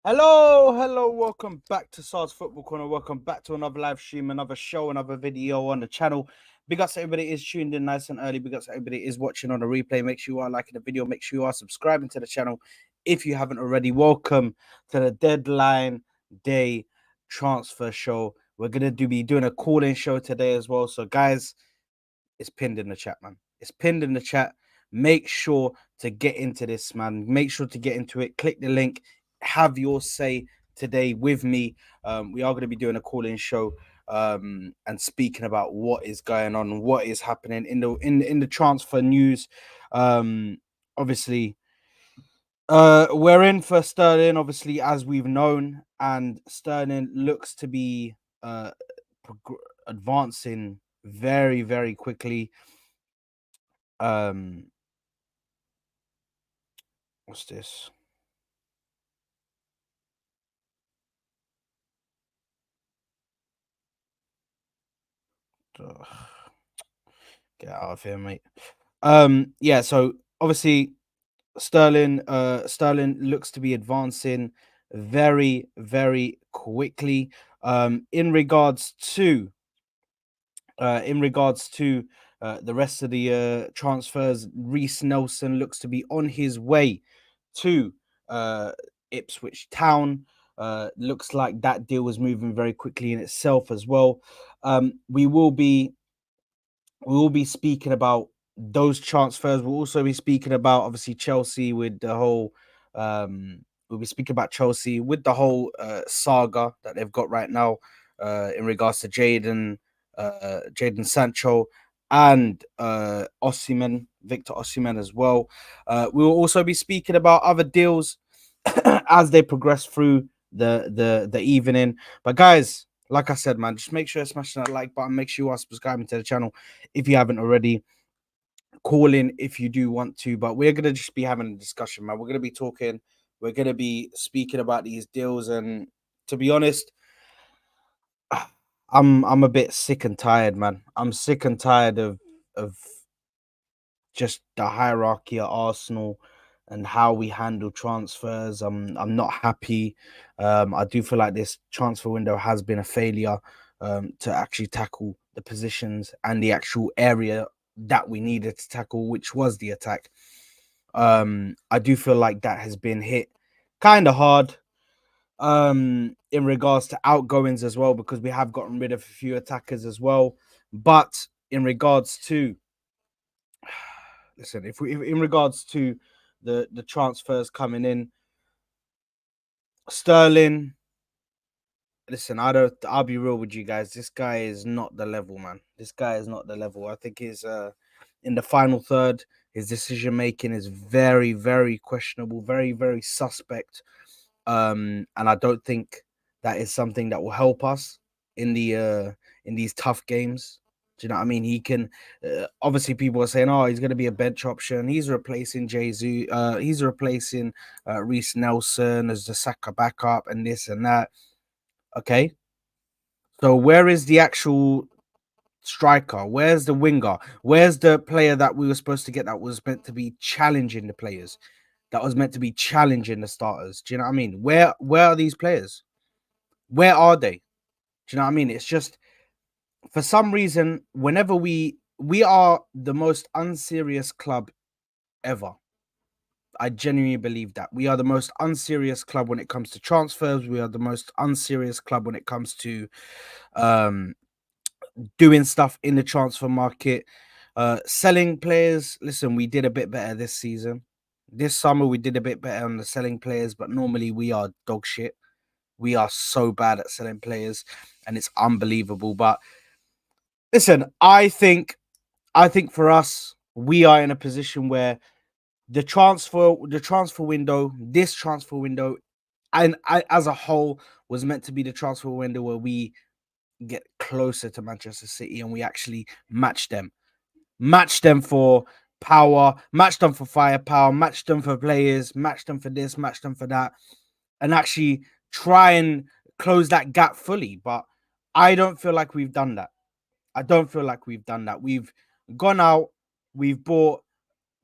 Hello, welcome back to SARS Football Corner. Welcome back to another live stream, another show, another video on the channel. Big ups to everybody is tuned in nice and early. Big ups to everybody is watching on the replay. Make sure you are liking the video. Make sure you are subscribing to the channel if you haven't already. Welcome to the deadline day transfer show. We're gonna be doing a call-in show today as well. So, guys, it's pinned in the chat, man. It's pinned in the chat. Make sure to get into this, man. Make sure to get into it. Click the link. Have your say today with me. We are going to be doing a call-in show and speaking about what is going on, what is happening in the transfer news. Obviously, we're in for Sterling, obviously, as we've known, and Sterling looks to be advancing very, very quickly. What's this? Ugh. Get out of here, mate. Yeah, so obviously Sterling looks to be advancing very, very quickly. In regards to the rest of the transfers, Reece Nelson looks to be on his way to Ipswich Town. Looks like that deal was moving very quickly in itself as well. We will be speaking about those transfers. We'll also be speaking about obviously Chelsea with the whole we'll be speaking about Chelsea with the whole saga that they've got right now in regards to Jaden Sancho and Osimhen, Victor Osimhen as well. We will also be speaking about other deals as they progress through the evening. But guys, like I said, man, just make sure you're smashing that like button. Make sure you are subscribing to the channel if you haven't already. Call in if you do want to, but we're gonna just be having a discussion, man. We're gonna be talking. We're gonna be speaking about these deals, and to be honest, I'm a bit sick and tired, man. I'm sick and tired of just the hierarchy at Arsenal and how we handle transfers. I'm not happy. I do feel like this transfer window has been a failure to actually tackle the positions and the actual area that we needed to tackle, which was the attack. I do feel like that has been hit kind of hard in regards to outgoings as well, because we have gotten rid of a few attackers as well. But in regards to listen, if in regards to the transfers coming in, Sterling, listen, I'll be real with you guys. This guy is not the level, man. This guy is not the level. I think he's in the final third, his decision making is very, very questionable, very, very suspect. And I don't think that is something that will help us in these tough games. Do you know what I mean? He can obviously people are saying, "Oh, he's going to be a bench option. He's replacing Jesus. He's replacing Reece Nelson as the Saka backup, and this and that." Okay, so where is the actual striker? Where's the winger? Where's the player that we were supposed to get that was meant to be challenging the players? That was meant to be challenging the starters. Do you know what I mean? Where are these players? Where are they? Do you know what I mean? It's just for some reason, whenever we are the most unserious club ever. I genuinely believe that we are the most unserious club when it comes to transfers. We are the most unserious club when it comes to um, doing stuff in the transfer market, selling players. Listen, we did a bit better this season. This summer, we did a bit better on the selling players, but normally we are dog shit. We are so bad at selling players, and it's unbelievable. But listen, I think for us, we are in a position where this transfer window, and as a whole, was meant to be the transfer window where we get closer to Manchester City and we actually match them for power, match them for firepower, match them for players, match them for this, match them for that, and actually try and close that gap fully. But I don't feel like we've done that. I don't feel like we've done that. We've gone out, we've bought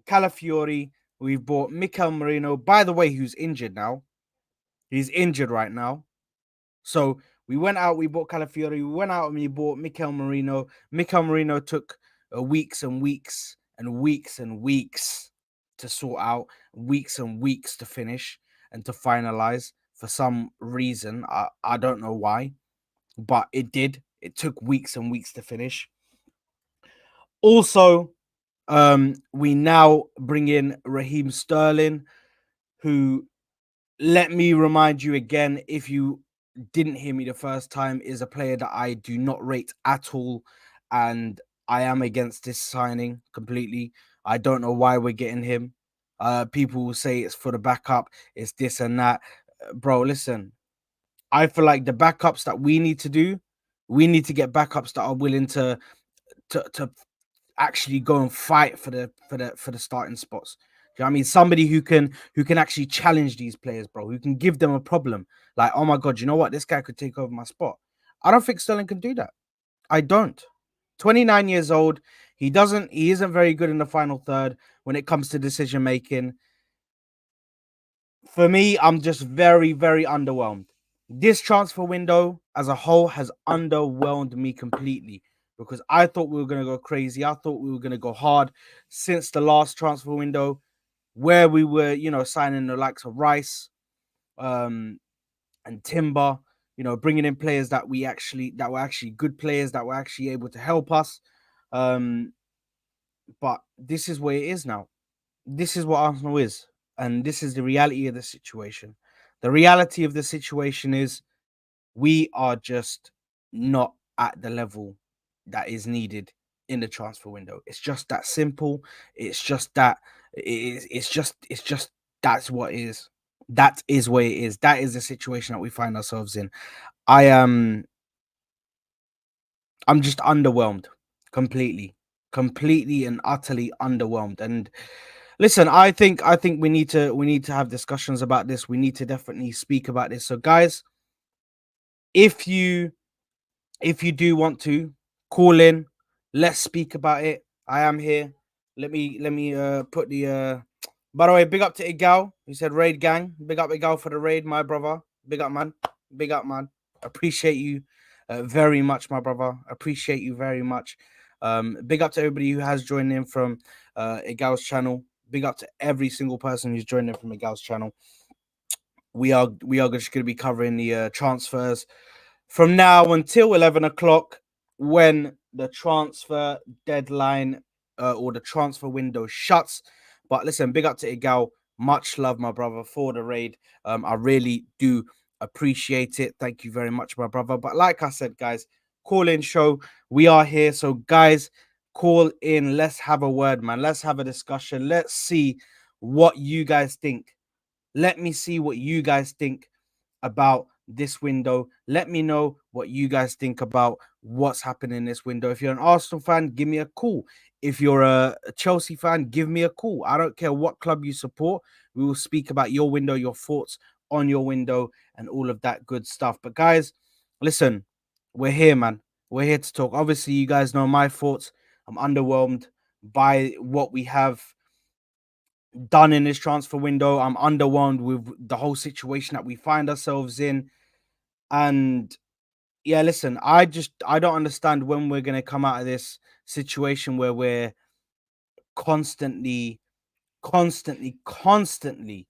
Calafiori, we've bought Mikel Merino, by the way, who's injured now. He's injured right now. So we went out, we bought Calafiori, we went out and we bought Mikel Merino. Mikel Merino took weeks and weeks and weeks and weeks to sort out, weeks and weeks to finish and to finalize for some reason. I don't know why, but it did. It took weeks and weeks to finish. Also, we now bring in Raheem Sterling, who, let me remind you again, if you didn't hear me the first time, is a player that I do not rate at all, and I am against this signing completely. I don't know why we're getting him. People will say it's for the backup, it's this and that. Bro, listen, I feel like the backups that we need to do, we need to get backups that are willing to actually go and fight for the starting spots. Do you know what I mean? Somebody who can actually challenge these players, bro, who can give them a problem. Like, oh my god, you know what? This guy could take over my spot. I don't think Sterling can do that. I don't. 29 years old. He isn't very good in the final third when it comes to decision making. For me, I'm just very, very underwhelmed. This transfer window as a whole has underwhelmed me completely because I thought we were going to go crazy. I thought we were going to go hard since the last transfer window where we were, signing the likes of Rice and Timber, bringing in players that were actually good players that were actually able to help us. Um, but this is where it is now. This is what Arsenal is, and this is the reality of the situation. The reality of the situation is we are just not at the level that is needed in the transfer window. It's just that simple. It's just that it's just that's what it is. That is what it is. That is the situation that we find ourselves in. I am I'm just underwhelmed completely. Completely and utterly underwhelmed. And listen, I think we need to have discussions about this. We need to definitely speak about this. So guys, if you if you do want to call in, let's speak about it. I am here. Let me put the by the way, big up to Igal. He said raid gang. Big up Igal for the raid, my brother. Big up, man. Big up, man. Appreciate you very much, my brother. Appreciate you very much. Big up to everybody who has joined in from Igal's channel. Big up to every single person who's joined in from Igal's channel. We are just going to be covering the transfers from now until 11 o'clock when the transfer deadline or the transfer window shuts. But listen, big up to Igal. Much love, my brother, for the raid. I really do appreciate it. Thank you very much, my brother. But like I said, guys, call in show. We are here. So, guys, call in. Let's have a word, man. Let's have a discussion. Let's see what you guys think. Let me see what you guys think about this window. Let me know what you guys think about what's happening in this window. If you're an Arsenal fan, give me a call. If you're a Chelsea fan, give me a call. I don't care what club you support. We will speak about your window, your thoughts on your window, and all of that good stuff. But guys, listen, we're here, man. We're here to talk. Obviously, you guys know my thoughts. I'm underwhelmed by what we have done in this transfer window. I'm underwhelmed with the whole situation that we find ourselves in. And yeah, listen, I don't understand when we're gonna come out of this situation where we're constantly, constantly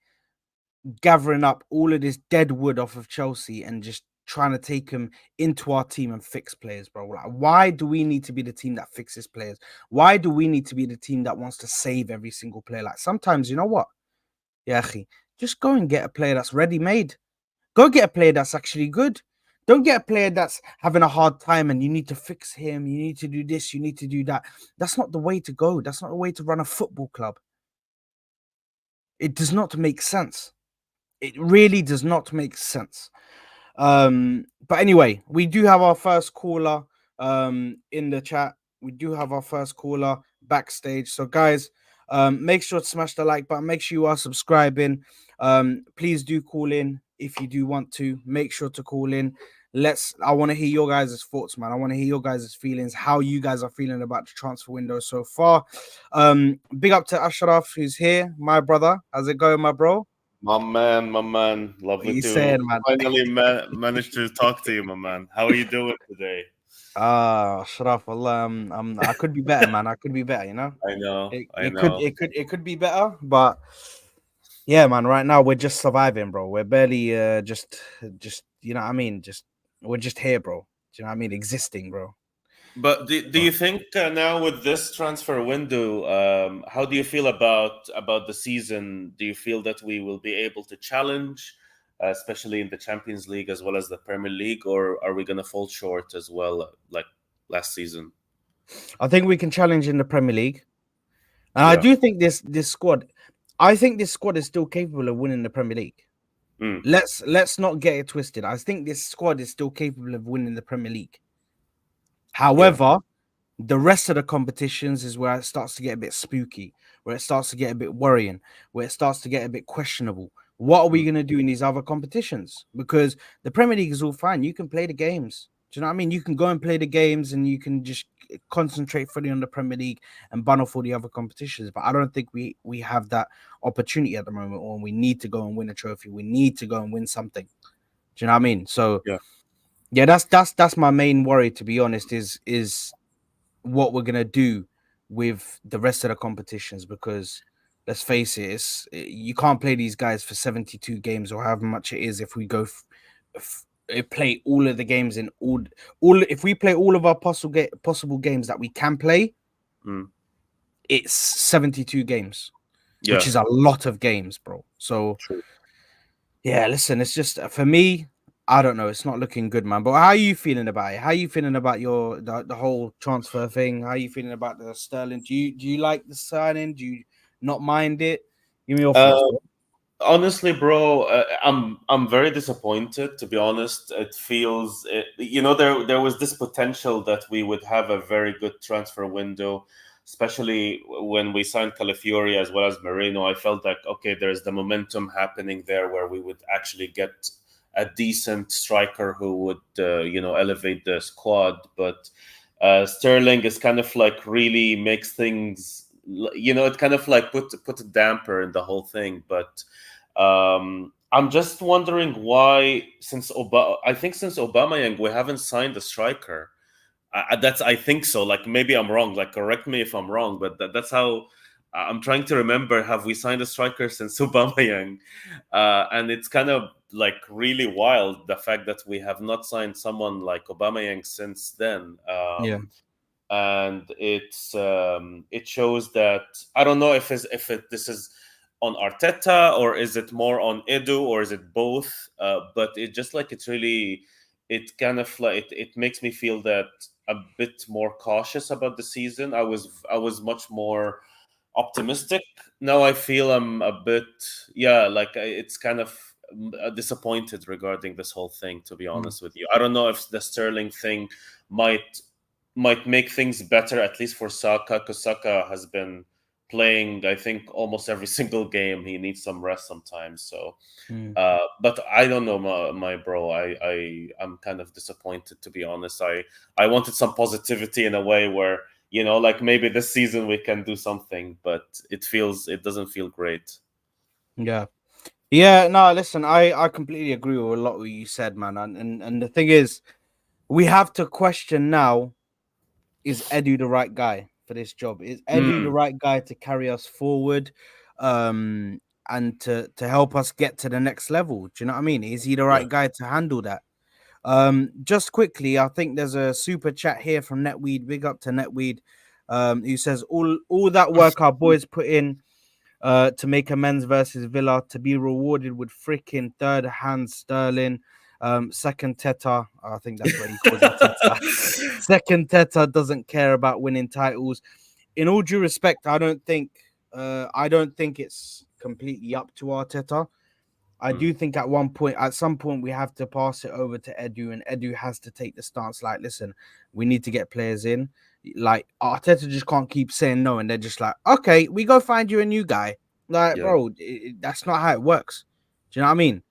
gathering up all of this dead wood off of Chelsea and just trying to take them into our team and fix players, bro. Like, why do we need to be the team that fixes players? Why do we need to be the team that wants to save every single player? Like, sometimes, you know what? Yeah, just go and get a player that's ready made. Go get a player that's actually good. Don't get a player that's having a hard time and you need to fix him. You need to do this. You need to do that. That's not the way to go. That's not the way to run a football club. It does not make sense. It really does not make sense. But anyway, we do have our first caller in the chat. We do have our first caller backstage. So guys, make sure to smash the like button. Make sure you are subscribing. Please do call in if you do want to. Make sure to call in. I want to hear your guys' thoughts, man. I want to hear your guys' feelings, how you guys are feeling about the transfer window so far. Big up to Ashraf, who's here, my brother. How's it going, my bro? My man. What Lovely you to saying, man? finally manage to talk to you, my man. How are you doing today? Sharaf, wallah, I could be better, man. I could be better, you know. I know, It, I it could know. it could it could be better, but yeah, man. Right now we're just surviving, bro. We're barely just you know what I mean. Just we're just here, bro. Do you know what I mean? Existing, bro. But do But you think now with this transfer window, how do you feel about the season? Do you feel that we will be able to challenge, especially in the Champions League as well as the Premier League, or are we going to fall short as well, like last season? I think we can challenge in the Premier League, and I Yeah. do think this squad. I think this squad is still capable of winning the Premier League. Mm, Let's not get it twisted. I think this squad is still capable of winning the Premier League. yeah. However, the rest of the competitions is where it starts to get a bit spooky, where it starts to get a bit worrying, where it starts to get a bit questionable. What are we Mm, going to do in these other competitions? Because the Premier League is all fine. You can play the games. Do you know what I mean? You can go and play the games and you can just concentrate fully on the Premier League and ban off all the other competitions. But I don't think we have that opportunity at the moment, or we need to go and win a trophy. We need to go and win something. Do you know what I mean? So yeah. yeah, that's my main worry, to be honest, is what we're gonna do with the rest of the competitions, because let's face it, you can't play these guys for 72 games or however much it is if we go play all of the games in all if we play all of our possible games that we can play, Mm, it's 72 games, which yeah. is a lot of games, bro. So True. yeah, listen, it's just for me. I don't know. It's not looking good, man. But how are you feeling about it? How are you feeling about the whole transfer thing? How are you feeling about the Sterling? Do you like the signing? Do you not mind it? Give me your thoughts, Uh, bro. Honestly, bro, I'm very disappointed. To be honest, it feels there was this potential that we would have a very good transfer window, especially when we signed Calafiori as well as Marino. I felt like okay, there's the momentum happening there where we would actually get a decent striker who would elevate the squad. But Sterling is kind of like really makes things. It kind of like put a damper in the whole thing, but. I'm just wondering why, I think since Obama, we haven't signed a striker. I think so. Like maybe I'm wrong. Like correct me if I'm wrong, but that's how I'm trying to remember. Have we signed a striker since Obama? And it's kind of like really wild the fact that we have not signed someone like Obama since then. Yeah, And it shows that I don't know if this is on Arteta or is it more on Edu or is it both? But it just like it's really it kind of like it makes me feel that a bit more cautious about the season. I was much more optimistic. Now I feel I'm a bit like it's kind of disappointed regarding this whole thing. To be mm, honest with you, I don't know if the Sterling thing might might make things better at least for Saka because Saka has been playing I think almost every single game. He needs some rest sometimes. So mm. but I don't know, my bro. I'm kind of disappointed to be honest. I wanted some positivity in a way where like maybe this season we can do something, but it doesn't feel great. Yeah, yeah. No, listen, I completely agree with a lot of what you said, man. And the thing is, we have to question now: is Edu the right guy for this job? Is Edu the Mm, right guy to carry us forward, um, and to help us get to the next level? Do you know what I mean? Is he the yeah. right guy to handle that? Just quickly, I think there's a super chat here from Netweed. Big up to Netweed, who says all that work our boys put in to make amends versus Villa to be rewarded with freaking third hand Sterling. Second Teta, I think that's what he calls it. Teta. Second Teta doesn't care about winning titles. In all due respect, I don't think it's completely up to Arteta. I Mm, do think at some point, we have to pass it over to Edu, and Edu has to take the stance like, listen, we need to get players in. Like Arteta just can't keep saying no, and they're just like, okay, we go find you a new guy. Like, yeah, bro, that's not how it works. Do you know what I mean?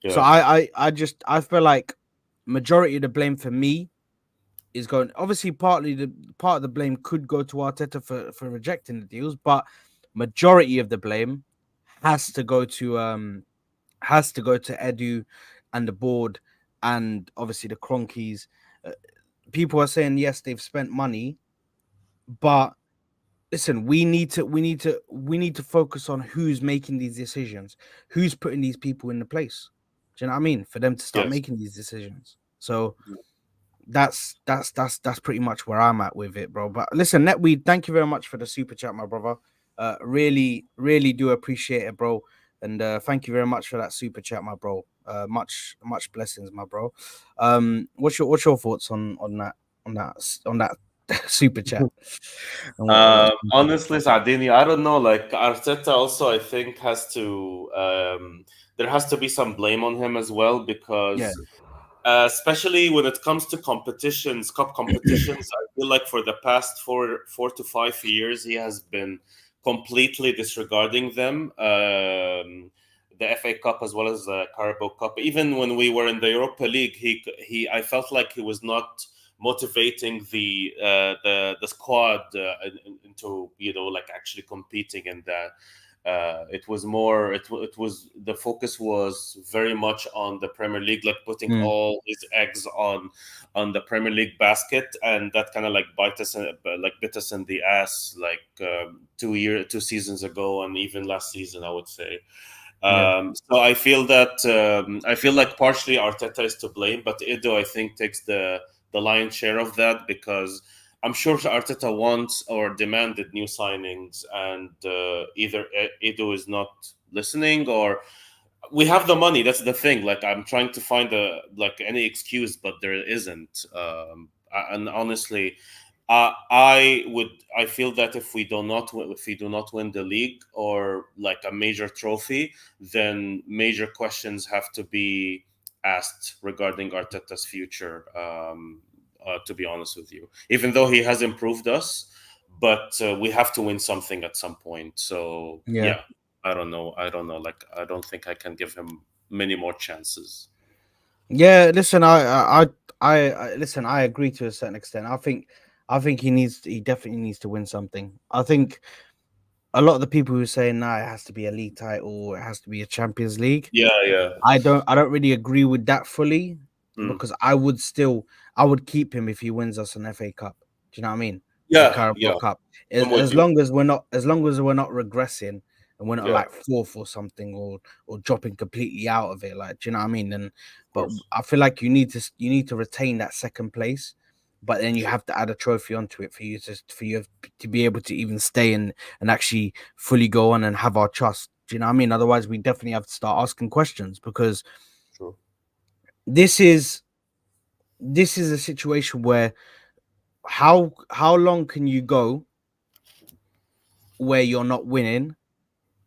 So yeah, I feel like majority of the blame for me is going. Obviously, partly the part of the blame could go to Arteta for rejecting the deals, but majority of the blame has to go to has to go to Edu and the board and obviously the Cronkies. Uh, People are saying yes, they've spent money, but listen, we need to focus on who's making these decisions, who's putting these people in the place. Do you know what I mean? For them to start Yes. making these decisions. So that's pretty much where I'm at with it, bro. But listen, Netweed, thank you very much for the super chat, my brother. Really do appreciate it, bro. And thank you very much for that super chat, my bro. Much blessings, my bro. What's your thoughts on that super chat? On that super chat? Honestly, Sardini, I don't know. Like Arteta, also, I think has to. There has to be some blame on him as well Yeah, because, especially when it comes to competitions, cup competitions, I feel like for the past 4 to 5 years, he has been completely disregarding them. The FA Cup as well as the Carabao Cup. Even when we were in the Europa League, I felt like he was not motivating the squad into like actually competing in that. It was more. It was the focus was very much on the Premier League, like putting mm, all his eggs on the Premier League basket, and that kind of like bit us in the ass like 2 seasons ago, and even last season, I would say. yeah, So I feel like partially Arteta is to blame, but Ido I think takes the lion's share of that because I'm sure Arteta wants or demanded new signings, and either Ido is not listening or we have the money. That's the thing. Like I'm trying to find any excuse, but there isn't. And honestly, I feel that if we do not win the league or like a major trophy, then major questions have to be asked regarding Arteta's future. To be honest with you, even though he has improved us, but we have to win something at some point. So yeah. yeah, I don't know. I don't know. Like I don't think I can give him many more chances. Yeah, listen, listen. I agree to a certain extent. I think he definitely needs to win something. I think a lot of the people who say nah, it has to be a league title, it has to be a Champions League. Yeah, yeah. I don't really agree with that fully Mm. because I would keep him if he wins us an FA Cup. Do you know what I mean? Or Yeah, Carabao yeah. Cup. I'm As, with as you. long as we're not regressing and we're not Yeah, like fourth or something or dropping completely out of it. Like, do you know what I mean? And of but course. I feel like you need to retain that second place, but then you True. have to add a trophy onto it for you to be able to even stay and actually fully go on and have our trust. Do you know what I mean? Otherwise, we definitely have to start asking questions because True. this is this is a situation where how long can you go where you're not winning,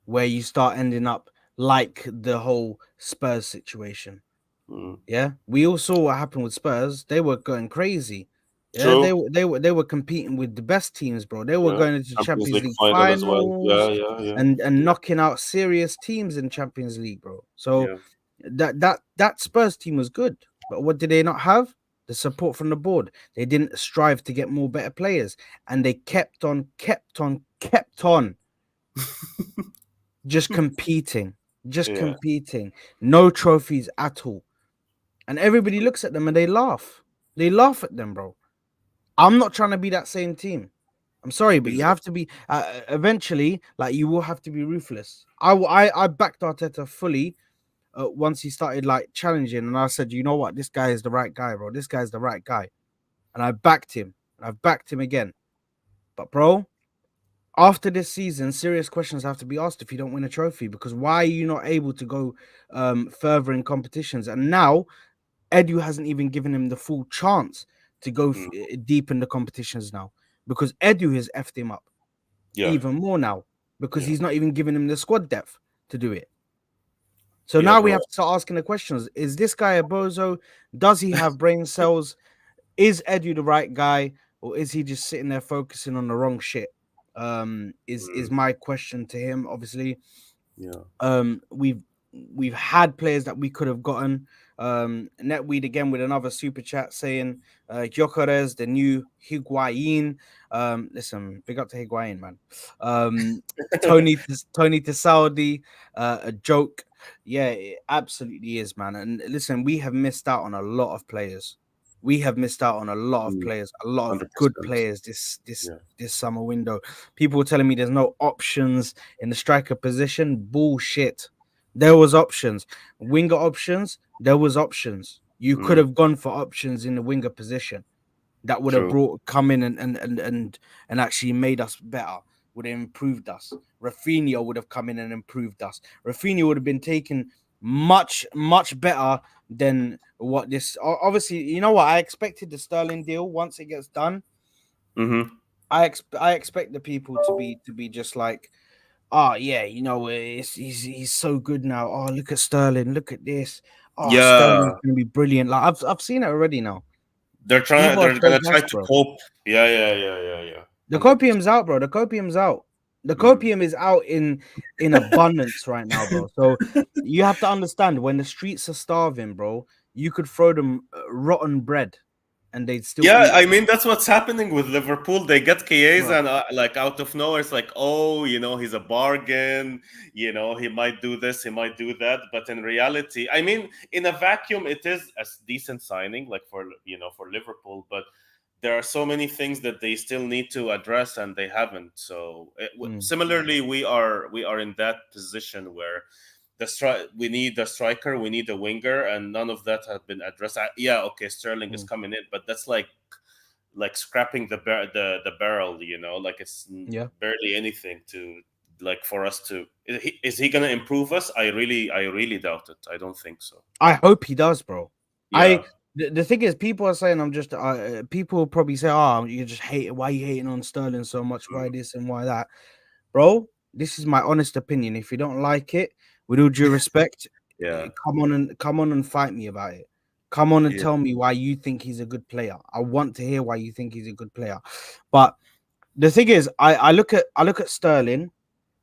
where you start ending up like the whole Spurs situation? Mm. Yeah, we all saw what happened with Spurs. They were going crazy. Yeah, True. they were competing with the best teams, bro. They were Yeah. going into Champions Champions League League final as well. Yeah, finals yeah, yeah. and Yeah. knocking out serious teams in Champions League, bro. So Yeah. that Spurs team was good, but what did they not have? The support from the board. They didn't strive to get more better players, and they kept on just competing, just Yeah. competing. No trophies at all, and everybody looks at them and they laugh. They laugh at them, bro. I'm not trying to be that same team. I'm sorry, but you have Exactly. to be. Eventually, like you will have to be ruthless. I backed Arteta fully once he started like challenging, and I said, you know what, this guy is the right guy, bro. This guy's the right guy, and I backed him, and I've backed him again. But bro, after this season, serious questions have to be asked if you don't win a trophy. Because why are you not able to go further in competitions? And now Edu hasn't even given him the full chance to go Mm. deep in the competitions now, because Edu has effed him up Yeah. even more now because Yeah. he's not even giving him the squad depth to do it. So Yeah, now we bro. have to start asking the questions. Is this guy a bozo? Does he have brain cells? Is Edu the right guy? Or is he just sitting there focusing on the wrong shit? Is Mm. my question to him. Obviously, Yeah. we've had players that we could have gotten. Netweed again with another super chat saying Gyökeres, the new Higuain. Listen, big up to Higuain, man. Um, Tony to Saudi, a joke. Yeah, it absolutely is, man. And listen, we have missed out on a lot of players. We have missed out on a lot of Mm, players, a lot of good 100%. players Yeah. this summer window. People were telling me there's no options in the striker position. Bullshit. There was options. Winger options, there was options. You could Mm, have gone for options in the winger position that would have true. brought come in and actually made us better, would have improved us. Rafinha would have come in and improved us. Rafinha would have been taken much better than what this. Obviously, you know what? I expected the Sterling deal once it gets done. Hmm. I expect the people to be just like, oh yeah, he's so good now. Oh, look at Sterling, look at this. Oh, Sterling's Yeah, gonna be brilliant. Like I've seen it already now. they're trying. People are They're so gonna try gassed, to bro. cope. Yeah, yeah, yeah, yeah, yeah. The 100%. copium's out, bro. The copium's out. The Mm. copium is out in abundance right now, bro. So you have to understand when the streets are starving, bro. You could throw them rotten bread, and they'd still Yeah, eat I it, mean that's what's happening with Liverpool. They get KAs bro. and like out of nowhere, it's like, oh, he's a bargain. He might do this, he might do that. But in reality, I mean, in a vacuum, it is a decent signing, like for Liverpool. But there are so many things that they still need to address, and they haven't. So Mm, similarly, we are in that position where we need a striker, we need a winger, and none of that has been addressed. Yeah, okay, Sterling is mm, coming in, but that's like scrapping the barrel, like it's yeah. barely anything to like for us to. Is he gonna improve us? I really doubt it. I don't think so. I hope he does, bro. Yeah. The thing is, people are saying I'm just. People will probably say, "Oh, you just hate it. Why you hating on Sterling so much? Why Mm. this and why that?" Bro, this is my honest opinion. If you don't like it, with all due respect, Yeah. come on and fight me about it. Come on and Yeah. tell me why you think he's a good player. I want to hear why you think he's a good player. But the thing is, I look at Sterling,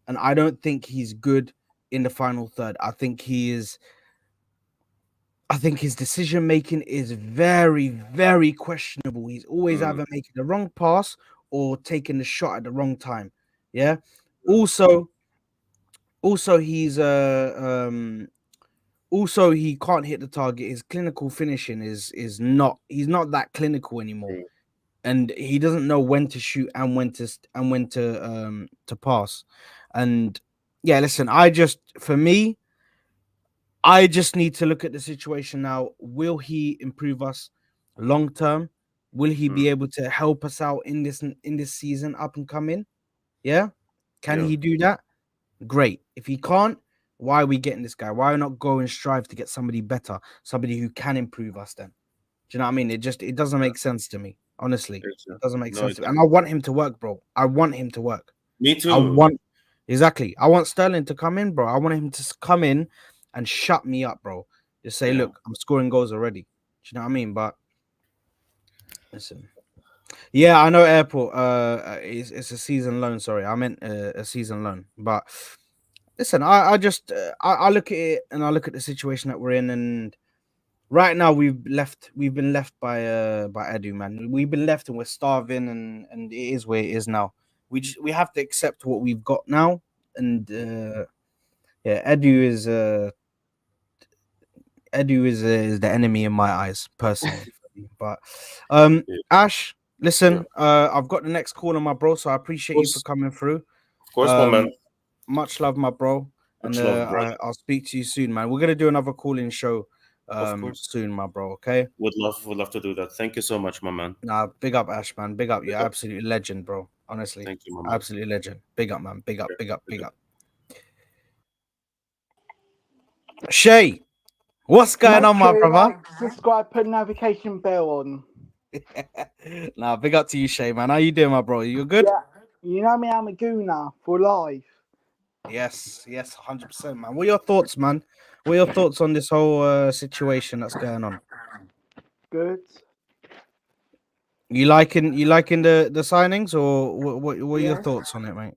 and I don't think he's good in the final third. I think his decision making is very, very questionable. He's always Mm. either making the wrong pass or taking the shot at the wrong time. Yeah. Yeah. Also, also he's also he can't hit the target. His clinical finishing is not he's not that clinical anymore. True. And he doesn't know when to shoot and when to pass. And yeah, listen, for me, I just need to look at the situation now. Will he improve us long term? Will he Mm. be able to help us out in this season up and coming? Yeah. Can Yeah. he do that? Great. If he can't, why are we getting this guy? Why not go and strive to get somebody better, somebody who can improve us then? Do you know what I mean? It doesn't Yeah. make sense to me. Honestly. It's, It doesn't make no, sense it to me. And I doesn't. want him to work, bro. I want him to work. Me I too. want exactly. I want Sterling to come in, bro. I want him to come in and shut me up, bro. Just say, Yeah. look, I'm scoring goals already. Do you know what I mean? But listen, yeah, I know Airport. It's a season loan. Sorry, I meant a season loan. But listen, I just I look at it and I look at the situation that we're in, and right now we've been left by Edu, man. We've been left and we're starving, and it is where it is now. We have to accept what we've got now, and yeah, Edu is the enemy in my eyes, personally. But Yeah. Ash, Yeah. listen, I've got the next call on my bro, so I appreciate you for coming through. Of course, my man. Um, much love, my bro, and Much love, brother. I'll speak to you soon, man. We're gonna do another call-in show Of course. soon, my bro. Okay. Would love to do that. Thank you so much, my man. Nah, big up, Ash, man. Big up. Big You're up. absolute legend, bro. Honestly, Thank you, my man. absolute legend. Big up, man. Big up. Okay. Big up. Big Big up. up. Shay, what's going Make on, my sure you brother? like, subscribe, put notification bell on. Nah, big up to you, Shay, man. How you doing, my bro? You good? Yeah, you know me, I'm a gooner for life. Yes, yes, 100%, man. What are your thoughts, man? What are your thoughts on this whole situation that's going on? Good. You liking the signings, or what are your Yes. thoughts on it, mate?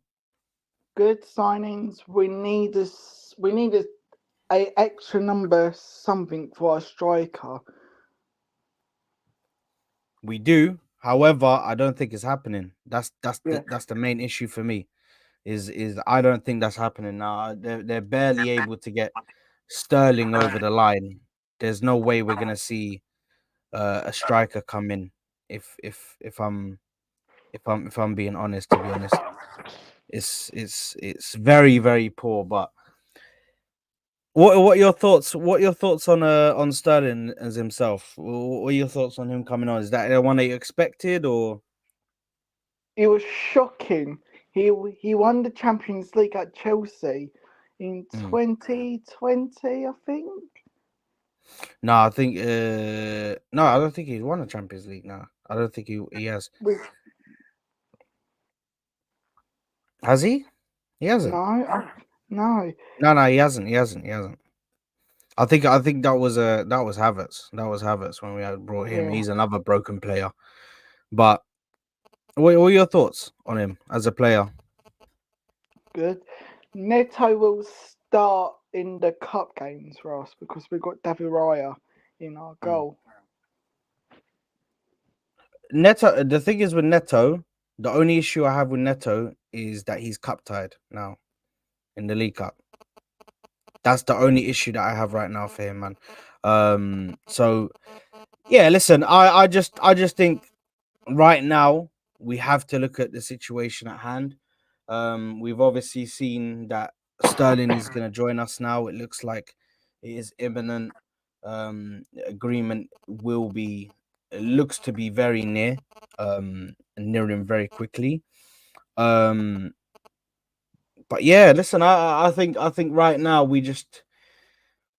Good signings. We need this. We need a extra number something for our striker. We do. However, I don't think it's happening. Yeah. That's the main issue for me. Is I don't think that's happening now. They're barely able to get Sterling over the line, there's no way we're gonna see a striker come in. If I'm being honest, to be honest, it's very very poor. But what are your thoughts? What are your thoughts on Sterling as himself? What are your thoughts on him coming on? Is that the one that you expected, or It was shocking. He won the Champions League at Chelsea in Mm. 2020, I think. no? I think no, I don't think he's won a Champions League. No, I don't think he has. With Has he? He hasn't. no, No, he hasn't. He hasn't. He hasn't. I think that was Havertz. That was Havertz when we had brought him. yeah, He's another broken player. But what are your thoughts on him as a player? good. Neto will start in the cup games for us because we've got David Raya in our goal. Neto. The thing is with Neto, the only issue I have with Neto is that he's cup tied now in the League Cup. That's the only issue that I have right now for him, man. So yeah, listen, I just think right now we have to look at the situation at hand. We've obviously seen that Sterling is going to join us now. It looks like it is imminent. Agreement will be. It looks to be very near. Nearing very quickly. But yeah, listen, I think right now we've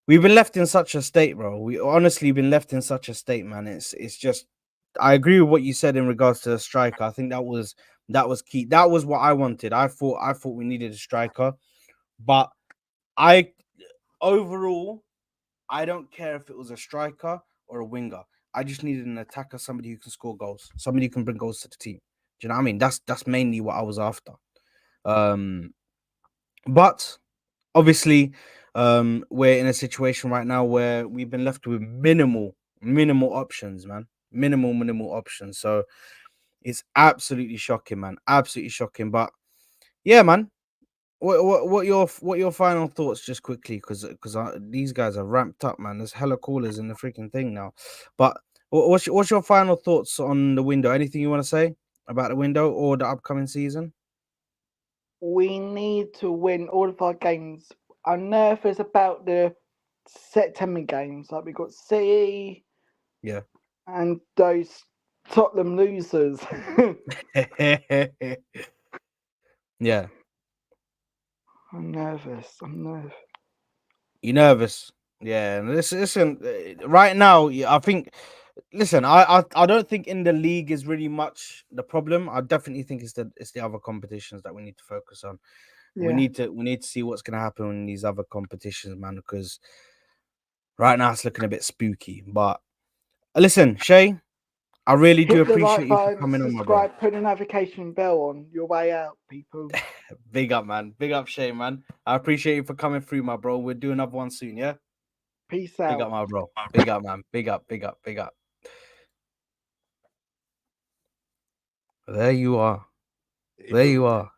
been left in such a state, bro. We honestly been left in such a state, man. It's just I agree with what you said in regards to the striker. I think that was key. That was what I wanted. I thought we needed a striker, but I overall I don't care if it was a striker or a winger. I just needed an attacker, somebody who can score goals, somebody who can bring goals to the team. Do you know what I mean? That's mainly what I was after. Um, but obviously, we're in a situation right now where we've been left with minimal options, man. Minimal options. So it's absolutely shocking, man. Absolutely shocking. But yeah, man. What your final thoughts just quickly because these guys are ramped up, man. There's hella callers in the freaking thing now. But what's your final thoughts on the window? Anything you want to say about the window or the upcoming season? We need to win all of our games. I'm nervous about the September games. Like we got City Yeah. and those Tottenham losers. Yeah. I'm nervous. You nervous? Yeah. Listen. Right now, I think. Listen, I don't think in the league is really much the problem. I definitely think it's the other competitions that we need to focus on. We Yeah. need to see what's gonna happen in these other competitions, man. Because right now it's looking a bit spooky. But listen, Shay, I really do Hit the appreciate like you for button, coming on, my bro. subscribe, put a notification bell on your way out, people. Big up, man. Big up, Shay, man. I appreciate you for coming through, my bro. We'll do another one soon, yeah. Peace Big up, out. my bro. Big up, man. Big up, big up, big up. There you are. Hey, There brother, you man. are.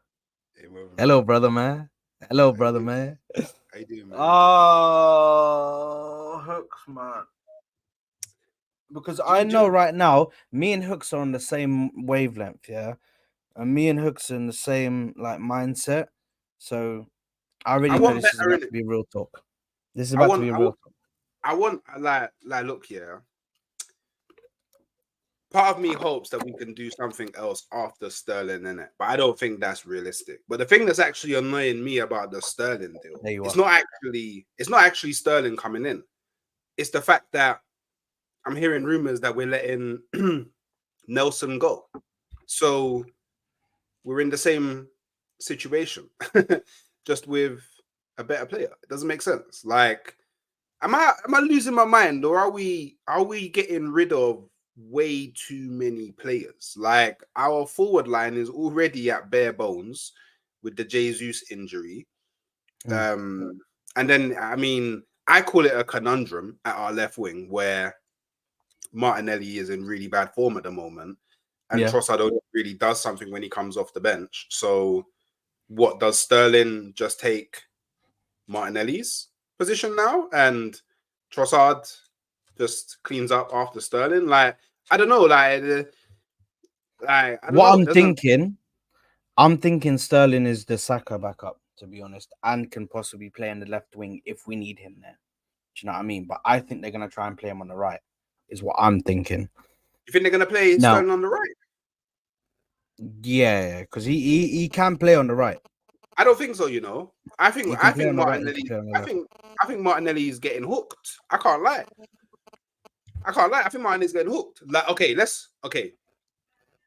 Hey, brother, Hello, man. brother, man. Hello, How you brother, doing? man. How you doing, man? Oh, Hooks, man. Because Do I you know know? right now, me and Hooks are on the same wavelength, yeah. And me and Hooks are in the same like mindset. So I I already know want this is better about in to it. be real talk. This is I about to want, be I real want, talk. I want. Look, yeah. Part of me hopes that we can do something else after Sterling in it, but I don't think that's realistic. But the thing that's actually annoying me about the Sterling deal, There you are. it's not actually Sterling coming in. It's the fact that I'm hearing rumors that we're letting Nelson go. So we're in the same situation, just with a better player. It doesn't make sense. Like, am I losing my mind, or are we getting rid of way too many players? Like, our forward line is already at bare bones with the Jesus injury. And then I mean, I call it a conundrum at our left wing where Martinelli is in really bad form at the moment, and Yeah. Trossard only really does something when he comes off the bench. So what does Sterling just take Martinelli's? position now, and Trossard just cleans up after Sterling. Like, I don't know, I don't What know. I'm thinking Sterling is the Saka backup, to be honest, and can possibly play in the left wing if we need him there. Do you know what I mean? But I think they're gonna try and play him on the right, is what I'm thinking. You think they're gonna play Now, Sterling on the right? yeah, because he can play on the right. I don't think so. You know, I think He can play on the right. He Martinelli. can play on the I left. think Martinelli is getting hooked. I can't lie. I think Martinelli's getting hooked. Like,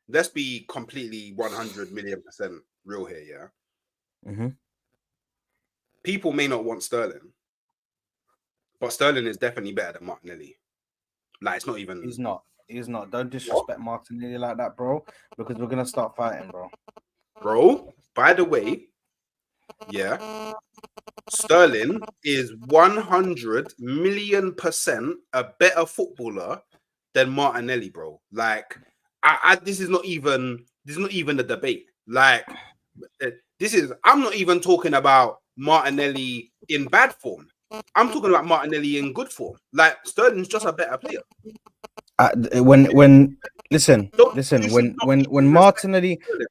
let's be completely 100,000,000% real here. Yeah, Mm-hmm. people may not want Sterling, but Sterling is definitely better than Martinelli. Like, it's not even. He's not. He's not. Don't disrespect Martinelli like that, bro. Because we're gonna start fighting, bro. Bro, by the way, yeah, Sterling is 100,000,000% a better footballer than Martinelli, bro. Like, this is not even a debate. Like, I'm not even talking about Martinelli in bad form. I'm talking about Martinelli in good form. Like, Sterling's just a better player. When listen, You should when not when disrespect Martinelli Sterling.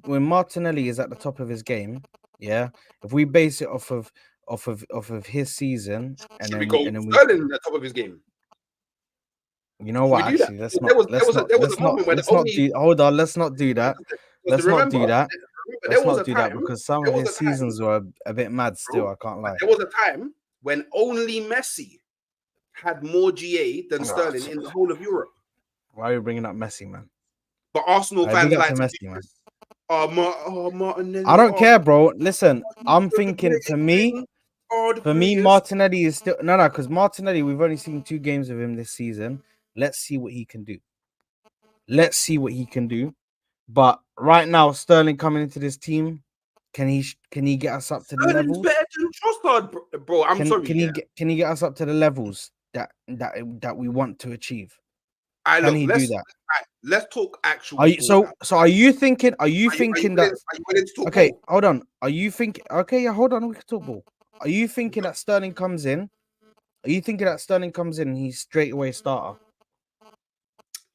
when Martinelli is at the top of his game, yeah. If we base it off of his season, and Should then we go we, Sterling at the top of his game? you know Should we what? do that? Actually, There was a moment where the let's not only do. Hold on, let's not do that. because Let's not do that. there Let's was not a do that time because some there of was his a time seasons were a bit mad. Still, I can't lie. there was a time when only Messi had more GA than Sterling in the whole of Europe. Why are you bringing up Messi, man? But Arsenal Big fans up like to to Messi, do man. this. Martinelli. I don't Oh, care, bro. Listen, I'm the thinking greatest for me, thing, oh, the For me, greatest. Martinelli is still no, because Martinelli, we've only seen 2 games of him this season. Let's see what he can do. Let's see what he can do. But right now, Sterling coming into this team, can he get us up to the Sterling's levels? better than Trossard, bro. I'm sorry. Can he get us up to the levels that we want to achieve? Look, He do that? let's talk actual Are you ball now. so? Are you thinking? Are you Are you thinking willing, that? are you willing to talk Okay, ball? hold on. Are you thinking? Okay, yeah, hold on. We can talk ball. Are you thinking that Sterling comes in? Are you thinking that Sterling comes in and he's straight away starter?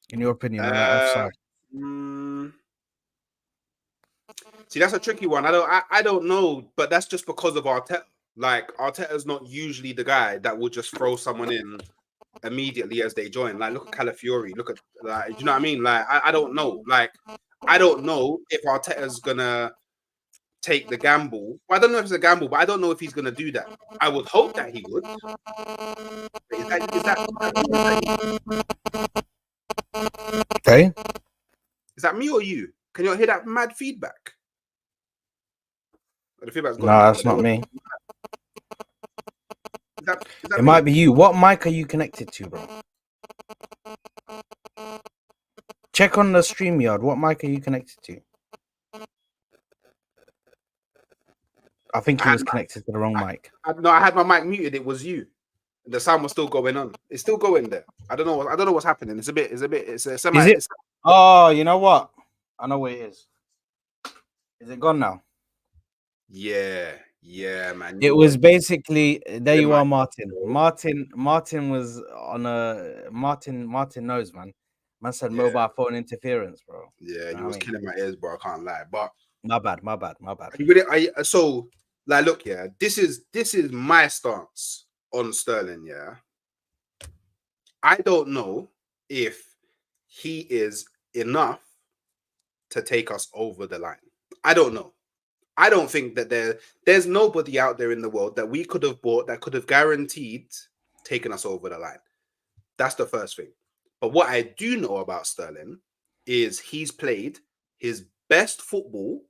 In your opinion, on that left side? See, that's a tricky one. I don't know, but that's just because of Arteta. Like, Arteta's not usually the guy that will just throw someone in immediately as they join. Like, look at Calafiori. Look at, like, do you know what I mean? Like, I don't know. Like, I don't know if Arteta's gonna take the gamble. Well, I don't know if it's a gamble, but I don't know if he's gonna do that. I would hope that he would. Okay. Is that me or you? Can you hear that mad feedback? The feedback's gone No, now. that's not me. Is that It me? might be you. What mic are you connected to, bro? Check on the StreamYard. What mic are you connected to? I think he was connected to the wrong mic. No, I had my mic muted. It was you. The sound was still going on. It's still going there. I don't know what's happening. It's a semi. Is it? Oh, you know what? I know where it is. Is it gone now? Yeah, man. It was basically there. You mic, are, Martin. Martin was on a Martin knows, man. Man said mobile phone interference, bro. Yeah, you was killing my ears, bro. I can't lie. But my bad. So, like, look, yeah, this is my stance on Sterling. Yeah, I don't know if he is enough to take us over the line. I don't know. I don't think that there's nobody out there in the world that we could have bought that could have guaranteed taking us over the line. That's the first thing. But what I do know about Sterling is he's played his best football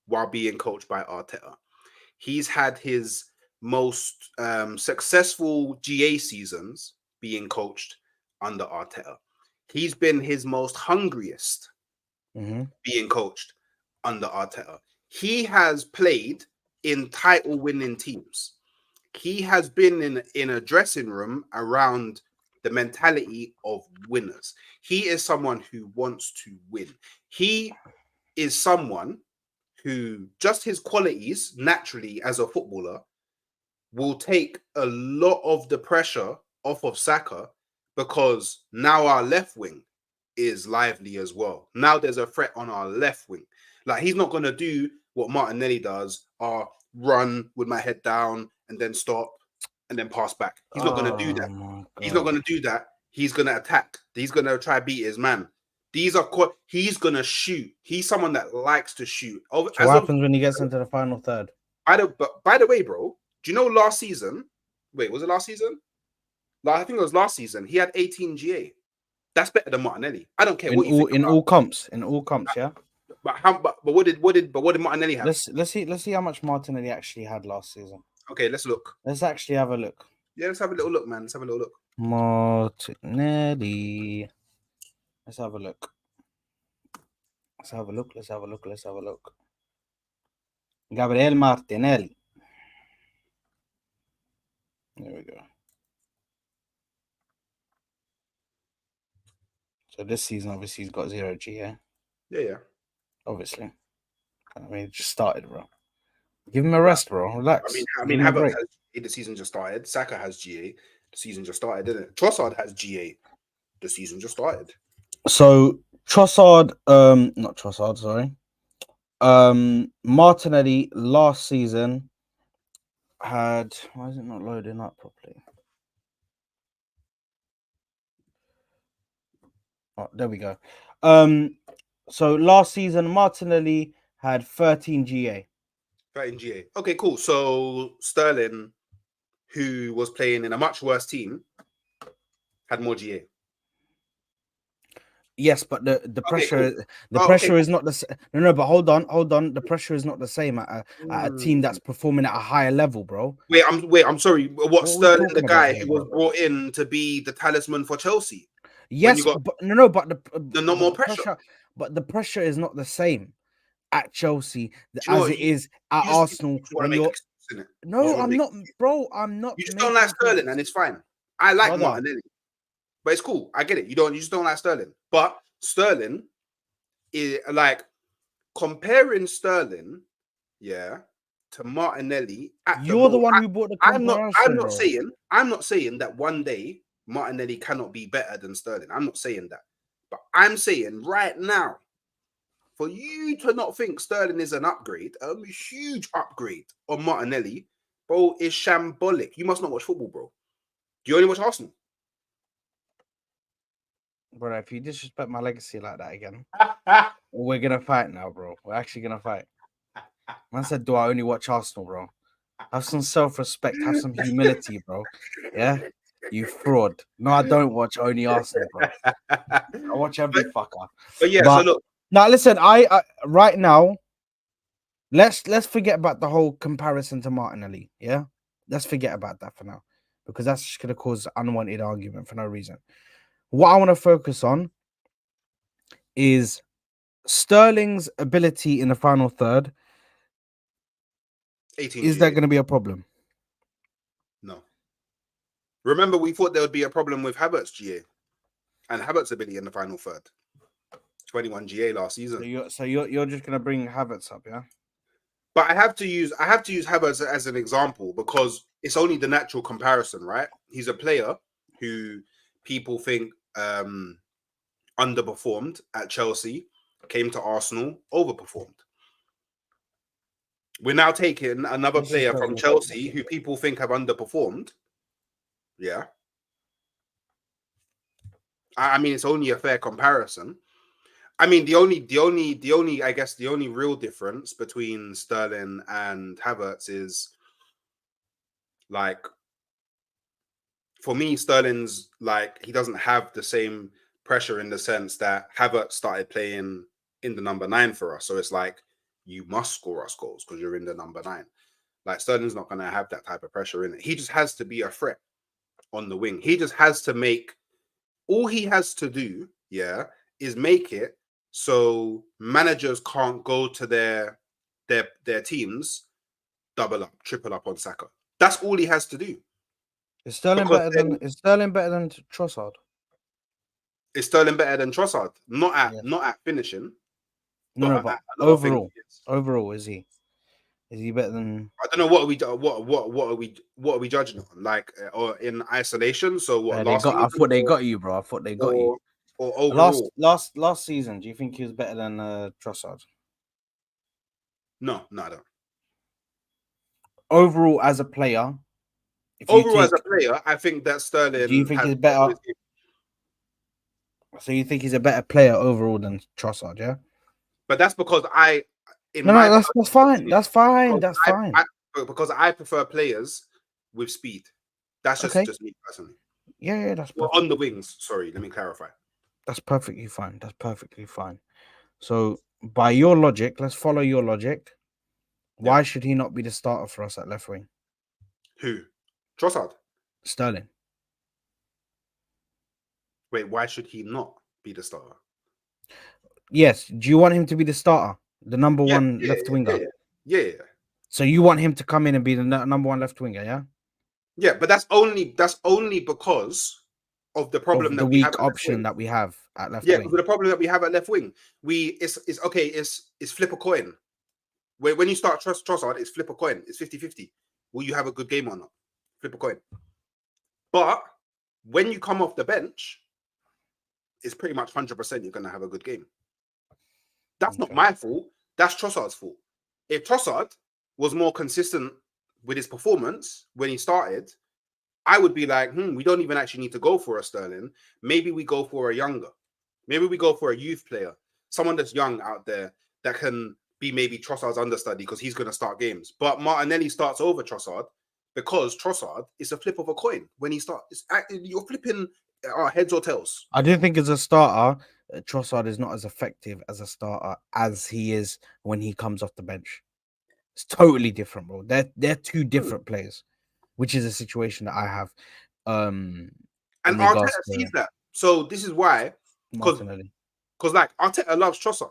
while being coached by Arteta. He's had his most successful GA seasons being coached under Arteta. He's been his most hungriest being coached under Arteta. He has played in title-winning teams. He has been in a dressing room around the mentality of winners. He is someone who wants to win. He is someone who just his qualities naturally as a footballer will take a lot of the pressure off of Saka because now our left wing is lively as well. Now there's a threat on our left wing. Like he's not going to do what Martinelli does, run with my head down and then stop and then pass back. He's not going to do that. He's not going to do that. He's going to attack. He's going to try beat his man. He's going to shoot. He's someone that likes to shoot. So what happens when he gets into the final third? By the way, bro, do you know last season? Wait, was it last season? I think it was last season. He had 18 GA. That's better than Martinelli. I don't care what you think. In all comps, yeah. But what did Martinelli have? Let's see how much Martinelli actually had last season. Okay, let's look. Let's actually have a look. Yeah, let's have a little look, man. Let's have a little look. Martinelli. Let's have a look. Gabriel Martinelli. There we go. So this season, obviously, he's got 0 GA. Yeah. Obviously. I mean, it just started, bro. Give him a rest, bro. Relax. I mean, Havertz has GA, the season just started. Saka has GA. The season just started, didn't it? Trossard has GA. The season just started. So Trossard, not Trossard, sorry. Martinelli last season had, why is it not loading up properly? Oh, there we go. So last season Martinelli had 13 GA. 13 GA. Okay, cool. So Sterling, who was playing in a much worse team, had more GA. Yes, but the pressure pressure is not the same. No, but hold on. The pressure is not the same at a team that's performing at a higher level, bro. I'm sorry. What Sterling, the guy who was brought in to be the talisman for Chelsea? Yes, but the no more pressure. But the pressure is not the same at Chelsea as it is at Arsenal. I'm not, bro. I'm not. You just don't like Sterling, and it's fine. I like Martinelli. But it's cool. I get it. You just don't like Sterling. But Sterling is like comparing Sterling, to Martinelli. You're the one who brought the comparison. I'm not saying that one day Martinelli cannot be better than Sterling. I'm not saying that. But I'm saying right now, for you to not think Sterling is an upgrade, a huge upgrade on Martinelli, bro, is shambolic. You must not watch football, bro. Do you only watch Arsenal? Bro, if you disrespect my legacy like that again, we're gonna fight now, bro. We're actually gonna fight. Man said, "Do I only watch Arsenal, bro? Have some self-respect, have some humility, bro. Yeah, you fraud. No, I don't watch only Arsenal, bro. I watch every fucker." But so look. Now, listen. I right now, let's forget about the whole comparison to Martinelli. Yeah, let's forget about that for now because that's just gonna cause unwanted argument for no reason. What I want to focus on is Sterling's ability in the final third. 18 is that going to be a problem? No. Remember, we thought there would be a problem with Havertz GA and Havertz's ability in the final third. 21 GA last season. So you're just going to bring Havertz up, yeah? But I have to use Havertz as an example because it's only the natural comparison, right? He's a player who people think underperformed at Chelsea, came to Arsenal, overperformed. We're now taking another player from Chelsea who people think have underperformed. Yeah. I mean, it's only a fair comparison. I mean, the only real difference between Sterling and Havertz is like, for me, Sterling's like, he doesn't have the same pressure in the sense that Havertz started playing in the number 9 for us. So it's like, you must score us goals because you're in the number 9. Like, Sterling's not going to have that type of pressure in it. He just has to be a threat on the wing. He just has to make, all he has to do, is make it so managers can't go to their teams, double up, triple up on Saka. That's all he has to do. Is Sterling better than Trossard? Is Sterling better than Trossard? Not at finishing. No, but overall, is he? Is he better than? I don't know what are we judging on, like, or in isolation. So what, They last got. I season thought they got you, bro. I thought they got you. or overall? Last season. Do you think he was better than Trossard? No, I don't. Overall, as a player, if you Overall, as take, a player, I think that Sterling do you think has he's better? his game. So you think he's a better player overall than Trossard? Yeah. But that's because in No, my that's fine. That's fine. because That's fine. because I prefer players with speed. That's Okay. just me personally. Yeah, that's Well, perfect. on the wings. Sorry, let me clarify. That's perfectly fine. That's perfectly fine. So, by your logic, let's follow your logic. Why should he not be the starter for us at left wing? Who? Trossard. Sterling. Wait, why should he not be the starter? Yes. Do you want him to be the starter, the number one Yeah, left winger? Yeah. So you want him to come in and be the number one left winger, yeah? Yeah, but that's only because of the problem Of that the we have weak at left option wing. that we have at left Yeah, wing. because of the problem that we have at left wing. It's okay, it's flip a coin. When you start Trossard, it's flip a coin. It's 50-50. Will you have a good game or not? Flip a coin. But when you come off the bench, it's pretty much 100% you're going to have a good game. That's not my fault. That's Trossard's fault. If Trossard was more consistent with his performance when he started, I would be like, we don't even actually need to go for a Sterling. Maybe we go for a younger. Maybe we go for a youth player, someone that's young out there that can be maybe Trossard's understudy because he's going to start games. But Martinelli starts over Trossard because Trossard is a flip of a coin. When he starts, you're flipping heads or tails. I do think as a starter, Trossard is not as effective as a starter as he is when he comes off the bench. It's totally different, bro. They're two different players, which is a situation that I have. And Arteta sees that. So this is why, because like Arteta loves Trossard.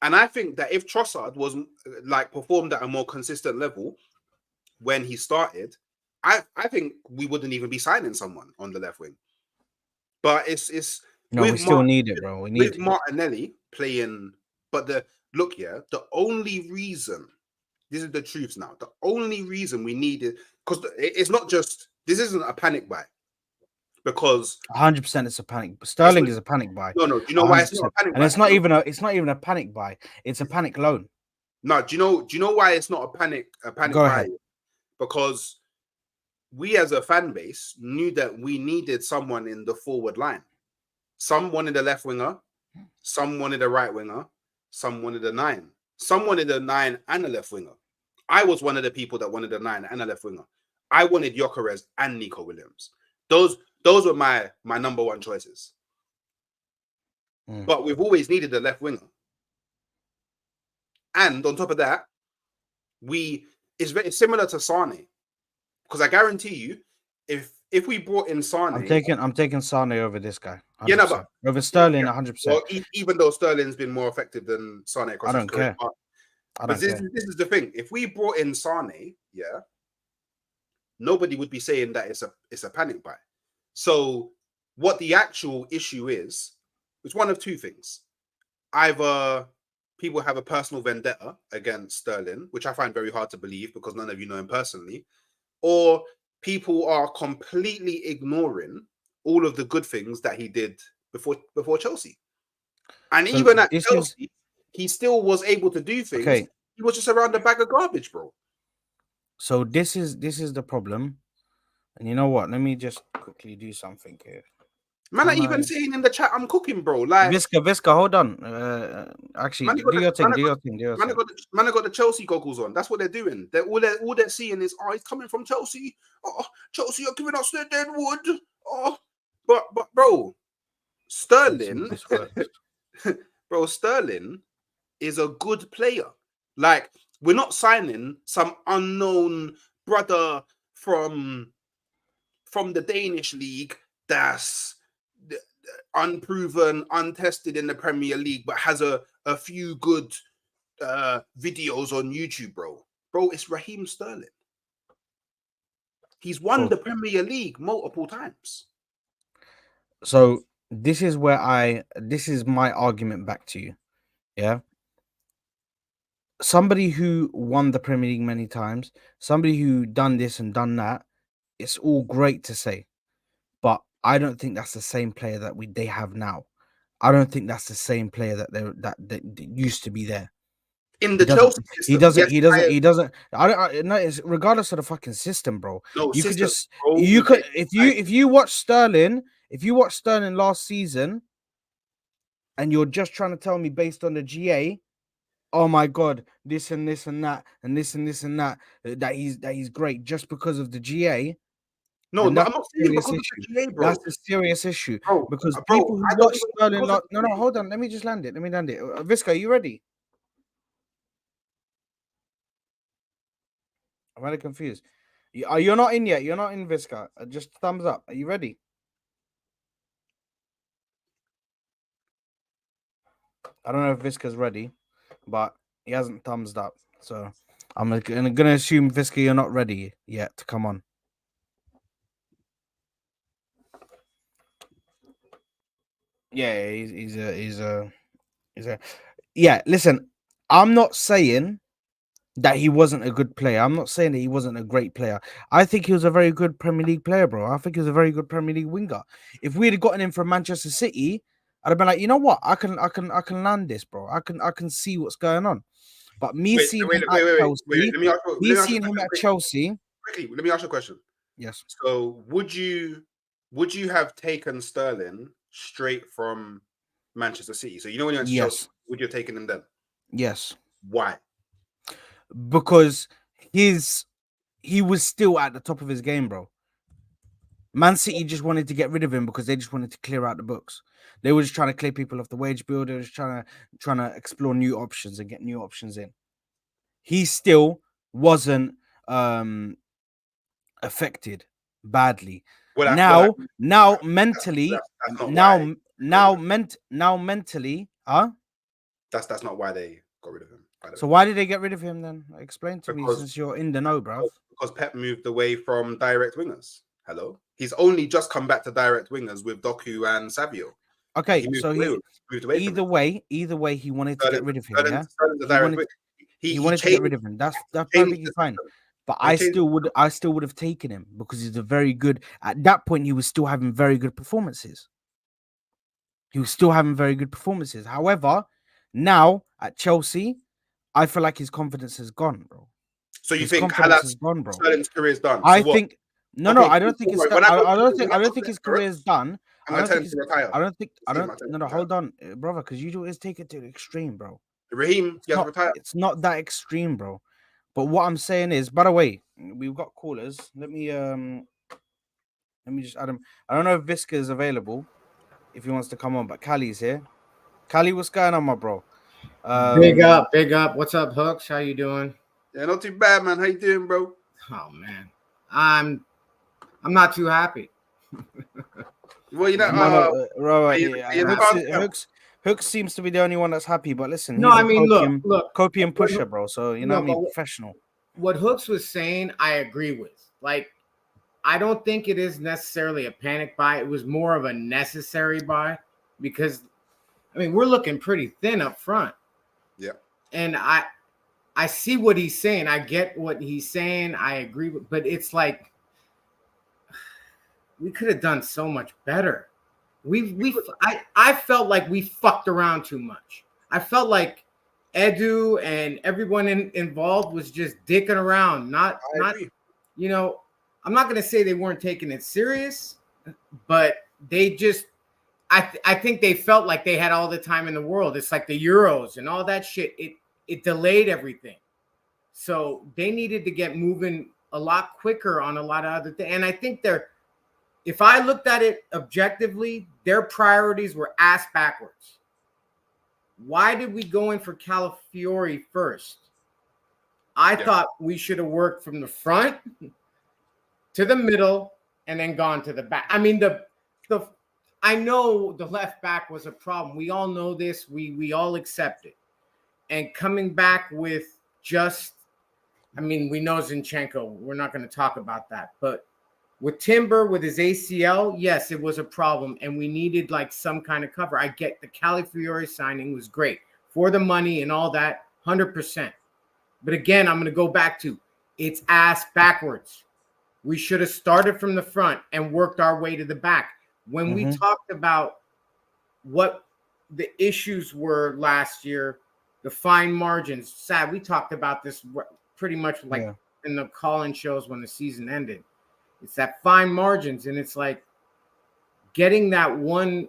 And I think that if Trossard was like performed at a more consistent level when he started, I think we wouldn't even be signing someone on the left wing. But it's we still need it, bro. We need Martinelli playing. But the only reason, this is the truth now, the only reason we need it, because it's not just, this isn't a panic buy. Because 100% it's a panic. Sterling is a panic buy. No, do you know 100%. Why it's not a panic buy? And it's not even a panic buy. It's a panic loan. No, do you know why it's not a panic Go buy? ahead. Because we as a fan base knew that we needed someone in the forward line. Some wanted a left winger, some wanted a right winger, some wanted a 9. Some wanted a 9 and a left winger. I was one of the people that wanted a 9 and a left winger. I wanted Gyökeres and Nico Williams. Those were my number one choices. But we've always needed a left winger. And on top of that, it's very similar to Sane. Because I guarantee you, if we brought in Sane, I'm taking Sane over this guy. 100%. Yeah, no, but over Sterling, 100%. Well, even though Sterling's been more effective than Sane, I don't care. This is the thing. If we brought in Sane, nobody would be saying that it's a panic buy. So what the actual issue is one of two things. Either people have a personal vendetta against Sterling, which I find very hard to believe because none of you know him personally, or people are completely ignoring all of the good things that he did before Chelsea. And so even at Chelsea, he still was able to do things. Okay. He was just around a bag of garbage, bro. So this is the problem. And you know what? Let me just quickly do something here. Man, I even saying in the chat, I'm cooking, bro. Like Visca, hold on. Actually, do your thing. Man, I got the Chelsea goggles on. That's what they're doing. All they're seeing is, he's coming from Chelsea. Oh, Chelsea are giving us their dead wood. Oh, but bro, Sterling, bro, Sterling is a good player. Like, we're not signing some unknown brother from the Danish league that's unproven, untested in the Premier League, but has a few good videos on YouTube, bro. Bro, it's Raheem Sterling. He's won the Premier League multiple times. So this is my argument back to you. Yeah. somebody who won the Premier League many times, somebody who done this and done that, it's all great to say, but I don't think that's the same player that they have now. I don't think that's the same player that used to be there. In He the doesn't. Chelsea He system, doesn't. yes, He doesn't. He doesn't. No. It's regardless of the fucking system, bro. no You could system, just. bro. You We could. play If you watch Sterling. If you watch Sterling last season, and you're just trying to tell me based on the GA, oh my god, this and this and that and this and this and that, that he's great just because of the GA, no, then no, that's I'm not a saying serious because of issue. the GA, That's bro. a serious issue because Bro, people who I don't watch even Sterling because of no, hold on, let me just land it. Let me land it. Visca, are you ready? I'm really confused. You're not in yet. You're not in, Visca. Just thumbs up. Are you ready? I don't know if Visca's ready, but he hasn't thumbs up. So I'm gonna assume, Visca, you're not ready yet to come on. Yeah, he's a yeah. Listen, I'm not saying that he wasn't a good player. I'm not saying that he wasn't a great player. I think he was a very good Premier League player, bro. I think he was a very good Premier League winger. If we'd have gotten him from Manchester City, I'd have been like, you know what? I can land this, bro. I can see what's going on. But me wait, seeing wait, him wait, at wait, wait, wait. Chelsea, Let me me ask you a seeing him question at Chelsea, quickly. Let me ask you a question. yes, So, would you have taken Sterling straight from Manchester City? So, you know when you went to Chelsea, yes, would you have taken him then? yes, Why? because he was still at the top of his game, bro. Man City just wanted to get rid of him because they just wanted to clear out the books. They were just trying to clear people off the wage bill. They were just trying to explore new options and get new options in. He still wasn't affected badly. Now mentally, that's not why. now mentally, huh? That's not why they got rid of him. By the way, So why did they get rid of him then? Explain to me, because since you're in the know, bruv. because Pep moved away from direct wingers. Hello, he's only just come back to direct wingers with Doku and Savio. Like, Okay, so moved away from it. either way, he wanted to get rid of him. Yeah, Sterling's a he direct wanted winger. he He wanted to get changed rid of him. That's changed perfectly the fine. system. But He changed the system. I still would have taken him because he's a very good. At that point, he was still having very good performances. He was still having very good performances. However, now at Chelsea, I feel like his confidence has gone, bro. So you His think confidence has Halas gone, bro. Sterling's career is done? I So what? think no, Okay, I cool. don't think Don't it's. worry. When I go I to don't think his career is done. I'm I gonna don't tell think him his. to retire. I This is don't. my time No, to no, retire. hold on, brother, because you always take it to the extreme, bro. Raheem, he has to retire. It's not that extreme, bro. But what I'm saying is, by the way, we've got callers. Let me just add him. I don't know if Visca is available, if he wants to come on, but Cali's here. Cali, what's going on, my bro? Big up, big up. What's up, Hooks? How you doing? Yeah, not too bad, man. How you doing, bro? Oh man, I'm not too happy. Well, you know, Right, you yeah, in France now? Hooks seems to be the only one that's happy, but listen, No, he's I a mean, look. copium pusher, bro. So you know what I mean, But professional. what Hooks was saying, I agree with. Like, I don't think it is necessarily a panic buy. It was more of a necessary buy because, I mean, we're looking pretty thin up front. Yeah. And I see what he's saying. I get what he's saying. I agree with, but it's like we could have done so much better. I felt like we fucked around too much. I felt like Edu and everyone involved was just dicking around. Not you know, I'm not gonna say they weren't taking it serious, but they just I think they felt like they had all the time in the world. It's like the Euros and all that shit. It delayed everything. So they needed to get moving a lot quicker on a lot of other things. And I think if I looked at it objectively, their priorities were ass backwards. Why did we go in for Calafiori first? I thought we should have worked from the front to the middle and then gone to the back. I mean, I know the left back was a problem. We all know this. We all accept it. And coming back with I mean, we know Zinchenko. We're not going to talk about that. But with Timber, with his ACL, yes, it was a problem. And we needed like some kind of cover. I get the Calafiori signing was great for the money and all that, 100%. But again, I'm going to go back to it's ass backwards. We should have started from the front and worked our way to the back. When we talked about what the issues were last year, the fine margins, sad, we talked about this pretty much like in the call-in shows when the season ended. It's that fine margins, and it's like getting that one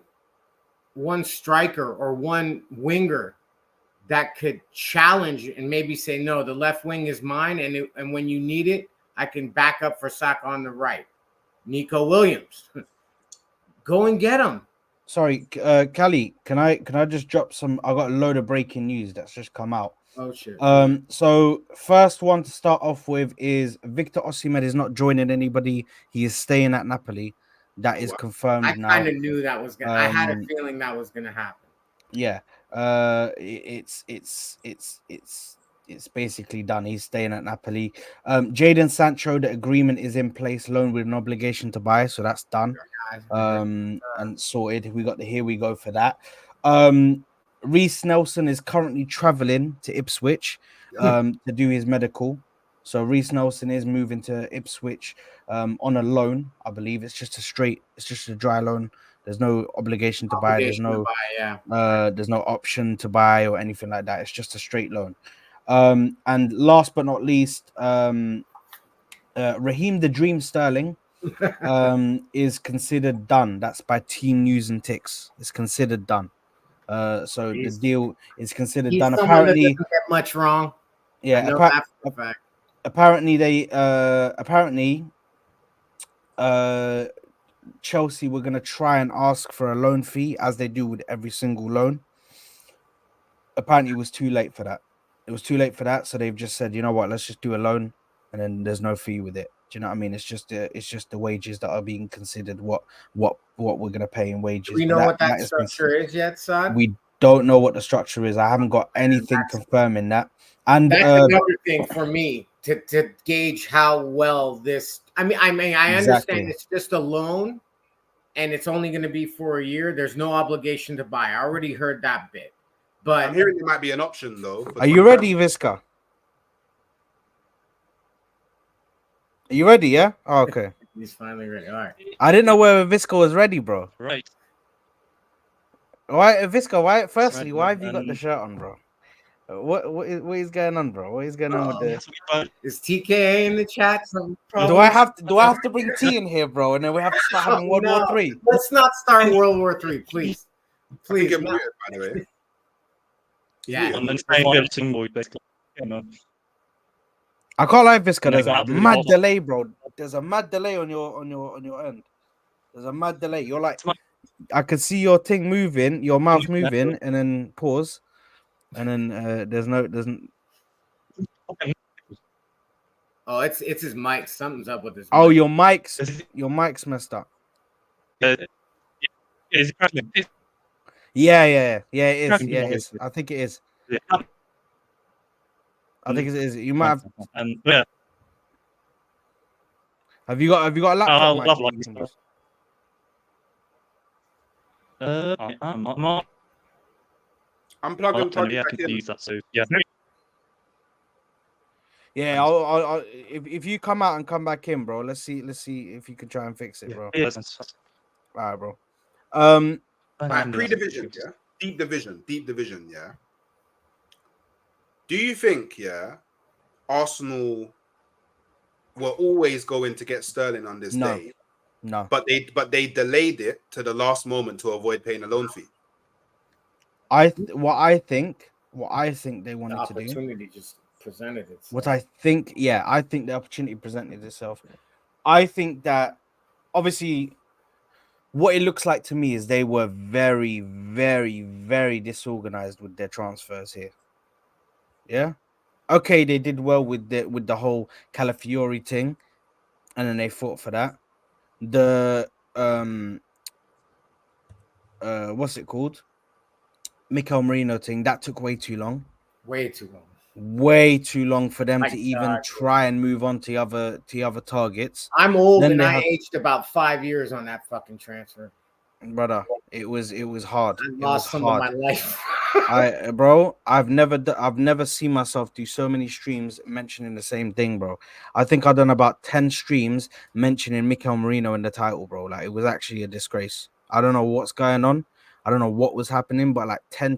striker or one winger that could challenge and maybe say, no, the left wing is mine, and when you need it, I can back up for Saka on the right. Nico Williams. Go and get him. Sorry, Callie, can I just drop some? I got a load of breaking news that's just come out. Oh shit. So first one to start off with is Victor Osimhen is not joining anybody. He is staying at Napoli. That is confirmed now. I kind of knew that was gonna. I had a feeling that was gonna happen. Yeah. It's basically done. He's staying at Napoli. Jadon Sancho, the agreement is in place, loan with an obligation to buy, so that's done. And sorted. We got the here we go for that. Reece Nelson is currently traveling to Ipswich to do his medical. So Reece Nelson is moving to Ipswich on a loan, I believe. It's just a dry loan. There's no obligation to buy. There's no option to buy or anything like that. It's just a straight loan. And last but not least, Raheem the Dream Sterling is considered done. That's by Team News and Ticks. It's considered done. So the deal is considered done. Apparently, that doesn't get much wrong. Yeah. Apparently, Chelsea were going to try and ask for a loan fee, as they do with every single loan. Apparently, it was too late for that. So they've just said, you know what, let's just do a loan, and then there's no fee with it. Do you know what I mean? It's just the wages that are being considered. What we're going to pay in wages. Do we know what that structure is yet, son? We don't know what the structure is. I haven't got anything confirming that. And that's another thing for me to gauge how well this. I understand it's just a loan, and it's only going to be for a year. There's no obligation to buy. I already heard that bit, but I'm hearing it might be an option though. Are you ready, Visca? Are you ready? Yeah. Oh, okay. He's finally ready. All right. I didn't know whether Visca was ready, bro. Right. Why, Visca? Why? Firstly, why have you got the shirt on, bro? What is going on, bro? What is going on with this? Is TKA in the chat? Do I have to bring tea in here, bro? And then we have to start having World War III. Let's not start World War III, please. Please. Get muted, by the way. Yeah. And then everything will be I can't lie, Visca. There's a mad delay, bro. There's a mad delay on your end. There's a mad delay. You're like, I can see your thing moving, your mouth moving, and then pause, and then there's. Oh, it's his mic. Something's up with his. Oh, mic. your mic's messed up. Is it cracking? Yeah, it is. Yeah, it is. I think it is. Yeah. I think it is. You might have. And yeah. Have you got a laptop? Mic? I'm not. I'm plugging I'll back in. use that. So yeah. Yeah, I'll if you come out and come back in, bro. Let's see if you can try and fix it, bro. Yes. All right, bro. Pre-division, yeah. Deep division, yeah. Do you think, Arsenal were always going to get Sterling on this day? No. But they delayed it to the last moment to avoid paying a loan fee. What I think they wanted to do. Opportunity just presented itself. What I think the opportunity presented itself. I think that obviously what it looks like to me is they were very, very, very disorganized with their transfers here. Yeah. Okay, they did well with the whole Calafiori thing, and then they fought for that. The what's it called? Mikel Merino thing that took way too long. Way too long for them to even try and move on to other targets. I'm old and I aged about 5 years on that fucking transfer. Brother, it was hard. I lost some of my life. I've never seen myself do so many streams mentioning the same thing, bro. I think I've done about 10 streams mentioning Mikel Merino in the title, bro. Like, it was actually a disgrace. I don't know what's going on. I don't know what was happening, but like 10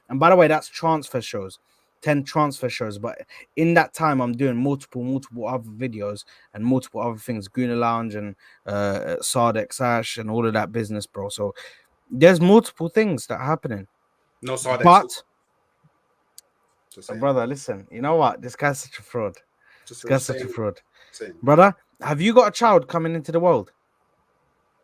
and by the way, that's transfer shows. 10 transfer shows, but in that time I'm doing multiple other videos and multiple other things, Guna Lounge and Sardek Sash and all of that business, bro. So there's multiple things that are happening. No Sardex. But Just saying. brother, listen, you know what? This guy's such a fraud. Just This guy's such a saying. fraud. Saying. Brother, have you got a child coming into the world?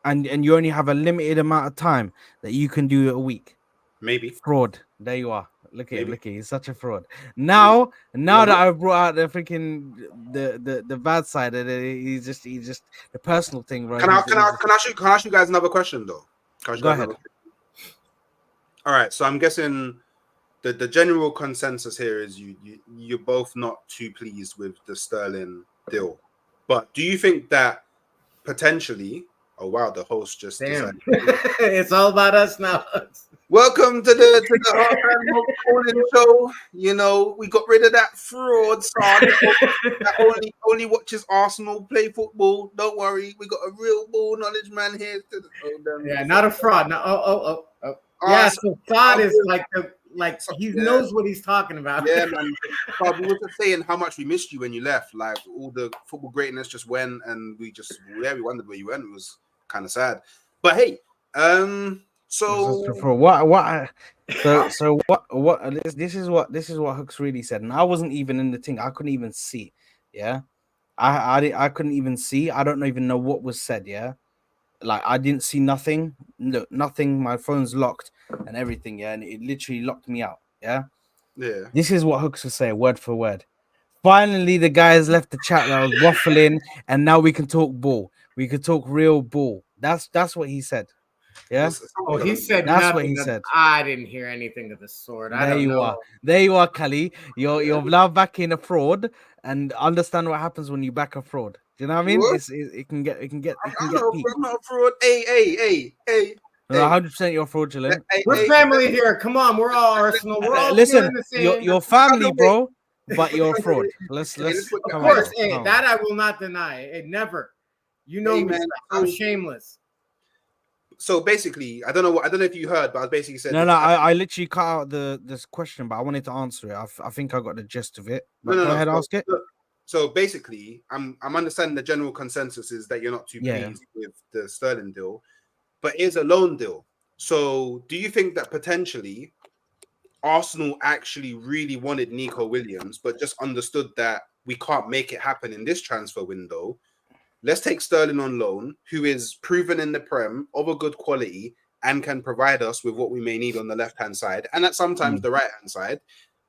And you only have a limited amount of time that you can do it a week. Maybe. Fraud. There you are. Look at him, Maybe. look at him. He's such a fraud. Now Yeah. that I've brought out the freaking the bad side of it, he's just the personal thing, bro. Can I ask you guys another question though? Go ahead. All right, so I'm guessing the general consensus here is you're both not too pleased with the Sterling deal. But do you think that potentially, oh wow, the host just Damn. decided. It's all about us now. Welcome to the Hard show. You know, we got rid of that fraud side that only watches Arsenal play football. Don't worry, we got a real ball knowledge man here. Yeah, not a fraud. No, oh. Yeah, so Todd is like he knows what he's talking about. Yeah, man. But we were just saying how much we missed you when you left. Like, all the football greatness just went, and we wondered where you went. It was kind of sad. But hey, so for what? So what? This is what Hooks really said, and I wasn't even in the thing. I couldn't even see. Yeah, I couldn't even see. I don't even know what was said. Yeah. Like, I didn't see nothing. Look, nothing. My phone's locked and everything. Yeah, and it literally locked me out. Yeah. This is what Hooks was saying, word for word. Finally, the guys left the chat that I was waffling, and now we can talk ball. We could talk real ball. That's what he said. Yeah. Oh, he said that's nothing. what he said. I didn't hear anything of the sort. I there don't you know. are. There you are, Kali. You're now back in a fraud, and understand what happens when you back a fraud. Do you know what I mean? It can get I'm not a fraud. Hey. 100% you're fraudulent. We're family here. Come on, we're all Arsenal. We're all listen. the same. Your family, bro, but you're a fraud. Let's. Of course, that I will not deny. Never. You know me, man. I'm shameless. So basically, I don't know if you heard, but I basically said no. I literally cut out this question, but I wanted to answer it. I think I got the gist of it. But go ahead, ask it. So basically, I'm understanding the general consensus is that you're not too pleased with the Sterling deal, but it's a loan deal. So do you think that potentially Arsenal actually really wanted Nico Williams, but just understood that we can't make it happen in this transfer window? Let's take Sterling on loan, who is proven in the Prem, of a good quality, and can provide us with what we may need on the left-hand side, and at sometimes the right-hand side.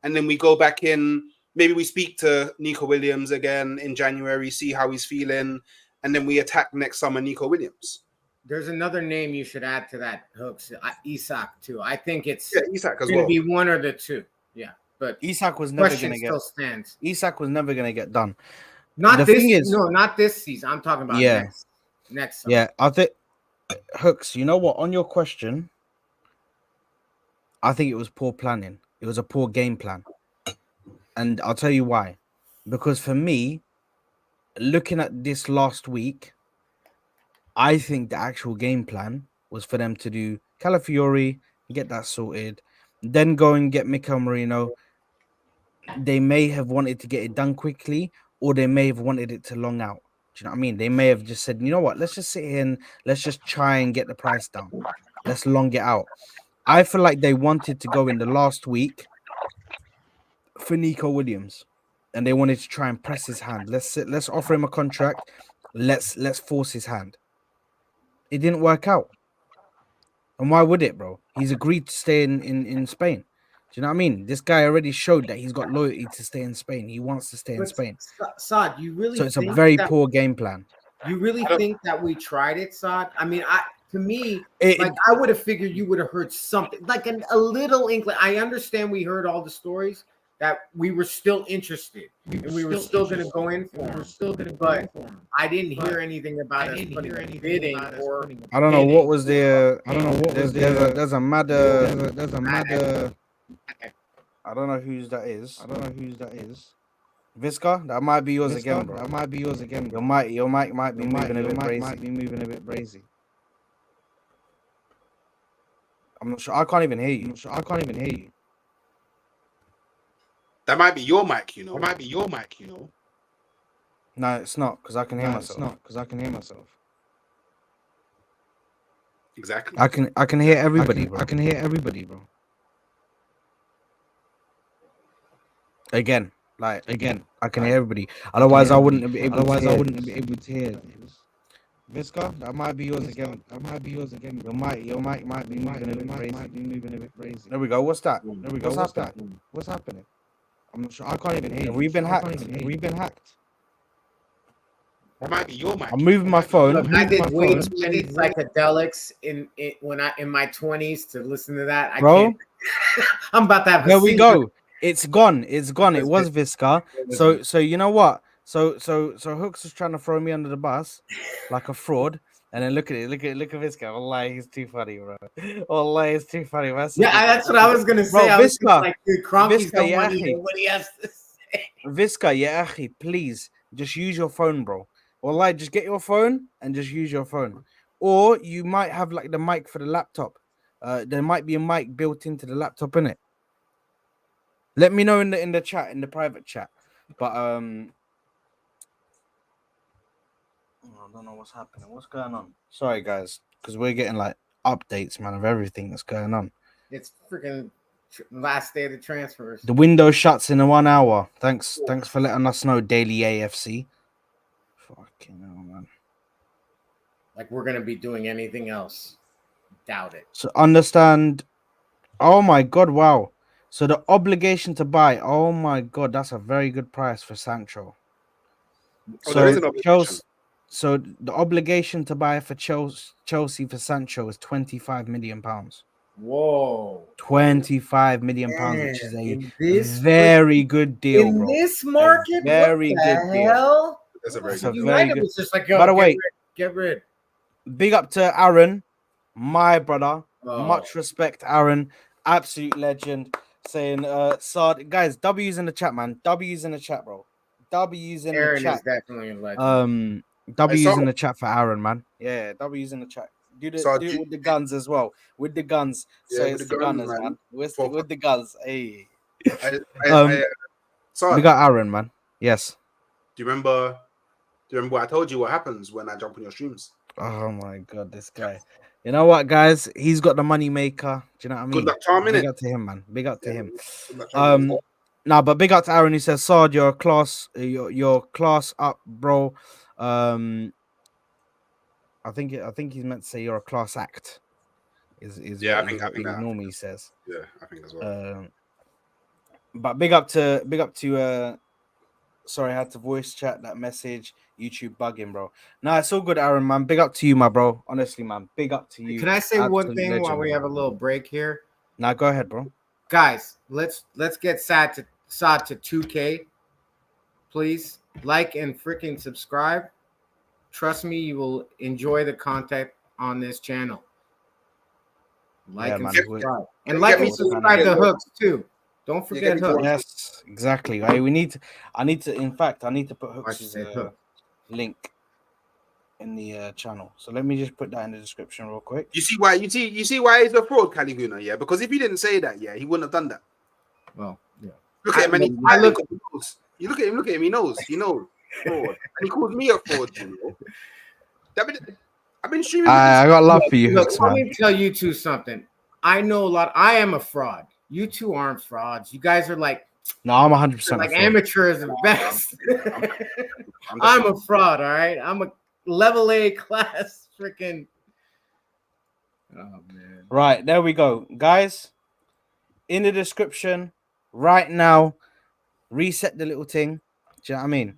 And then we go back in, maybe we speak to Nico Williams again in January, see how he's feeling, and then we attack next summer Nico Williams. There's another name you should add to that, Hooks. Isak, too. I think it's Isak as going to be one or the two. Yeah, but Isak was never going to get. Stands. Isak was never going to get done. Not this season. I'm talking about next summer. Yeah, I think Hooks, you know what? On your question, I think it was poor planning. It was a poor game plan. And I'll tell you why. Because for me, looking at this last week, I think the actual game plan was for them to do Calafiori, get that sorted, then go and get Mikel Merino. They may have wanted to get it done quickly, or they may have wanted it to long out. Do you know what I mean? They may have just said, you know what, let's just sit here and let's just try and get the price down. Let's long it out. I feel like they wanted to go in the last week for Nico Williams, and they wanted to try and press his hand. Let's offer him a contract. Let's force his hand. It didn't work out. And why would it, bro? He's agreed to stay in Spain. Do you know what I mean? This guy already showed that he's got loyalty to stay in Spain. He wants to stay in Spain. Saad, you really so it's a very poor game plan. You really think that we tried it, Saad? I mean, to me, I would have figured you would have heard something, like a little inkling. I understand we heard all the stories, that we were still interested and we were still going to go in for him. But I didn't hear anything about us putting any bidding or. I don't know what was there. I don't know what was there. There's a mad I don't know whose that is. Visca, that might be yours again, bro. Your mic might be moving a bit brazy. I'm not sure. I can't even hear you. That might be your mic, you know. No, it's not because I can hear myself. Exactly. I can hear everybody, bro. Again, I can hear everybody. Otherwise, I wouldn't be able to hear. Visca, that might be yours again. Your mic might be moving a bit brazy. There we go. What's that? What's happening? I'm not sure. I can't even hear you. Have we been hacked? That might be your mic. I'm moving my phone. Look, I did way too many psychedelics in my 20s to listen to that. Bro. Can't. I'm about to have. There we go. It's gone. It was Visca. So you know what? So Hooks was trying to throw me under the bus like a fraud. And then look at Visca. Wallahi, he's too funny, bro. Wallahi, he's too funny. Yeah, that's what I was gonna say. Bro, I was Visca, like, dude, Cronky's Visca, don't yeah, want to akhi. hear what he has to say. Visca, yeah, akhi, please just use your phone, bro. Wallahi, just get your phone and just use your phone. Or you might have like the mic for the laptop. There might be a mic built into the laptop, innit? Let me know in the chat, in the private chat. But I don't know what's happening. What's going on? Sorry, guys, because we're getting like updates, man, of everything that's going on. It's freaking last day of the transfers. The window shuts in 1 hour. Thanks for letting us know, Daily AFC. Fucking hell, man. Like we're gonna be doing anything else. Doubt it. So understand. Oh my god, wow. So the obligation to buy. Oh my god, that's a very good price for Sancho. Oh, there is an obligation. So the obligation to buy for Chelsea for Sancho is £25 million. Whoa. £25 million, which is In a this very good deal, in bro. this market, very what good the deal. hell? That's a very That's a good. very United good. was just like, yo, By the way, get rid. big up to Aaron, my brother. Oh. Much respect, Aaron. Absolute legend. Saying, Sard, guys, W's in the chat, man. W's in the chat, bro. W's in Aaron the chat. is definitely a legend. W's in the chat for Aaron, man. Yeah, W's in the chat. Do Sard, it with the guns as well. With the guns. So Yeah, it's with the the guns, gunners, man. man. With the guns. Hey. Sard, We got Aaron, man. Yes. do you remember what I told you? What happens when I jump on your streams? Oh my god, this guy. You know what, guys? He's got the money maker. Do you know what I mean? Good luck, Tom, Big innit? up to him, man. Big up to him. Good luck, Tom. Nah, but big up to Aaron. He says, Sard, you're a class, you're class up, bro. I think he's meant to say you're a class act. Is Yeah, what I think he that. normally says. Yeah, I think as well. But big up to sorry, I had to voice chat that message. YouTube bugging, bro. Nah, it's all good, Aaron, man. Big up to you, my bro. Honestly, man. Big up to you. Can I say one thing while we have a little break here? Nah, go ahead, bro. Guys, let's get Sad to 2K, please. Like and freaking subscribe. Trust me, you will enjoy the content on this channel. Like and subscribe. And like and subscribe to Hooks too. Don't forget Hooks. Yes, exactly. I need to put Hooks' link in the channel. So let me just put that in the description real quick. You see why he's a fraud, Caliguna, yeah? Because if he didn't say that, yeah, he wouldn't have done that. Well, yeah. Look at him, and you look at him, he knows. Fraud. And he calls me a fraud, you know. I've been streaming. I got love for you, Hooks, let man. me tell you two something. I know a lot. I am a fraud. You two aren't frauds. You guys are like, no, I'm 100% like amateurs at best. I'm a fraud, all right? I'm a level A class freaking. Oh, man. Right, there we go. Guys, in the description right now, reset the little thing. Do you know what I mean?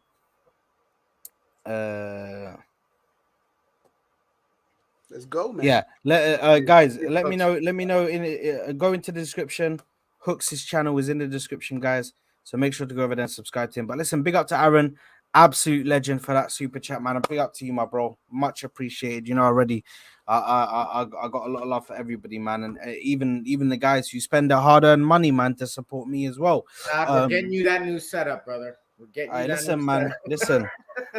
Let's go, man. Yeah, guys, let me know. Go into the description. Hooks' channel is in the description, guys. So make sure to go over there and subscribe to him. But listen, big up to Aaron. Absolute legend for that super chat, man. And big up to you, my bro. Much appreciated. You know already. I got a lot of love for everybody, man, and even the guys who spend their hard-earned money, man, to support me as well. We're getting you that new setup, brother. We're getting you that listen, new man. setup.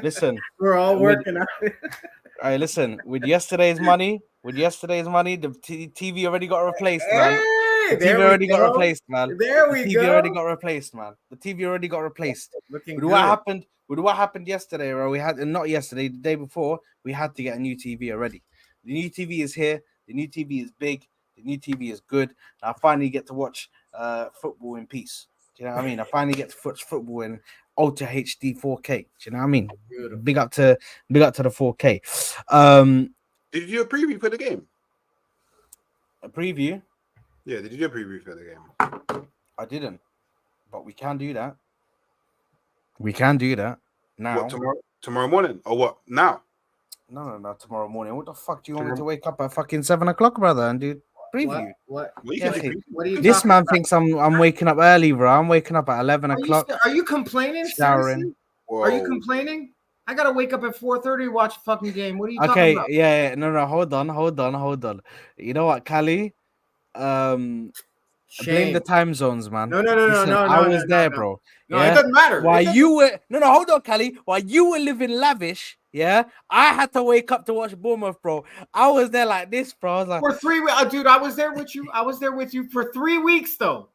Listen. We're all working on it. All right, listen. With yesterday's money, the TV already got replaced, man. The TV already got replaced, man. There we go. The TV already got replaced, man. The TV already got replaced. Looking With good. what happened yesterday, bro? We had, and not yesterday, the day before, we had to get a new TV already. The new TV is here. The new TV is big. The new TV is good. And I finally get to watch football in peace. Do you know what I mean? I finally get to watch football in Ultra HD 4K. Do you know what I mean? Beautiful. Big up to the 4K. Did you do a preview for the game? A preview? Yeah, did you do a preview for the game? I didn't, but we can do that. We can do that now. What, tomorrow morning or what? Now? No, tomorrow morning. What the fuck do you want me to wake up at fucking 7 o'clock, brother, and do preview? What Yeah, are you this man about? thinks I'm waking up early, bro. I'm waking up at 11 o'clock. Are you complaining? Showering. Are you complaining? I gotta wake up at 4:30 to watch a fucking game. What are you talking Okay, about? yeah, no, hold on. You know what, Cali? Blame the time zones, man. No. I was there, bro. No, it doesn't matter. While you were hold on, Cali. While you were living lavish, yeah, I had to wake up to watch Bournemouth, bro. I was there like this, bro. I was like, for 3 weeks, dude. I was there with you. I was there with you for 3 weeks, though.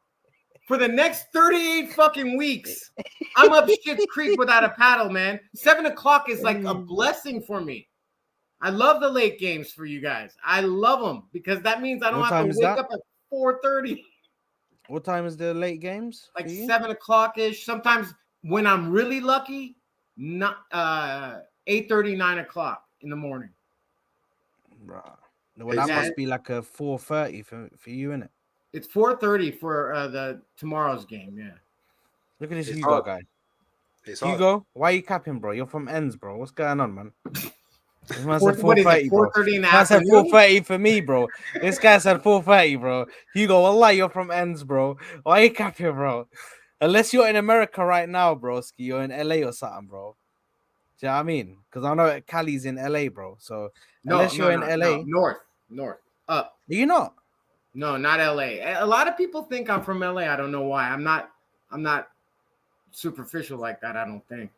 For the next 38 fucking weeks, I'm up Shit's Creek without a paddle, man. 7 o'clock is like a blessing for me. I love the late games for you guys. I love them because that means I don't have to wake up at 4:30. What time is the late games? Like 7 o'clock ish. Sometimes when I'm really lucky, not 8:30, 9 o'clock in the morning. Right. Well, that must be like a 4:30 for you, innit? It's 4:30 for the tomorrow's game. Yeah. Look at this Hugo guy. Hugo, why are you capping, bro? You're from ends, bro. What's going on, man? This man said 4:30, bro. 4:30 in the I said afternoon? 4:30 for me, bro. This guy said 4:30, bro. Hugo, wallah, you're from ends, bro. Why are you capping, bro? Unless you're in America right now, broski, you're in LA or something, bro. Do you know what I mean? Because I know Cali's in LA, bro. So unless you're in LA, north, up. Are you not? No, not LA. A lot of people think I'm from LA. I don't know why. I'm not superficial like that. I don't think.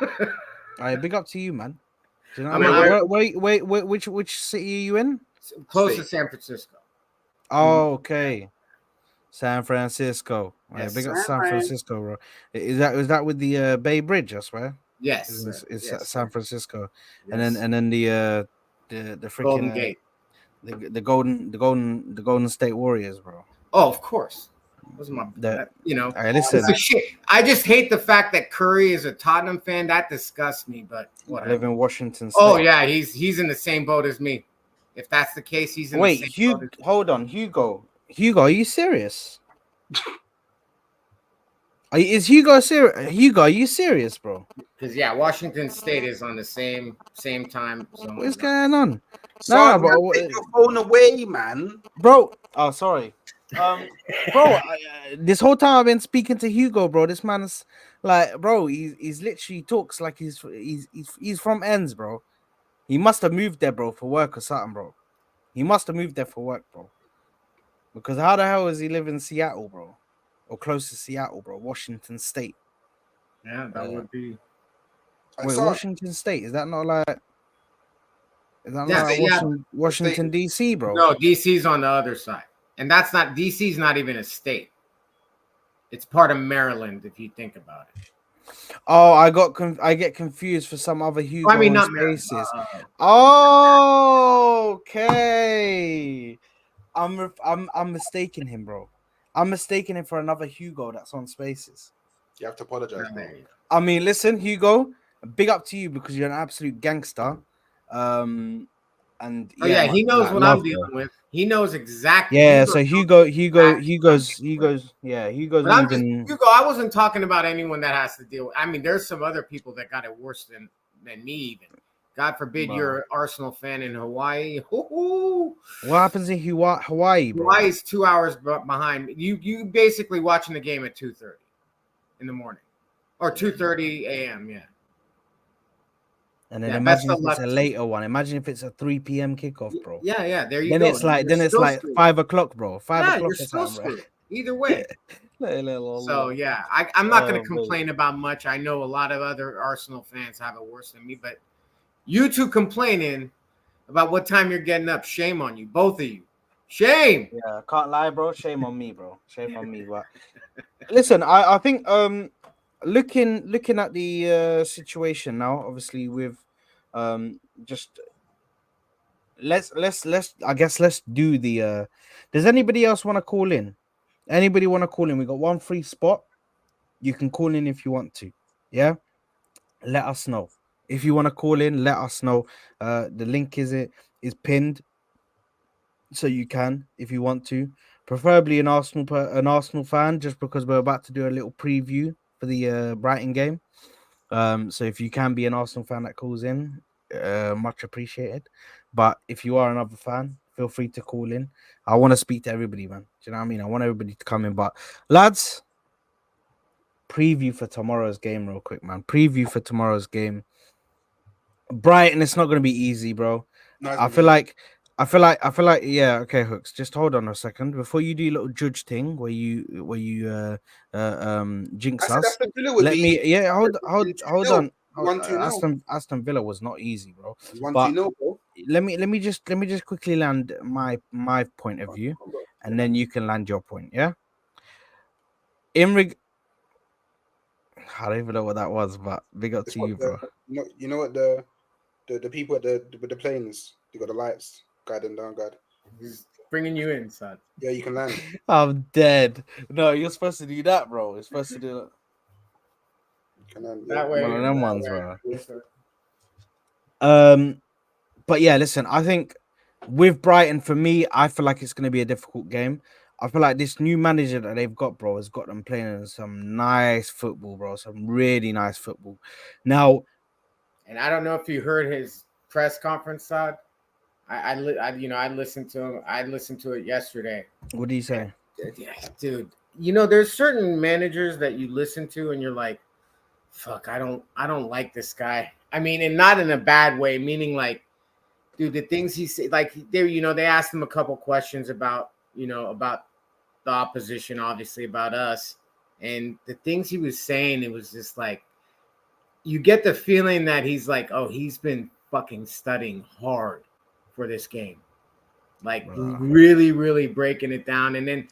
All right, big up to you, man. Do you know which city are you in? Close to San Francisco. Oh, okay. San Francisco. Yes, big up San Francisco, bro. Is that with the Bay Bridge? I swear. Yes, it's San Francisco, yes. and then the freaking Golden Gate, the Golden State Warriors, bro. Oh, of course. Was my listen. I just hate the fact that Curry is a Tottenham fan. That disgusts me. But whatever. I live in Washington State. Oh yeah, he's in the same boat as me. If that's the case, he's in the same boat. Hold on, Hugo, are you serious? Is Hugo serious? Hugo, are you serious, bro? Because Washington State is on the same time zone. What's going on? No, bro. Take your phone away, man. Bro. Oh, sorry. Bro, this whole time I've been speaking to Hugo, bro. This man's like, bro, he's literally talks like he's from ends, bro. He must have moved there, bro, for work or something, bro. He must have moved there for work, bro. Because how the hell does he live in Seattle, bro? Or close to Seattle, bro? Washington State. Yeah, that would be. Wait, Washington State, is that not like? Is that not Washington D.C., bro? No, D.C.'s on the other side. And that's not DC's not even a state. It's part of Maryland, if you think about it. Oh, I get confused for some other Hugo. I mean, not spaces. Oh, okay. I'm mistaking him, bro. I'm mistaking him for another Hugo that's on Spaces. You have to apologize, bro. I mean, listen, Hugo, big up to you because you're an absolute gangster. And he knows what I'm dealing with. He knows exactly. Yeah, so Hugo's leaving. Hugo, I wasn't talking about anyone that has to deal with. I mean, there's some other people that got it worse than me even. God forbid you're an Arsenal fan in Hawaii. What happens in Hawaii, bro? Hawaii's 2 hours behind. You basically watching the game at 2:30 in the morning or 2:30 a.m. Yeah. And then Yeah, best imagine of if it's luck a to you. later one. Imagine if it's a 3 p.m. kickoff, bro. Yeah, there you Then go. it's like You're still like screwed. 5 o'clock, bro. 5 Yeah, o'clock you're or still something, bro. screwed. Either way. So So yeah, I'm not going to mate. complain about much. I know a lot of other Arsenal fans have it worse than me, but you two complaining about what time you're getting up, shame on you, both of you. Shame. Yeah, I can't lie, bro. Shame on me, bro. Shame on me. But listen, I think looking at the situation now, obviously with just let's I guess let's do the does anybody else want to call in? Anybody want to call in? We got one free spot. You can call in if you want to. Yeah, let us know. If you want to call in, let us know. The link is pinned, so you can if you want to. Preferably an Arsenal fan, just because we're about to do a little preview for the Brighton game. So if you can be an Arsenal fan that calls in, much appreciated. But if you are another fan, feel free to call in. I want to speak to everybody, man. Do you know what I mean? I want everybody to come in. But lads, preview for tomorrow's game, real quick, man. Preview for tomorrow's game. Brighton, it's not going to be easy, bro. No, it's I gonna feel be- like, yeah. Okay, Hooks. Just hold on a second before you do your little judge thing where you I jinx said us. Aston Villa would Let me, be yeah. Hold 2-0. on. 1-2-0. Aston Villa was not easy, bro. 1-2-0, bro. Let me just quickly land my point of view, and then you can land your point. Yeah. I don't even know what that was, but big up It's to what you, bro. you know what the people at the planes, they got the lights guiding down, guide. He's bringing you in, son. Yeah, you can land. I'm dead. No, you're supposed to do that, bro. You're supposed to do that. You can land. That Yeah. way. One of them ones, that bro. way. But yeah, listen, I think with Brighton, for me, I feel like it's going to be a difficult game. I feel like this new manager that they've got, bro, has got them playing some nice football, bro. Some really nice football. Now, And I don't know if you heard his press conference, Todd. I listened to him. I listened to it yesterday. what do you say? Yeah, dude. You know, there's certain managers that you listen to and you're like, fuck, I don't like this guy. I mean, and not in a bad way, meaning like, dude, the things he said, like they asked him a couple questions about the opposition, obviously about us. And the things he was saying, it was just like, you get the feeling that he's like, oh, he's been fucking studying hard for this game. Like really, really breaking it down. And then,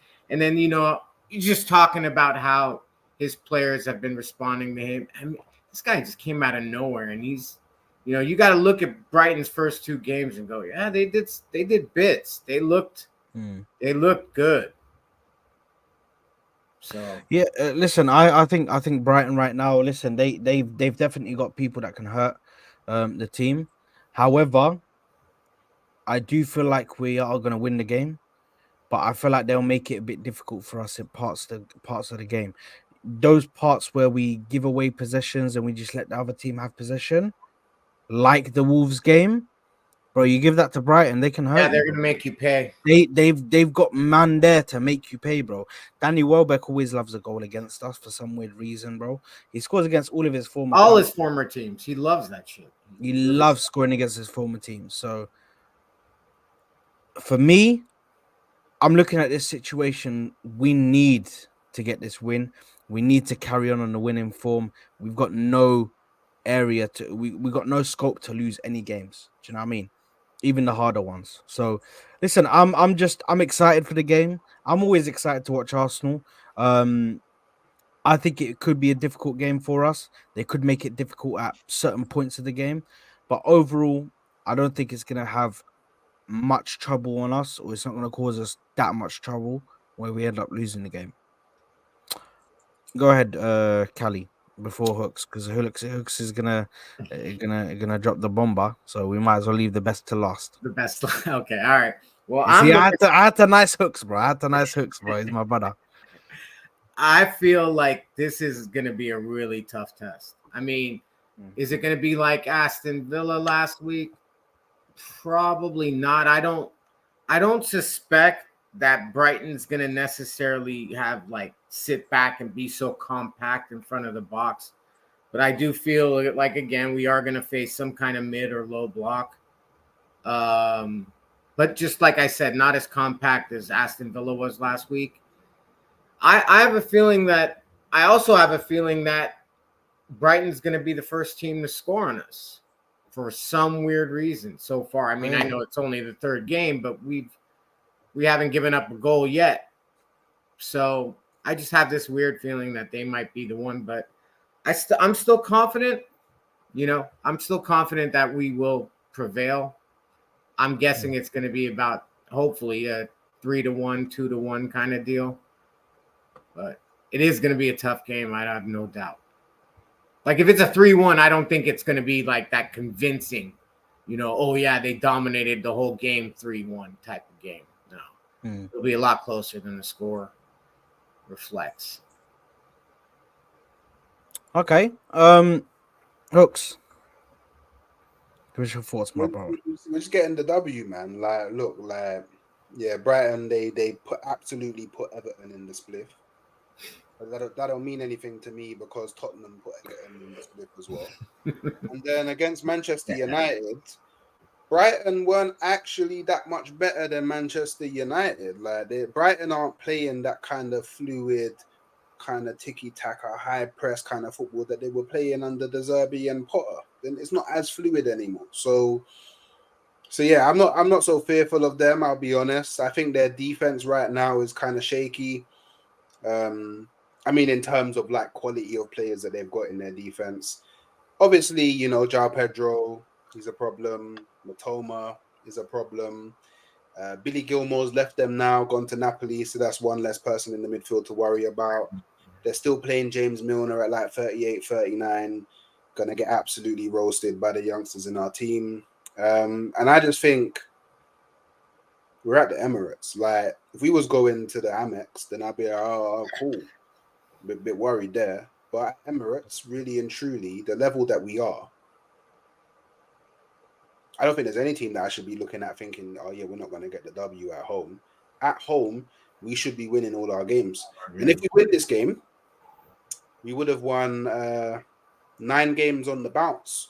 he's just talking about how his players have been responding to him. I mean, this guy just came out of nowhere, and he's, you got to look at Brighton's first two games and go, yeah, they did bits. They looked good. So Yeah, listen, I think Brighton right now, listen, they've definitely got people that can hurt the team. However, I do feel like we are going to win the game, but I feel like they'll make it a bit difficult for us in parts of the game. Those parts where we give away possessions and we just let the other team have possession, like the Wolves game, bro. You give that to Brighton, they can hurt you. they're Bro. gonna make you pay. They've got man there to make you pay, bro. Danny Welbeck always loves a goal against us for some weird reason, bro. He scores against all of his former His former teams. He loves that shit. He loves scoring against his former team. So for me, I'm looking at this situation. We need to get this win. We need to carry on the winning form. We've got no we got no scope to lose any games. Do you know what I mean? Even the harder ones. So listen, I'm excited for the game. I'm always excited to watch Arsenal. I think it could be a difficult game for us. They could make it difficult at certain points of the game, but overall, I don't think it's gonna have much trouble on us, or it's not gonna cause us that much trouble where we end up losing the game. Go ahead, Callie, before Hooks, because Hooks is gonna drop the bomber, so we might as well leave the best to last. The best. Okay, all right. Well, I had to nice Hooks, bro. He's my brother. I feel like this is going to be a really tough test. I mean, is it going to be like Aston Villa last week? Probably not. I don't suspect that Brighton's going to necessarily have like sit back and be so compact in front of the box. But I do feel like, again, we are going to face some kind of mid or low block. But just like I said, not as compact as Aston Villa was last week. I have a feeling that I also have a feeling that Brighton's going to be the first team to score on us for some weird reason so far. I mean, I know it's only the third game, but we haven't given up a goal yet. So I just have this weird feeling that they might be the one, but I'm still confident. You know, I'm still confident that we will prevail. I'm guessing it's going to be about, hopefully, a 3-1, 2-1 kind of deal. But it is going to be a tough game. I have no doubt. Like, if it's a 3-1, I don't think it's going to be like that convincing, you know, oh, yeah, they dominated the whole game 3-1 type of game. No. It'll be a lot closer than the score reflects. Okay. Hooks. What's your thoughts, my bro? We're just getting the W, man. Like, look, like, yeah, Brighton, they absolutely put Everton in the spliff. But that don't mean anything to me because Tottenham put Everton in the spliff as well. And then against Manchester United, Brighton weren't actually that much better than Manchester United. Like, Brighton aren't playing that kind of fluid, kind of tiki-taka, high press kind of football that they were playing under De Zerbi and Potter. Then it's not as fluid anymore. So yeah, I'm not so fearful of them. I'll be honest. I think their defense right now is kind of shaky. I mean, in terms of like quality of players that they've got in their defense. Obviously, you know, João Pedro is a problem. Matoma is a problem. Billy Gilmore's left them now, gone to Napoli, so that's one less person in the midfield to worry about. They're still playing James Milner at like 38, 39. Going to get absolutely roasted by the youngsters in our team. And I just think we're at the Emirates. Like, if we was going to the Amex, then I'd be like, oh cool. A bit worried there. But at Emirates, really and truly, the level that we are, I don't think there's any team that I should be looking at thinking, oh yeah, we're not going to get the W at home. At home, we should be winning all our games. And if we win this game, we would have won 9 games on the bounce,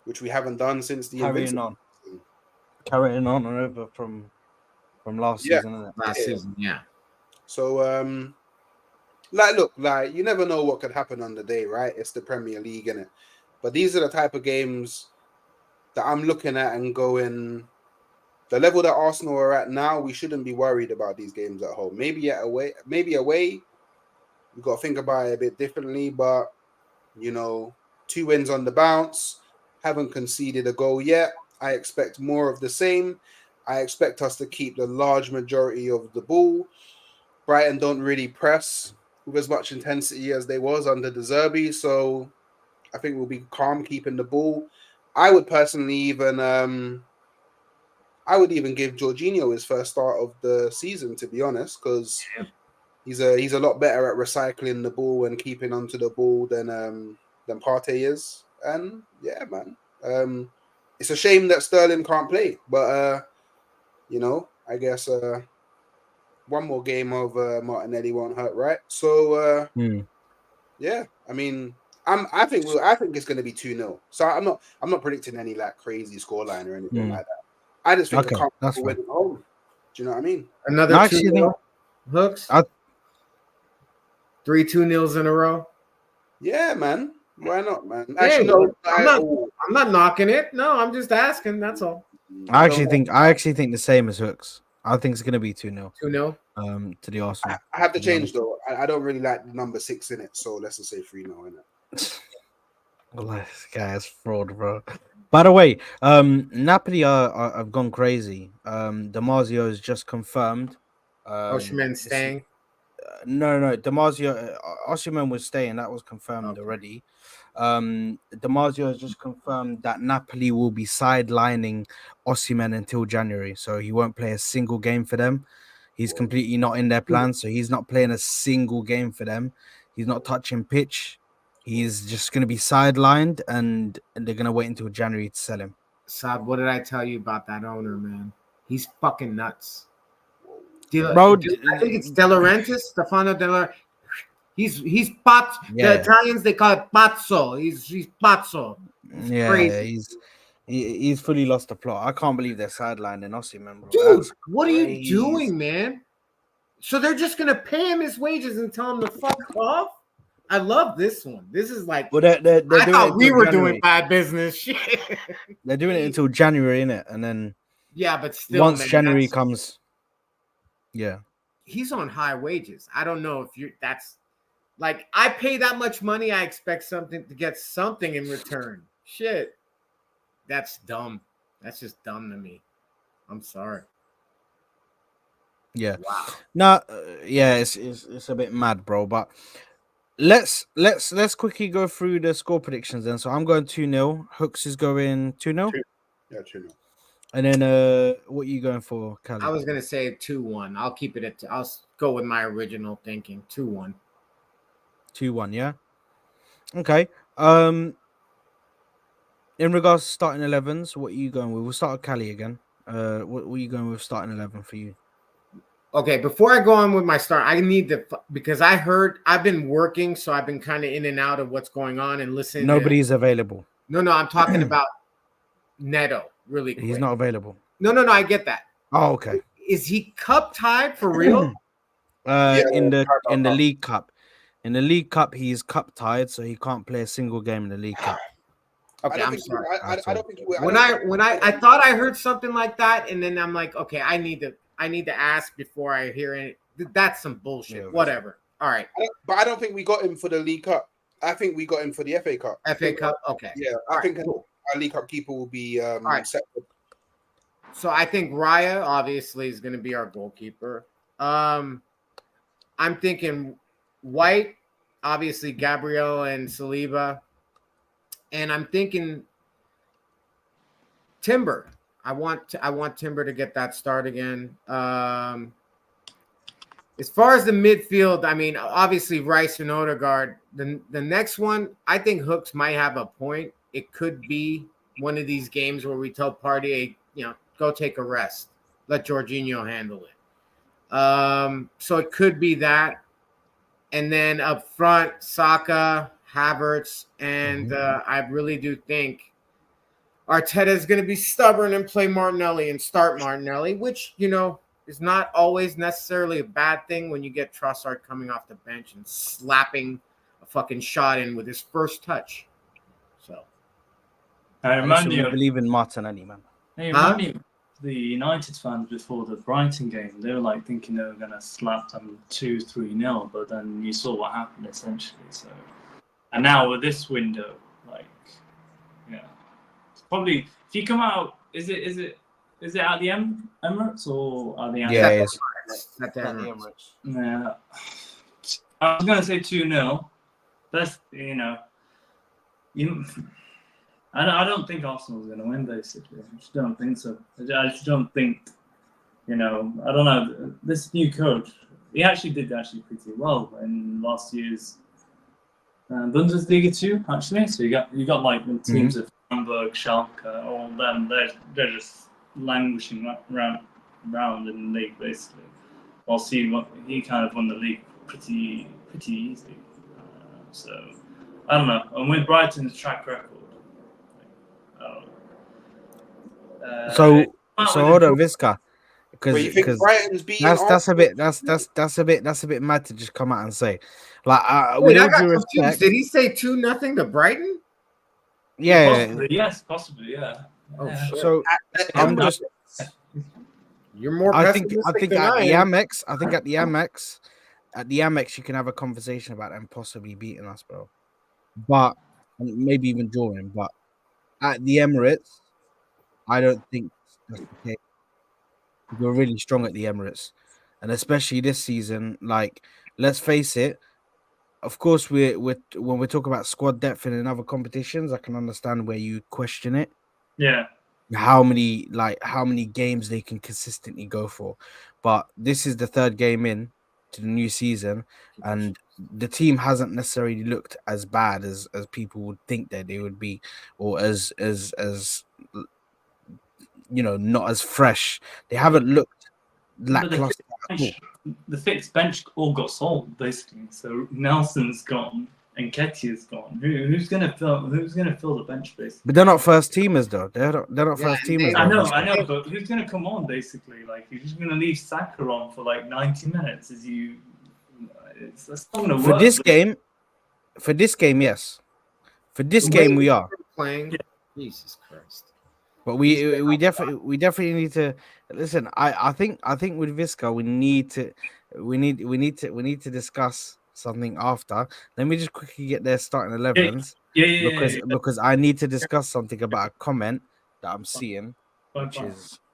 which we haven't done since the Carrying on over from last season, isn't it? Last season, yeah. So, like, look, like, you never know what could happen on the day, right? It's the Premier League, innit? But these are the type of games that I'm looking at and going, the level that Arsenal are at now, we shouldn't be worried about these games at home. Maybe away, we've got to think about it a bit differently, but, you know, 2 wins on the bounce, haven't conceded a goal yet. I expect more of the same. I expect us to keep the large majority of the ball. Brighton don't really press with as much intensity as they was under De Zerbi, so I think we'll be calm keeping the ball. I would personally even give Jorginho his first start of the season, to be honest, because he's a lot better at recycling the ball and keeping onto the ball than Partey is. And yeah, man, it's a shame that Sterling can't play, but you know, I guess one more game of Martinelli won't hurt, right? So yeah, I mean, I think it's going to be 2-0. So I'm not predicting any like crazy scoreline or anything like that. I just think a win at home. Do you know what I mean? Another 2-0 Hooks. 3 2-0s in a row. Yeah, man. Why not, man? Hey, actually, no, I'm not knocking it. No, I'm just asking. That's all. I actually think the same as Hooks. I think it's going to be 2-0. 2-0. To the Arsenal. I have to change though. I don't really like the number 6 in it, so let's just say 3-0 in it. Well, this guy is fraud, bro. By the way, Napoli have gone crazy. Damasio has just confirmed. Osimhen staying. No, Damasio, Osimhen was staying. That was confirmed already. Damasio has just confirmed that Napoli will be sidelining Osimhen until January, so he won't play a single game for them. He's completely not in their plans, so he's not playing a single game for them. He's not touching pitch. He's just going to be sidelined, and they're going to wait until January to sell him. Saab, what did I tell you about that owner, man? He's fucking nuts. Bro, I think it's De Laurentiis, Stefano De Laurentiis. He's pazzo. Yeah. The Italians they call it pazzo. He's pazzo. Yeah, crazy. he's fully lost the plot. I can't believe they're sidelining Osimhen, bro. Dude, That's what are you crazy. doing, man? So they're just gonna pay him his wages and tell him to fuck off? I love this one. This is like Well, they're I doing thought it we until were January. doing bad business. Shit. They're doing it until January, innit? And then Yeah, but still, once man, January that's- comes, yeah. he's on high wages. I don't know if you're that's like I pay that much money, I expect something to get something in return. Shit. That's dumb. That's just dumb to me. I'm sorry. Yeah. Wow. No, yeah, it's a bit mad, bro. But let's quickly go through the score predictions then. So I'm going 2-0. Hooks is going 2-0. Yeah, 2-0. And then what are you going for, Cali? I was gonna say 2-1. I'll keep it at I'll go with my original thinking. 2-1. 2-1, yeah. Okay. In regards to starting 11s, what are you going with? We'll start with Cali again. What are you going with starting 11 for you? Okay, before I go on with my start, I need to because I've been working, so I've been kind of in and out of what's going on and listening. Nobody's available. No, I'm talking about Neto. Really quick. He's not available. No, I get that. Oh, okay. Is he cup tied for real? In the League Cup. In the League Cup, he's cup tied, so he can't play a single game in the League Cup. Okay, I'm sorry. I don't think he will. When I thought I heard something like that, and then I'm like, okay, I need to ask before I hear it. That's some bullshit. Yeah, Whatever. All right. But I don't think we got him for the League Cup. I think we got him for the FA Cup. FA Cup. Okay. Yeah, All I think right, cool. our League Cup keeper will be right. set. So I think Raya obviously is going to be our goalkeeper. I'm thinking White, obviously Gabriel and Saliba, and I'm thinking Timber. I want Timber to get that start again. As far as the midfield, I mean, obviously Rice and Odegaard. The next one, I think Hooks might have a point. It could be one of these games where we tell Partey, go take a rest. Let Jorginho handle it. So it could be that. And then up front, Saka, Havertz, and I really do think Arteta is going to be stubborn and play Martinelli and start Martinelli, which, is not always necessarily a bad thing when you get Trossard coming off the bench and slapping a fucking shot in with his first touch. So I remind you I of believe in Martinelli, man. the United fans before the Brighton game. They were like thinking they were going to slap them 2-3-0, but then you saw what happened essentially. So, and now with this window, it's probably if you come out, is it at the Emirates or at the Yeah, it is. at the Emirates. Yeah, I was going to say 2-0. That's I don't think Arsenal's going to win, basically. I just don't think so. I just don't think, I don't know. This new coach, he actually did pretty well in last year's Bundesliga too, actually. So you got like the teams of Hamburg, Schalke, all them. They're just languishing around in the league, basically. Whilst he kind of won the league pretty easily. So I don't know. And with Brighton's track record. So hold on, Visca, because Brighton's beating that's a bit mad to just come out and say, like, Wait, with I all got due confused. respect, Did he say 2-0 to Brighton? yeah. Possibly, yeah. Oh shit! So I'm just, You're more. I think pessimistic at than I the am. Amex, at the Amex, you can have a conversation about them possibly beating us, bro. But and maybe even drawing. But at the Emirates, I don't think that's the case. We're really strong at the Emirates, and especially this season. Like, let's face it. Of course, we're when we talk about squad depth in other competitions, I can understand where you question it. Yeah. How many games they can consistently go for, but this is the third game in to the new season, and the team hasn't necessarily looked as bad as people would think that they would be, or as not as fresh. They haven't looked lackluster at all. the fixed bench all got sold basically. So Nelson's gone and Nketiah's gone. Who's gonna fill the bench basically? But they're not first teamers though. They're not Yeah, first and teamers. they- though. I know, but who's gonna come on basically? Like, you're just gonna leave Saka on for like 90 minutes as you. That's not gonna For work. this game, yes. For this The game, way we are. playing. Jesus Christ. But we definitely need to listen. I think with Visca we need to discuss something after. Let me just quickly get their starting 11s Yeah. because I need to discuss something about a comment that I'm seeing, Fine.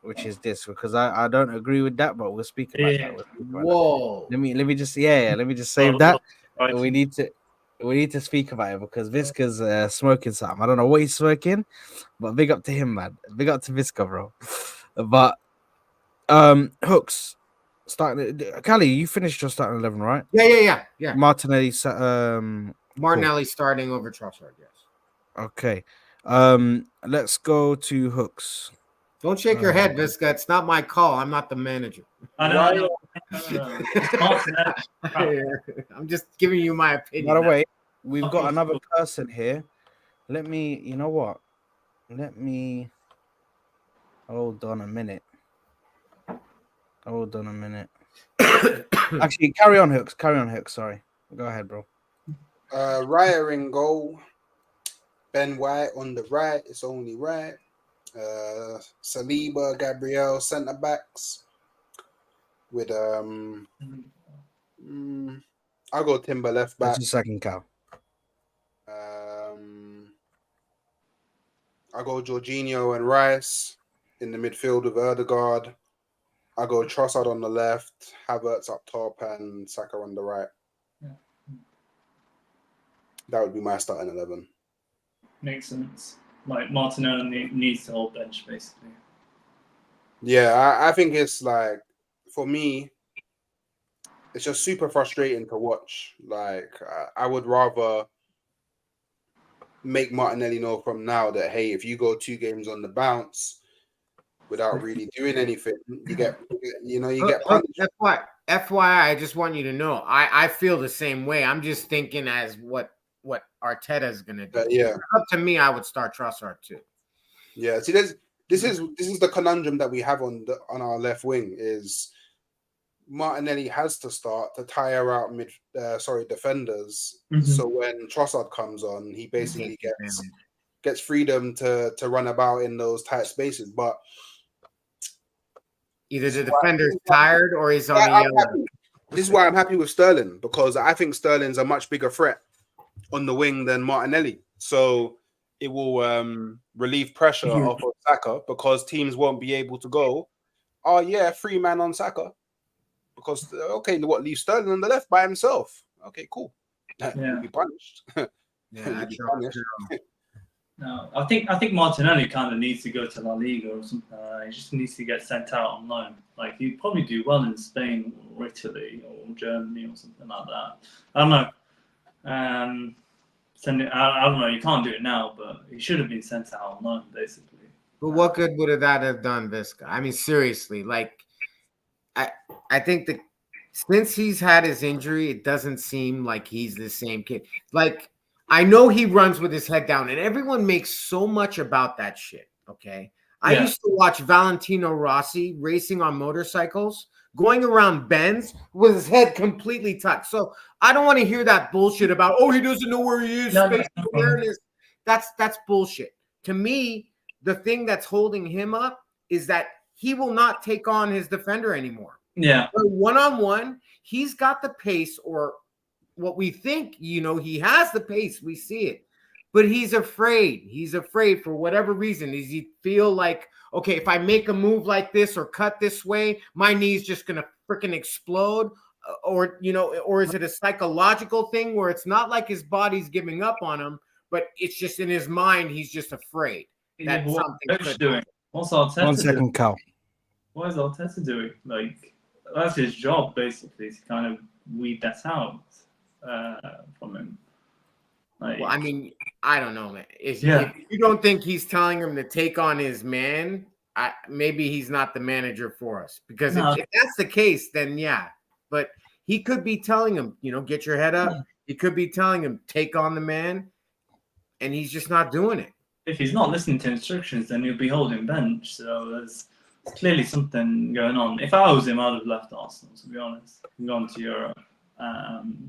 which is this, because I don't agree with that, but we'll speak about Yeah. that. We'll speak about that. Whoa. Let me just let me just save that. We need to speak about it because Visca's smoking something. I don't know what he's smoking, but big up to him, man. Big up to Visca, bro. But Hooks starting. Callie, you finished your starting 11, right? Yeah. Martinelli. Martinelli starting over Trossard, yes. Okay. Let's go to Hooks. Don't shake your head, Visca. It's not my call. I'm not the manager. I know. I'm just giving you my opinion. By the way, we've got another person here. Let me. You know what? Let me. Hold on a minute. Actually, carry on, Hooks. Sorry. Go ahead, bro. Raya in goal. Ben White on the right. It's only right. Saliba, Gabriel, centre backs. With I'll go Timber left back. That's your second cow. I'll go Jorginho and Rice in the midfield with Erdegaard. I'll go Trossard on the left, Havertz up top, and Saka on the right. Yeah. That would be my starting 11. Makes sense. Like, Martinelli needs to hold bench basically. Yeah, I think it's like, for me, it's just super frustrating to watch. Like, I would rather make Martinelli know from now that, hey, if you go 2 games on the bounce without really doing anything, you get punished. FYI, I just want you to know, I feel the same way. I'm just thinking as what Arteta is going to do. Yeah. Up to me, I would start Trossard too. Yeah, see, this is the conundrum that we have on our left wing is Martinelli has to start to tire out defenders. Mm-hmm. So when Trossard comes on, he basically gets freedom to run about in those tight spaces. But either the defender's tired or he's on a yellow. This is why I'm happy with Sterling, because I think Sterling's a much bigger threat on the wing than Martinelli. So it will relieve pressure off of Saka, because teams won't be able to go, oh yeah, 3 man on Saka. Because, okay, leave Sterling on the left by himself. Okay, cool. He'll be punished. No, I think Martinelli kind of needs to go to La Liga or something. He just needs to get sent out on loan. Like, he'd probably do well in Spain or Italy or Germany or something like that. I don't know. I don't know. You can't do it now, but he should have been sent out on loan, basically. But what good would that have done, Visca? I mean, seriously, like, I think that since he's had his injury, it doesn't seem like he's the same kid. Like, I know he runs with his head down, and everyone makes so much about that shit, okay? I used to watch Valentino Rossi racing on motorcycles, going around bends with his head completely tucked. So I don't want to hear that bullshit about, oh, he doesn't know where he is, space awareness. That's bullshit. To me, the thing that's holding him up is that he will not take on his defender anymore. Yeah. But one-on-one, he's got the pace, or what we think, he has the pace. We see it. But he's afraid. He's afraid for whatever reason. Does he feel like, okay, if I make a move like this or cut this way, my knee's just going to freaking explode? Or is it a psychological thing where it's not like his body's giving up on him, but it's just in his mind, he's just afraid that something could doing. What's Arteta 1 second, Cal. What is Arteta doing? Like, that's his job, basically, to kind of weed that out from him. Like, well, I mean, I don't know, man. If you don't think he's telling him to take on his man, maybe he's not the manager for us. Because if that's the case, then yeah. But he could be telling him, get your head up. He could be telling him, take on the man, and he's just not doing it. If he's not listening to instructions, then he'll be holding bench. So there's clearly something going on. If I was him, I'd have left Arsenal, to be honest, and gone to Europe.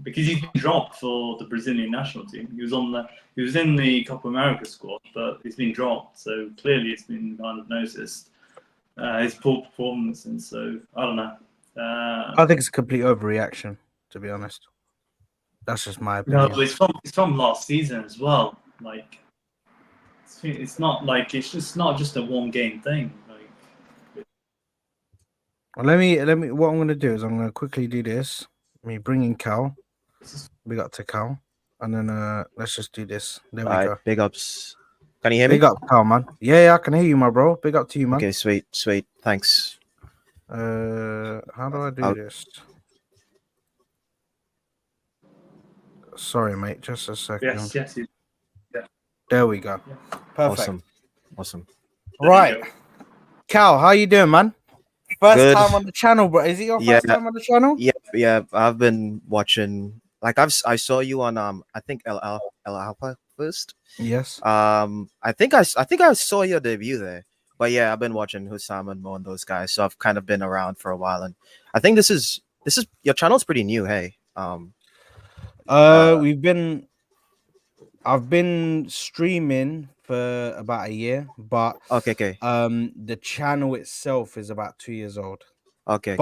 Because he's been dropped for the Brazilian national team. He was in the Copa America squad, but he's been dropped. So clearly, it's been kind of noticed his poor performance, and so I don't know. I think it's a complete overreaction, to be honest. That's just my opinion. No, but it's from last season as well. Like, it's not like it's just not just a one game thing. Like, Well, let me. What I'm gonna do is I'm gonna quickly do this. Let me bring in Cal. We got to Cal, and then let's just do this. There we go. Big ups. Can you hear me? Big up, Cal, man. Yeah, I can hear you, my bro. Big up to you, man. Okay, sweet. Thanks. How do I do this? Sorry, mate. Just a second. yes. There we go. Yeah. Perfect. Awesome. Right, Cal, how you doing, man? First Good. time on the channel, bro. Is it your first time on the channel? Yeah. I've been watching. Like I saw you on I think El Alpa first. Yes. I think I saw your debut there. But yeah, I've been watching Hussam and Mo and those guys, so I've kind of been around for a while, and I think this is your channel's pretty new, hey. I've been streaming for about a year, but Okay. the channel itself is about 2 years old. Okay.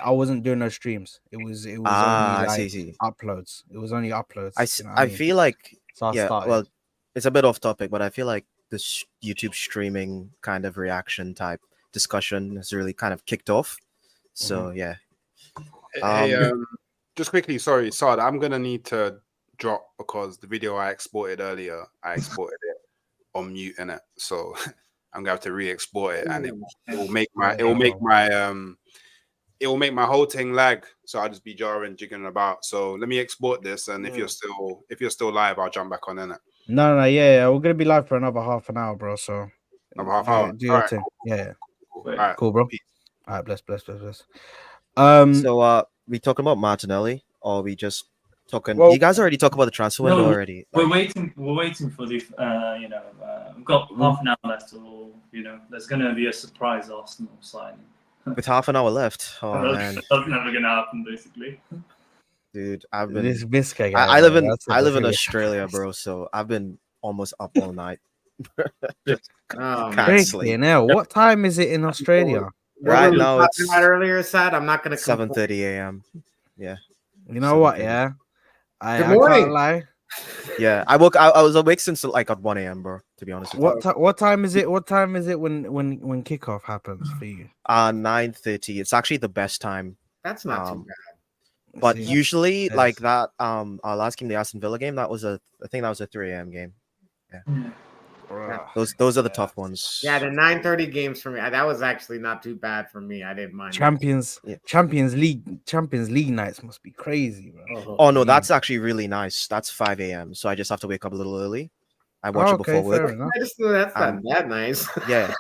I wasn't doing no streams. It was only I like see. uploads. It was only uploads. I feel like so I started. well, it's a bit off topic, but I feel like this YouTube streaming kind of reaction type discussion has really kind of kicked off. So yeah. Hey, just quickly, sorry, Saad, I'm gonna need to drop because the video I exported earlier, I exported it on mute in it, so I'm gonna have to re-export it, and it will make my whole thing lag. So I'll just be jarring, jigging about. So let me export this, and if you're still live, I'll jump back on in it. No, yeah, we're gonna be live for another half an hour, bro. So another half hour. Do your thing. Yeah. All right, cool, bro. Peace. All right, bless. So we talking about Martinelli, or we just talking? Well, you guys already talked about the transfer window already. We're waiting for the we've got half an hour left, or there's gonna be a surprise Arsenal signing. With half an hour left. Oh man, that's never gonna happen, basically. Dude, I've been. This biscuit. I live in Australia, bro. So I've been almost up all night. Can't sleep. Now, what time is it in Australia? Right now it's earlier, Sad. I'm not gonna 7:30 a.m. Yeah. You know what? Yeah. I can't lie. Yeah, I was awake since like at 1 a.m., bro. To be honest. What time is it? What time is it when kickoff happens for you? 9:30. It's actually the best time. That's not too bad. But usually, like that, our last game, the Aston Villa game, I think that was a 3 a.m. game. Yeah. Those are the tough ones. Yeah, the 9:30 games for me. That was actually not too bad for me. I didn't mind. Champions League nights must be crazy, bro. Oh no, that's actually really nice. That's 5 a.m. So I just have to wake up a little early. I watch it before work. I just know that's not that nice. Yeah.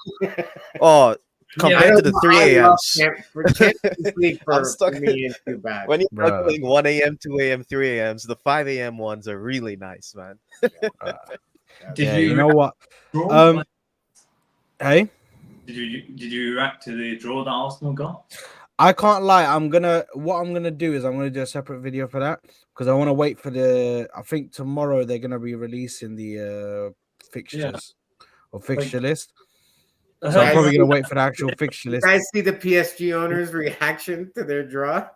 Oh, compared to the 3 a.m.s. For Champions League for me, it's too bad. When you're doing 1 a.m., 2 a.m., 3 a.m.s, the 5 a.m. ones are really nice, man. You know what? Hey, did you react to the draw that Arsenal got? I can't lie. What I'm gonna do is I'm gonna do a separate video for that because I want to wait for I think tomorrow they're gonna be releasing the fixtures or fixture list. So I'm probably gonna wait for the actual fixture list. You guys see the PSG owners' reaction to their draw?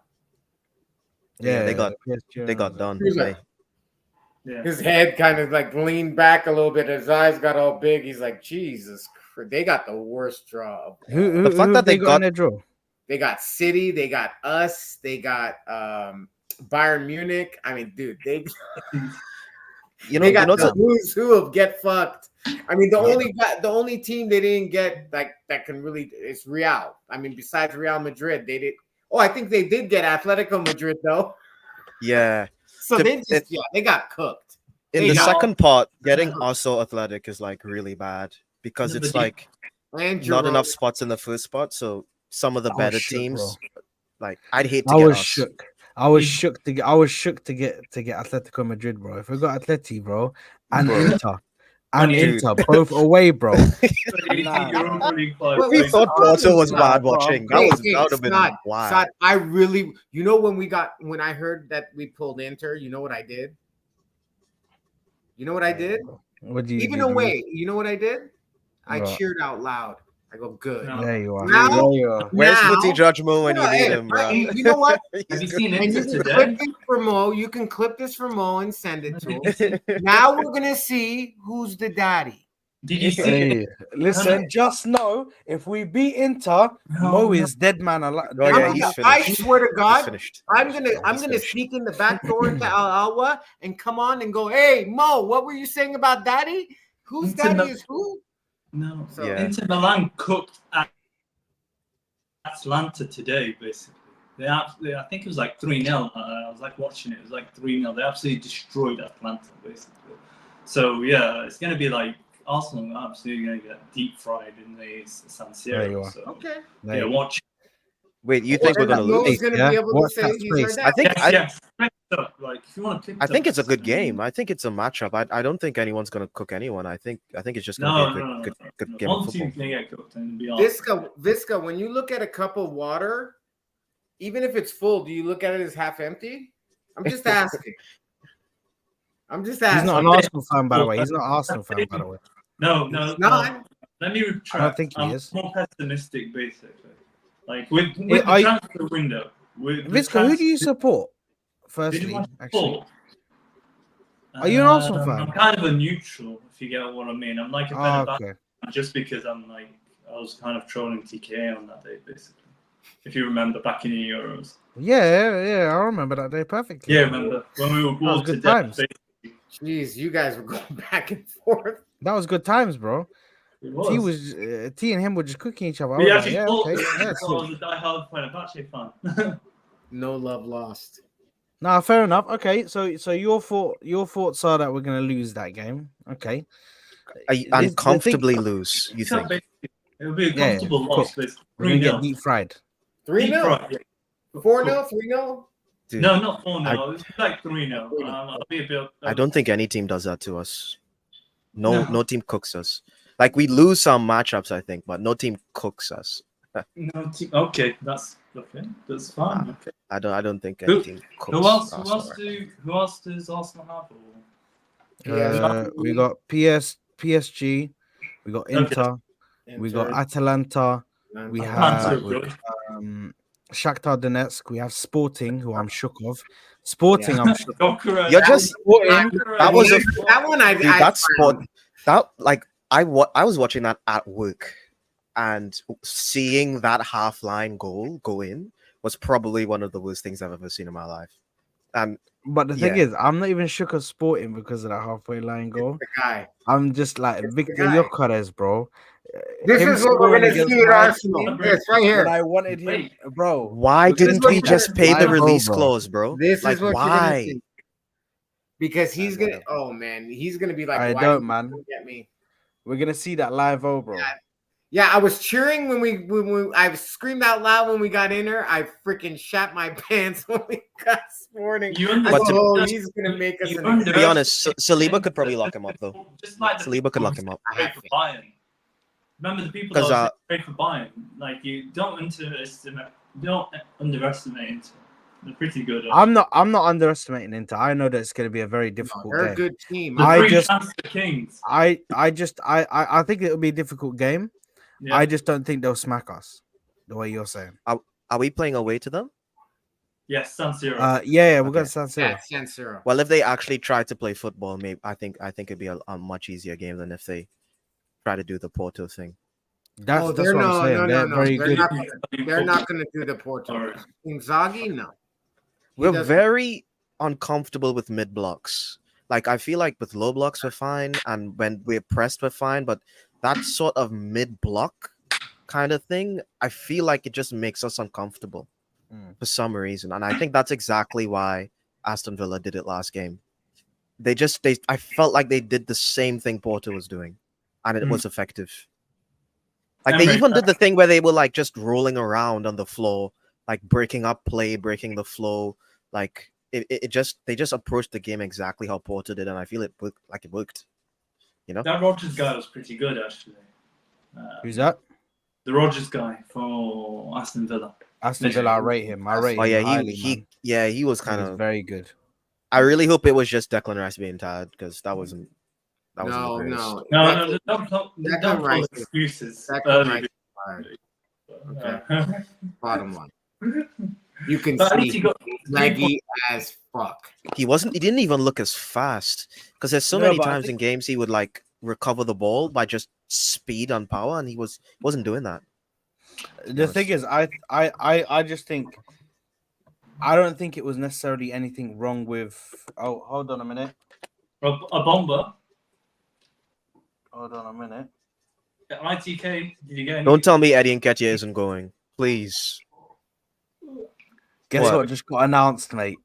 Yeah, they got done. Yeah. His head kind of like leaned back a little bit. His eyes got all big. He's like, Jesus Christ. They got the worst draw. Who that they got in their draw? They got City. They got us. They got Bayern Munich. I mean, dude, they got the who's who of get fucked. I mean, the only team they didn't get like that can really is Real. I mean, besides Real Madrid, they did. Oh, I think they did get Atletico Madrid though. Yeah. So they got cooked. In the second part, getting also Athletic is like really bad because it's like not enough spots in the first spot. So some of the better teams, Like I'd hate to I get was us. shook. I was shook to get. I was shook to get Atletico Madrid, bro. If we got Atleti, bro, and Bro. Inter, and Dude. Inter both away, bro. Europa League Wait, We plays. thought Porto was Nah, bad bro, watching. hey, That would have been Sad, wild. sad. I really, when I heard that we pulled Inter, you know what I did? You know what I did? What do you Even do? away, you know what I did? I What? cheered out loud. I go, good. No. There you are. Now- There you are. Where's Now- Footy Judgment when you No, need hey, him, bro? you know what? Have you He's seen And you Inter can clip today? this for Mo. You can clip this for Mo and send it to him. Now we're gonna see who's the daddy. Did you see it? Hey, listen, just know if we beat Inter, Mo No. is dead man alive. Oh, yeah, I'm he's gonna- I finished. swear to He's God, finished. I'm He's gonna finished. sneak in the back door into Al Alwa and come on and go, hey Mo, what were you saying about daddy? Whose Inter daddy Mil- is who? No. So- Yeah. Inter Milan cooked Atlanta today, basically. I think it was like 3-0. I was like watching it. It was like 3-0. They absolutely destroyed Atlanta, basically. So, yeah, it's going to be like Arsenal are absolutely going to get deep fried in the San There you Siro. are. So, Okay. There yeah, you watch. Wait, you think we're gonna Mo lose? is gonna Yeah, be able to watch say that he's our space. dad. I think Yes. Like, if you want to I think it's a good game. I think it's a matchup. I don't think anyone's gonna cook anyone. I think it's just gonna be a good game of One football. team's going to get cooked and be honest. Visca, when you look at a cup of water, even if it's full, do you look at it as half empty? I'm just asking. He's not an Arsenal fan, by the way. He's not an Arsenal fan, by the way. No. not. Let me retract. think he I'm is. more pessimistic, basically. Like with Hey, the transfer window. With the Visca, who do you transfer- support? Who do Firstly, you actually, support? Are you an Arsenal fan? I'm kind of a neutral, if you get what I mean. I'm like a Ah, better okay. just because I was kind of trolling TK on that day, basically. If you remember back in the Euros. Yeah, I remember that day perfectly. Yeah, remember when we were bored to good death. times. Basically. Jeez, you guys were going back and forth. That was good times, bro. It T and him were just cooking each other. I We was like, actually yeah, thought okay, that yeah, I cool. was a diehard Fenerbahce fan. No love lost. Nah, fair enough. Okay, so your thoughts are that we're gonna lose that game. Okay, And the comfortably thing- lose. You So think? basically, it would be a Yeah, comfortable cool. loss. Basically. we're gonna get 3-0. deep fried. 3-0. 4-0, 3-0. Dude, No, not 4-0. It's like 3-0. 3-0. I'll be a bit. I don't think any team does that to us. No team cooks us. Like we lose some matchups, I think, but no team cooks us. No team. Okay, that's okay. That's fine. Okay. I don't think any team cooks. Who else? Arsenal. Who else does Arsenal have? Or- We got PSG, we got Inter, we got Atalanta, we Atlanta, have good. Shakhtar Donetsk, we have Sporting, who I'm shook of. Sporting, I'm shook. Gokura- You're just Gokura- that was a that one. dude, that sport that like I was watching that at work, and seeing that half line goal go in was probably one of the worst things I've ever seen in my life. And But the thing Yeah. is, I'm not even shook of Sporting because of that halfway line goal. the guy. I'm just like Victor guy. Gyökeres, bro. This Him is what we're scoring gonna against see at my Arsenal. team, It's right When here. I wanted him, bro. why Look, this didn't is we what just you're- pay the Live, release bro. clause, bro? This Like is what you're gonna why? see. Because he's I gonna. Oh man, he's gonna be like, I why don't, did you man. Get me. We're gonna see that live, bro. Yeah, I was cheering when we I screamed out loud when we got in there. I freaking shat my pants when we got Sporting. You I understand- go, oh, he's gonna make us You an under- To be honest, Saliba could probably lock him up though. Just like the Saliba could people lock who him up. pray for Bayern. Remember the people that 'Cause, was pray for Bayern. Like you don't underestimate Inter. They're pretty good. I'm not underestimating Inter. I know that it's gonna be a very difficult They're a game. good team. The I three just- transfer kings. I think it'll be a difficult game. Yeah. I just don't think they'll smack us the way you're saying. Are we playing away to them? Yes, San Siro. Yeah, we're Okay. going to San Siro. Yeah, San Siro. Well, if they actually try to play football, maybe I think it'd be a much easier game than if they try to do the Porto thing. That's what they're I'm saying. They're very They're good. not gonna do the Porto. Sorry. Inzaghi, no. He We're doesn't- very uncomfortable with mid blocks. Like I feel like with low blocks we're fine, and when we're pressed we're fine. But that sort of mid block kind of thing, I feel like it just makes us uncomfortable for some reason, and I think that's exactly why Aston Villa did it last game. I felt like they did the same thing Porto was doing, and it was effective. Like they Emery, even did the thing where they were like just rolling around on the floor, like breaking up play, breaking the flow. Like they just approached the game exactly how Porto did, and I feel it worked. You know, That Rodgers guy was pretty good, actually. Who's that? The Rodgers guy for Aston Villa. Aston Villa. I rate him. I rate oh him yeah, highly, man. he was I think kind he's of very good. I really hope it was just Declan Rice being tired because that wasn't the No, greatest. no. No, Declan don't Rice call is- excuses. Declan Rice is tired. Okay. Bottom line. You can But at least see he got leggy as fuck. He didn't even look as fast because there's so No, many but I times in think- games he would like recover the ball by just speed and power, and he wasn't doing that. The thing is, I just think I don't think it was necessarily anything wrong with. Oh, hold on a minute. a bomber. Hold on a minute. ITK, did you get any? Don't tell me Eddie Nketiah isn't going, please. Guess What? what just got announced, mate?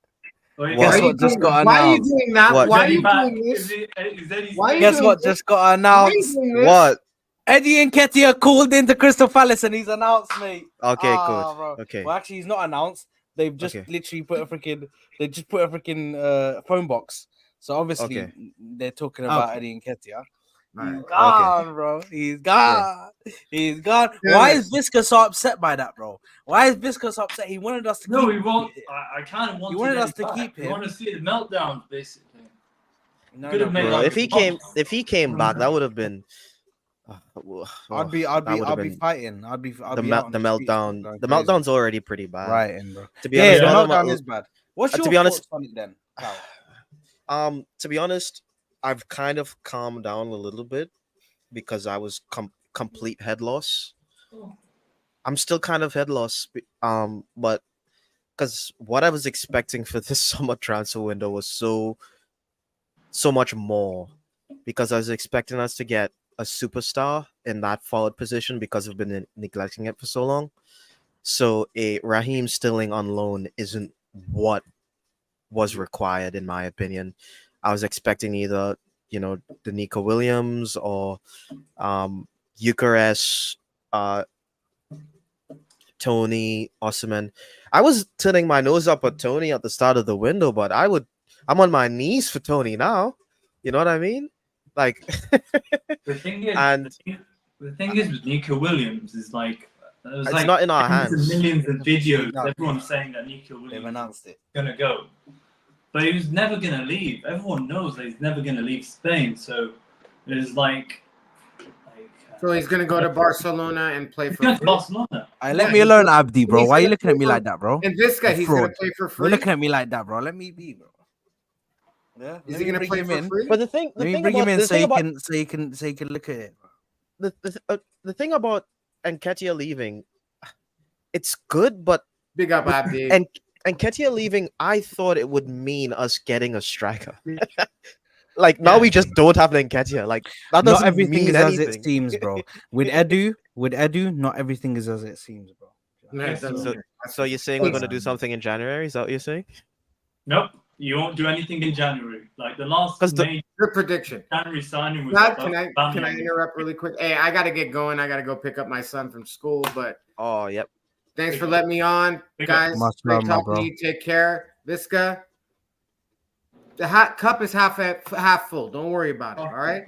Wait, Guess Why are what you just doing- got Why are you announced? doing that? What? Why are Is he you back? doing this? Is he Why are you Guess doing what this? just got Why are you announced? doing this? What? Eddie Nketiah called into Crystal Palace and he's announced, mate. Okay, Ah, good. bro. Okay. Well, actually, he's not announced. They've just Okay. literally put a freaking. They just put a freaking phone box. So obviously Okay. they're talking about Okay. Eddie Nketiah. Alright. He's gone, bro. He's gone. He's gone. Damn Why it. is Visca so upset by that, bro? Why is Visca so upset? He wanted us to No, keep. we want. I kind of wanted wanted us Eddie to back. keep We him. want to see the meltdowns, basically. No, Could have made bro. Bro, like if he came back, that would have been. I'd be fighting. I'd be the out on the streets, meltdown. going The crazy. meltdown's already pretty bad. Right, in bro. To be Yeah, honest, the one of meltdown my- is bad. What's to your be honest- thoughts on it then, pal? To be honest, I've kind of calmed down a little bit because I was complete head loss. I'm still kind of head loss, but because what I was expecting for this summer transfer window was so much more, because I was expecting us to get a superstar in that forward position because we've been neglecting it for so long. So a Raheem Sterling on loan isn't what was required, in my opinion. I was expecting either, the Nico Williams or Eucharist, Tony, Osimhen. I was turning my nose up at Tony at the start of the window, but I'm on my knees for Tony now. You know what I mean? Like, The thing is, and the thing is with Nico Williams is like there's it's like not in our millions and hands. millions of videos. No. Everyone's saying that Nico They've Williams announced it. is gonna go, but he was never gonna leave. Everyone knows that he's never gonna leave Spain. So it's like So he's gonna go to Barcelona and play he's for going to free. Barcelona. Let Yeah, me alone, Abdi, bro. he's Why are you gonna looking at play me for- like that, bro? And this guy, You he's gonna fraud. play for You're free. looking at me like that, bro. Let me be, bro. Yeah. Is Let he me gonna bring play him for in. free? But the thing Let me about bring him in the so thing he about can look at it. the thing about Nketiah leaving, it's good, but Big up, Abdi. and Nketiah leaving, I thought it would mean us getting a striker. Like now we just don't have an Nketiah. Like that doesn't Not everything mean is anything. as it seems, bro. With Edu, not everything is as it seems, bro. No, it doesn't So- matter. So you're saying we're gonna do something in January? Is that what you're saying? Nope, you won't do anything in January. Like the last 'Cause the- major Good prediction. January signing was Dad, like can I interrupt really quick? Hey, I gotta get going. I gotta go pick up my son from school. But Oh, yep. thanks for letting me on, Big up. guys. Much Great love, my talking bro. to you. Take care, Visca. The cup is half full. Don't worry about it. All right.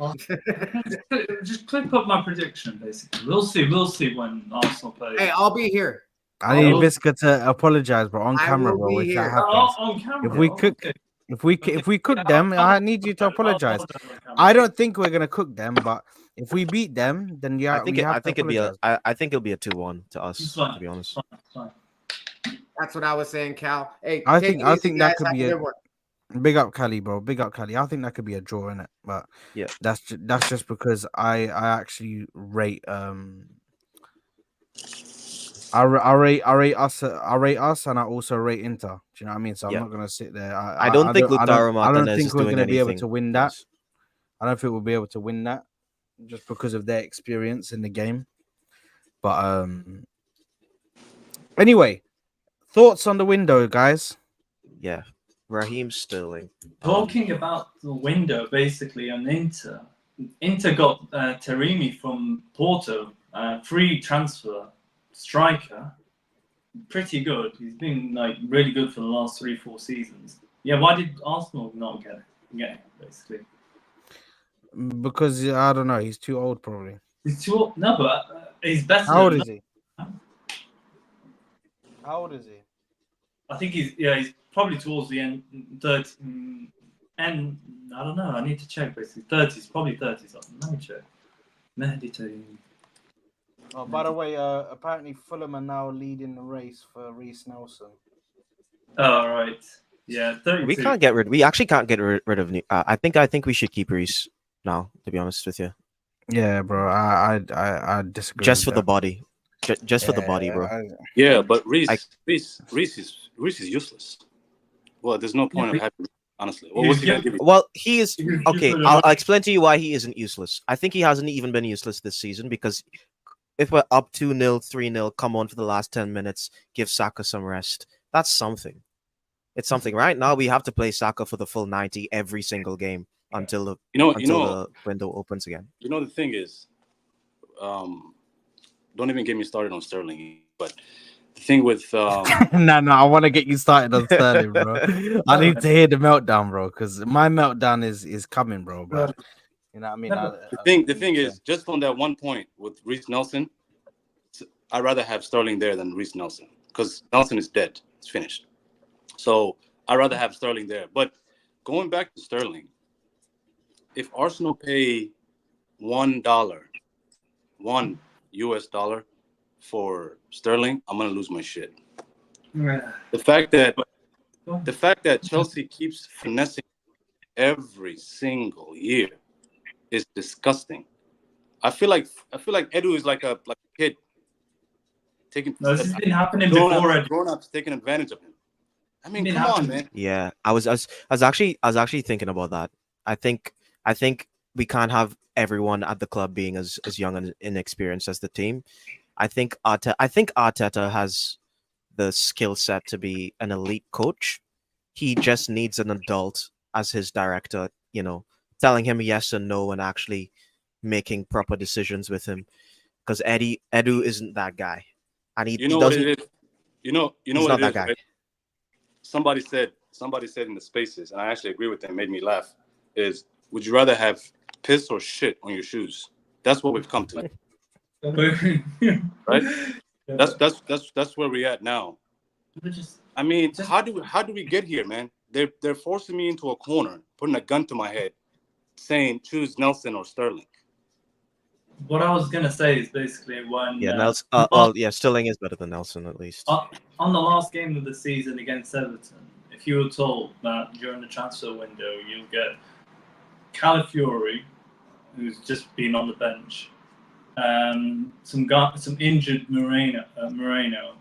Just clip up my prediction, basically. We'll see when Arsenal play. Hey, I'll be here. I need Oh. Visca to apologize, bro, on I camera, will bro. be If here. that happens, On camera. if we oh, cook, okay. if we cook them, I need you to apologize. I don't think we're gonna cook them, but if we beat them, then yeah, I think we have to it'll be apologize. I think it'll be a 2-1 to us, It's fine. to be honest. It's fine. That's what I was saying, Cal. Hey, I take think- it I easy, think that guys. could Have be a a- good one. Big up Cali, bro. Big up Cali. I think that could be a draw in it, but Yeah. that's just because I actually rate I rate us and I also rate Inter. Do you know what I mean? So I'm Yeah. not gonna sit there. I don't think Lautaro I don't Martinez think is we're doing gonna be able anything to win for that. us. I don't think we'll be able to win that just because of their experience in the game. But anyway, thoughts on the window, guys. Yeah. Raheem Sterling. Talking about the window, basically, on Inter. Inter got Taremi from Porto, free transfer striker. pretty good. He's been like really good for the last 3-4 seasons. Yeah, why did Arsenal not get him, basically? Because I don't know, he's too old probably. He's too old. No, but he's better. How old than is he? How old is he? I think he's probably towards the end, 30, and I don't know. I need to check. Basically, 30s, probably 30s. Let me check. Meditating. Oh, by the way, apparently Fulham are now leading the race for Reece Nelson. Oh, right. Yeah, 32. We actually can't get rid of. I think we should keep Reece now. To be honest with you, Yeah, bro. I disagree. just with for the that. body, just for the body, bro. Yeah, but Reece is useless. Well, there's no point of having. Honestly, what was he gonna give you? Well, he is okay. for the I'll explain to you why he isn't useless. I think he hasn't even been useless this season because if we're up 2-0, 3-0, come on for the last 10 minutes, give Saka some rest. That's something. It's something. Right now, we have to play Saka for the full 90 every single game until the window opens again. You know, the thing is, don't even get me started on Sterling. But the thing with no, I want to get you started on Sterling, bro. I need to hear the meltdown, bro, because my meltdown is coming, bro. But you know what I mean. the thing is, just on that one point with Reece Nelson, I'd rather have Sterling there than Reece Nelson because Nelson is dead. It's finished. So I'd rather have Sterling there. But going back to Sterling, if Arsenal pay $1 US dollar for Sterling, I'm gonna lose my shit. The fact that Chelsea keeps finessing every single year is disgusting. I feel like Edu is like a kid taking. No, this has been happening before. Grown-ups taking advantage of him. I mean, come on, man. Yeah, I was actually thinking about that. I think we can't have everyone at the club being as young and inexperienced as the team. I think Arteta has the skill set to be an elite coach. He just needs an adult as his director, telling him yes and no and actually making proper decisions with him. Because Edu isn't that guy, and he doesn't. What it is. You know he's what not it that is. guy. Right? Somebody said in the spaces, and I actually agree with them. Made me laugh. Is would you rather have piss or shit on your shoes? That's what we've come to. Right? That's where we're at now. I mean, how do we get here, man? They're forcing me into a corner, putting a gun to my head, saying choose Nelson or Sterling. What I was gonna say is basically when Nelson. Sterling is better than Nelson at least. On the last game of the season against Everton, if you were told that during the transfer window you'll get Calafiori, who's just been on the bench, some injured Moreno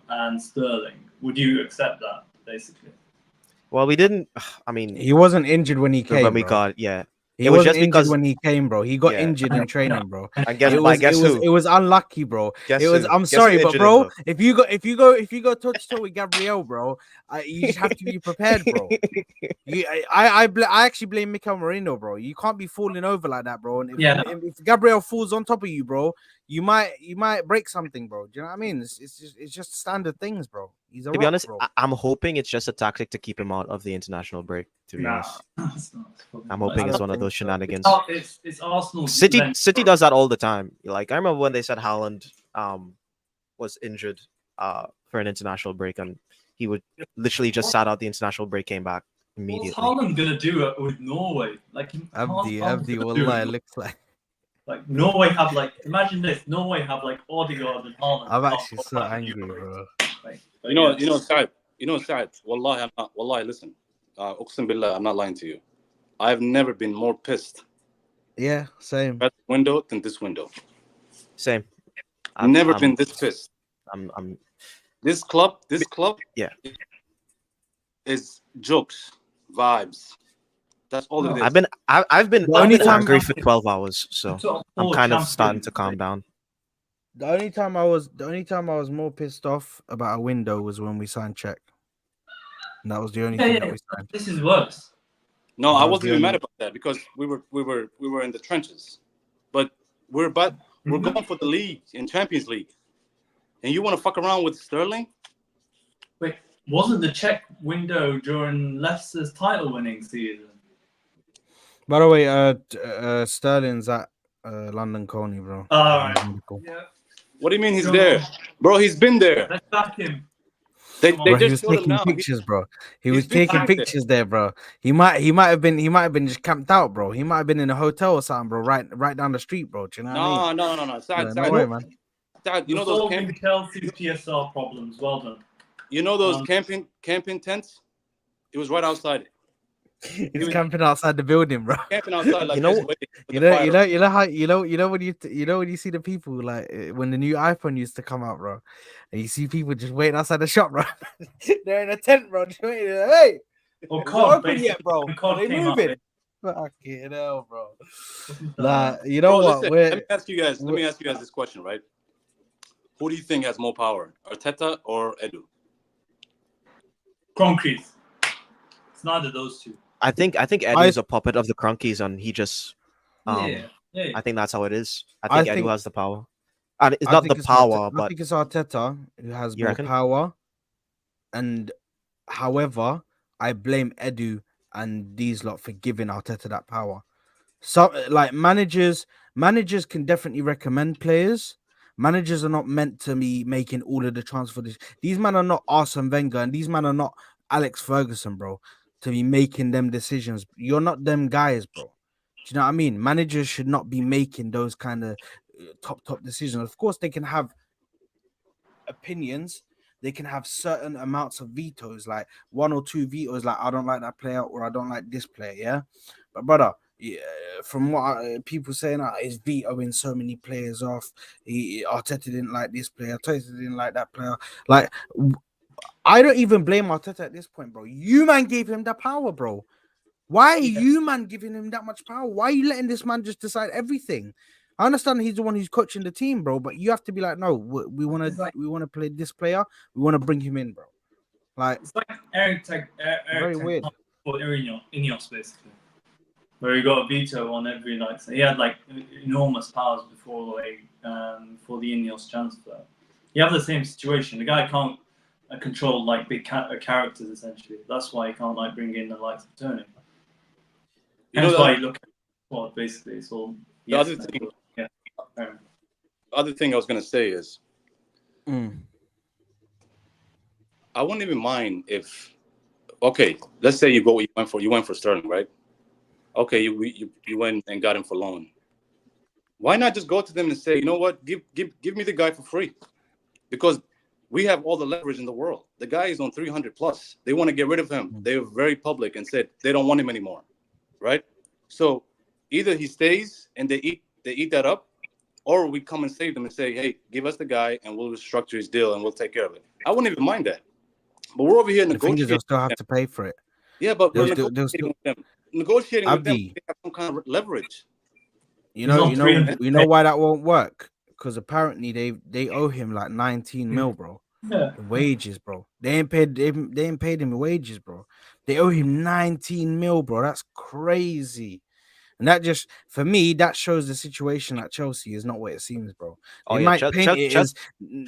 and Sterling, would you accept that basically? Well, we didn't. I mean, he wasn't injured when he came. When we bro. got, yeah. It was just because when he came, bro. He got injured in training, bro. And guess who? It was unlucky, bro. I'm sorry, but bro, if you go toe to toe with Gabriel, bro, you just have to be prepared, bro. I actually blame Mikel Merino, bro. You can't be falling over like that, bro. And if Gabriel falls on top of you, bro, you might break something, bro. Do you know what I mean? It's just standard things, bro. To be honest, I'm hoping it's just a tactic to keep him out of the international break. To be honest, I'm hoping it's one of those shenanigans. It's Arsenal. City does that all the time. Like I remember when they said Haaland was injured for an international break, and he would literally just sat out the international break, came back immediately. What's Haaland gonna do with Norway? Like Abdi, wallah, it looks like. Like Norway have imagine this. Norway have Odegaard and Haaland. I'm actually so angry, bro. Saad. Wallahi, I'm not. Wallahi, listen. Uqsim billah, I'm not lying to you. I've never been more pissed. Yeah, same. At the window than this window. Same. I've never been this pissed. This club. Yeah. Is jokes, vibes. That's all it is. I've been angry for 12 hours, so I'm kind of starting to calm down. The only time I was more pissed off about a window was when we signed Czech. And that was the only thing that we signed. This is worse. No, I wasn't even mad about that because we were in the trenches. But we're going for the league in Champions League. And you want to fuck around with Sterling? Wait, wasn't the check window during Leicester's title-winning season? By the way, Sterling's at London Coney, bro. All right. Medical. Yeah. What do you mean he's Go there, on. bro? He's been there. Let's back him. They Come on. they Bro, he just was showed him taking now. pictures, bro. He he's was been taking back there. pictures there, bro. He might have been just camped out, bro. He might have been in a hotel or something, bro. Right down the street, bro. Do you know what I mean? No. Yeah, Side, no way, man. You know those Resolving camping. Chelsea's PSR problems. Well done. You know those camping tents? It was right outside. He's camping outside the building, bro. Camping outside like You know- this. waiting for You the know, fire. you know how you know when you see the people like when the new iPhone used to come out, bro, and you see people just waiting outside the shop, bro. They're in a tent, bro. Just waiting. Hey, Or is it COD, open yet, bro? when COD Are they came out, moving? Fucking hell, bro. basically. Like, you know Bro, what? listen, let me ask you guys this question, right? Who do you think has more power, Arteta or Edu? Concrete. It's neither of those two. I think Eddie's a puppet of the Crunkies, and he just Yeah. I think that's how it is. I I think Edu think- has the power. And it's I not think the it's power, I but think it's Arteta who has You more reckon? power. And however, I blame Edu and these lot for giving Arteta that power. So, like managers can definitely recommend players. Managers are not meant to be making all of the transfers. These men are not Arsene Wenger, and these men are not Alex Ferguson, bro, to be making them decisions. You're not them guys, bro. Do you know what I mean? Managers should not be making those kind of top decisions. Of course, they can have opinions. They can have certain amounts of vetoes, like 1 or 2 vetoes, like I don't like that player or I don't like this player. Yeah, but brother, yeah, from what people saying, he's vetoing so many players off. Arteta didn't like this player. Arteta didn't like that player. Like, I don't even blame Arteta at this point, bro. You man gave him the power, bro. Why are you man giving him that much power? Why are you letting this man just decide everything? I understand he's the one who's coaching the team, bro, but you have to be like, no, we want to play this player. We want to bring him in, bro. Like, It's like Eric very weird. for Ineos, basically, where he got a veto on every like. So he had like enormous powers before for the Ineos transfer. You have the same situation. The guy can't control like big characters essentially. That's why he can't like bring in the likes of Tony. That's why you look at what basically it's all. The other thing I was gonna say is, I wouldn't even mind if, okay, let's say you went for Sterling, right? Okay, you went and got him for loan. Why not just go to them and say, you know what, give me the guy for free, because we have all the leverage in the world. The guy is on 300 plus. They want to get rid of him. They were very public and said they don't want him anymore, right? So either he stays and they eat that up, or we come and save them and say, hey, give us the guy and we'll restructure his deal and we'll take care of it. I wouldn't even mind that. But we're over here the thing is, negotiating. they'll still have to pay for it. Yeah, but we're They'll negotiating still- with them. Negotiating with them, Abdi. they have some kind of leverage. You know He's on 300. why that won't work? Because apparently they owe him like 19 mil, bro. Yeah. In wages, bro. They ain't paid him wages, bro. They owe him 19 mil, bro. That's crazy. And that just, for me, that shows the situation at Chelsea is not what it seems, bro. They might paint it as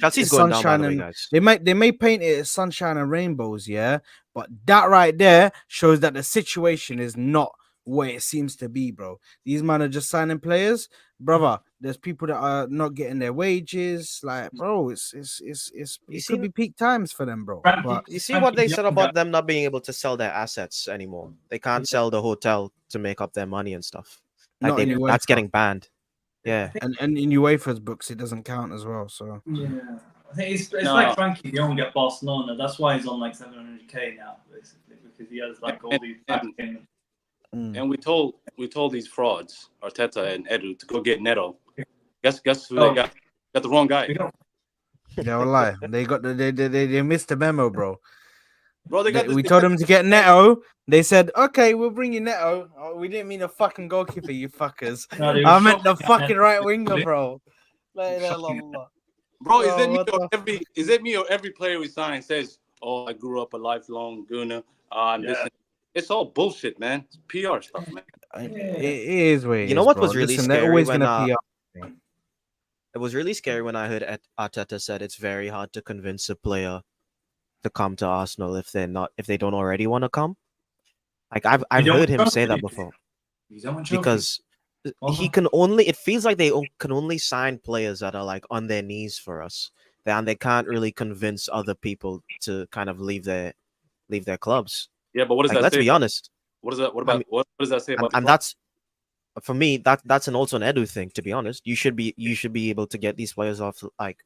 Chelsea's going down, by the way, and guys. they may paint it as sunshine and rainbows, yeah. But that right there shows that the situation is not what it seems to be, bro. These men are just signing players, brother. There's people that are not getting their wages, like, bro. It could be peak times for them, bro. But You see what they said about them not being able to sell their assets anymore? They can't sell the hotel to make up their money and stuff. not Like anyway. that's getting banned. Yeah. And in UEFA's books, it doesn't count as well. So Yeah, I think it's like Frankie de Jong at Barcelona. That's why he's on like 700k now, basically, because he has like all these back payments. And we told these frauds, Arteta and Edu, to go get Neto. Guess who they got? Got the wrong guy. yeah, well, lie. They missed the memo, bro. Bro, We told them to get Neto. They said, "Okay, we'll bring you Neto." Oh, we didn't mean a fucking goalkeeper, you fuckers. No, they I were meant the shocking. fucking right winger, bro. Bro, is Oh, it me what or every player we sign says, "Oh, I grew up a lifelong Gooner." It's all bullshit, man. It's PR stuff, man. It is what it You know is, what bro. was really Listen, they're scary always when, gonna PR. It was really scary when I heard Arteta said it's very hard to convince a player to come to Arsenal if they don't already want to come. Like I've don't heard him want say that trophies. before You don't want trophies. because he can only. It feels like they can only sign players that are like on their knees for us, and they can't really convince other people to kind of leave their clubs. Yeah, but what does Like, that let's say? be honest, What does that? What I about mean- what does that say about the and club? that's for me. That's also an Edu thing. To be honest, you should be able to get these players off, like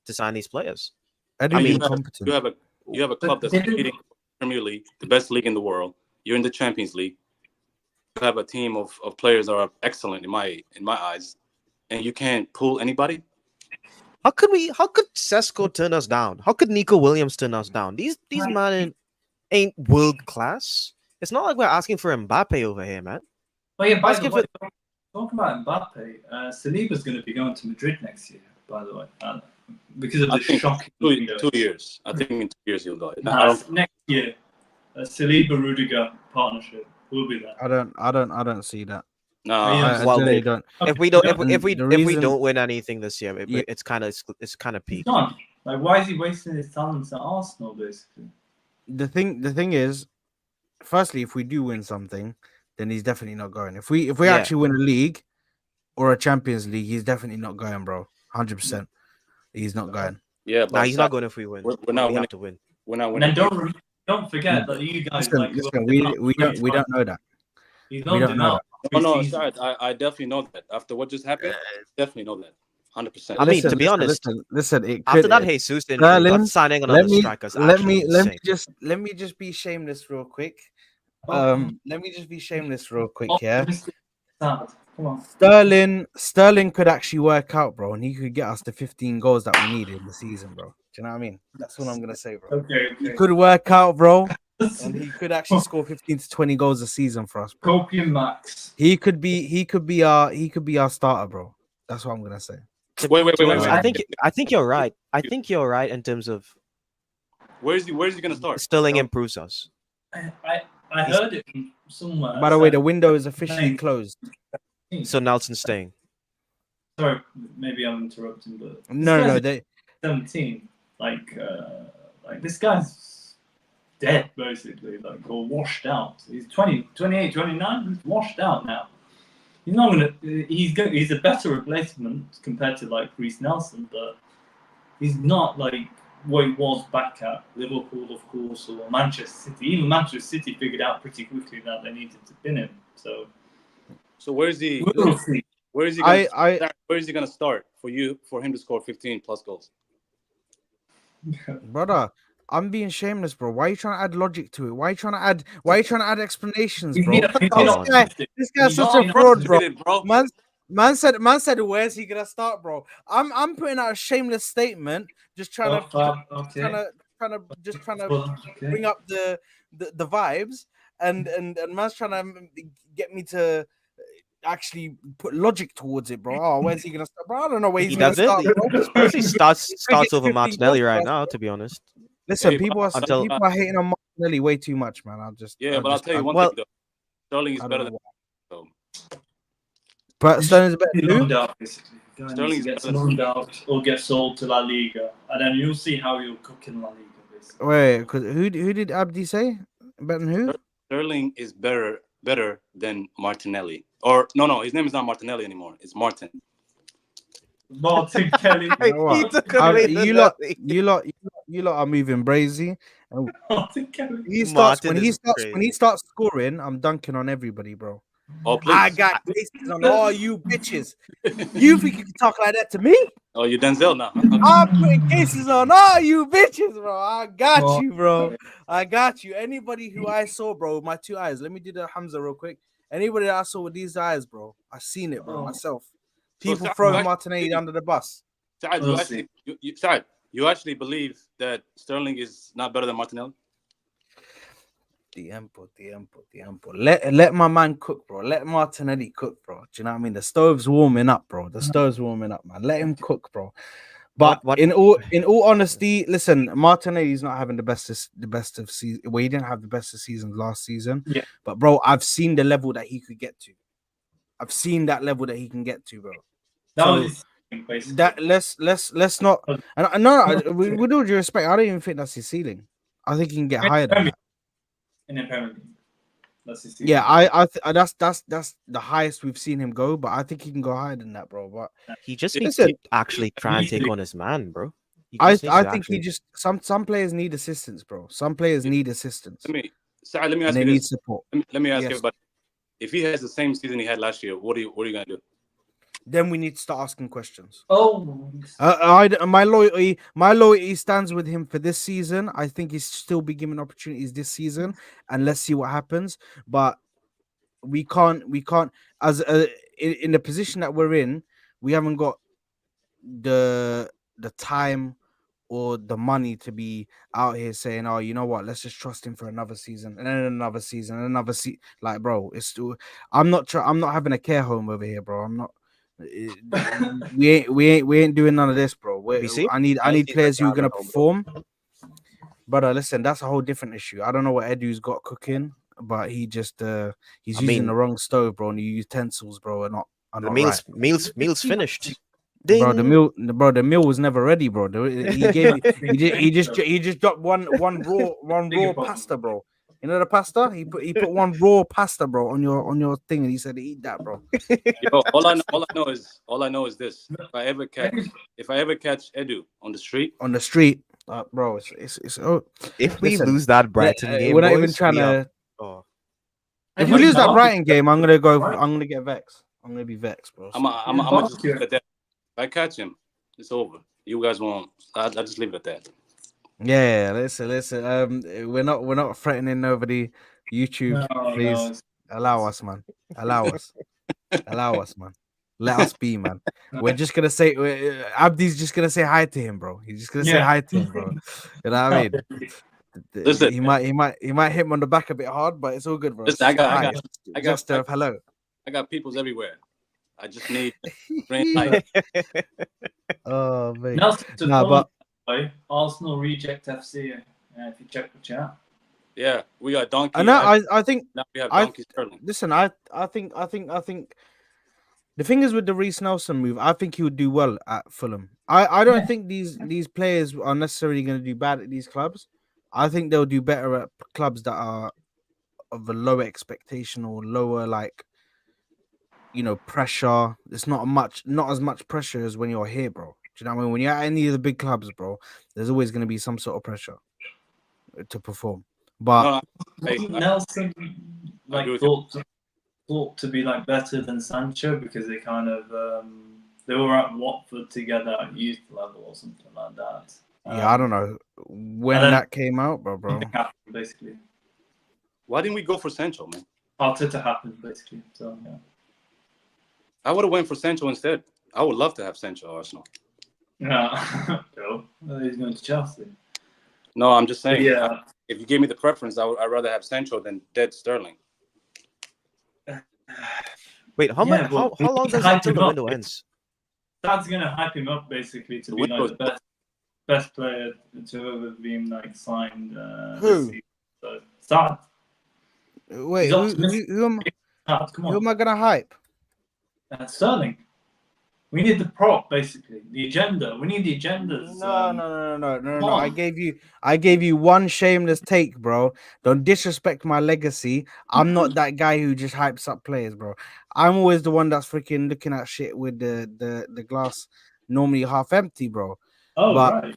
to sign these players. Edu's I mean, incompetent. you have a club that's competing in the Premier League, the best league in the world. You're in the Champions League. You have a team of players that are excellent in my eyes, and you can't pull anybody. How could Sesko turn us down? How could Nico Williams turn us down? These men ain't world class. It's not like we're asking for Mbappe over here, man. But yeah, by Ask the if way, talking about Mbappe, Saliba's going to be going to Madrid next year, by the way, because of I the think shocking 2 years. I think in 2 years he'll go. next year, Saliba Rudiger partnership will be there. I don't see that. No, Yeah. I Well, generally don't. If we don't And if we the if we reason- don't win anything this year, Yeah. it's kind of He's peak. gone. Like, why is he wasting his talents at Arsenal, basically? The thing is, firstly, if we do win something, then he's definitely not going. If we Yeah. actually win a league or a Champions League, he's definitely not going, bro. 100%. He's not going. yeah, but Nah, he's not going if we win. We're not we winning. have to win. We're not And winning. then don't forget that you guys Listen, we don't know that. He's we don't know No, Shad, I definitely know that. After what just happened, I definitely know that. 100%. I mean, to be honest, listen. It After could, that Jesus injury, Sterling, but signing another striker is actually insane. let me just be shameless real quick. Oh. Let me just be shameless real quick. Oh, Yeah, Mr. Sad. Come on. Sterling could actually work out, bro, and he could get us the 15 goals that we need in the season, bro. Do you know what I mean? That's what I'm gonna say, bro. Okay. He could work out, bro, and he could actually score 15 to 20 goals a season for us, bro. Copium Max. He could be our starter, bro. That's what I'm gonna say. Wait. I think you're right. I think you're right in terms of Where's he gonna start? Sterling improves us. I heard it from somewhere. By the way, the window is officially closed. So Nelson's staying. Sorry, maybe I'm interrupting, but No, this guy's 17. Like this guy's dead, basically, like, or washed out. He's 20, 28, 29. He's washed out now. He's not gonna. He's a better replacement compared to like Reece Nelson, but he's not like what he was back at Liverpool, of course, or Manchester City. Even Manchester City figured out pretty quickly that they needed to pin him. So where's he? we'll see. Where is he gonna start for him to score 15 plus goals? Brother, I'm being shameless, bro. Why are you trying to add logic to it? Why are you trying to add explanations, bro? This guy's such a fraud, bro. Man said, where's he gonna start, bro? I'm putting out a shameless statement, just trying to bring up the vibes, and man's trying to get me to actually put logic towards it, bro. Oh, where's he gonna start, bro? I don't know where he's gonna start. He starts over Martinelli right now, to be honest. Listen, people are hating on Martinelli way too much, man. I'll tell you one thing though. Sterling is better than so. But Sterling's better than who? Out, basically. Sterling gets loaned out or get sold to La Liga, and then you'll see how he'll cook in La Liga, basically. Wait, because who did Abdi say? Better than who? Sterling is better than Martinelli. Or no, his name is not Martinelli anymore. It's Martin. Martin Kelly. You lot are moving brazy. Martin Kelly. When he starts scoring, I'm dunking on everybody, bro. Oh, please. I got cases on all you bitches. You think you can talk like that to me? Oh, you Denzel now. I'm putting cases on all you bitches, bro. I got you, bro. I got you. Anybody who I saw, bro, with my two eyes. Let me do the Hamza real quick. Anybody that I saw with these eyes, bro, I seen it, bro, myself. People throwing Martinelli under the bus. Saad, you actually believe that Sterling is not better than Martinelli? Tiempo. Let my man cook, bro. Let Martinelli cook, bro. Do you know what I mean? The stove's warming up, bro. The stove's warming up, man. Let him cook, bro. But in all honesty, listen, Martinelli's not having the best of season. Well, he didn't have the best of seasons last season. Yeah. But bro, I've seen the level that he could get to. I've seen that level that he can get to, bro. basically. that let's not. And no, with all due respect, I don't even think that's his ceiling. I think he can get higher than that. In the Premier League. That's his Yeah, season. that's the highest we've seen him go, but I think he can go higher than that, bro. But He just needs listen, to actually try and take Easily. on his man, bro. He I just needs to think he actually. just some players need assistance, bro. Some players need assistance Saad, let me and ask they you need this. support. Let me ask Yes. everybody. If he has the same season he had last year, what are you gonna do? Then we need to start asking questions. Oh, My loyalty stands with him for this season. I think he's still be given opportunities this season, and let's see what happens. But we can't as in the position that we're in, we haven't got the time or the money to be out here saying, "Oh, you know what? Let's just trust him for another season and then another season and another season." Like, bro, it's still. I'm not having a care home over here, bro. I'm not. We ain't doing none of this, bro. BC? I need Honestly, players who are like gonna driving home, bro. perform. Brother, listen, that's a whole different issue. I don't know what Edu's got cooking, but he's I using mean, the wrong stove, bro, and the utensils, bro, are the not right. meal's finished. Bro, Ding. the meal was never ready, bro. He gave me, he just dropped one raw pasta, bro. You know the pasta? He put one raw pasta, bro, on your thing, and he said, "Eat that, bro." Yo, all I know is this. If I ever catch Edu on the street, On the street, bro. It's oh, If we listen, lose that Brighton game, we're not even boys, trying we are. to. Oh, If we lose that Brighton game, I'm gonna get vexed. I'm gonna be vexed, bro. I'm gonna just leave it at that. If I catch him, it's over. You guys won't. I'll just leave it at that. Yeah, listen. We're not threatening nobody. YouTube, please allow us, man. Allow us, man. Let us be, man. We're just gonna say Abdi's just gonna say hi to him, bro. He's just gonna say hi to him, bro. You know what I mean? Listen, He might hit him on the back a bit hard, but it's all good, bro. Listen, I got hello. I got peoples everywhere. I just need green light. Oh man. But Arsenal reject FC. If you check the chat. Yeah, we got Donkey. I think now we have Donkey Sterling. Listen, I think the thing is with the Reece Nelson move, I think he would do well at Fulham. I don't think these players are necessarily going to do bad at these clubs. I think they'll do better at clubs that are of a lower expectation or lower, like, you know, pressure. It's not as much pressure as when you're here, bro. Do you know what I mean? When you're at any of the big clubs, bro, there's always going to be some sort of pressure to perform. But Nelson thought to be like better than Sancho because they kind of they were at Watford together at youth level or something like that. Yeah, I don't know when that came out, bro. Happened, basically. Why didn't we go for Sancho, man? Arteta happened, basically. So yeah. I would have went for Sancho instead. I would love to have Sancho at Arsenal. Yeah, he's going to Chelsea. No, I'm just saying. Yeah. If you gave me the preference, I'd rather have Sancho than dead Sterling. Wait, how long does it until the window ends? That's gonna hype him up basically to be like the best player to ever been like signed. Who? So Sad. Wait, who am I gonna hype? Sterling. We need the prop, basically. The agenda. We need the agendas. No. I gave you one shameless take, bro. Don't disrespect my legacy. I'm not that guy who just hypes up players, bro. I'm always the one that's freaking looking at shit with the glass normally half empty, bro. Right.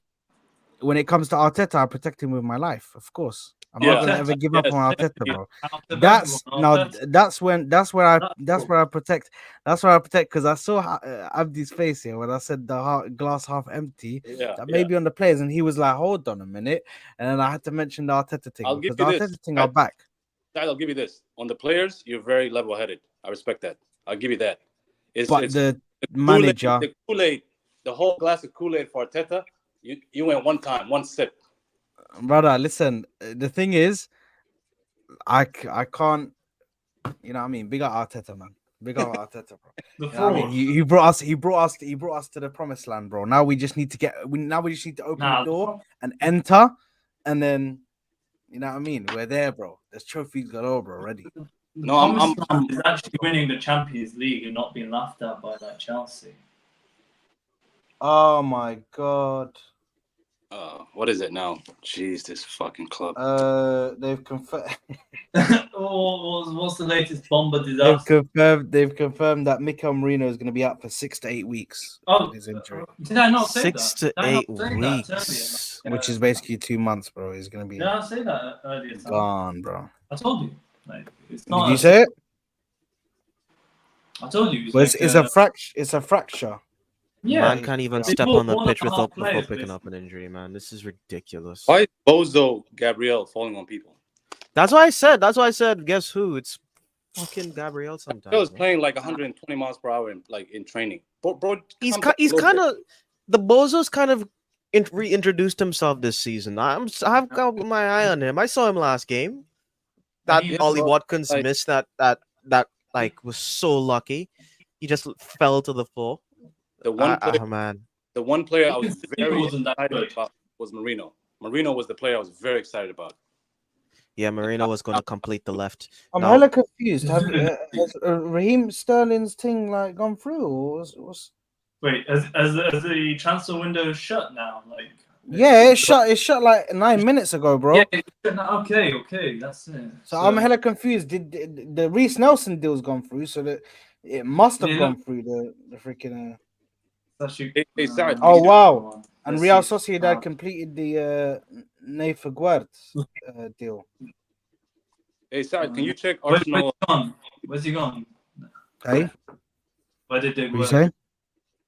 When it comes to Arteta, I protect him with my life, of course. I'm not gonna ever give up on Arteta, bro. That's where I protect. That's where I protect because I saw Abdi's face here when I said the glass half empty. That may be on the players, and he was like, "Hold on a minute," and then I had to mention the Arteta thing because the Arteta thing are back. I'll give you this. On the players, you're very level-headed. I respect that. I'll give you that. It's the manager, the Kool-Aid, the whole glass of Kool-Aid for Arteta. You went one time, one sip. Brother, listen. The thing is, I can't. You know what I mean? Big up Arteta, man. Big up Arteta, bro. You know what I mean? He brought us to the promised land, bro. Now we just need to open the door and enter, and then you know what I mean? We're there, bro. There's trophies galore, bro, already. No, I'm actually winning the Champions League and not being laughed at by like Chelsea. Oh my god. What is it now? Jeez, this fucking club. They've confirmed. What's the latest bomber disaster? They've confirmed that Mikel Merino is going to be out for 6 to 8 weeks. Oh, with his injury, did I not say 6 that? to Did I not 8 say that weeks. earlier? which is basically 2 months, bro. He's going to be Did I say that earlier? Sam? gone, bro. I told you. Like, it's Did not. you say it? I told you. Well, it's a fracture. Yeah. Man can't even They step bought on the one and pitch a half before players, picking up basically. an injury, man. This is ridiculous. Why is Bozo Gabriel falling on people? That's why I said. Guess who? It's fucking Gabriel. He was Sometimes bro. playing like 120 miles per hour in training. Bro, He's calm down a he's little kind bit. of the Bozo's kind of reintroduced himself this season. I've got my eye on him. I saw him last game. That Yeah, Ollie bro, Watkins like- missed that like was so lucky. He just fell to the floor. The one player, Man. the one player I Even was Steve very wasn't that excited good. about was Marino. Marino was the player I was very excited about. Yeah, Marino was going to complete the left. I'm Now- hella confused. Has Raheem Sterling's thing like gone through, or what's... Wait, as the transfer window is shut now, like. Yeah, it shut like 9 minutes ago, bro. Yeah. Okay, that's it. So I'm hella confused. Did the Reece Nelson deal's gone through? So that it must have Yeah. gone through the freaking. Actually, Hey, Sarge, Oh wow! And Let's Real see. Sociedad completed the Neto deal. Hey, Sarge, can you check Where's Arsenal? he gone? Where's he gone? Hey, Where did they what you go? say?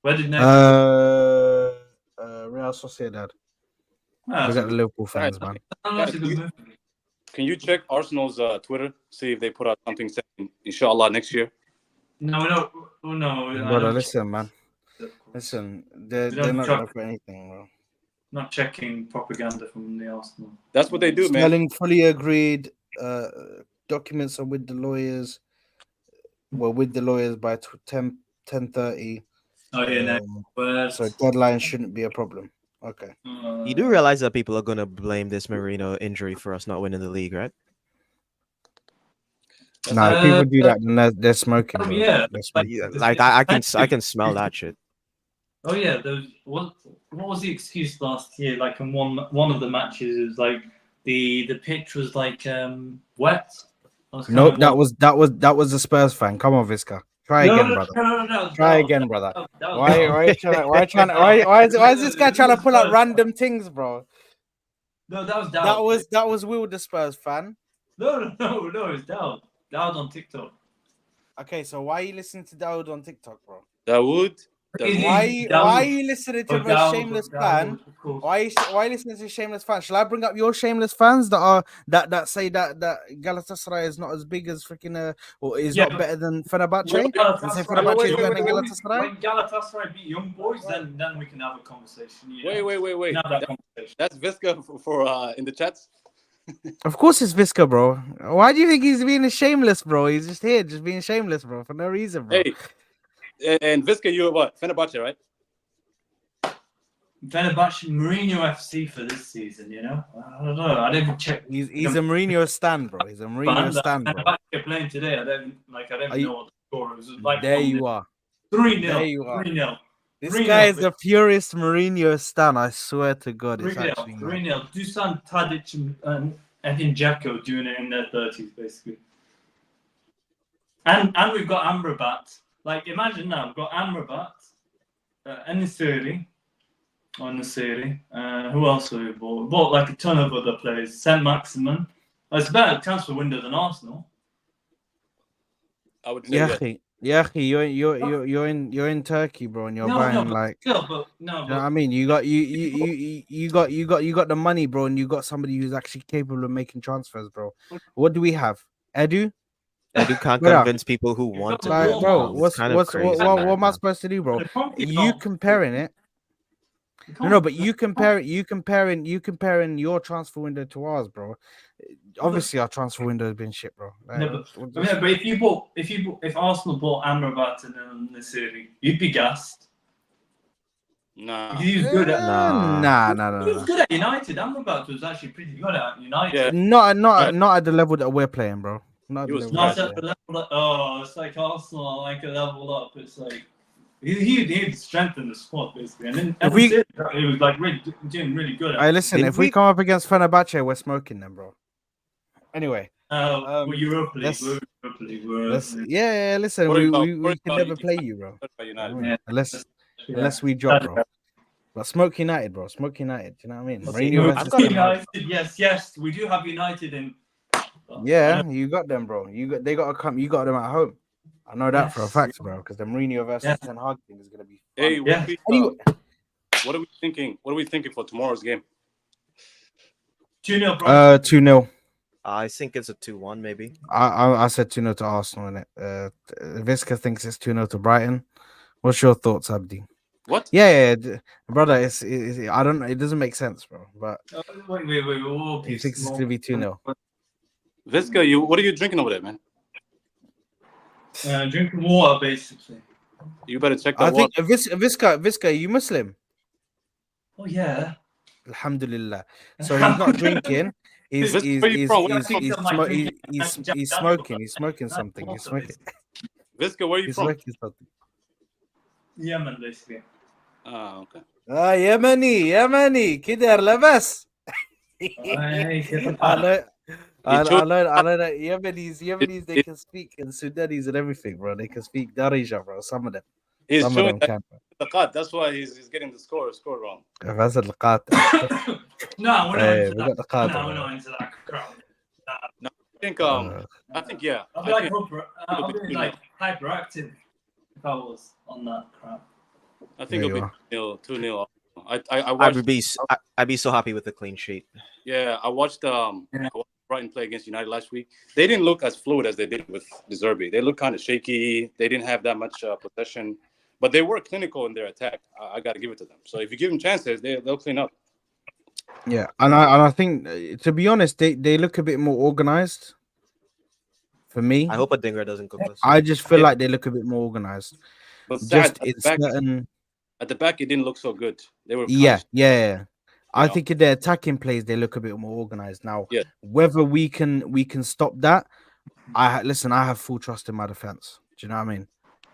Where did Neto? Real Sociedad. Ah, We that's got the Liverpool fans, man. a good move. Can you check Arsenal's Twitter? See if they put out something saying inshallah next year. No, we don't. Oh, no, I Brother, don't listen, man. check, of course. Listen, they're We don't not check- gonna put anything, bro. Not checking propaganda from the Arsenal. That's what they do, man. Sterling fully agreed. Documents are with the lawyers. We're with the lawyers by 10:30. Oh yeah, no. But, So deadline shouldn't be a problem. Okay. You do realize that people are going to blame this Marino injury for us not winning the league, right? Nah, if people do that, then they're smoking. Bro. yeah, They're smoking. Like I can smell that shit. Oh yeah, what was the excuse last year? Like in one of the matches, it was like the pitch was like wet. Nope, that was a Spurs fan. Come on, Visca. Try again, brother. No. Try again, brother. Why is this guy trying to pull up random things, bro? No, that was Dowd. That was Will, the Spurs fan. No, it's Dowd. Dowd on TikTok. Okay, so why are you listening to Dawood on TikTok, bro? Dawood? Why are you listening to a shameless fan? Course. Why are you listening to shameless fans? Shall I bring up your shameless fans that say that Galatasaray is not as big as freaking or is not better than Fenerbahce? And say Fenerbahce is better than Galatasaray? When Galatasaray beat Young Boys, then we can have a conversation. Yeah. Wait. We can have that conversation. That's Visca for in the chats. Of course it's Visca, bro. Why do you think he's being shameless, bro? He's just here, just being shameless, bro, for no reason, bro. Hey, and Visca, you what? Fenerbahce, right? Fenerbahce, Mourinho FC for this season, you know? I don't know. I didn't check. He's a Mourinho stan, bro. He's a Mourinho stan, bro. Fenerbahce playing today. I don't know what the score was. Like there you are. 3-0. There you are. 3-0. This 3-0. guy is the purest Mourinho stan. I swear to God, it's 3-0. actually 3-0. Dusan Tadic and Njeko doing it in their 30s, basically. And we've got Amrabat. Like, imagine now, we've got Amrabat, Enisiri, on the series. Who else have we bought? We bought like a ton of other players. Saint-Maximin. It's a better transfer window than Arsenal. I would say yeah, you're in Turkey, bro, and you're buying like. Still, but You know what I mean, you got the money, bro, and you got somebody who's actually capable of making transfers, bro. What do we have? Edu can't convince people who want to. Like, bro, what am I man. supposed to do, bro? You comparing it. No, but you comparing your transfer window to ours, bro. Obviously, our transfer window has been shit, bro. Like, but if Arsenal bought Amrabat and then the series, you'd be gassed. Nah. He was good at Nah. He was good at United. Amrabat was actually pretty good at United. Yeah. Not at the level that we're playing, bro. Not at He the was level Not that at the level. It's like Arsenal, like a level up. It's like He'd strengthened the squad basically, and then If ever we- since, he was like really doing really good. Hey, listen, Did if we we- come up against Fenerbahce, we're smoking them, bro. Anyway, We're Europa League. let's- We're Europa League. We're, yeah, listen, What we about- we, what we can about never play you, bro. What about United? Yeah. Unless we drop, bro. But Smoke United, bro. Smoke United. Do you know what I mean? Okay, Mourinho I've versus got Ten Hag. United, yes, we do have United in. Yeah, you got them, bro. They got to come. You got them at home. I know that for a Yes. fact, bro. Because the Mourinho versus Yeah. Ten Hag thing is gonna be. Hey, fun. Yeah. what are we thinking? What are we thinking for tomorrow's game? 2-0, bro. 2-0. I think it's a 2-1 maybe. I said 2-0 to Arsenal in it. Visca thinks it's 2-0 to Brighton. What's your thoughts, Abdi? What? Yeah, brother. It's I don't know. It doesn't make sense, bro. But Wait. he thinks it's gonna be 2-0. Visca, what are you drinking over there, man? Drinking water, basically. You better check I that think water. Visca, you Muslim? Oh yeah. Alhamdulillah. So he's not drinking. He's Where you from? Where you from? he's smoking. He's smoking something. He's smoking. Visca, where are you He's from? smoking something. Yemen, basically. Okay. يمني كده لبس. I know that Yemenis they can speak in Sudanese and everything, bro. They can speak Darija, bro. Some of them. He's Some of showing them can. the cut. That's why he's getting the score wrong. بس القاطع. No, we're not Hey, into we that. got the card. No, we're not into that crowd. I think yeah. I'll be like, I'll be like hyperactive if I was on that crowd. I think There it'll be 2-0. I watched. I'd be so happy with a clean sheet. Yeah, I watched Brighton play against United last week. They didn't look as fluid as they did with De Zerbi. They looked kind of shaky. They didn't have that much possession, but they were clinical in their attack. I got to give it to them. So if you give them chances, they'll clean up. Yeah, and I think to be honest, they look a bit more organized. For me, I hope a dinger doesn't cook us. I just feel like they look a bit more organized. But Just at in the back, certain. at the back, it didn't look so good. They were Yeah. I know. think in their attacking plays they look a bit more organized now. Yeah. Whether we can stop that, I have full trust in my defense. Do you know what I mean?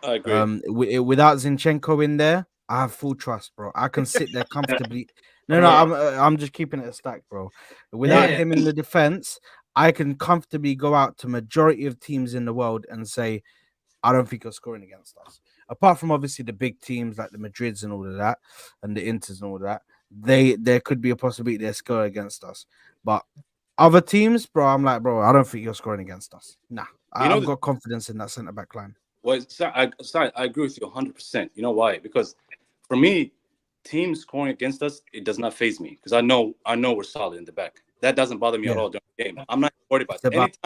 I agree. Without Zinchenko in there, I have full trust, bro. I can sit there comfortably. No, I'm just keeping it a stack, bro. Without him in the defense, I can comfortably go out to majority of teams in the world and say, I don't think you're scoring against us. Apart from obviously the big teams like the Madrids and all of that, and the Inters and all of that, there could be a possibility they score against us. But other teams, bro, I'm like, bro, I don't think you're scoring against us. Nah, I've got confidence in that centre back line. Well, I agree with you 100%. You know why? Because for me, teams scoring against us, it does not faze me because I know we're solid in the back. That doesn't bother me at all during the game. I'm not worried about it.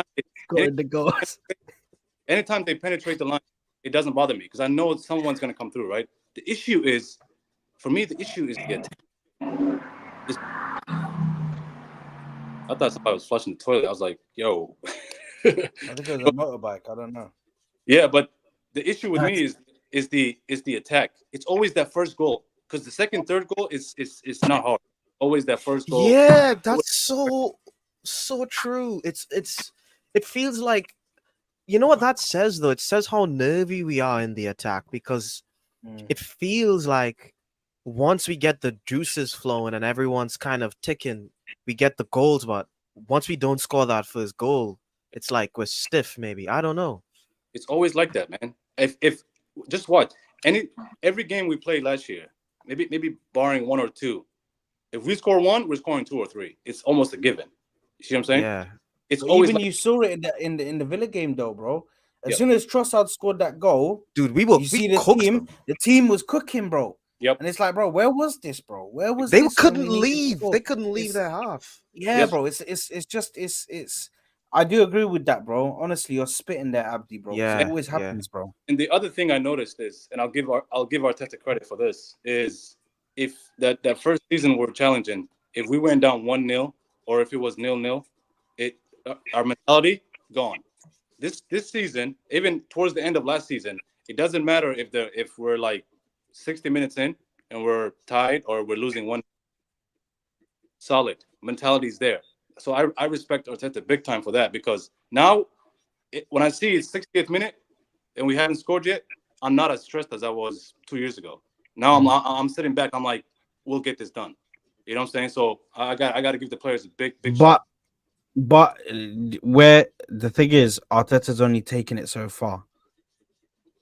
Anytime they penetrate the line, it doesn't bother me because I know someone's going to come through, right? The issue is, for me, the attack. I thought somebody was flushing the toilet. I was like, yo. I think it was a motorbike. I don't know. Yeah, but the issue with me is the attack. It's always that first goal because the second, third goal is not hard. Always that first goal. Yeah, that's so true. It feels like, you know what that says though? It says how nervy we are in the attack because it feels like once we get the juices flowing and everyone's kind of ticking, we get the goals. But once we don't score that first goal, it's like we're stiff. Maybe I don't know. It's always like that, man. If just watch every game we played last year, maybe barring one or two, if we score one, we're scoring two or three. It's almost a given. You see what I'm saying? Yeah. It's always even you saw it in the Villa game though, bro. As soon as Trossard scored that goal, dude, we see the team. The team was cooking, bro. Yep. And it's like, bro, where was this, bro? Where was they this couldn't leave? They couldn't leave their half. Yeah, bro. It's just. I do agree with that, bro. Honestly, you're spitting there, Abdi, bro. Yeah, it always happens, bro. And the other thing I noticed is, and I'll give Arteta credit for this, is if that first season we're challenging, if we went down 1-0 or if it was 0-0, our mentality gone. This season, even towards the end of last season, it doesn't matter if we're like 60 minutes in and we're tied or we're losing one. Solid mentality's there. So I respect Arteta big time for that because now when I see it's 60th minute and we haven't scored yet, I'm not as stressed as I was 2 years ago. Now I'm sitting back. I'm like, we'll get this done. You know what I'm saying? So I got to give the players a big But shot. where the thing is, Arteta's only taken it so far,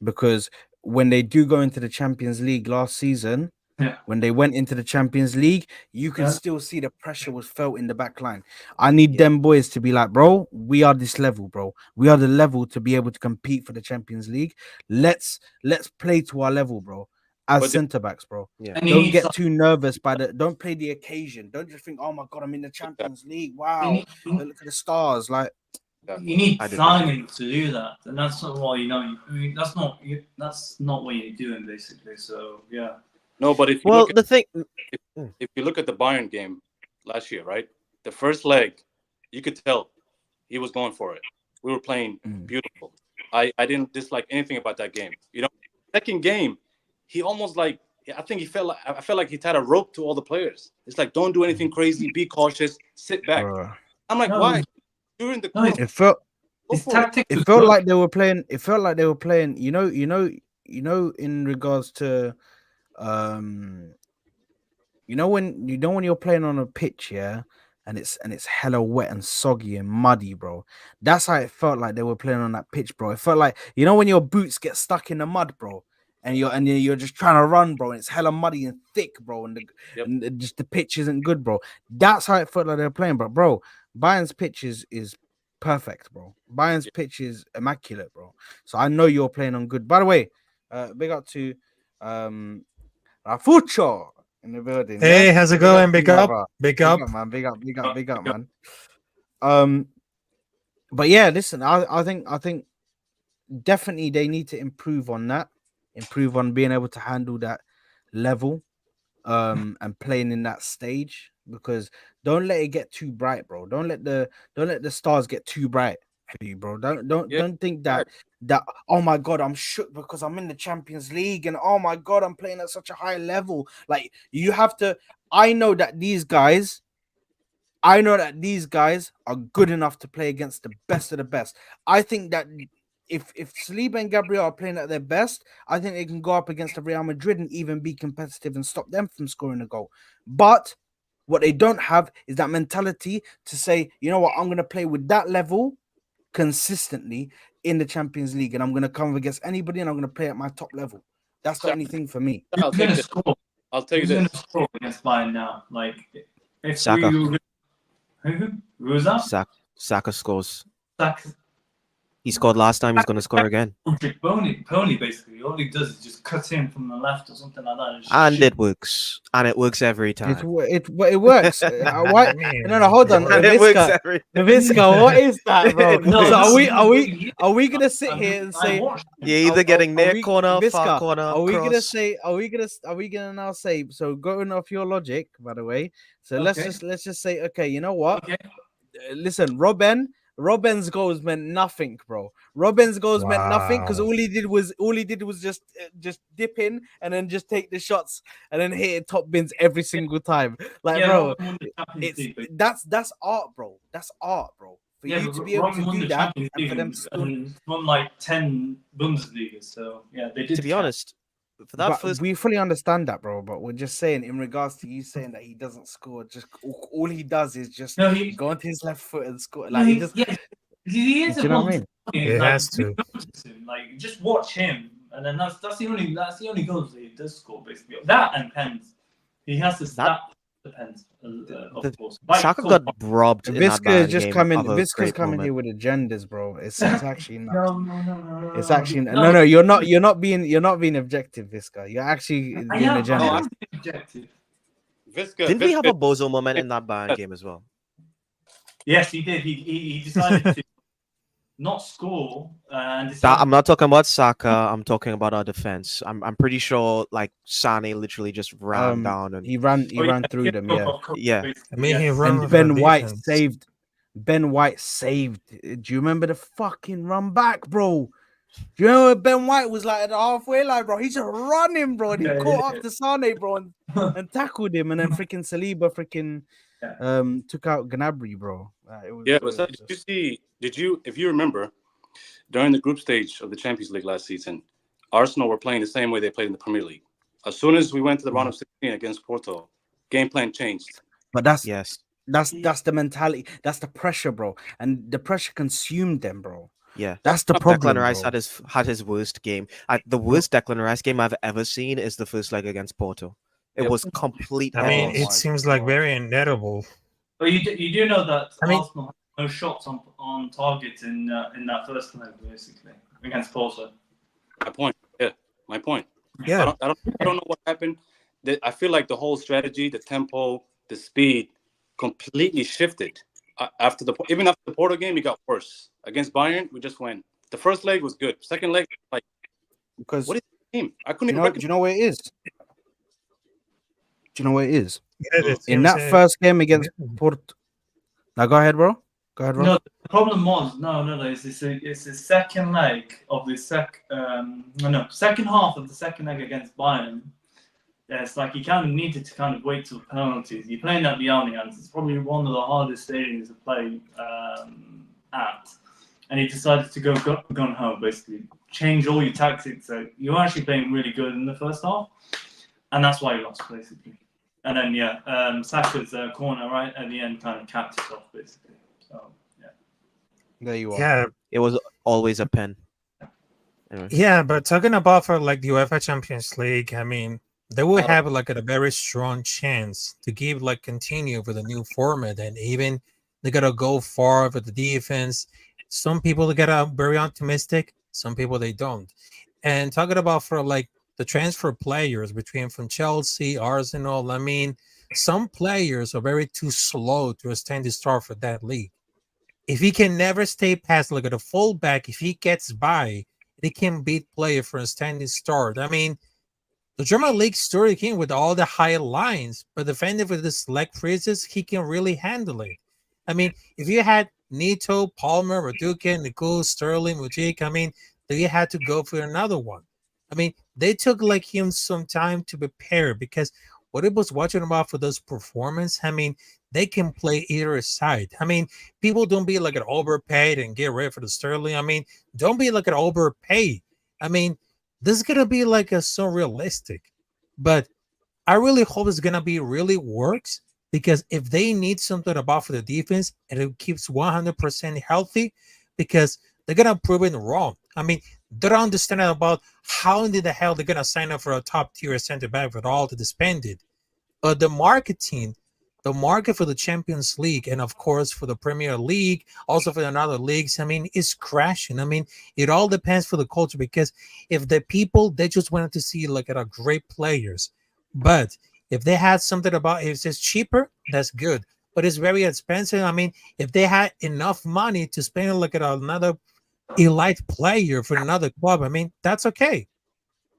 because when they do go into the Champions League last season, when they went into the Champions League, you could still see the pressure was felt in the back line. I need them boys to be like, bro, we are this level, bro. We are the level to be able to compete for the Champions League. Let's play to our level, bro. As centre backs, bro. Yeah. And Don't get too nervous don't play the occasion. Don't just think, oh my god, I'm in the Champions League. Wow. Look at the stars. Like, you need I did timing to do that, and that's not what that's not what you're doing basically. So yeah. No, but if you Well, look the thing. if you look at the Bayern game last year, right? The first leg, you could tell he was going for it. We were playing beautiful. I didn't dislike anything about that game. Second game, he almost like I felt like he tied a rope to all the players. It's like, don't do anything crazy, be cautious, sit back. I'm like, why? During the course, it felt his tactics. it felt like they were playing. It felt like they were playing. In regards to, when you're playing on a pitch, yeah, and it's hella wet and soggy and muddy, bro. That's how it felt like they were playing on that pitch, bro. It felt like when your boots get stuck in the mud, bro, and you're just trying to run, bro, and it's hella muddy and thick, bro, and just the pitch isn't good, bro. That's how it felt like they were playing, but bro, Bayern's pitch is perfect, bro. Bayern's pitch is immaculate, bro. So I know you're playing on good. By the way, big up to Rafucho in the building. Hey, yeah? how's it Big up going? to Big you, up, brother. big up. Man. Big up, man. But yeah, listen, I think definitely they need to improve on that, improve on being able to handle that level, and playing in that stage, because don't let it get too bright, bro. Don't let the stars get too bright for you, bro. Don't think that oh my god, I'm shook because I'm in the Champions League, and oh my god, I'm playing at such a high level. Like, you have to. I know that these guys are good enough to play against the best of the best. I think that if Saliba and Gabriel are playing at their best, I think they can go up against the Real Madrid and even be competitive and stop them from scoring a goal. But what they don't have is that mentality to say, you know what, I'm going to play with that level consistently in the Champions League, and I'm going to come against anybody, and I'm going to play at my top level. That's the only thing for me. I'll take this. I'll tell you Who's this. going to score against Bayern now? Like, if Saka. who was that? Saka scores. Saka. He scored last time. He's going to score again. Pony, basically. All he does is just cut in from the left or something like that. And it works. And it works every time. It works. Why? No, hold on. And it works every time. Navisca, what is that, bro? No, so are we gonna sit here and say you're either getting near corner, far corner, Are we gonna cross. say? Are we gonna now say? So going off your logic, by the way. So let's just say, okay, you know what? Okay. Listen, Robben's goals meant nothing, bro. Robben's goals meant nothing because all he did was just dip in and then just take the shots and then hit it top bins every single time. Like, bro, that's art, bro. That's art, bro. For you to be able to do that and for them to won like 10 Bundesliga, so yeah, they did. To be honest, for that but we fully understand that, bro. But we're just saying, in regards to you saying that he doesn't score, just all he does is just go onto his left foot and score. Like, he is. Do you know what I mean? He has to. Like, just watch him, and then that's the only goals that he does score, basically. That and pens. He has to stop the pens, of course. Saka got robbed. Visca just coming. Visca's coming here with agendas, bro. It's actually not. No. It's actually no. You're not being objective, Visca. You're actually being agenda. Objective. Didn't we have a bozo moment in that Bayern game as well? Yes, he did. He decided to not score. And I'm not talking about Saka. I'm talking about our defense. I'm pretty sure like Sane literally just ran down and he ran through them. Yeah. I mean, he ran. And Ben White saved. Ben White saved. Do you remember the fucking run back, bro? Do you remember Ben White was like at the halfway line, bro? He's just running, bro. And he caught up to Sane, bro, and tackled him, and then freaking Saliba took out Gnabry, bro. Did you if you remember, during the group stage of the Champions League last season, Arsenal were playing the same way they played in the Premier League. As soon as we went to the round of 16 against Porto, game plan changed. But that's Yes. the mentality. That's the pressure, bro. And the pressure consumed them, bro. Yeah. That's the Declan problem, Rice bro. had his worst game. The worst Declan Rice game I've ever seen is the first leg against Porto. It Yep. was complete I mean, headache. it seems like very inedible. But you do know that I mean- Arsenal had no shots on target in that first leg, basically, against Porto. My point. Yeah, my point. Yeah. I don't know what happened. I feel like the whole strategy, the tempo, the speed, completely shifted after even after the Porto game. It got worse against Bayern. We just went. The first leg was good. Second leg, like, Because what is the team? I couldn't do even. you know where it is? Do you know where it is? Yeah, it In seems, that first game against Porto. Now go ahead, bro. Go ahead, bro. No, the problem was it's the second leg of the second half of the second leg against Bayern. Yeah, it's like you kind of needed to kind of wait till penalties. You're playing at the Allianz. It's probably one of the hardest stadiums to play at. And he decided to go gun ho, basically change all your tactics. So you were actually playing really good in the first half, and that's why you lost, basically. And then Saka's corner right at the end kind of capped it off, basically. So yeah, There you are. yeah, It was always a pen. Anyway. yeah. But talking about for like the UEFA Champions League, I mean, they will have like a very strong chance to give like continue with a new format, and even they gotta go far with the defense. Some people get very optimistic, some people they don't. And talking about for like the transfer players between from Chelsea, Arsenal, I mean, some players are very too slow to a standing start for that league. If he can never stay past like at a fullback, if he gets by, they can beat player for a standing start. I mean, the German league story came with all the high lines, but defending with the leg freezes, he can really handle it. I mean, if you had Neto, Palmer, Raduca, Nicole, Sterling, Mujik, I mean, then you had to go for another one. I mean, they took like him some time to prepare because what it was watching about for those performance, I mean, they can play either side. I mean, people don't be like an overpaid and get ready for the Sterling. I mean, don't be like an overpaid. I mean, this is gonna be like a so realistic, but I really hope it's gonna be really works because if they need something about for the defense and it keeps 100% healthy, because they're gonna prove it wrong. I mean, they don't understand about how in the hell they're gonna sign up for a top tier center back with all the disbanded. But the market for the Champions League and of course for the Premier League, also for another leagues, I mean, is crashing. I mean, it all depends for the culture because if the people they just wanted to see like at a great players, but if they had something about if it's cheaper, that's good. But it's very expensive. I mean, if they had enough money to spend like at another elite player for another club, I mean, that's okay.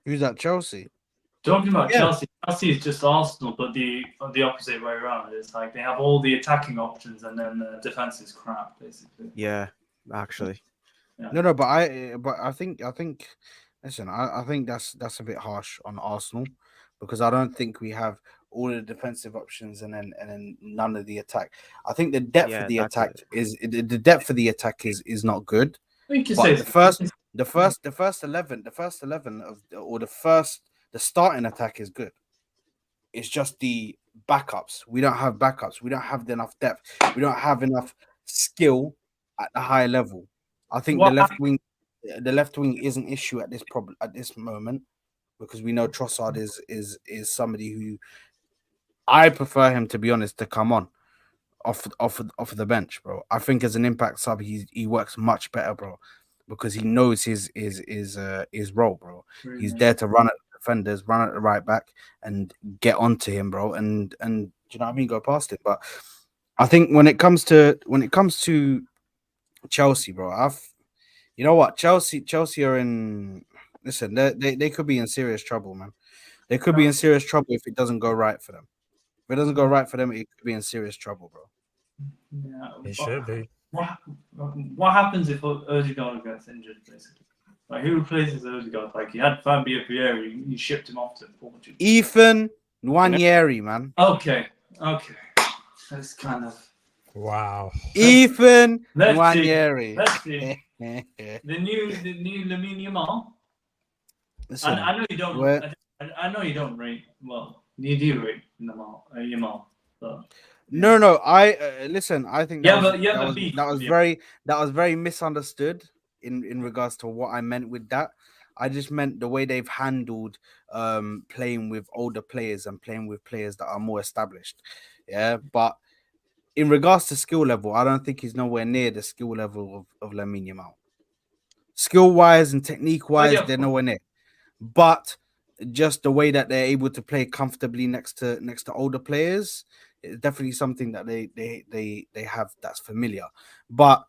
Who's at Chelsea? talking about Yeah. Chelsea is just Arsenal, but the opposite way around. It's like they have all the attacking options and then the defense is crap, basically. Yeah, actually. No, but I think listen, I think that's a bit harsh on Arsenal because I don't think we have all the defensive options and then none of the attack. I think the depth Yeah, of the that's attack the depth of the attack is not good. You can But say the first 11 of the starting attack is good. It's just the backups. We don't have backups. We don't have enough depth. We don't have enough skill at the high level. I think the left wing is an issue at this moment because we know Trossard is somebody who I prefer him, to be honest, to come on off the bench, bro. I think as an impact sub, he works much better, bro, because he knows his role, bro. He's there to run at the defenders, run at the right back, and get onto him, bro. And do you know what I mean? Go past it. But I think when it comes to Chelsea, bro, you know what? Chelsea are in. Listen, they could be in serious trouble, man. They could be in serious trouble if it doesn't go right for them. If it doesn't go right for them, it could be in serious trouble, bro. Yeah, It should be. What happens if Odegaard gets injured, basically? Like, who replaces Odegaard? Like, you had Fabio Fieri, you shipped him off to Portugal. Ethan Nwaneri, man. Okay. That's kind of... Wow. Ethan Let's Nwaneri. see. The new Lamine Yamal. Listen, I know you don't. we're- I know you don't rate. Well, you do rate Yamal, but no. I listen. I think yeah, but you have a was beef. that was with very that was very misunderstood in regards to what I meant with that. I just meant the way they've handled playing with older players and playing with players that are more established. Yeah, but in regards to skill level, I don't think he's nowhere near the skill level of Lamine Yamal. Skill wise and technique Oh, wise, yeah, they're nowhere near. But just the way that they're able to play comfortably next to older players, it's definitely something that they have that's familiar. But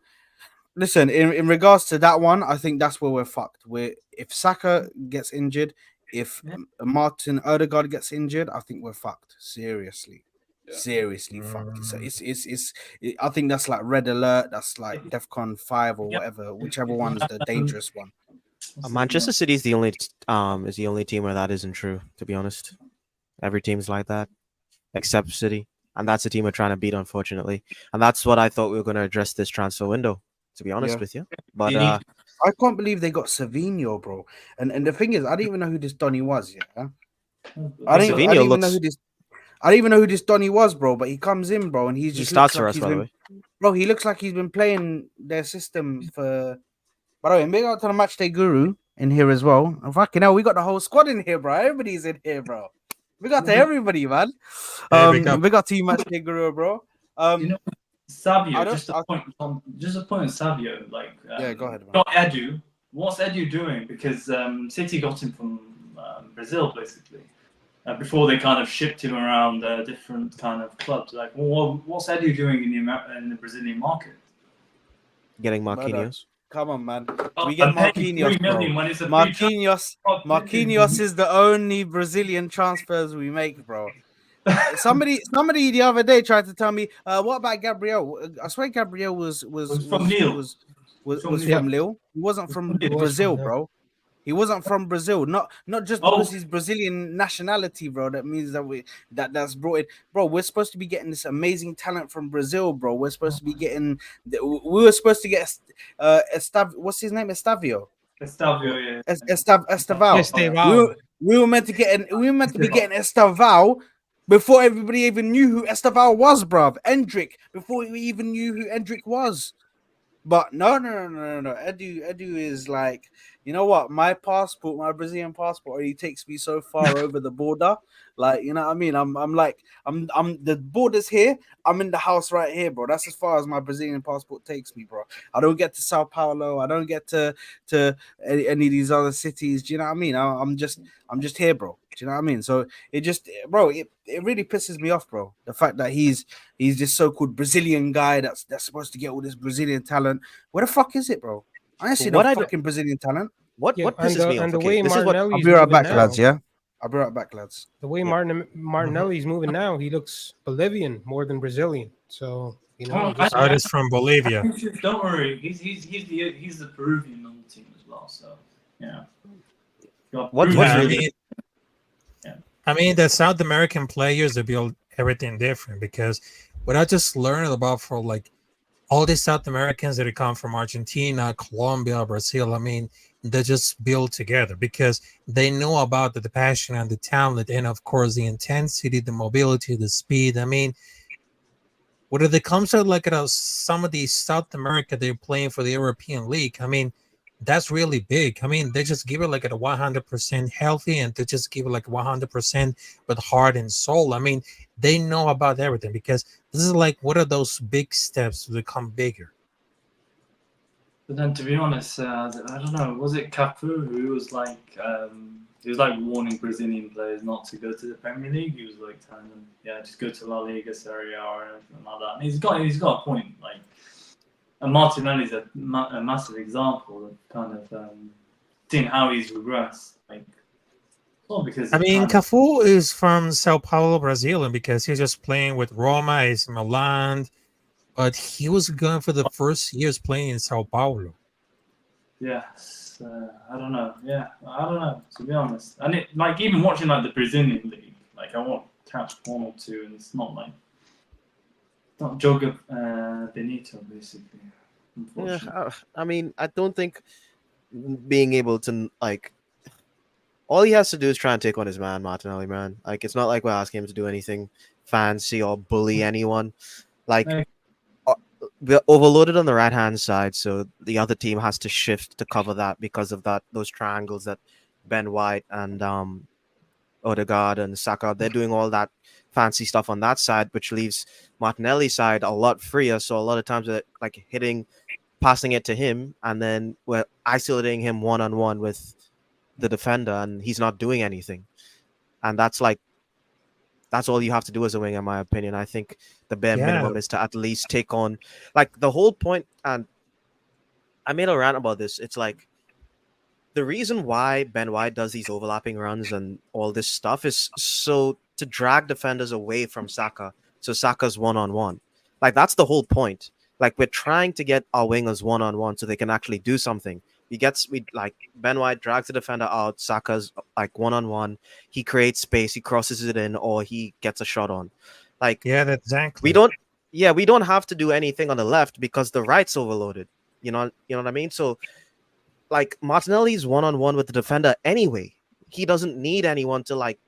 listen, in regards to that one, I think that's where we're fucked. If Saka gets injured, if Yeah. Martin Odegaard gets injured, I think we're fucked. Seriously. Yeah. Seriously fucked. I think that's like red alert. That's like DEFCON 5 or Yep. whatever, whichever one is the dangerous one. Manchester City is the only team where that isn't true. To be honest, every team's like that except City, and that's the team we're trying to beat, unfortunately. And that's what I thought we were going to address this transfer window. To be honest Yeah. with you, but You need- I can't believe they got Savinho, bro. And the thing is, I didn't even know who this Donny was. Yeah, I didn't Savinho even know who this. I didn't even know who this Donny was, bro. But he comes in, bro, and he he just starts looks for like us, he's by the been, way. bro. He looks like he's been playing their system for. By the way, big out to the match day guru in here as well. And fucking hell, we got the whole squad in here, bro. Everybody's in here, bro. We got to everybody, man. Hey, we got to you, match day guru, bro. you know, Savio, I don't- just a point on Savio. Like, Yeah, go ahead, man. got Edu. What's Edu doing? Because City got him from Brazil, basically. Before they kind of shipped him around different kind of clubs. Like, what's Edu doing in the Brazilian market? Getting Brother, Marquinhos. come on, man. Oh, We get I'm paying Marquinhos, 3 million bro. when it's a free Marquinhos is the only Brazilian transfers we make, bro. Somebody the other day tried to tell me, what about Gabriel? I swear Gabriel was from Lille. from Lille. He wasn't from He was Brazil, from Lille. bro. He wasn't from Brazil. Not just Oh. because he's Brazilian nationality, bro. That means that that's brought it, bro. We're supposed to be getting this amazing talent from Brazil, bro. We're supposed to be getting. We were supposed to get what's his name? Estavio. Estavio, yeah. Estaval. Estevao. We were meant to be getting Estaval before everybody even knew who Estaval was, bruv. Endrick, before we even knew who Endrick was. But no. Edu is like, you know what? My passport, my Brazilian passport, already takes me so far over the border. Like, you know what I mean? I'm the border's here. I'm in the house right here, bro. That's as far as my Brazilian passport takes me, bro. I don't get to Sao Paulo. I don't get to any of these other cities. Do you know what I mean? I'm just here, bro. Do you know what I mean? So it just, bro, it really pisses me off, bro. The fact that he's this so-called Brazilian guy that's supposed to get all this Brazilian talent. Where the fuck is it, bro? I ain't seen no fucking Brazilian talent. What pisses me off? the Okay, way this is what I'll Martinelli's be right moving back, now, lads. Yeah, I'll be right back, lads. the way Martinelli's moving now, he looks Bolivian more than Brazilian. So you know, Artist from Bolivia. Don't worry, he's the Peruvian on the team as well. So yeah. What's Yeah, really I mean, the South American players, they build everything different because what I just learned about for like all these South Americans that come from Argentina, Colombia, Brazil, I mean, they just build together because they know about the passion and the talent, and of course the intensity, the mobility, the speed. I mean, when it comes to like some of these South America, they're playing for the European League. I mean, that's really big. I mean, they just give it like a 100% healthy, and they just give it like 100% with heart and soul. I mean, they know about everything because this is like what are those big steps to become bigger. But then, to be honest, I don't know. Was it Cafu who was like warning Brazilian players not to go to the Premier League? He was like telling them, "Yeah, just go to La Liga, Serie A, or anything like that." And he's got a point. Like, and Martinelli's a massive example of kind of seeing how he's regressed. Like, not because I mean, Cafu is from Sao Paulo, Brazil, and because he's just playing with Roma, he's Milan. But he was going for the first years playing in Sao Paulo. Yes, I don't know. Yeah, I don't know, to be honest. And it, like, even watching like the Brazilian league, like I want to catch one or two, and it's not like not Joga Benito basically. Yeah, I mean, I don't think being able to like all he has to do is try and take on his man, Martinelli, man. Like, it's not like we're asking him to do anything fancy or bully anyone. Like, Like, we're overloaded on the right hand side, so the other team has to shift to cover that because of those triangles that Ben White and Odegaard and Saka, they're doing all that fancy stuff on that side, which leaves Martinelli's side a lot freer. So a lot of times they're like passing it to him, and then we're isolating him one on one with the defender, and he's not doing anything. And that's all you have to do as a winger, in my opinion. I think the bare Yeah. minimum is to at least take on, like, the whole point. And I made a rant about this. It's like, the reason why Ben White does these overlapping runs and all this stuff is so to drag defenders away from Saka. So Saka's one on one. Like, that's the whole point. Like, we're trying to get our wingers one on one so they can actually do something. Ben White drags the defender out. Saka's like one on one. He creates space. He crosses it in, or he gets a shot on. Like, Yeah, that's exactly. we don't have to do anything on the left because the right's overloaded. You know what I mean? So, like, Martinelli's one on one with the defender anyway. He doesn't need anyone to like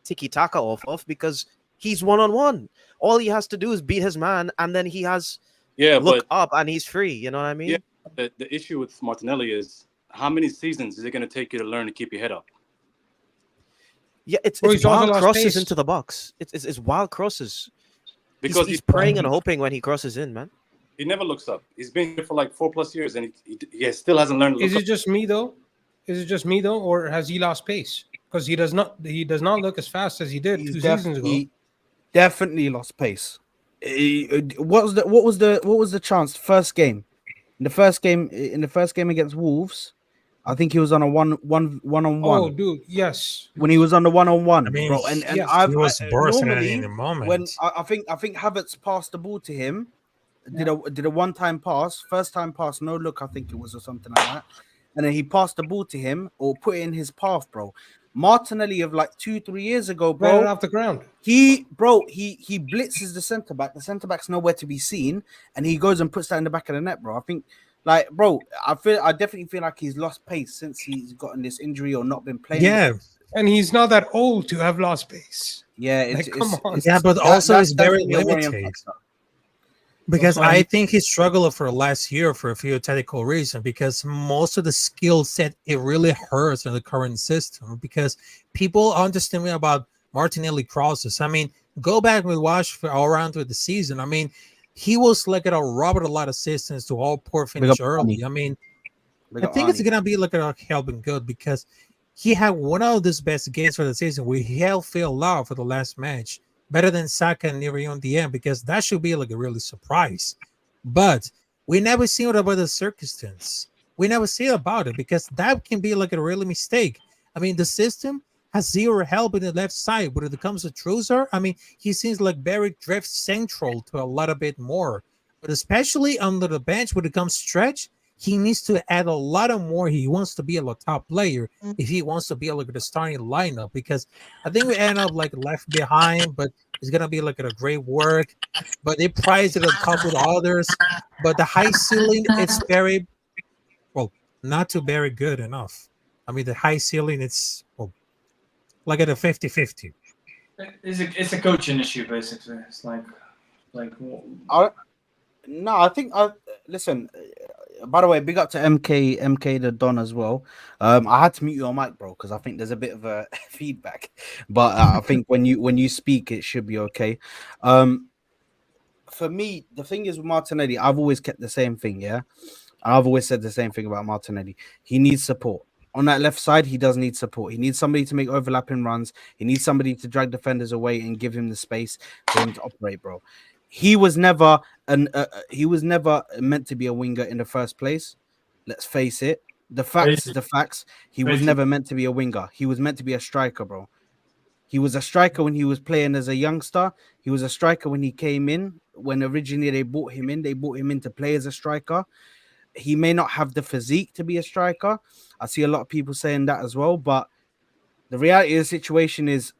tiki taka off of because he's one on one. All he has to do is beat his man, and then he has look up and he's free. You know what I mean? Yeah. The issue with Martinelli is how many seasons is it going to take you to learn to keep your head up? Yeah, it's Bro, he's also wild lost crosses pace. into the box. It's wild crosses. Because he's praying and hoping when he crosses in, man. he never looks up. He's been here for like 4+ years, and he still hasn't learned to Is look it just me though? Or has he lost pace? Because he does not look as fast as he did He's 2 seasons ago. he definitely lost pace. What was the chance? First game, in the first game against Wolves, I think he was on a one on one. Oh, dude, yes. When he was on the one on one, I mean, bro, and yes, he was bursting at it normally in the moment. when I think Havertz passed the ball to him, did a one time pass, first time pass, no look, I think it was, or something like that, and then he passed the ball to him or put it in his path, bro. Martinelli of like 2-3 years ago, ran it bro, off the ground. he blitzes the centre back. The centre back's nowhere to be seen, and he goes and puts that in the back of the net, bro. I think, like, bro, I definitely feel like he's lost pace since he's gotten this injury or not been playing. Yeah, And he's not that old to have lost pace. yeah, Like, come on. yeah, but also it's very definitely a worrying limited. factor. Because That's why I think he struggled for last year for a few technical reasons. Because most of the skill set, it really hurts in the current system. Because people understand me about Martinelli crosses. I mean, go back and watch for all around with the season. I mean, he was like a Robert a lot of assistance to all poor finish early. I mean, I think it's gonna be like a helping good because he had one of his best games for the season. We held Phil Law for the last match, better than Saka and Neri on the end, because that should be like a really surprise. But we never see it about the circumstance. We never see about it because that can be like a really mistake. I mean, the system has zero help in the left side. When it comes to Truzer, I mean, he seems like very drift central to a little bit more. But especially under the bench, when it comes stretch, he needs to add a lot of more. He wants to be a top player if he wants to be like the starting lineup, because I think we end up like left behind, but it's gonna be like a great work. But they priced it a couple of others, but the high ceiling, it's very well, not too very good enough. I mean, the high ceiling, it's like at a 50-50. It's a coaching issue, basically. It's like No, I think listen. By the way, big up to MK the Don as well. I had to mute your mic, bro, because I think there's a bit of a feedback. But I think when you speak, it should be okay. For me, the thing is with Martinelli, I've always kept the same thing. Yeah, I've always said the same thing about Martinelli. He needs support. On that left side, he does need support. He needs somebody to make overlapping runs. He needs somebody to drag defenders away and give him the space for him to operate, bro. He was never meant to be a winger in the first place. Let's face it. The facts is the facts. He was never meant to be a winger. He was meant to be a striker, bro. He was a striker when he was playing as a youngster. He was a striker when he came in. When originally they brought him in to play as a striker. He may not have the physique to be a striker. I see a lot of people saying that as well. But the reality of the situation is,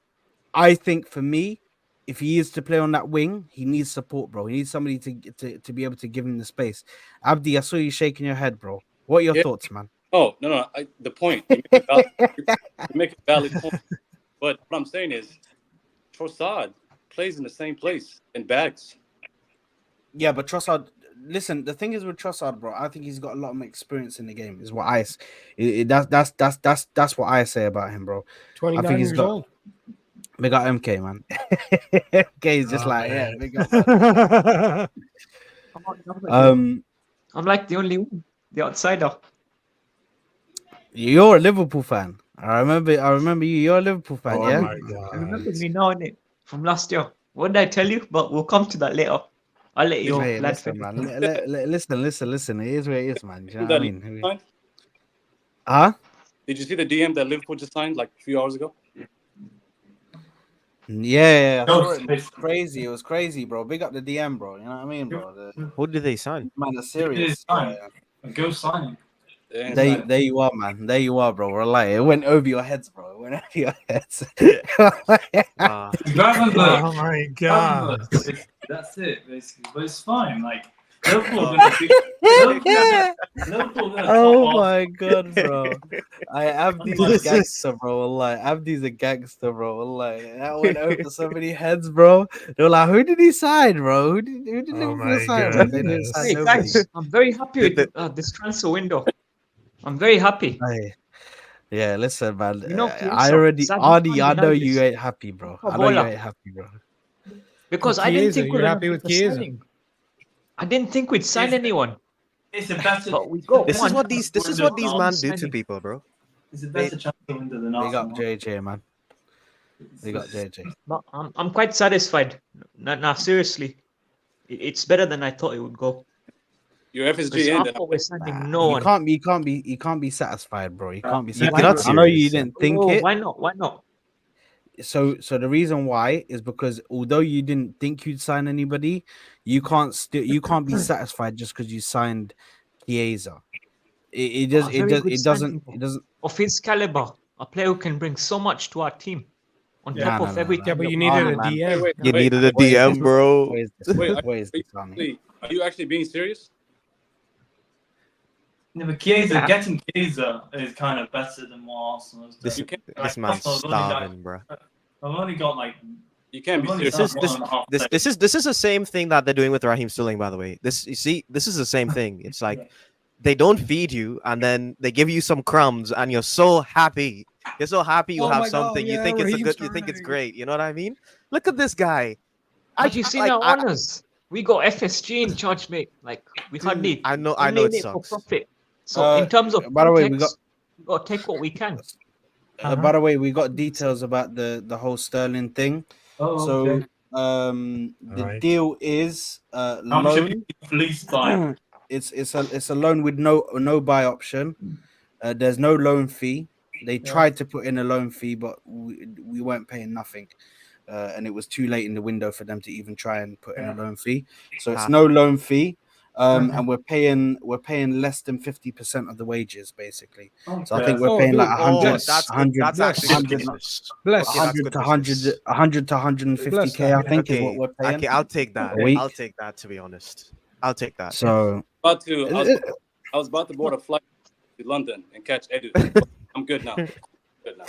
I think for me, if he is to play on that wing, he needs support, bro. He needs somebody to be able to give him the space. Abdi, I saw you shaking your head, bro. What are your thoughts, man? Oh no, the point. You make a valid point. But what I'm saying is, Trossard plays in the same place in Bags. Yeah, but Trossard. Listen, the thing is with Trossard, bro. I think he's got a lot of experience in the game. Is what that's what I say about him, bro. I 29 think he's years got. old. Big up MK, man. MK is just Oh, like, yeah, man. big up, man. I'm like the only one, the outsider. You're a Liverpool fan. I remember you. You're a Liverpool fan, Oh yeah. my You remember god. me now, innit? From last year. What did I tell you? But we'll come to that later. I'll let your Hey, lad listen, finish. man. Listen. It is what it is, man. Do you know what I That mean? signed? Huh? Did you see the DM that Liverpool just signed like a few hours ago? Yeah, I saw it. No, It was crazy. It was crazy, bro. Big up the DM, bro. You know what I mean, bro? The Who did they sign? man are it is serious. fine. Go signing. Yeah, There you are, man. There you are, bro. We're like, it went over your heads, bro. It went over your heads. Wow. Gravenberg. Oh my god. Gravenberg. That's it, basically. But it's fine. Like Liverpool are gonna be Liverpool gonna Oh top my god, bro. Abdi's a This gangster, bro. Like Abdi's a gangster, bro. Like that went over so many heads, bro. They were like, who did he sign, bro? Who did Oh Liverpool my sign, bro? They didn't goodness. sign Hey nobody. guys, I'm very happy Did with this transfer window. I'm very happy. Hey, yeah, listen, man. You know, I Chiesa, already, Sadio Arnie, I can't know deny you this. ain't happy, bro. I know you Bola. ain't happy, bro. Because I didn't Chiesa, think we'd you're happy with Chiesa? signing. I didn't think we'd sign anyone. It's a better. But we got This is one. what these man do to people, bro. It's a better transfer window than Big up Arsenal. JJ, man. Big up JJ. But I'm quite satisfied. Now, seriously, it's better than I thought it would go. your Because FSG I ended. thought we're signing no You one. can't be satisfied, bro. You can't be You're satisfied. not I know you serious. didn't think Oh, it. why not? Why not? So the reason why is because although you didn't think you'd sign anybody, you can't be satisfied just because you signed Chiesa. It Very good doesn't signing, of his caliber, a player who can bring so much to our team. On Yeah. top of everything. Yeah, but you that needed we a have. DM. You Wait, needed a Where is DM, this? bro. Where is this? Wait, Where is this, Arnie? are you actually being serious? No, but Chiesa, getting Chiesa is kind of better than what Arsenal has done. This You can't, this man's Arsenal have only got- starving, bro. I've only got like. you can't be I've only serious. got This is- 1.5 This is the same thing that they're doing with Raheem Sterling, by the way. This is the same thing. It's like they don't feed you and then they give you some crumbs and you're so happy. You're so happy you Oh have my God, something. You yeah, think it's a Raheem good. You think it's Sterling. great. You know what I mean? Look at this guy. Have you seen like, our honors? We got FSG in charge, mate. Like we hardly. I know we're it in for sucks. profit. So in terms of by the way, we context, we got to take what we can. By the way, we got details about the whole Sterling thing. Oh, So okay. the Alright. deal is How much have loan. you fleeced by? It's a loan with no buy option. There's no loan fee. They tried to put in a loan fee, but we weren't paying nothing. And it was too late in the window for them to even try and put in a loan fee. So it's no loan fee. And we're paying less than 50% of the wages, basically. So I think we're Oh, paying like dude. 100, Yes. That's good. 100, That's actually good 100, business. Bless. Okay, that's 100 good to business. 100 to 150k. I think is what we're paying. Okay, I'll take that. a week. I'll take that. To be honest, I'll take that. So I was about to board a flight to London and catch Edu. I'm good now. Good now.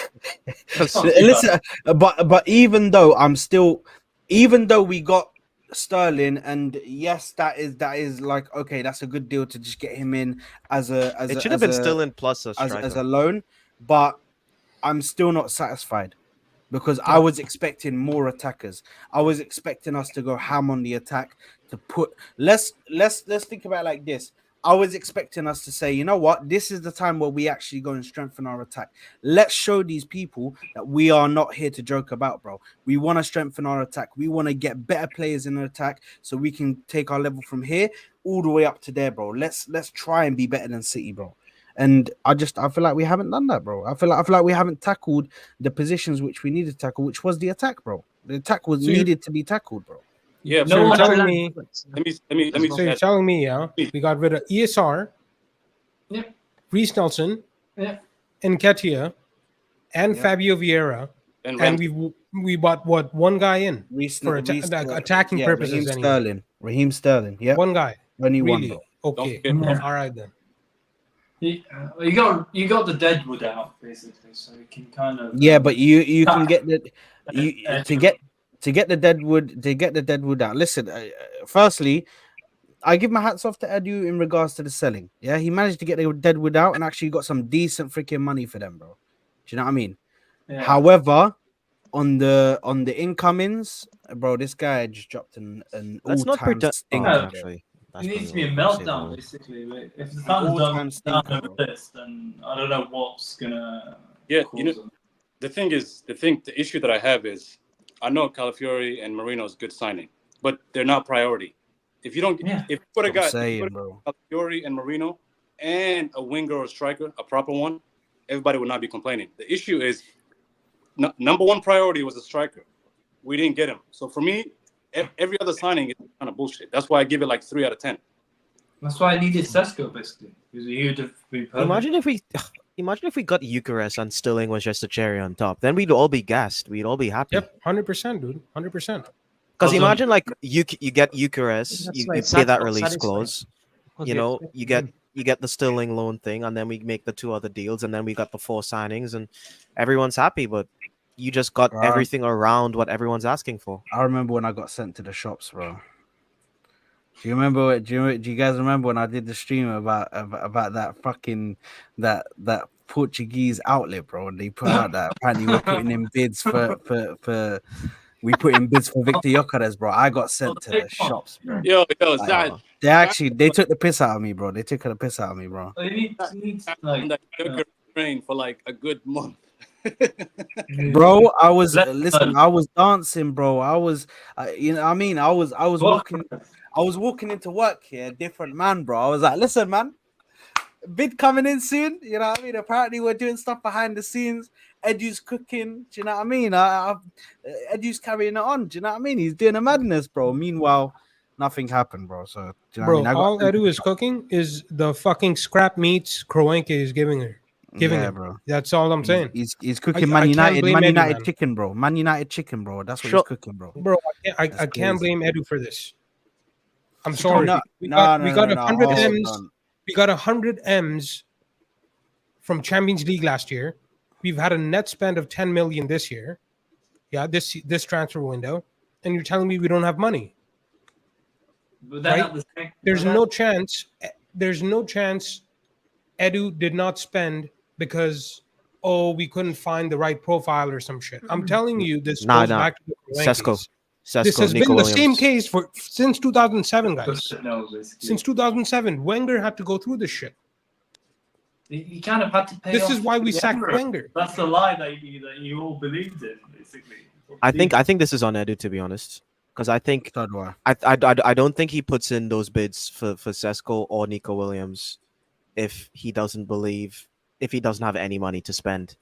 listen, but even though we got Sterling, and yes, that is like okay, that's a good deal to just get him in as It should have been still in plus a striker. as a loan, but I'm still not satisfied because I was expecting more attackers. I was expecting us to go ham on the attack to put let's think about it like this. I was expecting us to say, you know what, this is the time where we actually go and strengthen our attack. Let's show these people that we are not here to joke about, bro. We want to strengthen our attack. We want to get better players in the attack so we can take our level from here all the way up to there, bro. Let's try and be better than City, bro. And I feel like we haven't done that, bro. I feel like we haven't tackled the positions which we needed to tackle, which was the attack, bro. The attack was needed to be tackled, bro. Yeah, So you're telling me. let me So you're telling me, yeah, we got rid of ESR, Reece Nelson, Nketiah, and Fabio Vieira, and we bought what, one guy in for attacking purposes. Raheem Sterling, yeah, one guy. only one, Really? bro. Okay, all right then. You got the Deadwood out basically, so you can kind of but you can get the to get the Deadwood out. Listen, firstly, I give my hats off to Edu in regards to the selling. Yeah, he managed to get the Deadwood out and actually got some decent freaking money for them, bro. Do you know what I mean? Yeah. However, on the incomings, bro, this guy just dropped an That's not all-time stinker. actually. It needs to be a meltdown, basically. If the fans don't down over this, then I don't know what's gonna. Yeah, cause them. the issue that I have is, I know Calafiori and Marino's good signing, but they're not priority. If you don't, if you would have got Calafiori and Marino and a winger or a striker, a proper one, everybody would not be complaining. The issue is, number one priority was a striker. We didn't get him. So for me, every other signing is kind of bullshit. That's why I give it like 3 out of 10. That's why I needed Sesko basically, because he would have been perfect. Imagine if we got Eucharist and Stilling was just a cherry on top. Then we'd all be gassed. We'd all be happy. Yep, 100%, dude, 100%. Because imagine like you get Eucharist, you pay that release clause. You know, you get the Stilling loan thing, and then we make the 2 other deals, and then we got the 4 signings, and everyone's happy. But you just got everything around what everyone's asking for. I remember when I got sent to the shops, bro. Do you remember? Do you guys remember when I did the stream about that fucking that Portuguese outlet, bro? And they put out that apparently we're putting in bids for we put in bids for Victor Gyökeres, bro. I got sent to the shops, bro. Yo, they took the piss out of me, bro. They took the piss out of me, bro. Train for like a good month. Bro, I was dancing, bro. I was walking into work here, different man, bro. I was like, listen, man, bid coming in soon. You know what I mean? Apparently, we're doing stuff behind the scenes. Edu's cooking. Do you know what I mean? Edu's carrying it on. Do you know what I mean? He's doing a madness, bro. Meanwhile, nothing happened, bro. So, do you know what I mean? All Edu is cooking is the fucking scrap meats Kroenke is giving him. Bro. That's all I'm saying. He's cooking Man United chicken, bro. Man United chicken, bro. That's what he's cooking, bro. Bro, I can't blame Edu for this. I'm sorry. We got 100 M's. We got 100 M's from Champions League last year. We've had a net spend of 10 million this year. Yeah, this transfer window, and you're telling me we don't have money. But right? There's no chance Edu did not spend because we couldn't find the right profile or some shit. I'm telling you, this goes back to the Sesko. This has been the same case since 2007, guys. Since 2007, Wenger had to go through this shit. He kind of had to pay. This is why we sacked Wenger. That's the lie that you all believed in, basically. I think this is on Edu, to be honest, because I think I don't think he puts in those bids for Sesko or Nico Williams if he doesn't have any money to spend.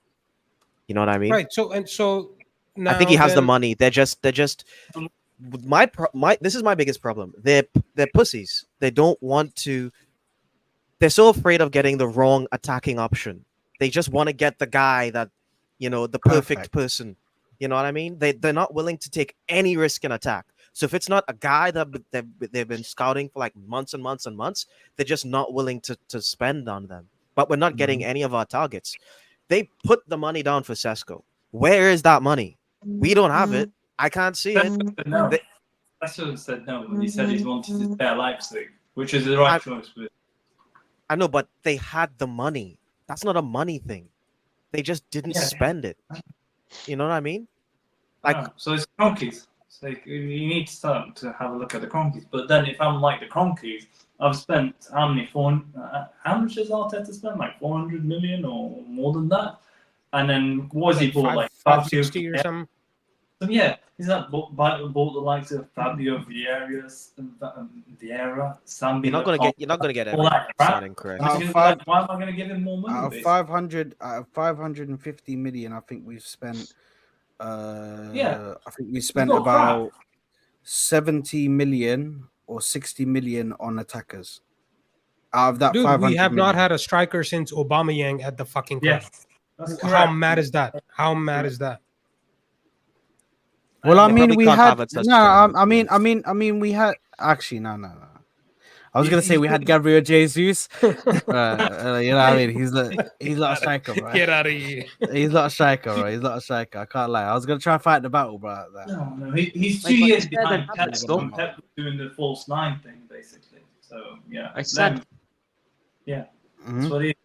You know what I mean? Right. So now I think he has the money. They're just this is my biggest problem. They're pussies. They don't want to. They're so afraid of getting the wrong attacking option. They just want to get the guy that, the perfect person. You know what I mean? They're not willing to take any risk in attack. So if it's not a guy that they've been scouting for like months and months and months, they're just not willing to spend on them. But we're not getting any of our targets. They put the money down for Sesko. Where is that money? We don't have it. I can't see it. No. Sesko said no when he said he wanted to stay at Leipzig, which is the right choice. But I know, but they had the money. That's not a money thing. They just didn't spend it. You know what I mean? So it's Cronkies. It's like you need to start to have a look at the Cronkies. But then if I'm like the Cronkies, I've spent how much has Arteta spent? Like 400 million or more than that? And then what was he bought? Like 560 or something? So yeah, he's not bought the likes of Fabio Vieira, Sambi. You're not gonna get every signing correct. Why am I going to give him more money? Out of 550 million, I think we've spent. I think we spent about 70 million or 60 million on attackers. Out of that, dude, we have not had a striker since Aubameyang at the fucking club. Yes, how mad is that? How mad is that? Well, I mean, we had we had actually no. I was gonna say we had Gabriel Jesus. You know what I mean? He's not a striker, bro. Get out of here. He's not a striker, bro. He's not a striker. I can't lie. I was gonna try and fight the battle, bro. Like that. No, he's Like, 2 years it's better than behind Havertz, Pep though. when Pep was doing the false nine thing, basically. So yeah, I said. yeah, Mhm. that's what it is.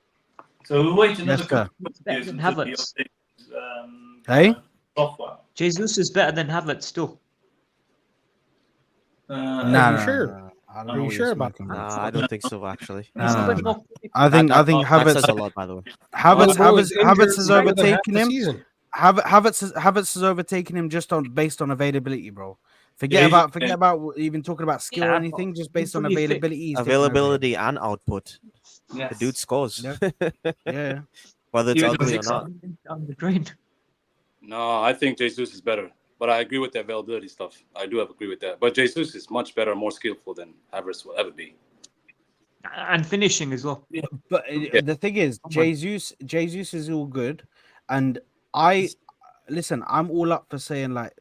So we'll wait another Yes, sir. couple of Better years than until Havertz. the updated, Hey? software. Jesus is better than Havertz too. Are you sure? I don't Are know you what sure you're about smoking, that? bro. Nah, I don't think so. Actually, He's No, got no. more- I think that Havertz says a lot, by the way. Havertz Bro is Havertz injured has more than half overtaken the him. season. Havertz has overtaken him just based on availability, bro. Forget about even talking about skill or Yeah, anything. Just but based on fully fit. availability, he's taken over him. Availability and output. The Yes. dude scores. Yeah. Whether it's Even ugly or though not. Down the drain. No, I think Jesus is better. But I agree with the availability stuff. I do agree with that. But Jesus is much better, more skillful than Havertz will ever be. And finishing as well. But the thing is, Jesus is all good, and listen. I'm all up for saying like,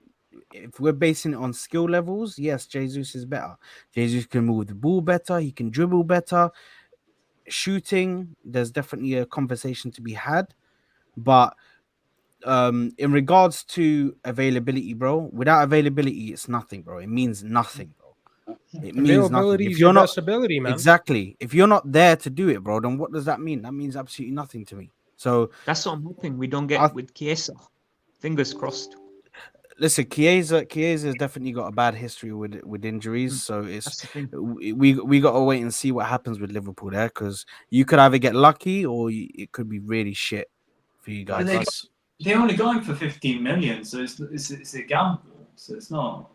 if we're basing it on skill levels, yes, Jesus is better. Jesus can move the ball better. He can dribble better. Shooting, there's definitely a conversation to be had, but in regards to availability, bro, without availability, it's nothing, bro. It means nothing, bro. It means nothing. Availability If is you're your not best ability, man. exactly, if you're not there to do it, bro, then what does that mean? That means absolutely nothing to me. So That's what I'm hoping we don't get with Chiesa. Fingers crossed. listen, Chiesa has definitely got a bad history with injuries, so That's the thing. we got to wait and see what happens with Liverpool there, because you could either get lucky or it could be really shit for you But guys. they're only going for 15 million, so it's a gamble. So it's not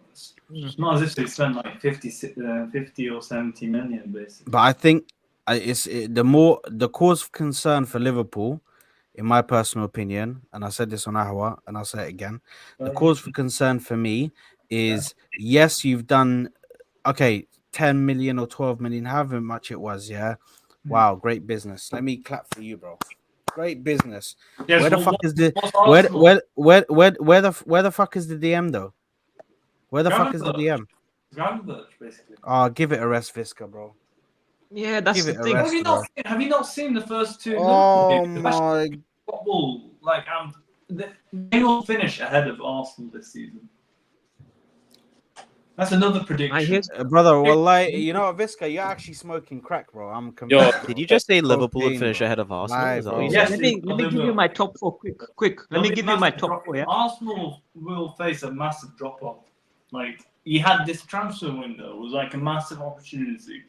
as if they spend like 50 or 70 million, basically. But I think the cause of concern for Liverpool, in my personal opinion, and I said this on Ahwa, and I'll say it again. The cause for concern for me is yes, you've done 10 million or 12 million, however much it was. Yeah, wow, great business. Let me clap for you, bro. Great business. Yes, where the fuck is the where the fuck is the DM though? Where the fuck is the DM? Gravenberch, basically. Oh, give it a rest, Visca, bro. Yeah, that's Give the it a thing. rest, Have you not seen the first two? Oh Liverpool games? my! Football, like they will finish ahead of Arsenal this season. That's another prediction. Brother, well, like, you know what, Visca, you're actually smoking crack, bro. I'm Yo, confused. did you just say Liverpool would Cocaine, finish bro. ahead of Arsenal? Lie, Is that bro. what you Yes, said? Let me give you my top four. Quick. Let me give you my top four. Yeah. Arsenal will face a massive drop off. Like you had this transfer window, it was like a massive opportunity.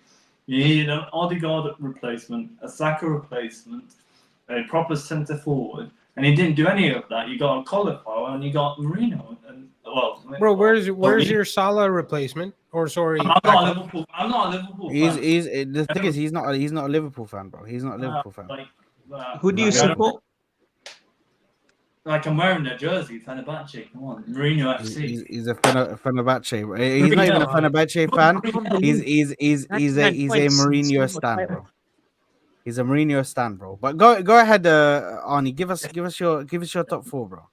You needed an Odegaard replacement, a Saka replacement, a proper centre forward, and he didn't do any of that. You got a cauliflower and you got Marino. And Bro, where's your Salah replacement? Or sorry, I'm not a Liverpool fan. He's the thing is he's not a Liverpool fan, bro. He's not a Liverpool fan. Who do you support? Like I'm wearing their jersey, Fenerbahce. Come on, Mourinho FC. He's a Fenerbahce. Bro. He's not even a Fenerbahce fan. He's a Mourinho stan, bro. He's a Mourinho stan, bro. But go ahead, Arnie. Give us your top four, bro. All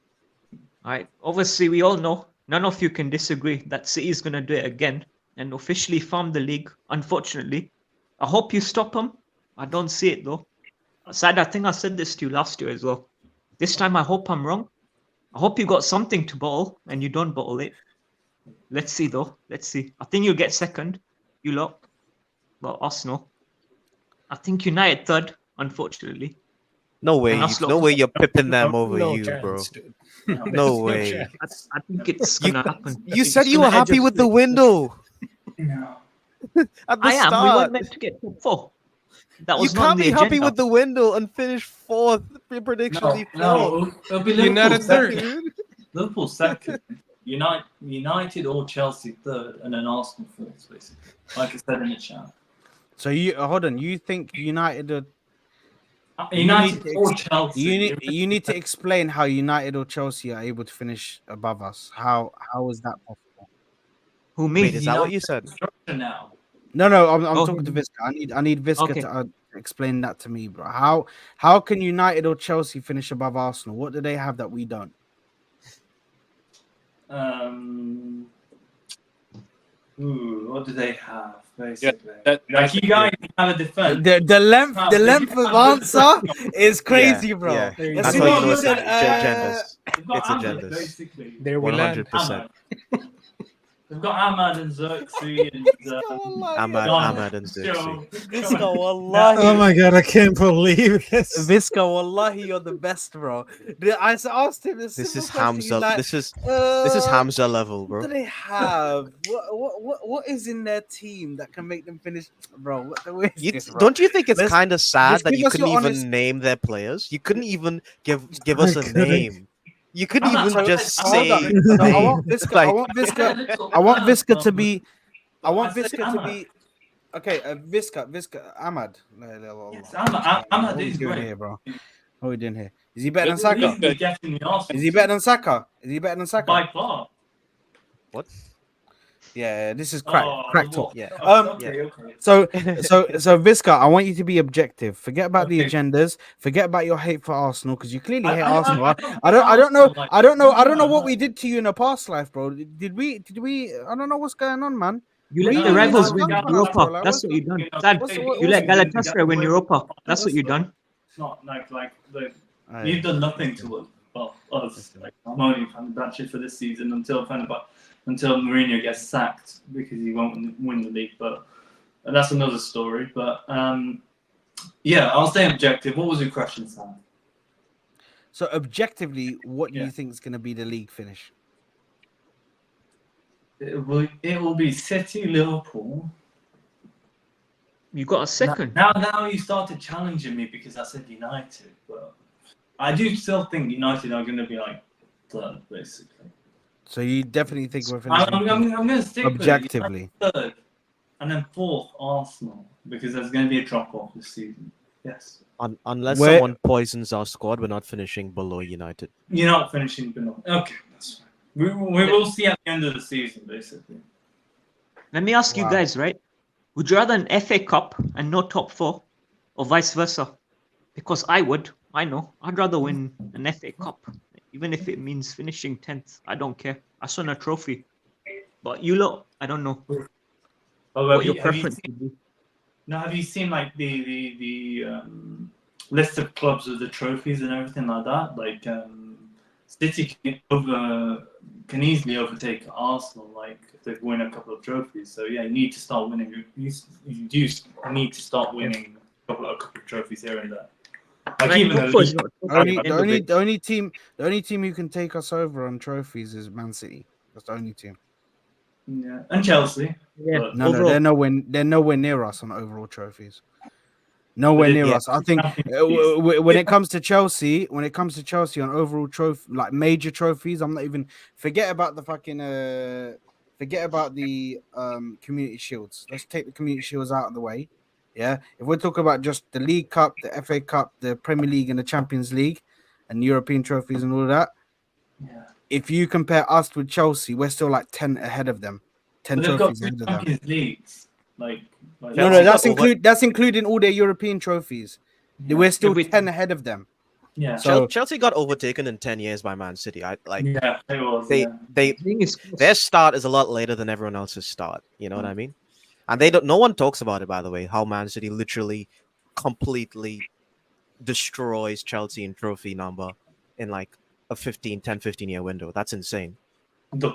right. Obviously, we all know none of you can disagree that City is gonna do it again and officially farm the league. Unfortunately, I hope you stop them. I don't see it though. Sad, I think I said this to you last year as well. This time, I hope I'm wrong. I hope you got something to bottle and you don't bottle it. Let's see though. Let's see. I think you'll get second. You lot. Well, Arsenal. I think United third, unfortunately. No way. No way you're pipping them over No you, chance, bro. dude. No way. I think it's gonna happen. You said you were happy with the window. No. At the I am. start. We weren't meant to get top four. That was You not can't on the be happy agenda. with the window and finish fourth. Prediction fourth. No, it'll be Liverpool United third. second. Liverpool second. United or Chelsea third, and then Arsenal fourth, basically. Like I said in the chat. So you hold on. You think United are United or Chelsea. You need to explain how United or Chelsea are able to finish above us. How is that possible? Who me? Wait, is that what you said? Now. No, I'm talking to Visca. I need Visca Okay. to explain that to me, bro. How can United or Chelsea finish above Arsenal? What do they have that we don't? Ooh, what do they have basically? that- like that's you it. guys have a defense. The length of answer is crazy, Yeah, bro. yeah. There you As go. That's soon how you as know you it's said, agendas. They've got It's Ahmad, agendas. basically. There we land. 100%. Ahmad. They've got Ahmad and Xerxes and Ahmad and Xerxes. Visca, Oh wallahi. my god, I can't believe this. Visca, wallahi, you're the best, bro. I asked him this This simple is question. He's Hamza. like, This is Hamza level, what bro. do they have? What is in their team that can make them finish, bro? What is this, bro? Don't you think it's Let's- kind of sad just that give you us couldn't your even honest- name their players? You couldn't even give I us a couldn't. name. You couldn't I'm not- even so just hold say. on. No, I names. want Visca. I Like- want Visca. Little I want first, Visca to but- be. I want I said Visca to Ahmad. be. Okay, Visca, Ahmad. Yes, Ahmad What are we is doing great. here, bro? What are we doing here? Is he better than He's Saka? good. Getting the Arsenal Is he better than Saka? Is he better than Saka? by far. What? Yeah, this is crack talk. Yeah. Okay. So Visca, I want you to be objective. Forget about the Okay. agendas. Forget about your hate for Arsenal because you clearly hate I Arsenal. don't I don't know. like- I don't know no, what no. we did to you in a past life, bro. Did we? I don't know what's going on, man. You let We- the rivals we- win we- Europa. like, That's what you done. you know, Dad, what's- you let what's- Galatasaray win Europa. That's what you done. It's not like Aye. you've done nothing to us. Well, us. Like, I'm only Fenerbahce for this season until Mourinho gets sacked because he won't win the league. But that's another story. But yeah, I'll stay objective. What was your question, Sam? So objectively, what do Yeah. you think is going to be the league finish? It will be City, Liverpool. You got a second. Now you started challenging me because I said United, but I do still think United are going to be like third, basically. So you definitely think we're I'm finishing going to stick objectively. with it. Third, and then fourth, Arsenal, because there's going to be a drop off this season. Yes, Unless Where- someone poisons our squad, we're not finishing below United. you're not finishing below. Okay, that's fine. We will see at the end of the season, basically. Let me ask you Wow. guys, right? Would you rather an FA Cup and no top four, or vice versa? Because I would. I know. I'd rather win an FA Cup, even if it means finishing 10th. I don't care. I just want a trophy. But you lot, I don't know what your preference would be. Now, have you seen like the list of clubs with the trophies and everything like that? Like City can easily overtake Arsenal, like if they win a couple of trophies. So yeah, you need to start winning. You need to start winning a couple of trophies here and there. Like Right, even top the four is league- not a trophy at the end of it. The only team who can take us over on trophies is Man City. That's the only team. yeah, and Chelsea. Yeah, But- No, overall. they're nowhere near us on overall trophies. Nowhere But near yeah. us. I think when it comes to Chelsea, on overall trophy, like major trophies, I'm not even forget about the fucking forget about the community shields. Let's take the community shields out of the way. Yeah, if we're talking about just the League Cup, the FA Cup, the Premier League, and the Champions League, and European trophies and all that. Yeah. If you compare us with Chelsea, we're still like 10 ahead of them. 10 But they've got trophies three ahead of them. Champions Leagues. Like No, Chelsea that's got over- that's including all their European trophies. We're still Every- 10 ahead of them. yeah, So Chelsea got overtaken in 10 years by Man City. It was. yeah. They The thing is, their start is a lot later than everyone else's start. You know what I mean? And they don't. No one talks about it, by the way. How Man City literally, completely destroys Chelsea in trophy number in like a 10, 15 year window. That's insane.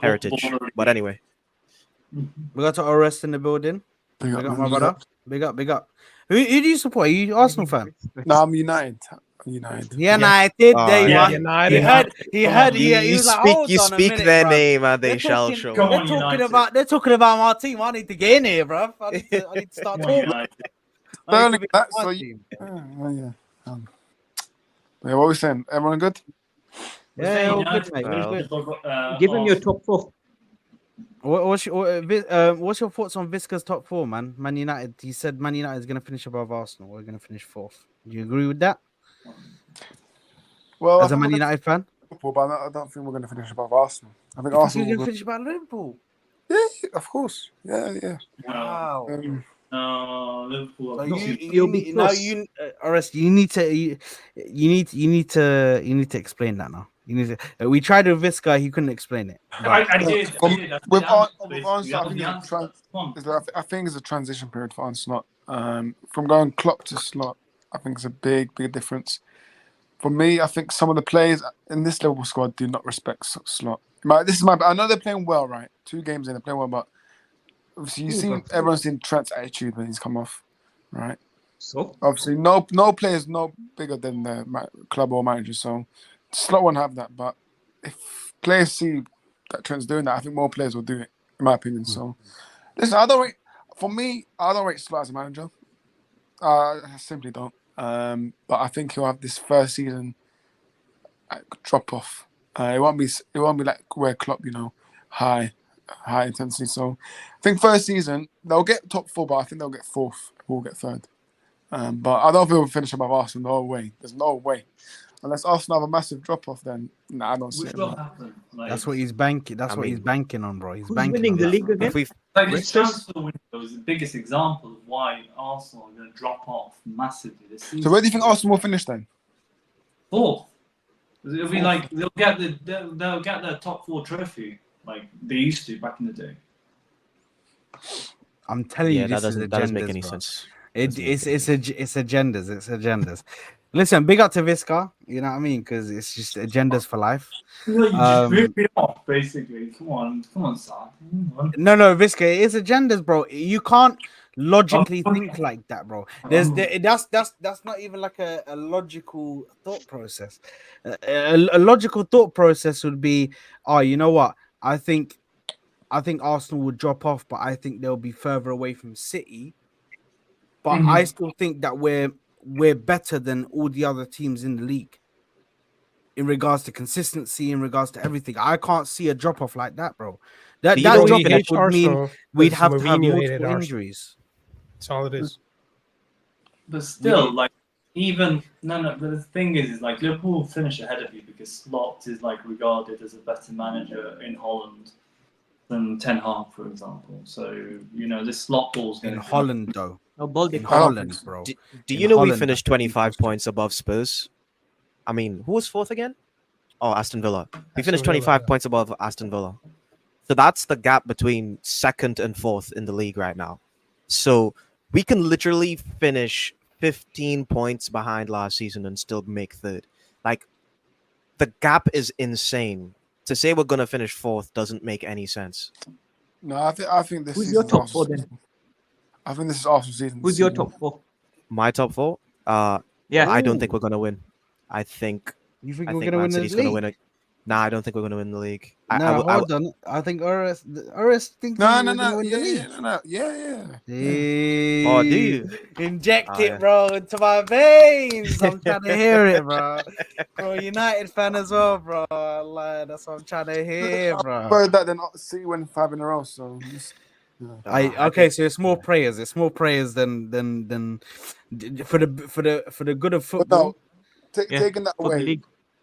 Heritage. But anyway, we got to Orest in the building. Big Big up, up, man, my brother. Big up. Who do you support? Are you Arsenal fan? No, I'm United. United. United, there you yeah. are. United. He heard. He you was like, speak hold you on a speak minute, their bruv. name and they They're shall talking- show. Come They're on, talking United. thabout my team. I need to get in here, bro. I need to start Come on, talking. United. Sterling, that's my so team. yeah. Yeah, what are we saying? Everyone good? Yeah, all United, good, mate. All good. give him your Arsenal. top four. What's your thoughts on Visca's top four, man? Man United. He said Man United is going to finish above Arsenal. We're going to finish fourth. Do you agree with that? Well, As a Man United fan, Liverpool, but I don't think we're going to finish above Arsenal. I think you're Arsenal. going to Will... finish above Liverpool. Yeah, of course. Yeah. Wow. No, Liverpool. So are you be need now close. you Orest, you need to explain that now. You need to, we tried with this guy, he couldn't explain it. But I did. With Basically, Arsenal, that was the answer. Come on. I think it's a transition period for Arsenal. From going Klopp to Slot, I think it's a big difference. For me, I think some of the players in this Liverpool squad do not respect Slot. I know they're playing well, right? 2 games in, they're playing well, but obviously everyone's seen Trent's attitude when he's come off, right? So Obviously, no player is no bigger than the club or manager, so Slot won't have that. But if players see that Trent's doing that, I think more players will do it, in my opinion. So, listen, I don't rate Slot as a manager. I simply don't. But I think he'll have this first season drop off. It won't be like where Klopp, high intensity. So I think first season they'll get top 4, but I think they'll get 4th. We'll get 3rd. But I don't think we'll finish above Arsenal. No way. There's no way. Unless Arsenal have a massive drop off, then I don't see it. That's what he's banking. What he's banking on, bro. He's who's banking winning on the that. league again? This transfer window is the biggest example of why Arsenal are going to drop off massively this season. So where do you think Arsenal will finish then? 4th. It'll be like they'll get their top 4 trophy like they used to back in the day. I'm telling you, that this doesn't make agendas, any bro. sense. It's agendas. It's agendas. Listen, big up to Visca. You know what I mean? Because it's just agendas for life. You just rip it off, basically. Come on, Sam. No, Visca, it's agendas, bro. You can't logically think like that, bro. That's not even like a logical thought process. A logical thought process would be, oh, you know what? I think Arsenal would drop off, but I think they'll be further away from City. But I still think that we're better than all the other teams in the league in regards to consistency, in regards to everything. I can't see a drop off like that, bro. That drop off would mean we'd have to have multiple injuries. That's all it is. But still, like, even but the thing is like Liverpool finish ahead of you because Slot is like regarded as a better manager in Holland than Ten Hag, for example. So this Slot ball's going in Holland though. In Holland, bro. Do you know we finished 25 points above Spurs? I mean, who was 4th again? Oh, Aston Villa. We finished 25 points above Aston Villa. So that's the gap between 2nd and 4th in the league right now. So we can literally finish 15 points behind last season and still make 3rd. Like, the gap is insane. To say we're going to finish 4th doesn't make any sense. No, I think this Who's your top 4 then? I think this is Arsenal season. Who's your top 4? My top 4? Yeah. I don't think we're going to win. I think we're going to win the league? Going to win it. Nah, I don't think we're going to win the league. Hold on. I think Urs thinks no. Yeah. Oh, do you? Inject it, bro, into my veins. I'm trying to hear it, bro. Bro, United fan as well, bro. That's what I'm trying to hear, bro. But that then City win 5 in a row, so. Okay, so it's more prayers. It's more prayers than for the good of football. Taking that away,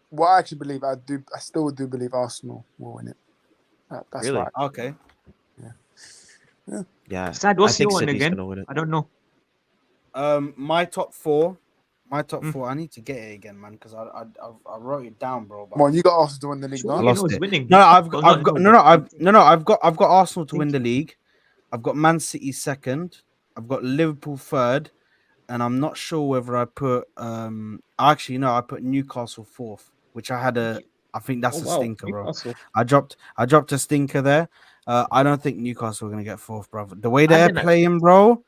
what I actually believe, I still do believe Arsenal will win it. That's really right. Okay. Yeah. Sad, what's your one again? I don't know. My top 4. I need to get it again, man, because I wrote it down, bro. Come on, you got Arsenal to win the league. I lost it. Winning. No, I've got Arsenal to win the league. I've got Man City 2nd. I've got Liverpool 3rd, and I'm not sure whether I put actually no, I put Newcastle 4th, which I had I think that's a stinker, bro. I dropped a stinker there. I don't think Newcastle are gonna get 4th, bro. The way they're playing, bro.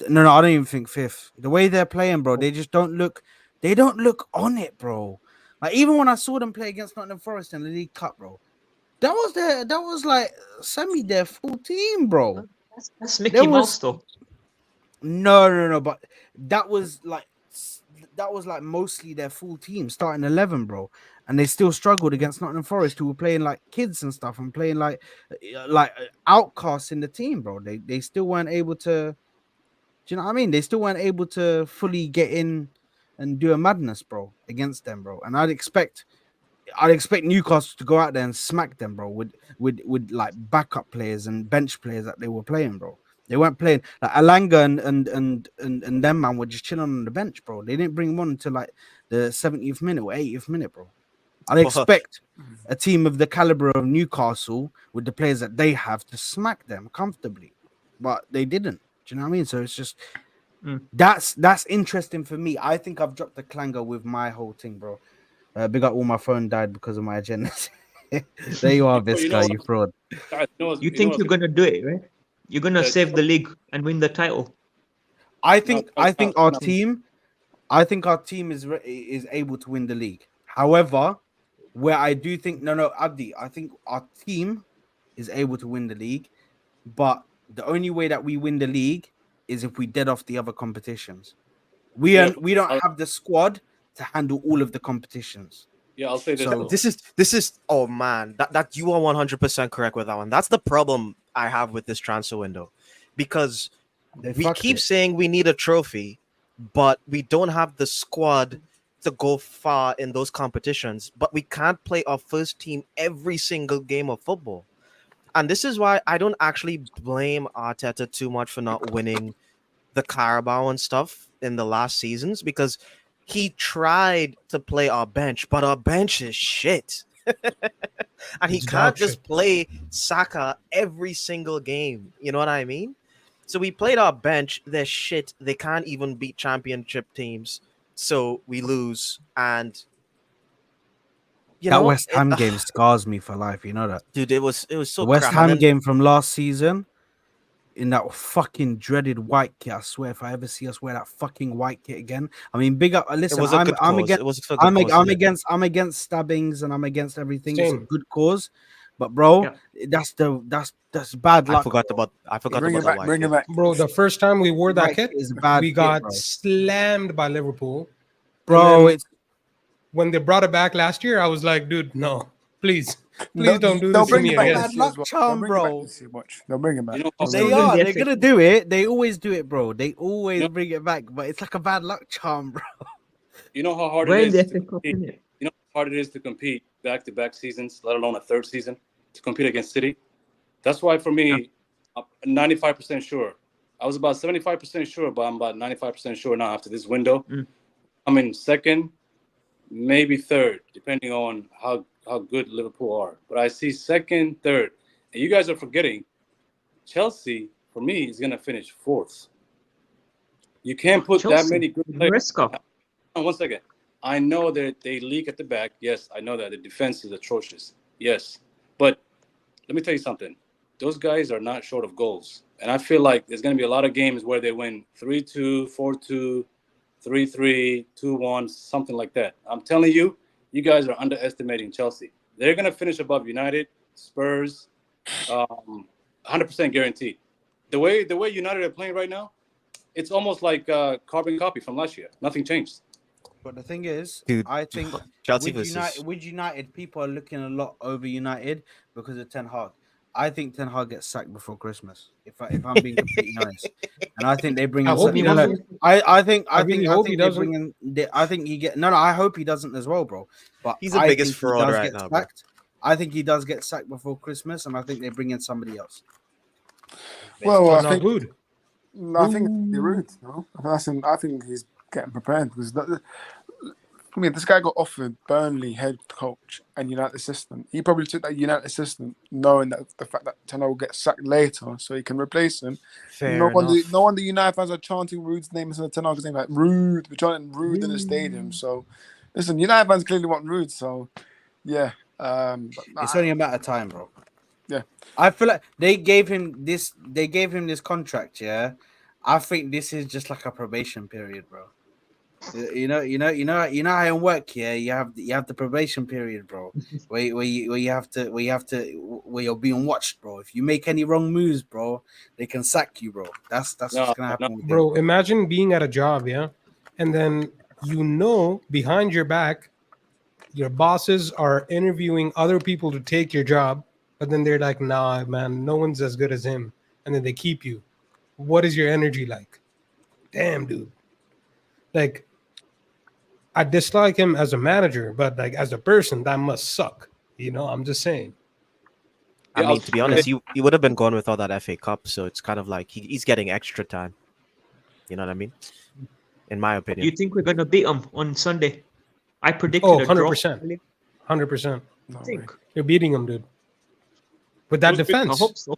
No, I don't even think 5th. The way they're playing, bro, they just don't look. They don't look on it, bro. Like even when I saw them play against Nottingham Forest in the League Cup, bro. That was like their full team, bro. That's Mickey Mouse though. No, but that was like mostly their full team, starting 11, bro. And they still struggled against Nottingham Forest, who were playing like kids and stuff and playing like outcasts in the team, bro. They still weren't able to. Do you know what I mean? They still weren't able to fully get in and do a madness, bro, against them, bro. And I'd expect Newcastle to go out there and smack them, bro, with like backup players and bench players that they were playing, bro. They weren't playing like Alanga and them, man, were just chilling on the bench, bro. They didn't bring them on until like the 70th minute or 80th minute, bro. I'd expect a team of the caliber of Newcastle with the players that they have to smack them comfortably, but they didn't. Do you know what I mean? So it's just that's interesting for me. I think I've dropped the clanger with my whole thing, bro. Big up, all my phone died because of my agendas. There you are, Visca, you fraud. You think you're gonna do it, right? You're gonna save the league and win the title. I think our team is able to win the league. However, where I do think Abdi, I think our team is able to win the league, but the only way that we win the league is if we dead off the other competitions. We don't have the squad to handle all of the competitions. Yeah, I'll say this. So this is oh man, that you are 100% correct with that one. That's the problem I have with this transfer window, because we keep saying we need a trophy, but we don't have the squad to go far in those competitions. But we can't play our first team every single game of football, and this is why I don't actually blame Arteta too much for not winning the Carabao and stuff in the last seasons, because he tried to play our bench, but our bench is shit. And he can't just play Saka every single game. You know what I mean? So we played our bench. They're shit. They can't even beat championship teams. So we lose. And that West Ham game scars me for life. You know that, dude. It was so. The West Ham game from last season, in that fucking dreaded white kit. I swear, if I ever see us wear that fucking white kit again, I mean, big up. Listen, I'm against stabbings and I'm against everything. Same. It's a good cause, but bro, that's bad luck. I forgot bring about bring it back, bro. The first time we wore that kit, we got slammed by Liverpool, bro. It's when they brought it back last year. I was like, dude, no, please. Please don't do this to me again. Bad luck charm, bro. They'll bring it back. They're gonna do it. They always do it, bro. They always bring it back, but it's like a bad luck charm, bro. You know how hard it is to compete. You know how hard it is to compete back-to-back seasons, let alone a third season, to compete against City. That's why, for me, I'm 95% sure. I was about 75% sure, but I'm about 95% sure now after this window. I'm in second, maybe third, depending on how good Liverpool are. But I see second, third. And you guys are forgetting, Chelsea, for me, is going to finish fourth. You can't put that many good players. One second. I know that they leak at the back. Yes, I know that. The defense is atrocious. Yes. But let me tell you something. Those guys are not short of goals. And I feel like there's going to be a lot of games where they win 3-2, 4-2, 3-3, 2-1, something like that. I'm telling you, you guys are underestimating Chelsea. They're going to finish above United, Spurs, 100% guaranteed. The way United are playing right now, it's almost like carbon copy from last year. Nothing changed. But the thing is, dude, I think Chelsea with United, people are looking a lot over United because of Ten Hag. I think Ten Hag gets sacked before Christmas. If I'm being completely honest, and I think they bring in. I think he get. No, I hope he doesn't as well, bro. But he's the biggest fraud right now, bro. I think he does get sacked before Christmas, and I think they bring in somebody else. Well, I think it's rude. No, I think he's getting prepared because this guy got offered Burnley head coach and United assistant. He probably took that United assistant knowing that the fact that Ten Hag will get sacked later, so he can replace him. No wonder United fans are chanting Rude's name instead of Ten Hag's name, like Rude. We're chanting Rude in the stadium. So listen, United fans clearly want Rude. So yeah, it's only a matter of time, bro. Yeah, I feel like they gave him this contract. Yeah, I think this is just like a probation period, bro. You know how it work. Yeah, you have the probation period, bro. where you're being watched, bro. If you make any wrong moves, bro, they can sack you, bro. That's what's gonna happen, bro. Imagine being at a job, yeah, and then behind your back, your bosses are interviewing other people to take your job, but then they're like, nah, man, no one's as good as him, and then they keep you. What is your energy like? Damn, dude. Like, I dislike him as a manager, but like as a person, that must suck. You know, I'm just saying. I mean, to be honest, he would have been gone without that FA Cup, so it's kind of like he's getting extra time. You know what I mean? In my opinion. You think we're gonna beat him on Sunday? I predicted 100%. 100%. No I way. think. You're beating him, dude. With that Who's beating- I defense, hope so.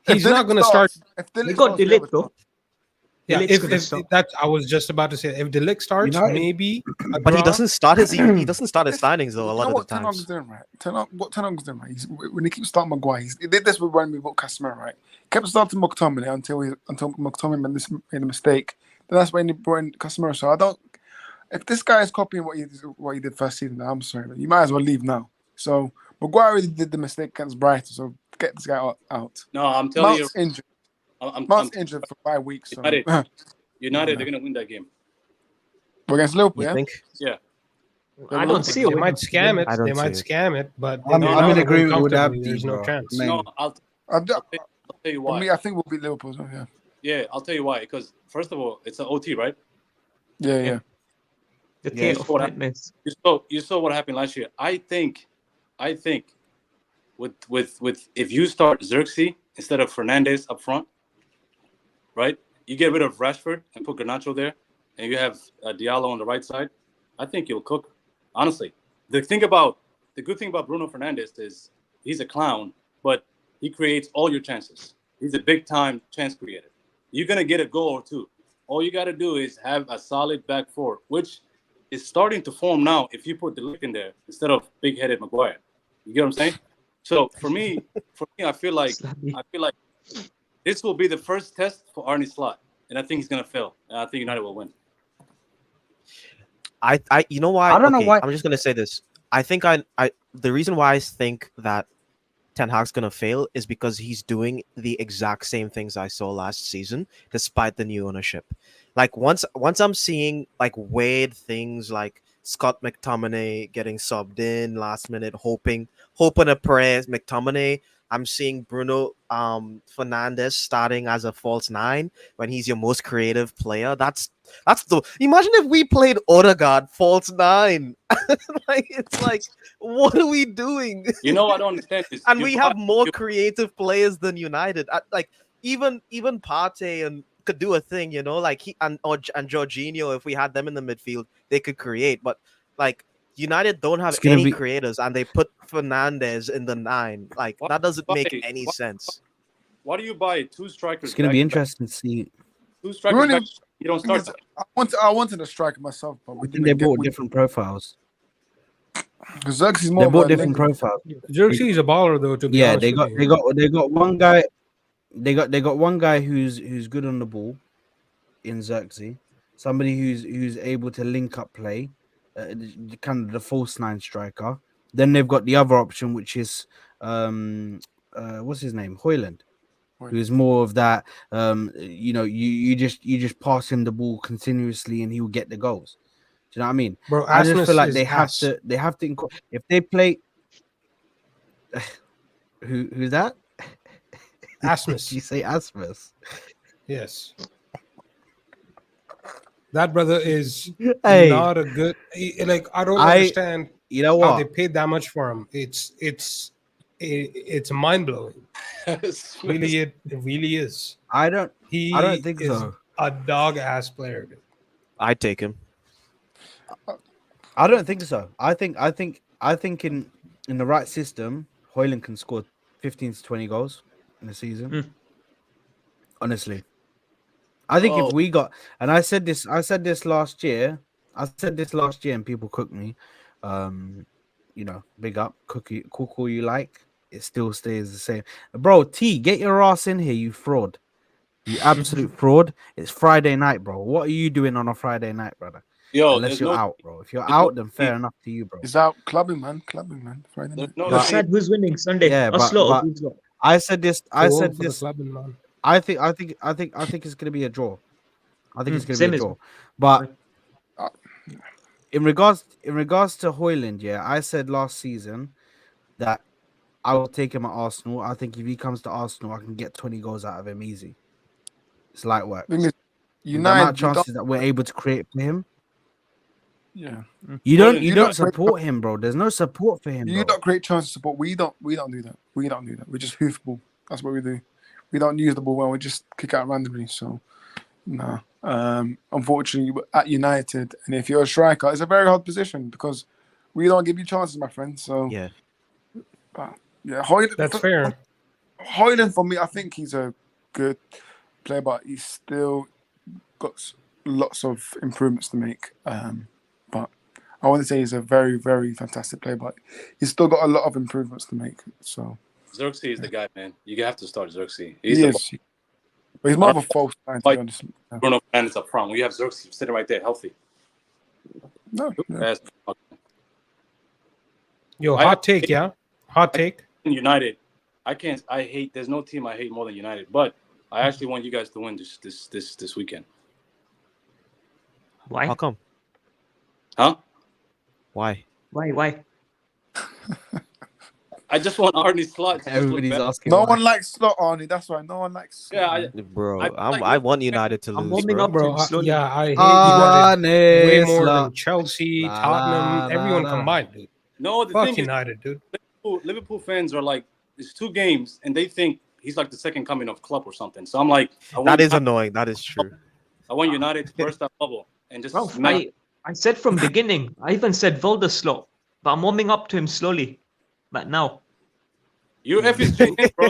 he's If not Delict going to start. starts- If Delict They got starts, we have a Delict though. chance. Yeah, Delict's if gonna start. that I was just about to say, if Delict starts, United- maybe a But he draw. doesn't start his he doesn't start his signings though a You lot know of what the Ten Hag's times. doing, right? What Ten Hag's doing, right? When he keeps starting Maguire, he did this with when we bought Casemiro, right? Kept starting McTominay until McTominay made a mistake. Then that's when he brought in Casemiro. So I don't. If this guy is copying what he did first season, I'm sorry, but you might as well leave now. So Maguire already did the mistake against Brighton, so get this guy out. No, I'm telling Mount's injured. I'm Mount's injured for 5 weeks. So. United, they're gonna win that game. We're against Liverpool, You yeah? think? Yeah. I don't see They a win. might scam it. I don't They might see it. scam it, but I'm they're in not gonna win agreement with comfortably. Abdi, There's no bro. chance. Man. No, I'll tell you For why. me, I think we'll beat Liverpool. So yeah. Yeah, I'll tell you why. Because first of all, it's an OT, right? Yeah. The Yeah, tail of madness. You saw what happened last year. I think, with if you start Xerxes instead of Fernandez up front, right? You get rid of Rashford and put Garnacho there, and you have Diallo on the right side. I think you'll cook. Honestly, the good thing about Bruno Fernandes is he's a clown, but he creates all your chances. He's a big time chance creator. You're gonna get a goal or two. All you got to do is have a solid back four, which is starting to form now. If you put Delict in there instead of big-headed Maguire, you get what I'm saying? So for me, I feel like this will be the first test for Arne Slot, and I think he's gonna fail. And I think United will win. I you know why? I don't know why- I'm just gonna say this. I think the reason why I think that Ten Hag's gonna fail is because he's doing the exact same things I saw last season, despite the new ownership. Like once I'm seeing like weird things like Scott McTominay getting subbed in last minute, hoping a prayer McTominay. I'm seeing Bruno Fernandes starting as a false nine when he's your most creative player. That's the imagine if we played Odegaard false nine. Like it's like what are we doing? You know, I don't understand this. And we have more creative players than United. Like even Partey and could do a thing, you know, like he and Jorginho. If we had them in the midfield, they could create. But like United don't have any creators, and they put Fernandes in the 9. Like that doesn't make any sense. Why do you buy 2 strikers? It's gonna be interesting to see. 2 strikers. You don't start. I wanted a striker myself, but I think they bought different profiles. Because Xerxes is more. They bought different profiles. Xerxes is a baller, though. To be honest, they got one guy. They got one guy who's good on the ball in Xerxes. Somebody who's able to link up play, kind of the false 9 striker. Then they've got the other option, which is what's his name, Højlund, who's more of that. You know, you just pass him the ball continuously and he will get the goals. Do you know what I mean? Bro, I just feel like is they have to if they play. Who's that? Asmus. You say Asmus? Yes. That brother is Hey. not a good. Like I don't understand. You know how what? they paid that much for him. It's mind blowing. Really, it really is. I don't think is so. A dog ass player. Dude. I'd take him. I don't think so. I think in the right system, Højlund can score 15 to 20 goals in a season. Honestly. I think if we got, and I said this last year, and people cooked me. You know, big up, cook all you like. It still stays the same. Bro, T, get your ass in here, you fraud. You absolute fraud. It's Friday night, bro. What are you doing on a Friday night, brother? Yo, unless you're out, bro. If you're out, then fair enough to you, bro. He's out clubbing, man. Friday night. Decide who's winning Sunday. Yeah, Oslo but I said this. Clubbing, man. I think it's gonna be a draw. I think it's gonna same be a as draw. But in regards to Højlund, yeah, I said last season that I will take him at Arsenal. I think if he comes to Arsenal, I can get 20 goals out of him easy. It's light work. The amount of chances that we're able to create for him. Yeah. You don't support him, bro. There's no support for him. You don't create chances to support. We don't do that. We just hoofball. That's what we do. We don't use the ball well. We just kick out randomly. So, no. Unfortunately, at United, and if you're a striker, it's a very hard position because we don't give you chances, my friend. So Yeah. Yeah, Hoyland. That's fair. Hoyland for me, I think he's a good player, but he's still got lots of improvements to make. But I want to say he's a very, very fantastic player, but he's still got a lot of improvements to make. So Xerxes is the guy, man. You have to start Xerxes. he is, but he's more of a false nine, to be honest. Bruno Fernandes up front. We have Xerxes sitting right there, healthy. No. Yo, hot take, yeah. Hot take. United. I can't. I hate. There's no team I hate more than United. But I actually want you guys to win this weekend. Why? How come? Huh? Why? Why? I just want Arnie Slot. Everybody's asking. No one likes Slot, Arnie. That's right. No one likes. Yeah, bro. I want United to lose, bro. bro. I hate United way more than Chelsea, Tottenham, everyone combined, dude. No, the Fuck thing United, is, dude. Liverpool fans are like, it's 2 games, and they think he's like the second coming of Klopp or something. So I'm like, that is annoying. That is true. I want United to burst that bubble and just. Bro, I said from beginning. I even said Volderslot, but I'm warming up to him slowly. But now. You FSG, bro.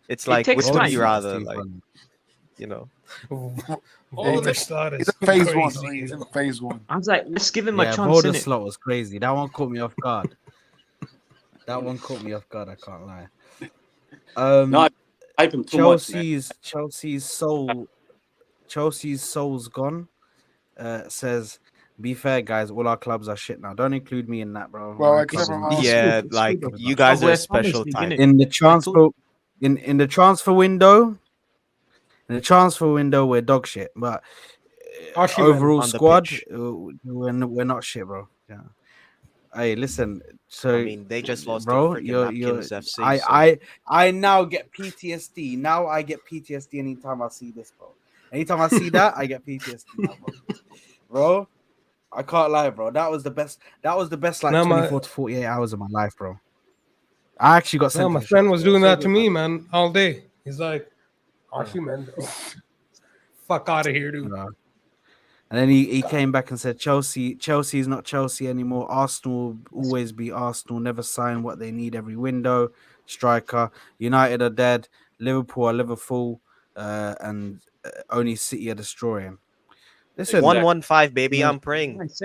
It's like, which would you rather, like, you know? It's a phase one. It's a phase one. I was like, let's give him a chance. Boulder slot was crazy. That one caught me off guard. I can't lie. No, I hype him too much, man. Chelsea's soul's gone. Says, be fair, guys. All our clubs are shit now. Don't include me in that, bro. Well, except for yeah, like you guys are a special type. In the transfer, in the transfer window. In the transfer window, we're dog shit, but overall squad, we're not shit, bro. Yeah. Hey, listen. So I mean, they just lost, bro. to Napkins FC. I now get PTSD. Now I get PTSD anytime I see this, bro. Anytime I see that, I get PTSD, now, bro. I can't lie, bro. That was the best. Like 24 to 48 hours of my life, bro. I actually got sent. My friend was doing that to me, man, all day. He's like, Osimhen, fuck out of here, dude. And then he came back and said, Chelsea's not Chelsea anymore. Arsenal will always be Arsenal. Never sign what they need every window. Striker. United are dead. Liverpool are Liverpool. And only City are destroying. Listen, 115, baby. I'm praying for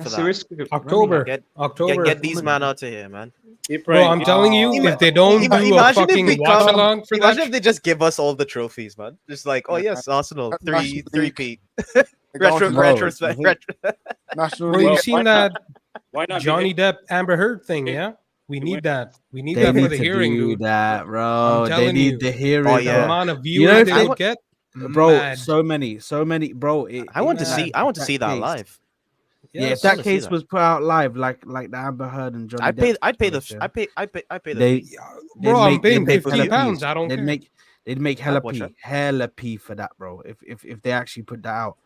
that. October. Get these man out of here, man. Bro, I'm telling you, if they don't do a fucking watch along for that, imagine if they just give us all the trophies, man. Just like, oh yes, Arsenal, three-peat. Retrospect. National Bro, you've seen that Why not Johnny Depp Amber Heard thing, yeah? We need that. We need they that need for the to hearing, do dude. that, bro. They need the hearing. Oh, yeah. The amount of viewers they would get, bro. mad. So many, bro. I want to see that live. Yeah, if that case was put out live, like the Amber Heard and Johnny Depp, I'd pay the fee. Bro, I'm paying £50. I don't care. They'd make hella p for that, bro. If they actually put that out.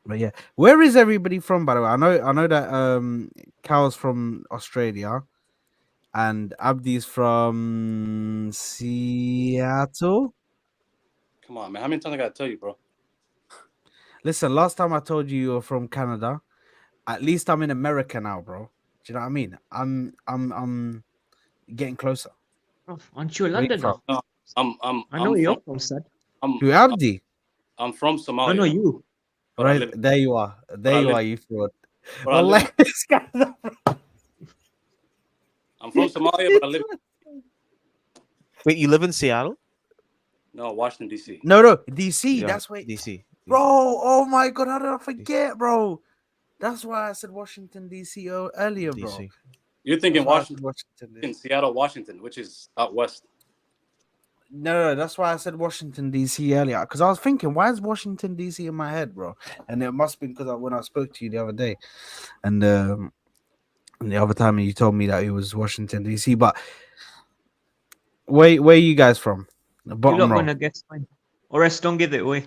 But yeah, where is everybody from, by the way? I know that Cal's from Australia, and Abdi's from Seattle. Come on, man. How many times I gotta tell you, bro? Listen, last time I told you were from Canada. At least I'm in America now, bro. Do you know what I mean? I'm getting closer. Oh, aren't you a Londoner? No, I know you're from Sad. To Abdi. I'm from Somalia. I know you. Right, there you are. You fraud. I'm from Somalia, but I live. Wait, you live in Seattle? No, Washington D.C. No, DC. Yeah, that's where DC. Bro, oh my god, how did I forget, bro? That's why I said Washington D.C. earlier, bro. DC. You're thinking Washington in Seattle, Washington, which is out west. No, that's why I said Washington D.C. earlier, because I was thinking, why is Washington D.C. in my head, bro? And it must be because when I spoke to you the other day, and the other time you told me that it was Washington D.C. But where you guys from? The bottom You're not row. gonna guess mine, or else don't give it away.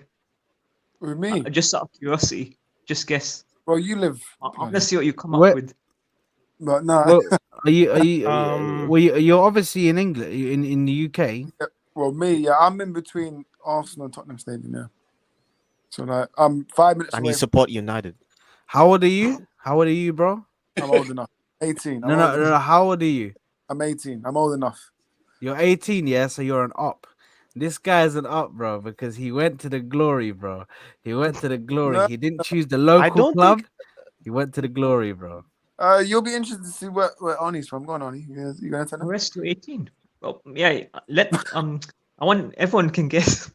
With me, just out of curiosity, just guess. Well, you live. I'm gonna see what you come up with. But no. Well, are you? You're obviously in England, in the UK. Yeah, well, me, yeah, I'm in between Arsenal and Tottenham Stadium. Yeah. So like, I'm 5 minutes And away. you support United. How old are you? How old are you, bro? I'm old enough. 18. I'm No, old no, enough. no. How old are you? I'm 18. I'm old enough. You're 18, yeah. So you're an op. This guy's an op, bro, because he went to the glory, bro. He went to the glory. No, He didn't choose the local don't club. think- He went to the glory, bro. you'll be interested to see where Oni's from. Go on, Oni. You gonna tell him? Rest to 18. Well, yeah. I want everyone can guess.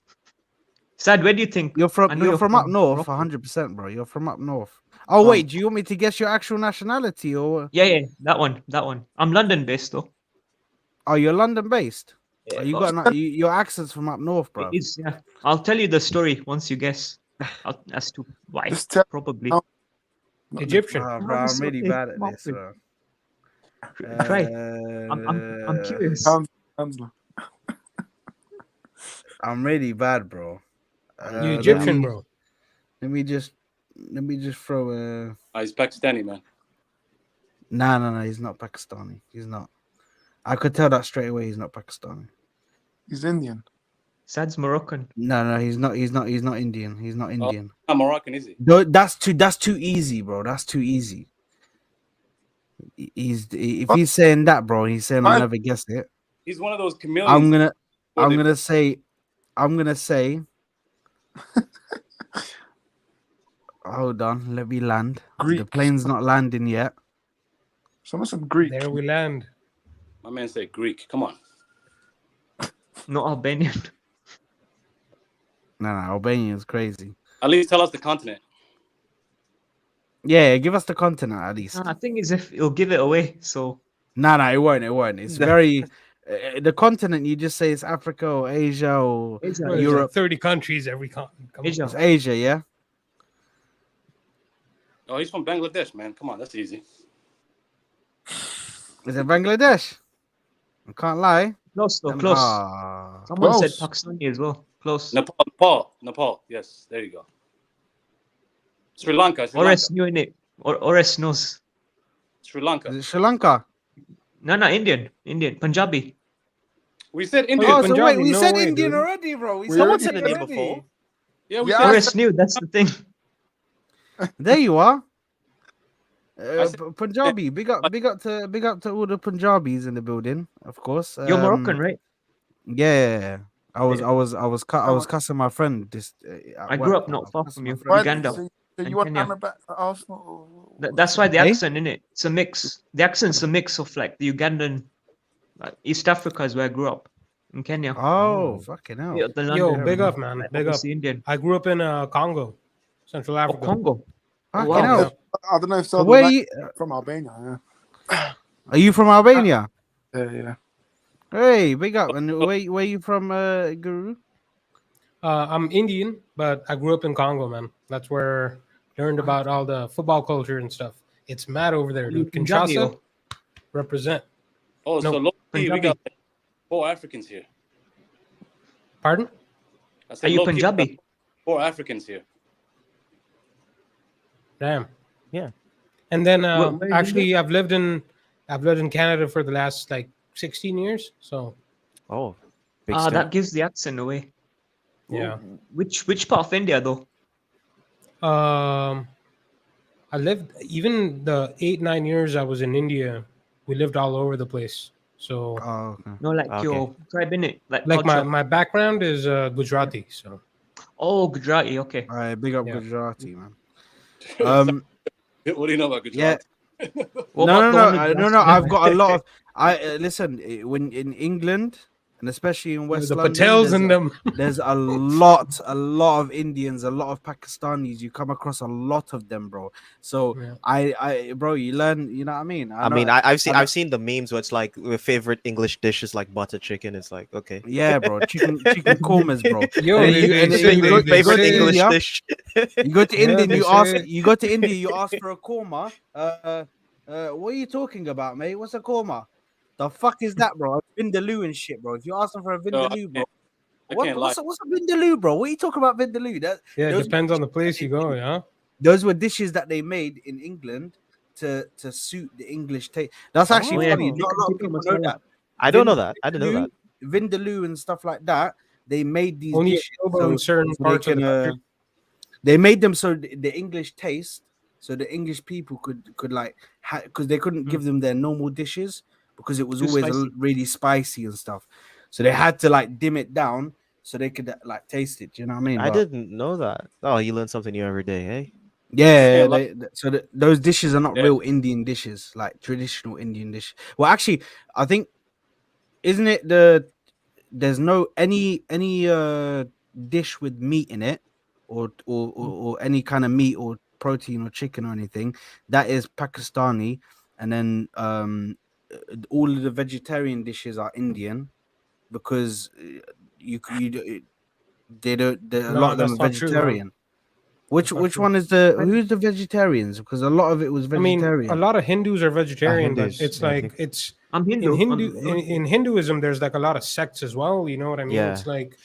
Sad, where do you think? You're I from know you're from up north, Morocco. 100%, bro. You're from up north. Oh wait, do you want me to guess your actual nationality or? Yeah, that one. I'm London based though. Oh, you're London based. Yeah, Oh, you but- got your accent's from up north, bro. It is, yeah. I'll tell you the story once you guess as to why. Just tell. Probably. No. Egyptian. Bro, I'm really bad at this, bro. Try. I'm curious. I'm really bad, bro. You Egyptian, bro. Let me just throw a. He's Pakistani, man. No, he's not Pakistani. He's not. I could tell that straight away. He's not Pakistani. He's Indian. Sad's Moroccan. No, he's not. He's not Indian. He's not Indian. Not Moroccan, is he? That's too easy, bro. That's too easy. If he's saying that, bro, he's saying I'll never guess it. He's one of those chameleons. I'm gonna say. Hold on, let me land. Greek. The plane's not landing yet. Some Greek. There we land. My man said Greek. Come on. Not Albanian. No, Albanian's crazy. At least tell us the continent. Yeah, give us the continent at least. I think is if it'll give it away. So. No, it won't. It's very. The continent you just say is Africa or Asia or Europe. 30 countries every continent. It's Asia, yeah. Oh, he's from Bangladesh, man. Come on, that's easy. Is it Bangladesh? I can't lie. Close. Someone said Pakistani as well. Close. Nepal. Yes, there you go. Sri Lanka. Ores knew in it. Ores knows. Sri Lanka. Is it Sri Lanka? No, Indian. Punjabi. We said Indian. Oh, so Punjabi. wait, we said Indian already, bro. Someone said Indian before. Yeah, we Ores knew. That's the thing. There you are. Punjabi, big up to all the Punjabis in the building, of course. You're Moroccan, right? Yeah, I was cussing my friend. I grew up not far from you, Uganda. So you want Amrabat for Arsenal? That's why the accent in it. It's a mix. The accent's a mix of like the Ugandan, East Africa is where I grew up in Kenya. Oh, fucking hell! Yeah, the Yo, London big area. up, man. Big up. Indian. I grew up in Congo, Central Africa. Congo. Fucking wow. hell. I don't know if So where you, from Albania. Yeah. are you from Albania? Yeah. Hey, big up. And where you from, Guru? I'm Indian, but I grew up in Congo, man. That's where I learned about all the football culture and stuff. It's mad over there, dude. Kinshasa, represent. Oh, No, so locally, we Punjabi. got 4 Africans here. Pardon? I said Are you low-key, we got Punjabi? 4 Africans here. Damn. Yeah. And then Where you actually I've lived in Canada for the last like 16 years. So Oh, big step. That gives the accent away. yeah. Which part of India though? I lived even the 8-9 years I was in India, we lived all over the place. So Oh, okay. No, like Okay. your tribe in it. Like like culture. my background is Gujarati. So Oh, Gujarati. Okay. All right, big up Yeah. Gujarati, man. What do you know about Yeah. Gujarat? What about the one with No. Gujarati? I've got a lot of. Listen. When in England and especially in West the London, Patels in them. there's a lot of Indians, a lot of Pakistanis. You come across a lot of them, bro. So Yeah. bro, you learn. You know what I mean? I've seen the memes where it's like your favorite English dishes like butter chicken. It's like okay. Yeah, bro. Chicken kormas, bro. Yo, And they- you- they and say- you they- go- they you go to say- English India, dish. You go to Yeah, India, they you say ask. it. You go to India, you ask for a korma. What are you talking about, mate? What's a korma? The fuck is that, bro? Vindaloo and shit, bro. If you ask them for a vindaloo, bro, I can't lie. what's a vindaloo, bro? What are you talking about, vindaloo? Yeah, it those- depends on the place you go, yeah. Those were dishes that they made in England to suit the English taste. That's actually yeah. funny. Not a lot of people know that. I don't know that. I didn't know that. Vindaloo and stuff like that. They made these Only dishes available in certain so parts of the country. They made them so the English taste, so the English people could like, because they couldn't give them their normal dishes because it was Too always spicy. really spicy and stuff. So they had to like dim it down so they could like taste it. Do you know what I mean? I But didn't know that. Oh, you learn something new every day, eh? yeah, Yeah, like, those dishes are not yeah. real Indian dishes, like traditional Indian dish. Well, actually, I think isn't it there's no any dish with meat in it or any kind of meat or protein or chicken or anything that is Pakistani, and then all of the vegetarian dishes are Indian because they don't a lot No, of them are that's not true, man. vegetarian. That's not Which true. one is who's the vegetarians? Because a lot of it was I mean, a vegetarian. lot of Hindus are vegetarian, but Hindus. it's Yeah, I like think. it's I'm in Hindu. in Hinduism. There's like a lot of sects as well. You know what I mean? Yeah. It's like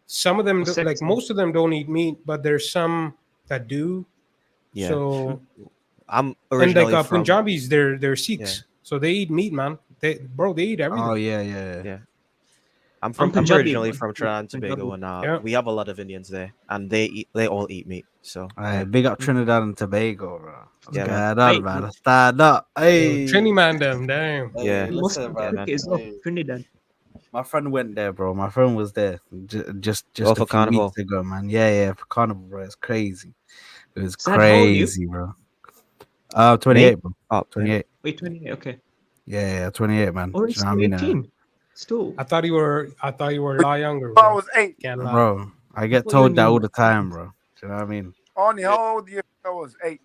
some of them, What's like sex? most of them, don't eat meat, but there's some that do. Yeah. So I'm and like originally from. Punjabis, they're Yeah. Sikhs, so they eat meat, man. They eat Oh everything. yeah. Yeah. I'm I'm Punjabi. originally from Trinidad and Punjabi. Tobago, and Yeah. we have a lot of Indians there, and they all eat meat. So yeah, Big up Trinidad and Tobago, bro. What's yeah, man. going on, Mate, man? Stand up. Hey. Trini man, them damn. Yeah, the most Listen, yeah, man. man. cricket as well. Hey. Trinidad. My friend went there, bro. My friend was there All just a for few carnival. weeks ago, man. Yeah, for carnival, bro. It's crazy. It was Sad, how old are you? crazy, bro. Me? 28, bro. Oh, 28. Wait, 28. Okay. Yeah, 28, man. Or Do it's you know what I mean? 18. Still. I thought you were a lot younger, I bro. was 8. Can't lie. Bro, I get thought you were told that all in the time, bro. Do you know what I mean? Arnie, how old do you think I was? 8.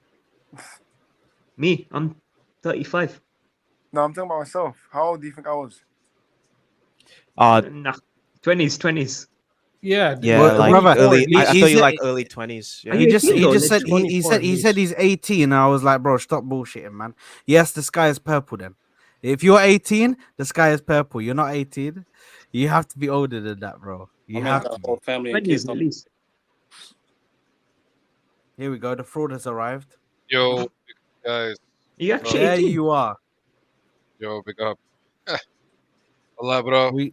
Me, I'm 35. No, I'm talking about myself. How old do you think I was? Nah, 20s. Yeah, Yeah, Well, like brother, early. he, I he thought you said like early 20s. Are Yeah. you 18 he though? just said Legit. he said he's 18, and I was like, bro, stop bullshitting, man. Yes, the sky is purple. Then, if you're 18, the sky is purple. You're not 18. You have to be older than that, bro. I You mean, have the to whole be. family and 20s kids at don't. least. Here we go. The fraud has arrived. Yo, guys. Are you actually There 18? you are. Yo, big up. Allah, bro. We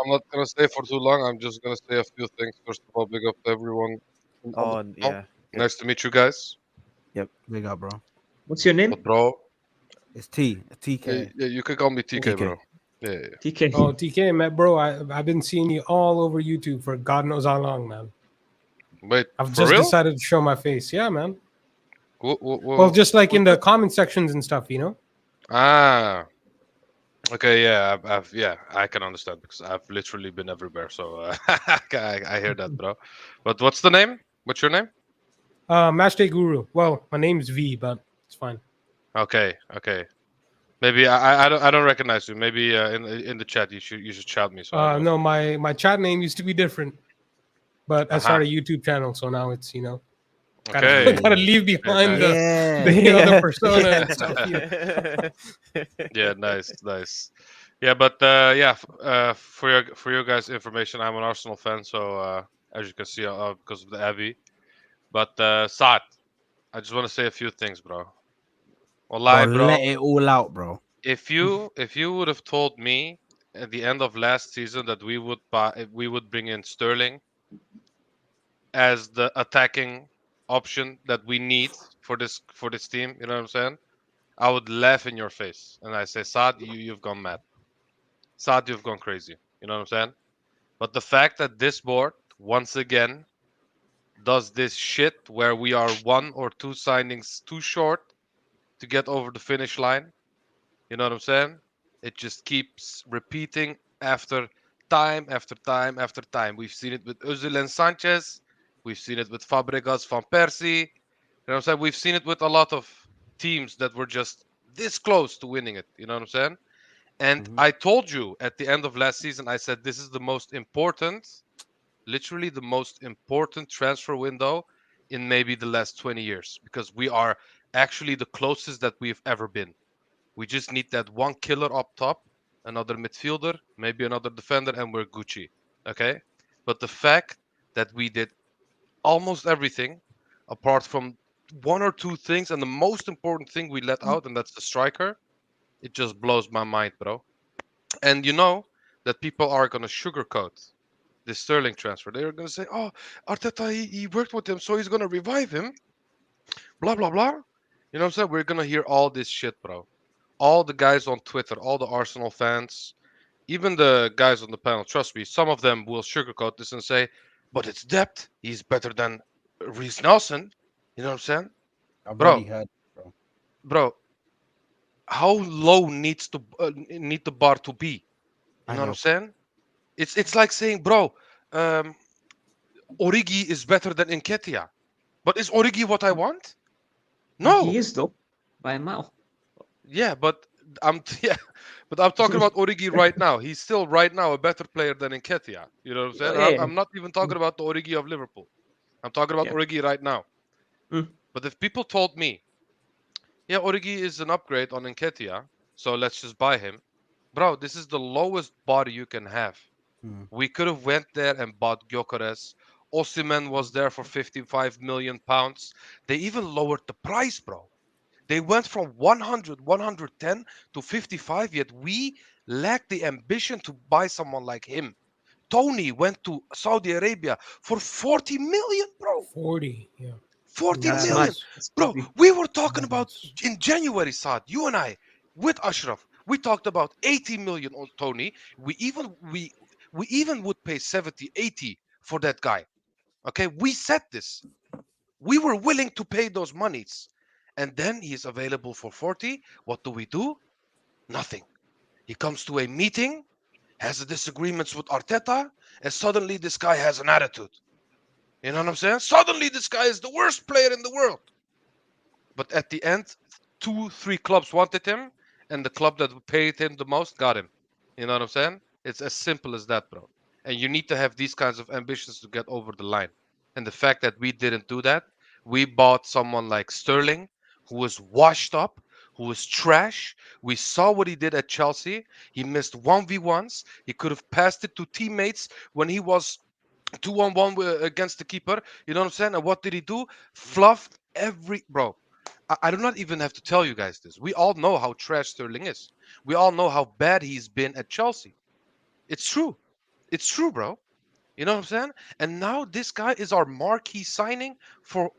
I'm not gonna stay for too long. I'm just gonna say a few things. First of all, big up to everyone on Oh, the and panel. yeah. Nice to meet you guys. big up, bro. What's your name? But bro, It's TK. yeah, you can call me TK, TK. bro. Yeah. TK. Oh, TK, man, bro, I've been seeing you all over YouTube for God knows how long, man. Wait, I've for just real? decided to show my face. Yeah, man. What, Well, just like in the comment sections and stuff, you know. Ah. Okay, yeah, yeah, I can understand because I've literally been everywhere. So I hear that, bro. But what's the name? What's your name? Matchday Guru. Well, my name's V, but it's fine. Okay. Maybe I don't recognize you. Maybe in the chat you should shout me. So I know. No, my chat name used to be different, but I Uh-huh. started a YouTube channel, so now it's gotta, Okay. gotta leave behind nice. the other persona and stuff. Yeah, nice. Yeah, but for your guys' information, I'm an Arsenal fan, so as you can see, because of the Abbey. But Saad, I just want to say a few things, bro. Wallahi, Bro, bro. let it all out, bro. If you would have told me at the end of last season that we would bring in Sterling as the attacking option that we need for this team, you know what I'm saying? I would laugh in your face and I say, Saad, you've gone mad. Saad, you've gone crazy. You know what I'm saying? But the fact that this board once again does this shit where we are one or two signings too short to get over the finish line, you know what I'm saying? It just keeps repeating after time after time after time. We've seen it with Özil and Sanchez. We've seen it with Fabregas, Van Persie. You know what I'm saying? We've seen it with a lot of teams that were just this close to winning it. You know what I'm saying? And I told you at the end of last season, I said this is the most important, literally the most important transfer window in maybe the last 20 years because we are actually the closest that we've ever been. We just need that one killer up top, another midfielder, maybe another defender, and we're Gucci. Okay? But the fact that we did almost everything apart from one or two things, and the most important thing we let out, and that's the striker, it just blows my mind, bro. And you know that people are going to sugarcoat this Sterling transfer. They're gonna say, "Oh, Arteta, he worked with him, so he's gonna revive him." Blah blah blah. You know what I'm saying? We're gonna hear all this shit, bro. All the guys on Twitter, all the Arsenal fans, even the guys on the panel. Trust me, some of them will sugarcoat this and say, "But it's depth. He's better than Reece Nelson." You know what I'm saying, I've already bro? heard, bro. Bro, how low need the bar to be? You I know what I'm know. saying? It's like saying, bro, um, Origi is better than Nketiah. But is Origi what I want? No. He is though, by a mile. Yeah, but I'm yeah, but I'm talking about Origi right now. He's still right now a better player than Nketiah. You know what I'm saying? Yeah, yeah. I'm not even talking about the Origi of Liverpool. I'm talking about Yeah. Origi right now. Mm. But if people told me, yeah, Origi is an upgrade on Nketiah, so let's just buy him. Bro, this is the lowest bar you can have. Hmm. We could have went there and bought Gyökeres. Osimhen was there for 55 million pounds. They even lowered the price, bro. They went from 100, 110 to 55, yet we lack the ambition to buy someone like him. Tony went to Saudi Arabia for 40 million, bro. 40, yeah. 40 That's million. mad. That's Bro, crazy. we were talking about Madness. in January, Saad, you and I, with Ashraf, we talked about 80 million on Tony. We even would pay 70, 80 for that guy. Okay, we said this. We were willing to pay those monies. And then he is available for 40. What do? Nothing. He comes to a meeting, has a disagreements with Arteta, and suddenly this guy has an attitude. You know what I'm saying? Suddenly this guy is the worst player in the world. But at the end, 2, 3 clubs wanted him, and the club that paid him the most got him. You know what I'm saying? It's as simple as that, bro. And you need to have these kinds of ambitions to get over the line. And the fact that we didn't do that, we bought someone like Sterling, who was washed up, who was trash. We saw what he did at Chelsea. He missed 1v1s. He could have passed it to teammates when he was 2-on-1 against the keeper. You know what I'm saying? And what did he do? Fluffed every bro. I do not even have to tell you guys this. We all know how trash Sterling is. We all know how bad he's been at Chelsea. It's true. It's true, bro. You know what I'm saying? And now this guy is our marquee signing for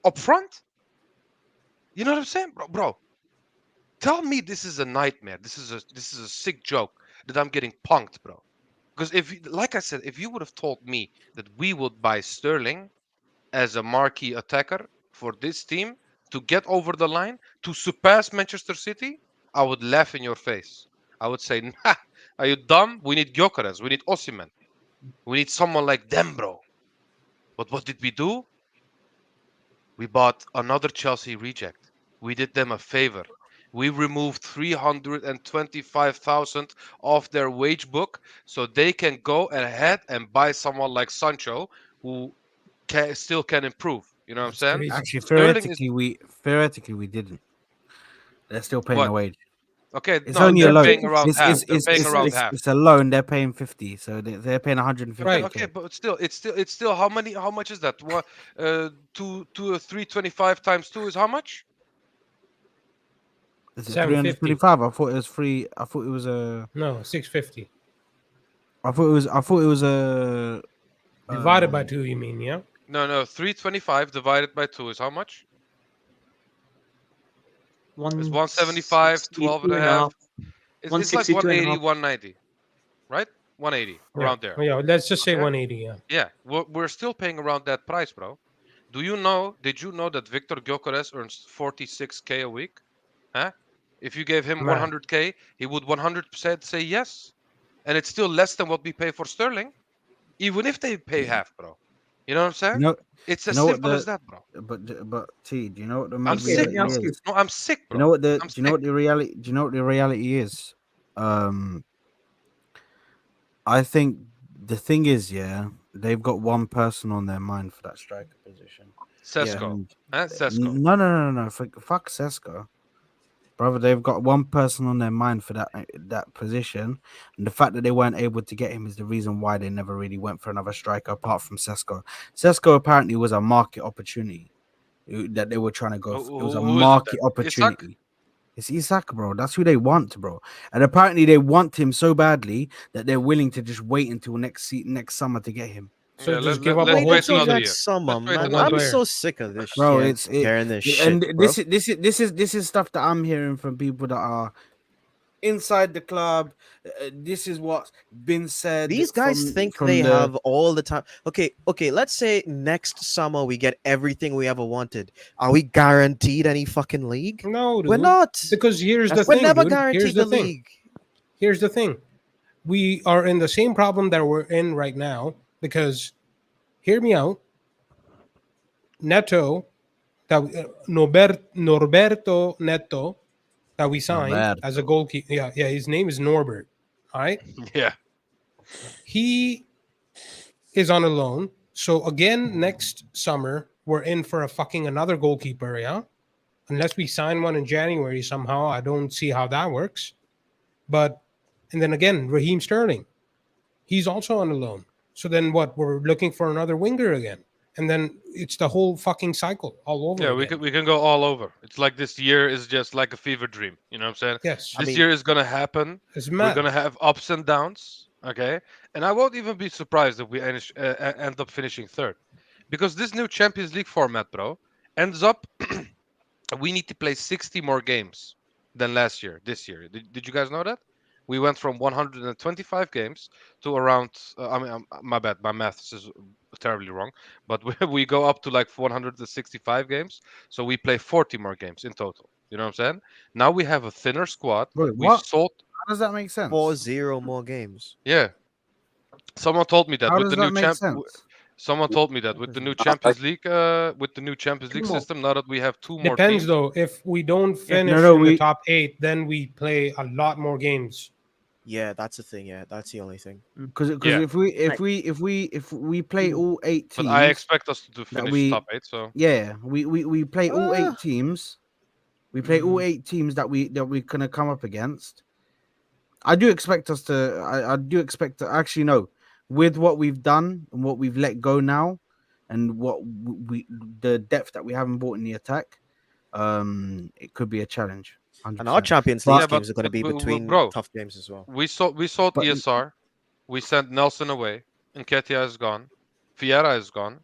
up front. You know what I'm saying, bro? Tell me this is a nightmare. This is a sick joke that I'm getting punked, bro. Because like I said, if you would have told me that we would buy Sterling as a marquee attacker for this team to get over the line to surpass Manchester City, I would laugh in your face. I would say, "Nah, are you dumb? We need Gyökeres. We need Osimhen. We need someone like them, bro." But what did we do? We bought another Chelsea reject. We did them a favor. We removed 325,000 off their wage book so they can go ahead and buy someone like Sancho who still can improve. You know what I'm That's saying? crazy. Actually, Sterling is theoretically we didn't. They're still paying a what? wage. Okay, It's no, only a they're loan. paying around half. They're paying around half. It's a loan. They're paying 50, so they're paying 150. Right. Okay, but still, it's still how much is that? What, 325 times 2 is how much? Is it 750. 325? I thought it was free. I thought it was a. No, 650. I thought it was a. Divided by 2, you mean, yeah? No, 325 divided by 2 is how much? It's 175, 12 and a half. It's like 162 and a 180, half. 190, right? 180, Yeah. around there. Yeah, let's just say Okay? 180, yeah. Yeah, we're still paying around that price, bro. Did you know that Victor Gyökeres earns 46k a week? Huh? If you gave him Man. 100k, he would 100% say yes. And it's still less than what we pay for Sterling, even if they pay half, bro. You know what I'm saying? It's as simple as that, bro. But T, do you know what the I'm mad sick, reality bro. is? No, I'm sick, bro. You know what the I'm do you know what the reality do you know what the reality is? I think the thing is, yeah, they've got one person on their mind for that striker position. Sesko. And Sesko. No. Fuck Sesko. Brother, they've got one person on their mind for that position, and the fact that they weren't able to get him is the reason why they never really went for another striker apart from Sesko. Sesko apparently was a market opportunity that they were trying to go for. It was a Who is it market then? Isak? opportunity. It's Isak, bro. That's who they want, bro. And apparently they want him so badly that they're willing to just wait until next summer to get him. So Yeah, just give up a let's whole wait Till another season year. next summer, Let's wait man. one I'm player. so sick of this Bro, hearing this shit, and bro. this is stuff that I'm hearing from people that are inside the club. This is what's been said These guys think they have all the time. Okay, let's say next summer we get everything we ever wanted. Are we guaranteed any fucking league? No, dude. We're not. Because here's the We're thing, never dude. Here's guaranteed the the thing. league. Here's the thing. We are in the same problem that we're in right now because, hear me out. Neto, Norberto Neto, that we signed as a goalkeeper. Yeah, his name is Norbert. All right. Yeah. He is on a loan. So again, next summer we're in for a fucking another goalkeeper. Yeah, unless we sign one in January somehow. I don't see how that works. But and then again, Raheem Sterling, he's also on a loan. So then what? We're looking for another winger again, and then it's the whole fucking cycle all over. Yeah, again. we can go all over. It's like this year is just like a fever dream. You know what I'm saying? Yes. This year is gonna happen. It's We're mad. gonna have ups and downs. Okay, and I won't even be surprised if we end up finishing third, because this new Champions League format, bro, ends up we need to play 60 more games than last year. This year, did you guys know that? We went from 125 games to around. I mean, my bad, my math is terribly wrong. But we go up to like 165 games, so we play 40 more games in total. You know what I'm saying? Now we have a thinner squad. Wait, We what? sold. How does that make sense? 4-0 more games. Yeah, someone told me that How with does the that new make sense? Someone told me that with the new Champions League, system. Now that we have two more Depends teams. though. If we don't finish No, in the we- top 8, then we play a lot more games. Yeah, that's the thing. Yeah, that's the only thing. Because Yeah. if we play all 8 But teams, I expect us to that finish top 8. So yeah, we play all 8 teams. We play all 8 teams that we're gonna come up against. I do expect us to. I do expect to actually no. With what we've done and what we've let go now, and what the depth that we haven't brought in the attack, it could be a challenge. 100%. And our Champions But- League Yeah, but- games are going to be but- between bro, tough games as well. we sold But- ESR. We sent Nelson away. Nketiah is gone. Vieira is gone.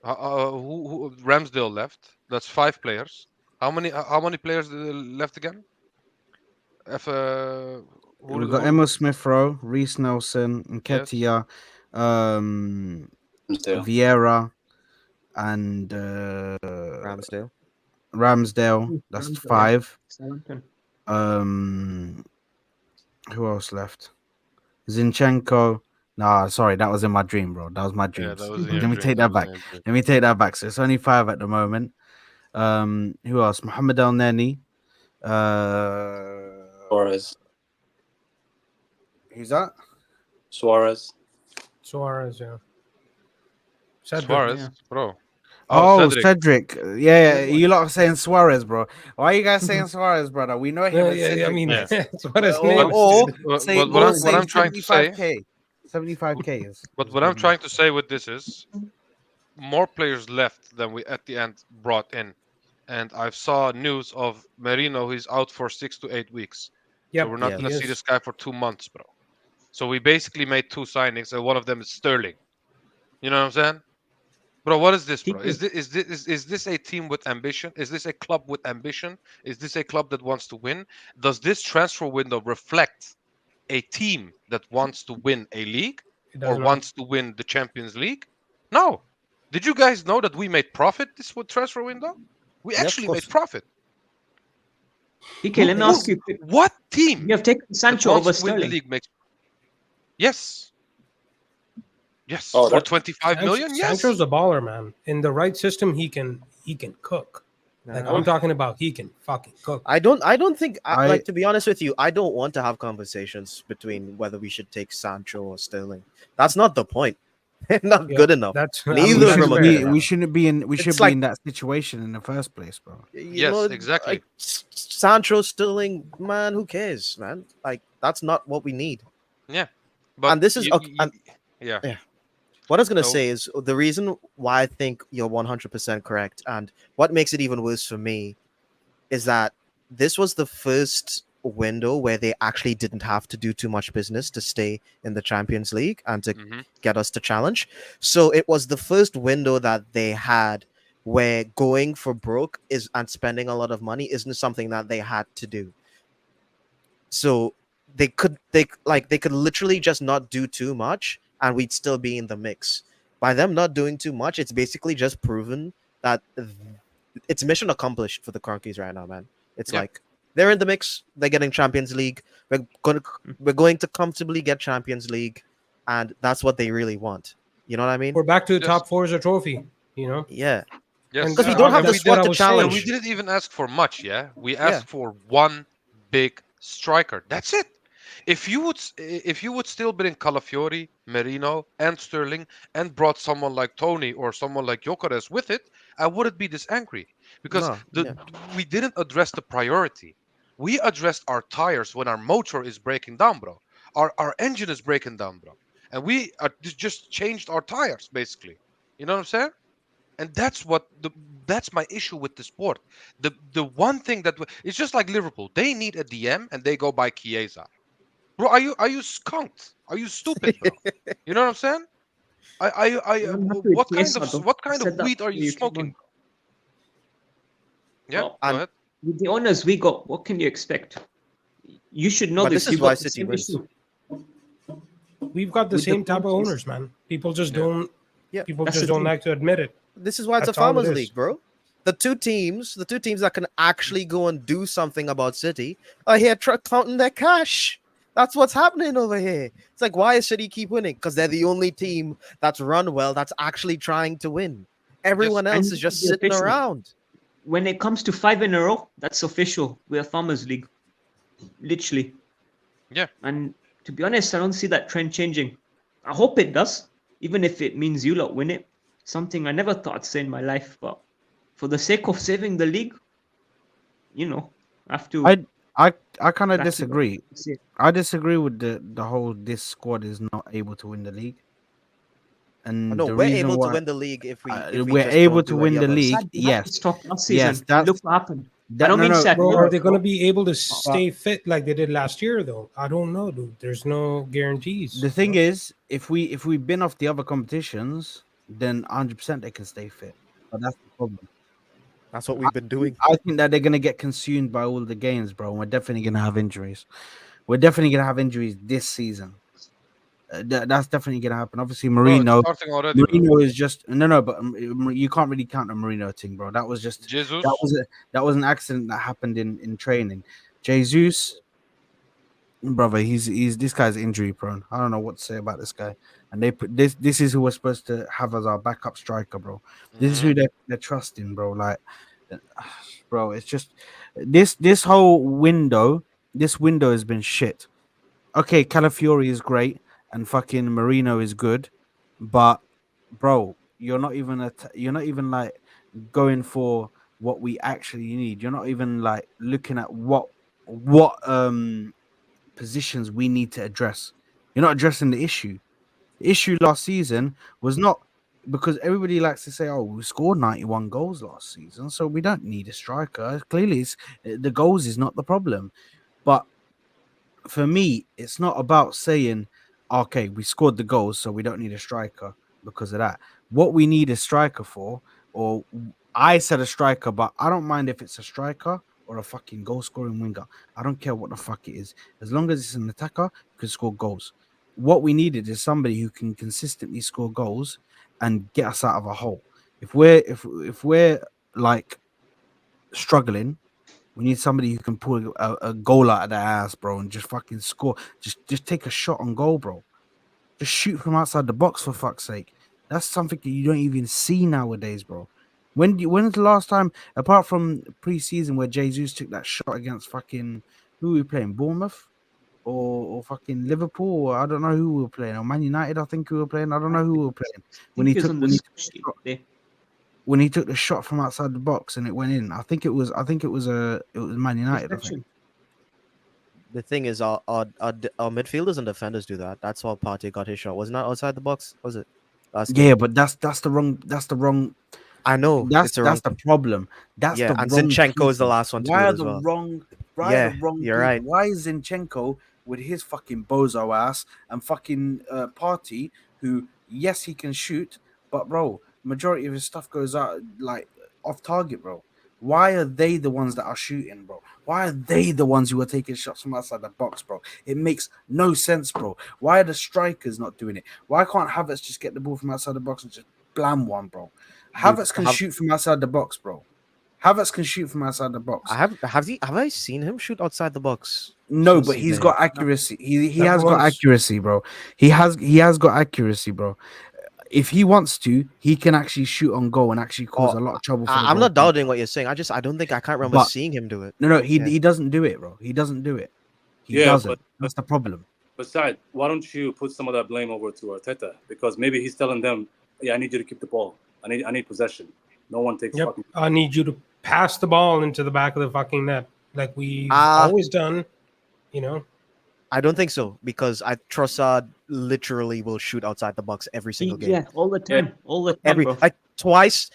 Who Ramsdale left. That's 5 players. How many players left again? We've got Emma Smith Rowe, Reece Nelson, Nketiah, Vieira, and Ramsdale. Ramsdale. That's Ramsdale, 5. Southampton. Who else left? Zinchenko. Nah, sorry, that was in my dream, bro. That was my dreams. that was in Let your me dream, take that that was back. in your dream. Let me take that back. So it's only 5 at the moment. Who else? Mohamed El Neni. Suarez. Who's that? Suarez. Suarez, yeah. Cedric, Suarez, yeah. bro. Oh, Cedric. Cedric. Yeah, you lot are saying Suarez, bro. Why are you guys saying Suarez, brother? We know him as Cedric. I mean, Yeah. that's what his Or- name or is. say, But what or I'm- say what I'm trying to say- 75K. 75K is. But is what I'm good, trying to say with this is more players left than we at the end brought in. And I saw news of Merino, he's out for 6 to 8 weeks. Yep, So we're not Yeah. going he to see is. this guy for 2 months, bro. So we basically made 2 signings, and one of them is Sterling. You know what I'm saying? Bro, what is this, bro? Is this a team with ambition? Is this a club with ambition? Is this a club that wants to win? Does this transfer window reflect a team that wants to win a league It does or not. wants to win the Champions League? No. Did you guys know that we made profit this transfer window? We Yeah, of actually course. made profit. PK, let me ask you. What team You have taken that Sancho wants over to win the Sterling. league makes? Yes. Yes. Oh, For that- 25 million? Yes. Sancho's a baller, man. In the right system, he can cook. Like Nah. I'm talking about, he can fucking cook. I don't think I- like, to be honest with you, I don't want to have conversations between whether we should take Sancho or Sterling. That's not the point. They're not Yeah, good enough. That's Neither I mean, of We that's them shouldn't, are fair. good be, enough. we shouldn't be in. We It's should like- be in that situation in the first place, bro. Yes, exactly. Like, Sancho, Sterling, man, who cares, man? Like that's not what we need. Yeah. But And this is yeah. What I was gonna So- say is the reason why I think you're 100% correct, and what makes it even worse for me is that this was the first window where they actually didn't have to do too much business to stay in the Champions League and to get us to challenge. So it was the first window that they had where going for broke is and spending a lot of money isn't something that they had to do. So they could literally just not do too much and we'd still be in the mix. By them not doing too much, it's basically just proven that it's mission accomplished for the Cronkies right now, man. It's like they're in the mix, they're getting Champions League. We're going to comfortably get Champions League, and that's what they really want. You know what I mean? We're back to the top 4 as a trophy, you know? Yeah. Yes, And because we don't have the that's what squad I to was saying. challenge. we didn't even ask for much. Yeah, we asked for one big striker. That's it. If you would still bring Calafiori, Merino, and Sterling, and brought someone like Tony or someone like Gyökeres with it, I wouldn't be this angry because we didn't address the priority. We addressed our tires when our motor is breaking down, bro. Our engine is breaking down, bro, and we just changed our tires basically. You know what I'm saying? And that's my issue with the sport. The one thing that it's just like Liverpool. They need a DM and they go by Chiesa. Bro, are you skunked? Are you stupid, bro? You know what I'm saying? What kind of weed are you smoking, bro? Yeah, go ahead. With the owners we got, what can you expect? You should know But this. this is why City wins. We've got the same type of owners, man. People just don't. People just don't like to admit it. This is why it's That's a all it farmers is. league, bro. The two teams that can actually go and do something about City are here counting their cash. That's what's happening over here. It's like, why is City keep winning? Because they're the only team that's run well, that's actually trying to win. Everyone else is just sitting around. When it comes to 5 in a row, that's official. We're a farmers league, literally. Yeah. And to be honest, I don't see that trend changing. I hope it does, even if it means you lot win it. Something I never thought I'd say in my life, but for the sake of saving the league, you know, I have to. I kind of disagree. I disagree with the whole this squad is not able to win the league. And No, the we're reason able why to win the league if we we're just able don't to do win any the of us. league. Yes, yes, that's Look what happened. that, I don't no, mean no, sad. Bro, are they going to be able to stay fit like they did last year, though? I don't know, dude. There's no guarantees. The thing is, if we've been off the other competitions, then 100% they can stay fit. But that's the problem. That's what we've been doing. I think that they're gonna get consumed by all the games, bro. And we're definitely gonna have injuries. We're definitely gonna have injuries this season. That's definitely gonna happen. Obviously, Marino. starting already, Marino is just no, but you can't really count the Marino thing, bro. That was just Jesus. that was an accident that happened in training. Jesus, brother, he's this guy's injury prone. I don't know what to say about this guy. And they put this is who we're supposed to have as our backup striker, bro. This is who they're trusting, bro. Like, bro, it's just this whole window. This window has been shit. Okay, Calafiori is great and fucking Marino is good, but bro, you're not even like going for what we actually need. You're not even like looking at what positions we need to address. You're not addressing the issue. The issue last season was not because everybody likes to say, "Oh, we scored 91 goals last season, so we don't need a striker." Clearly, the goals is not the problem. But for me, it's not about saying, "Okay, we scored the goals, so we don't need a striker because of that." What we need a striker for, or I said a striker, but I don't mind if it's a striker or a fucking goal scoring winger. I don't care what the fuck it is. As long as it's an attacker who can score goals. What we needed is somebody who can consistently score goals and get us out of a hole. If we're like struggling, we need somebody who can pull a goal out of their ass, bro, and just fucking score. Just take a shot on goal, bro. Just shoot from outside the box for fuck's sake. That's something that you don't even see nowadays, bro. When's the last time, apart from pre-season, where Jesus took that shot against fucking who were we playing, Bournemouth or fucking Liverpool? Or I don't know who we were playing, or Man United. I think we were playing. I don't know who we were playing. When he took the shot from outside the box and it went in. I think it was Man United. I think. The thing is, our midfielders and defenders do that. That's how Partey got his shot. Wasn't that outside the box? Was it? Yeah, but that's the wrong I know it's a wrong. That's the problem. That's Yeah, the and wrong Zinchenko is the people. last one to do Why it are as the well. wrong? Why are the Yeah, wrong you're people? right. Why is Zinchenko with his fucking bozo ass and fucking party who? Yes, he can shoot, but bro, majority of his stuff goes out like off target, bro. Why are they the ones that are shooting, bro? Why are they the ones who are taking shots from outside the box, bro? It makes no sense, bro. Why are the strikers not doing it? Why can't Havertz just get the ball from outside the box and just blam one, bro? Dude, Havertz can shoot from outside the box, bro. Havertz can shoot from outside the box. have I seen him shoot outside the box No, since but he's he's been here? got accuracy. He Never has got once. accuracy, bro. He has got accuracy, bro. If he wants to, he can actually shoot on goal and actually cause Oh, a lot of trouble for the I'm not goalkeeper. doubting what you're saying. I don't think I can't remember But seeing him do it. no, Yeah. he doesn't do it, bro. He doesn't do it. He Yeah, doesn't. That's the problem. Besides, why don't you put some of that blame over to Arteta? Because maybe he's telling them, "Yeah, I need you to keep the ball. I need possession. No one takes Yep. fucking." I need you to pass the ball into the back of the fucking net, like we've Ah. always done. You know, I don't think so because Trossard literally will shoot outside the box every single game. Yeah, all the time, all the time, Every bro. like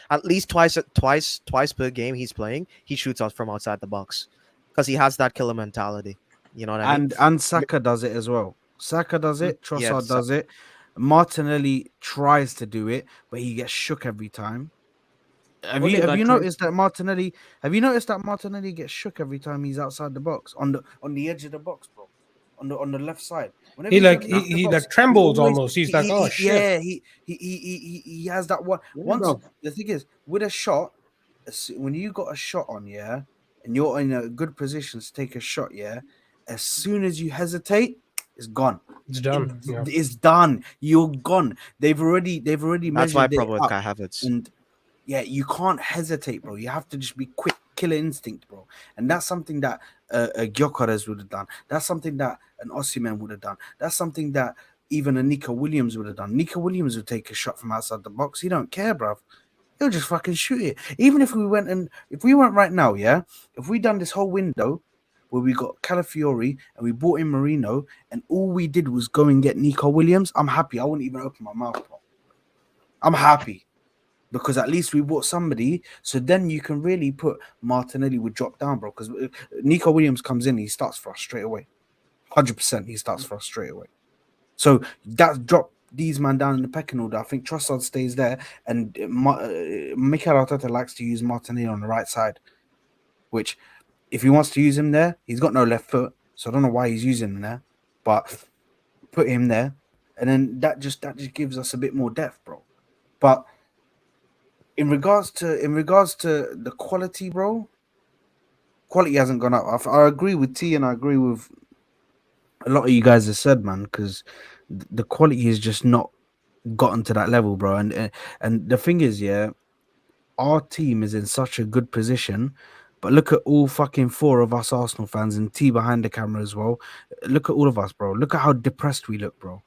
at least twice per game he's playing, he shoots out from outside the box because he has that killer mentality. You know what I mean? And Saka does it as well. Saka does it. Yeah, Trossard does it. Martinelli tries to do it, but he gets shook every time. Have you noticed that Martinelli? Have you noticed that Martinelli gets shook every time he's outside the box on the edge of the box, bro? On the left side. Whenever he he's like on the edge of the he box, like trembles always- almost. He's like, oh shit. Yeah, he has that one. Once bro. the thing is with a shot, when you got a shot on, yeah, and you're in a good position to take a shot, yeah, as soon as you hesitate, it's gone. It's done. Yeah. It's done. You're gone. They've already that's my measured it problem with up, Kai Havertz. and yeah, you can't hesitate, bro. You have to just be quick, killer instinct, bro. And that's something that Gyökeres would have done. That's something that an Osimhen would have done. That's something that even a Nico Williams would have done. Nico Williams would take a shot from outside the box. He don't care, bro. He'll just fucking shoot it. Even if we went right now, yeah, if we done this whole window where we got Calafiori and we bought in Marino and all we did was go and get Nico Williams, I'm happy. I wouldn't even open my mouth, bro. I'm happy. Because at least we bought somebody, so then you can really put Martinelli would drop down, bro. Because Nico Williams comes in, he starts for us straight away, 100%. He starts for us straight away. So that's dropped these man down in the pecking order. I think Trossard stays there, and Mikel Arteta likes to use Martinelli on the right side. Which, if he wants to use him there, he's got no left foot, so I don't know why he's using him there. But put him there, and then that just gives us a bit more depth, bro. But in regards to the quality, bro, quality hasn't gone up. I agree with T, and I agree with a lot of you guys have said, man, because the quality has just not gotten to that level, bro. And the thing is, yeah, our team is in such a good position. But look at all fucking four of us Arsenal fans and T behind the camera as well. Look at all of us, bro. Look at how depressed we look, bro.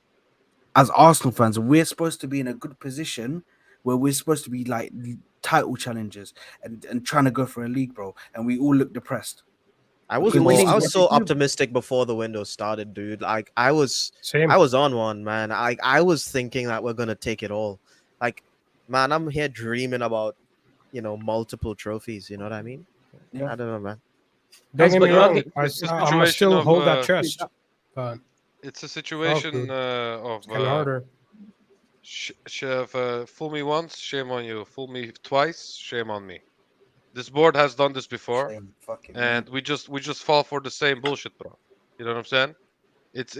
As Arsenal fans, we're supposed to be in a good position where we're supposed to be like title challengers and trying to go for a league, bro. And we all look depressed. I was so optimistic before the window started, dude. Like I was on one, man. I was thinking that we're gonna take it all. Like, man, I'm here dreaming about, multiple trophies. You know what I mean? Yeah. I don't know, man. Don't get me wrong. It's a I'm situation still of, hold that chest. But it's a situation of kind of harder. Fool me once, shame on you. Fool me twice, shame on me. This board has done this before, and we just fall for the same bullshit, bro. You know what I'm saying? It's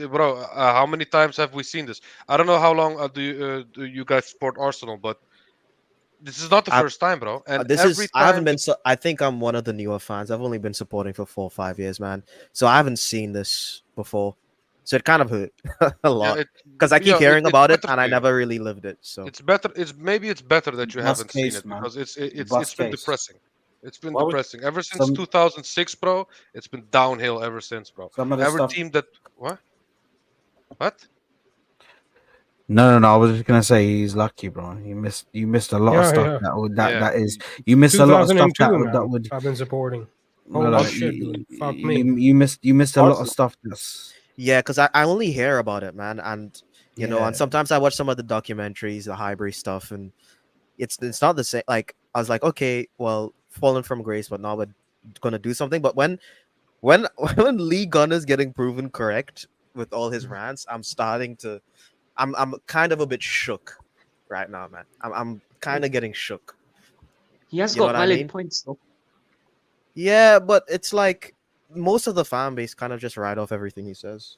bro. How many times have we seen this? I don't know how long do you guys support Arsenal, but this is not the first time, bro. And I haven't been. I think I'm one of the newer fans. I've only been supporting for 4 or 5 years, man. So I haven't seen this before. So it kind of hurt a lot because I keep hearing about it and I never really lived it. So it's better. Maybe it's better that you haven't seen it because it's been depressing. It's been depressing ever since 2006, bro. It's been downhill ever since, bro. Every team that what? No. I was just gonna say he's lucky, bro. You missed a lot of stuff that is. You missed a lot of stuff that would. I've been supporting. No, shit, fuck me. You missed a lot of stuff. Yeah, because I only hear about it, man, and and sometimes I watch some of the documentaries, the Highbury stuff, and it's not the same. Like I was like, okay, well, fallen from grace, but now we're gonna do something. But when when Lee Gunner's getting proven correct with all his rants, I'm kind of a bit shook right now, man. I'm kind of getting shook. He has You know got what I valid mean? points though. Yeah, but it's like most of the fan base kind of just write off everything he says,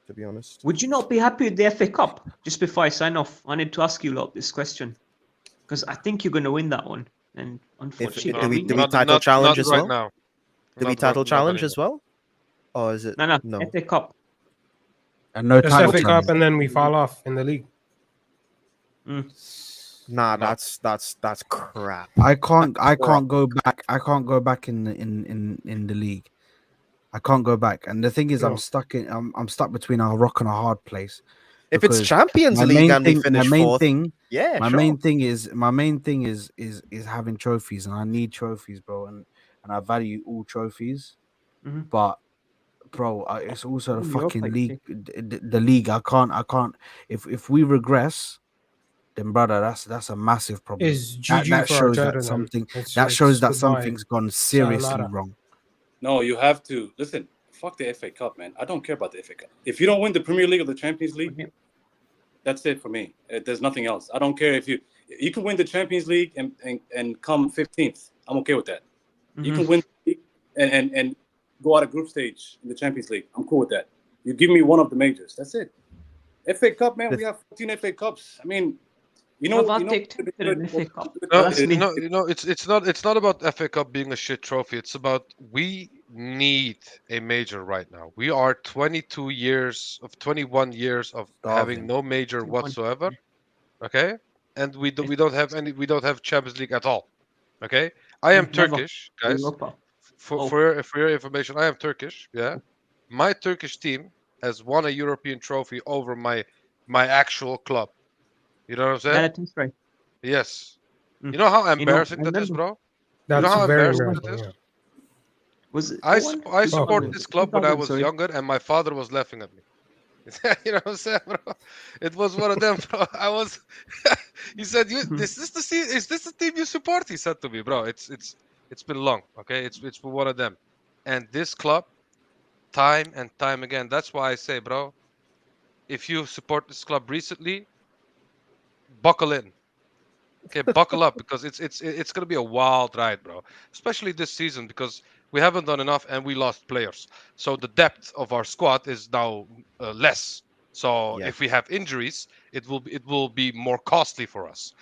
to be honest. Would you not be happy with the FA Cup? Just before I sign off, I need to ask you lot this question because I think you're going to win that one. And unfortunately, do we title not challenge as right well? now. Do we title challenge as well? Or is it no no? FA Cup? And no Just title FA Cup, challenge. and then we fall off in the league. Nah, that's crap. I can't go back. I can't go back in the league. I can't go back. And the thing is, No. I'm stuck between a rock and a hard place. If it's because Champions my League main and we thing, finish my main fourth, thing, yeah, my sure. main thing is having trophies, and I need trophies, bro, and I value all trophies. But bro, it's also the fucking league. The league. I can't. If we regress, then brother, that's a massive problem. Is GG That for shows Arteta that then. something It's shows that goodbye. something's gone seriously Sayonara. wrong. No, you have to listen. Fuck the FA Cup, man. I don't care about the FA Cup. If you don't win the Premier League or the Champions League, that's it for me. There's nothing else. I don't care if you can win the Champions League and come 15th. I'm okay with that. You can win and go out of group stage in the Champions League. I'm cool with that. You give me one of the majors. That's it. FA Cup, man. We have 14 FA Cups. I mean, it's not about FA Cup being a shit trophy. It's about we need a major right now. We are 21 years of having no major whatsoever. Okay, and we don't have Champions League at all. Okay, I am Turkish, guys. For your information, I am Turkish. Yeah, my Turkish team has won a European trophy over my actual club. You know what I'm saying? Galatasaray. Yes. You know how embarrassing that is, bro? That's you know how very embarrassing that is? yeah. Was it I support this club when I was 2000, younger, and my father was laughing at me. You know what I'm saying, bro? It was one of them, bro. I was. He said, "Is this the team you support?" He said to me, "Bro, it's been long. Okay, it's been one of them, and this club, time and time again. That's why I say, bro, if you support this club recently, buckle in. Okay, buckle up because it's gonna be a wild ride, bro. Especially this season because we haven't done enough and we lost players. So the depth of our squad is now less. So if we have injuries, it will be more costly for us.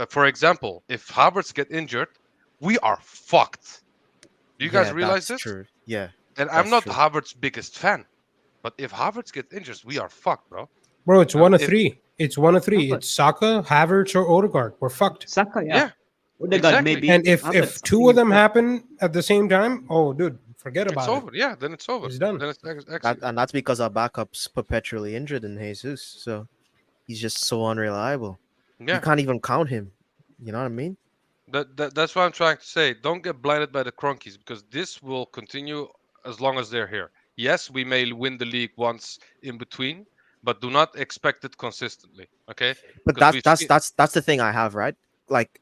For example, if Havertz get injured, we are fucked. Do you guys realize that's this? true. Yeah. And I'm not Havertz's biggest fan, but if Havertz gets injured, we are fucked, bro. Bro, it's one of three. It's one of three. It's Saka, Havertz, or Odegaard. We're fucked. Saka, yeah. Odegaard, maybe. And if two of them happen at the same time, oh, dude, forget about it's over. Yeah, then it's over. It's done. Then it's And that's because our backup's perpetually injured in Jesus, so he's just so unreliable. Yeah. You can't even count him. You know what I mean? That's what I'm trying to say. Don't get blinded by the cronkies because this will continue as long as they're here. Yes, we may win the league once in between, but do not expect it consistently. Okay? But that's the thing I have, right? Like,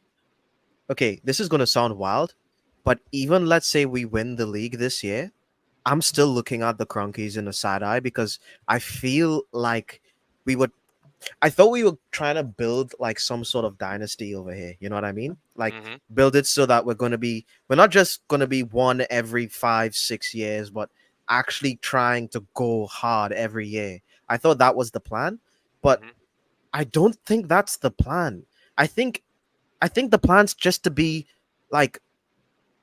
okay, this is gonna sound wild, but even let's say we win the league this year, I'm still looking at the cronkies in a side eye because I feel like I thought we were trying to build like some sort of dynasty over here. You know what I mean? Like build it so that we're not just gonna be one every 5-6 years, but actually trying to go hard every year. I thought that was the plan, but I don't think that's the plan. I think the plan's just to be like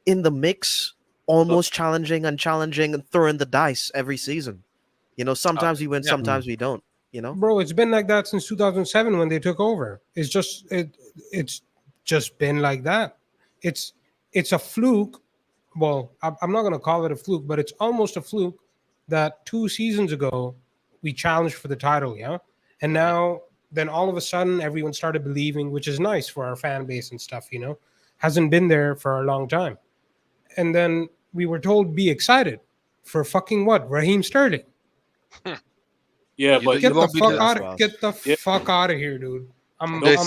in the mix, almost challenging and throwing the dice every season. You know, sometimes we win, sometimes we don't. You know, bro, it's been like that since 2007 when they took over. It's just been like that. It's a fluke. Well, I'm not going to call it a fluke, but it's almost a fluke that 2 seasons ago we challenged for the title, yeah, and now then all of a sudden everyone started believing, which is nice for our fan base and stuff. You know, hasn't been there for a long time, and then we were told be excited for fucking what? Raheem Sterling. Yeah, but get the fuck out of here, dude. They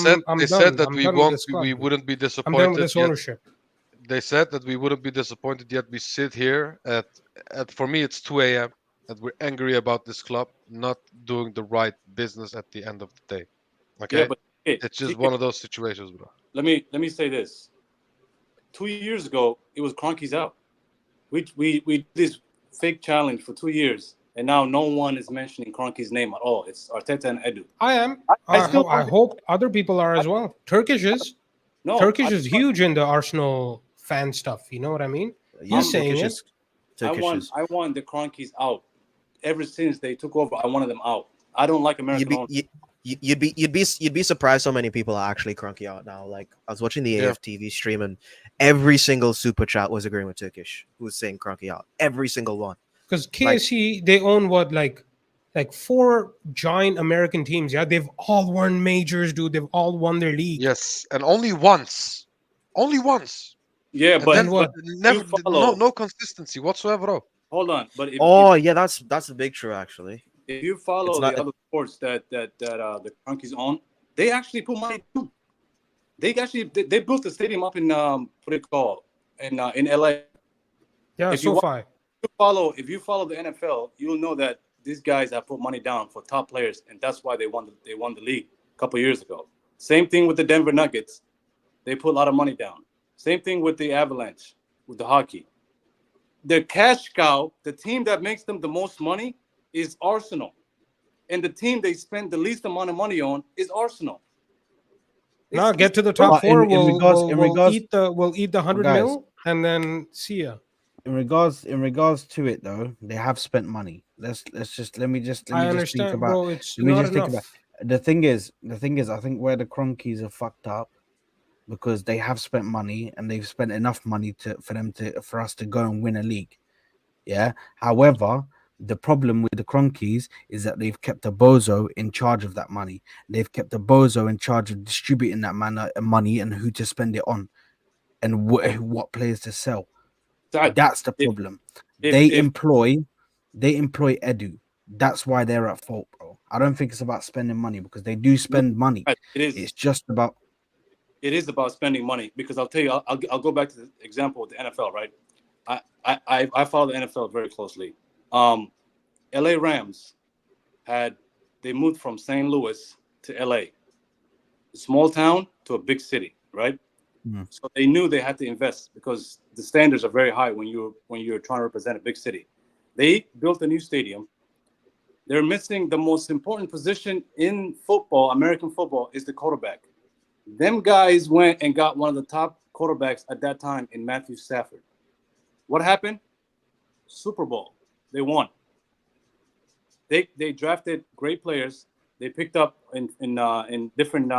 said that I'm we done with this club, we dude. wouldn't be I'm done with disappointed this yet. ownership. They said that we wouldn't be disappointed yet. We sit here at for me it's 2 a.m. that we're angry about this club not doing the right business at the end of the day. Okay, Yeah, but it's just one of those situations, bro. Let me say this. 2 years ago, it was Kroenke's out. We did this fake challenge for 2 years, and now no one is mentioning Kroenke's name at all. It's Arteta and Edu. I am. I still I hope other people are as well. Turkish is huge in the Arsenal fan stuff. You know what I mean? Yeah, He's saying it. I want the Kroenkes out. Ever since they took over, I wanted them out. I don't like American owners. You'd be surprised how many people are actually Kroenke out now. Like I was watching the AFTV stream and every single super chat was agreeing with Turkish who was saying Kroenke out. Every single one. Because KSC, they own what, like 4 giant American teams. Yeah, they've all won majors, dude. They've all won their league. Yes, and only once. Yeah, and but then what? never, no consistency whatsoever. Bro. Hold on, but that's a big true actually. If you follow the other sports that the Kroenkes own, they actually put money down. They built a stadium up in what do you call in LA. Yeah, if you follow the NFL, you'll know that these guys have put money down for top players, and that's why they won the league a couple years ago. Same thing with the Denver Nuggets. They put a lot of money down. Same thing with the Avalanche, with the hockey. The cash cow, the team that makes them the most money is Arsenal. And the team they spend the least amount of money on is Arsenal. Now get to the top 4. We'll eat the 100 guys, mil and then see ya. In regards to it though, they have spent money. Let me just think about. Bro, it's not enough. The thing is, I think where the Kroenkes are fucked up because they have spent money and they've spent enough money for us to go and win a league. Yeah. However, the problem with the Kroenkes is that they've kept a bozo in charge of that money. They've kept a bozo in charge of distributing that money and who to spend it on, and what players to sell. That's the problem. They employ Edu. That's why they're at fault, bro. I don't think it's about spending money because they do spend money. It's just about. It is about spending money because I'll tell you. I'll go back to the example with the NFL. Right. I follow the NFL very closely. LA Rams they moved from St. Louis to LA, a small town to a big city, right? Mm. So they knew they had to invest because the standards are very high when you're trying to represent a big city. They built a new stadium. They're missing the most important position in football, American football, is the quarterback. Them guys went and got one of the top quarterbacks at that time in Matthew Stafford. What happened? Super Bowl. They won. They drafted great players. They picked up in different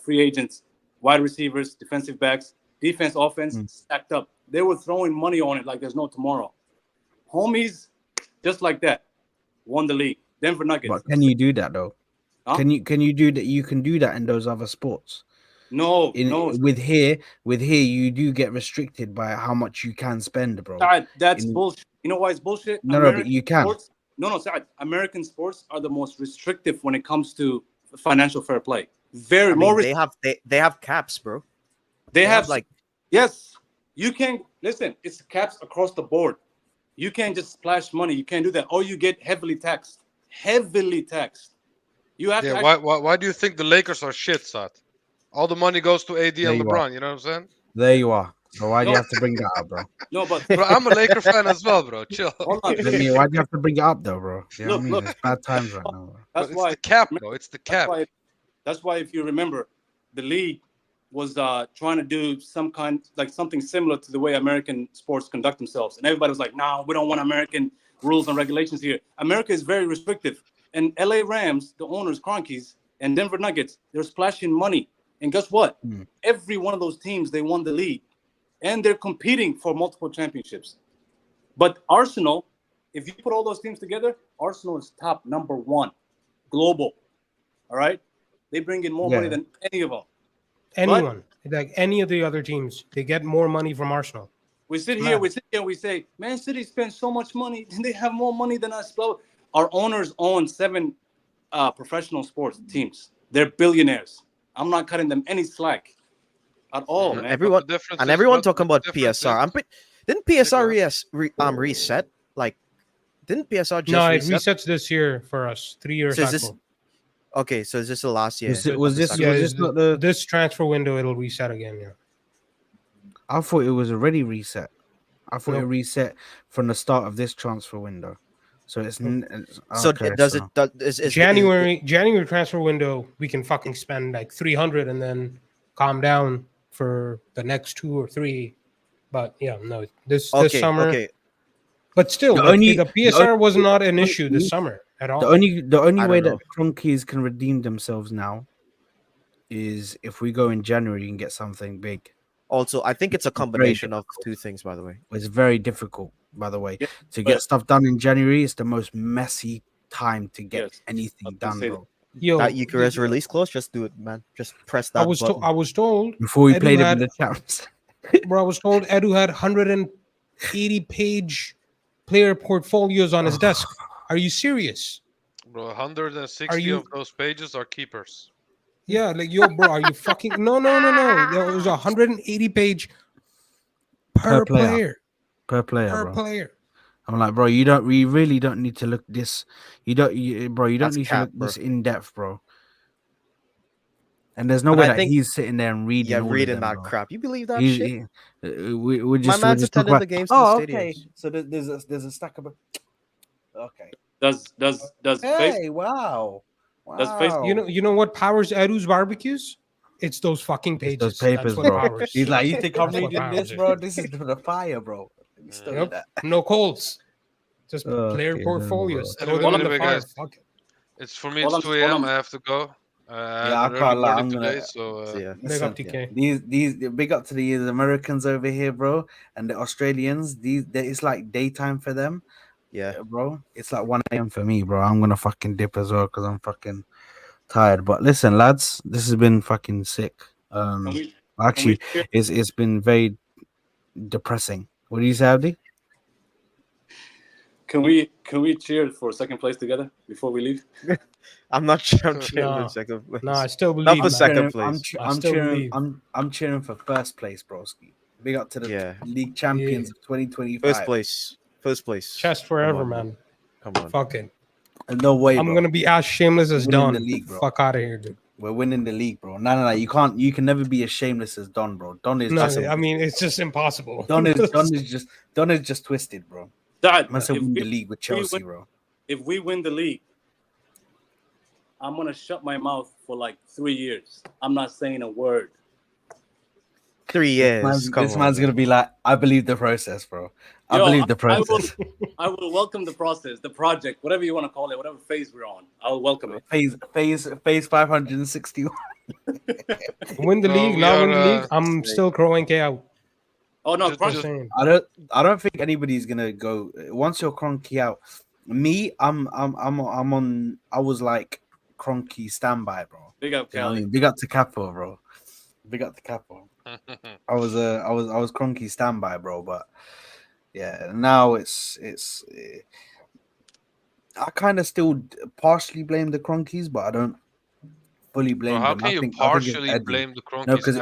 free agents, wide receivers, defensive backs, defense, offense, stacked up. They were throwing money on it like there's no tomorrow. Homies, just like that, won the league. Denver Nuggets. But can you do that though? Huh? Can you do that? You can do that in those other sports. No. With here, you do get restricted by how much you can spend, bro. That's bullshit. You know why it's bullshit? No, but you can. Sports, Saad, American sports are the most restrictive when it comes to financial fair play. They have caps, bro. They have yes. You can listen. It's caps across the board. You can't just splash money. You can't do that. Or you get heavily taxed. You have to. Why do you think the Lakers are shit, Sat? All the money goes to AD and LeBron. You know what I'm saying? There you are. So why do you have to bring that up, bro? No, but bro, I'm a Laker fan as well, bro. Chill. Why do you have to bring it up, though, bro? You know what I mean? It's bad times right now. Bro. That's why it's the cap, bro. It's the cap. That's why, if you remember, the league was trying to do something similar to the way American sports conduct themselves, and everybody was like, "No, we don't want American rules and regulations here." America is very restrictive, and LA Rams, the owners, Kroenkes, and Denver Nuggets, they're splashing money. And guess what? Every one of those teams, they won the league. And they're competing for multiple championships. But Arsenal, if you put all those teams together, Arsenal is top number 1 global. All right? They bring in more money than any of them. Like any of the other teams, they get more money from Arsenal. We sit here and we say, Man City spends so much money. They have more money than us. Our owners own 7 professional sports teams. They're billionaires. I'm not cutting them any slack at all, man. Everyone talking about PSR. Didn't PSR reset? Like, didn't PSR just No, it reset? resets this year for us. 3 year So is cycle. this okay? So is this the last year? Was this not the this transfer window? It'll reset again. Yeah. I thought it was already reset. I thought it Nope. reset from the start of this transfer window. So it's so okay, does it? Is January transfer window? We can fucking spend like 300 and then calm down for the next 2 or 3. But yeah, no, this summer. Okay. But still, the PSR was not an issue this summer at all. The only way that Cronkies can redeem themselves now is if we go in January and get something big. Also, I think it's a combination of two things, by the way. It's very difficult, by the way. To get stuff done in January is the most messy time to get anything done, bro. Yo, that Eucharist release clause, just do it, man. Just press that button. I was told before we played it in the champs. Bro, I was told Edu had 180-page player portfolios on his desk. Are you serious? Bro, 160 of those pages are keepers. Yeah, like, yo, bro, are you fucking... No. There was 180-page per player. Per player, Per bro. player. I'm like, bro, we really don't need to look this. You don't need to look this in depth, bro. And there's no way that he's sitting there and reading. Yeah, all reading of them, that bro. crap. You believe that shit? We're just, My man's attended about, the games. okay. So there's a stack of. Okay. Does hey, wow. You know what powers Edu's barbecues? It's those fucking pages. Those papers, That's what bro. powers. He's like, you think I'm That's what reading this, powers bro? it. This is the fire, bro. Yep. No calls. Just player portfolios. Throw them in the fire. Fuck it. It's for me. It's 2 a.m. I have to go. I can't lie. I'm gonna. Today, so big up TK. These big up to the Americans over here, bro, and the Australians. It's like daytime for them. Yeah, bro. It's like 1 a.m. for me, bro. I'm gonna fucking dip as well because I'm fucking tired. But listen, lads, this has been fucking sick. Actually, it's been very depressing. What do you say, Abdi? Can we cheer for second place together before we leave? I'm not sure I'm cheering for second place. No, I still believe. Not for second place. I'm cheering for first place, broski. Big up to the league champions of 2025. First place. Chest forever, man. Come on. Fuck it. No way. I'm gonna be as shameless as Don. The league, bro. Fuck out of here, dude. We're winning the league, bro. No. You can't. You can never be as shameless as Don, bro. Don is. No, I mean it's just impossible. Don is just twisted, bro. Dad, must have won the league with Chelsea, bro. If we win the league, I'm gonna shut my mouth for like 3 years. I'm not saying a word. 3 years. This man's gonna be like, I believe the process, bro. I believe the process. I will welcome the process, the project, whatever you want to call it, whatever phase we're on. I'll welcome it. Phase 561. Win the league, not win the league. I'm still crowing K out. Oh no, I don't think anybody's gonna go once you're Cronky out. Me, I'm on. I was like Cronky standby, bro. Big up, Kelly. Big up to Capo, bro. Big up to Capo. I was Cronky standby, bro. But yeah, now it's. I kind of still partially blame the Cronkies, but I don't fully blame them. How can you partially blame the Cronkies? No, because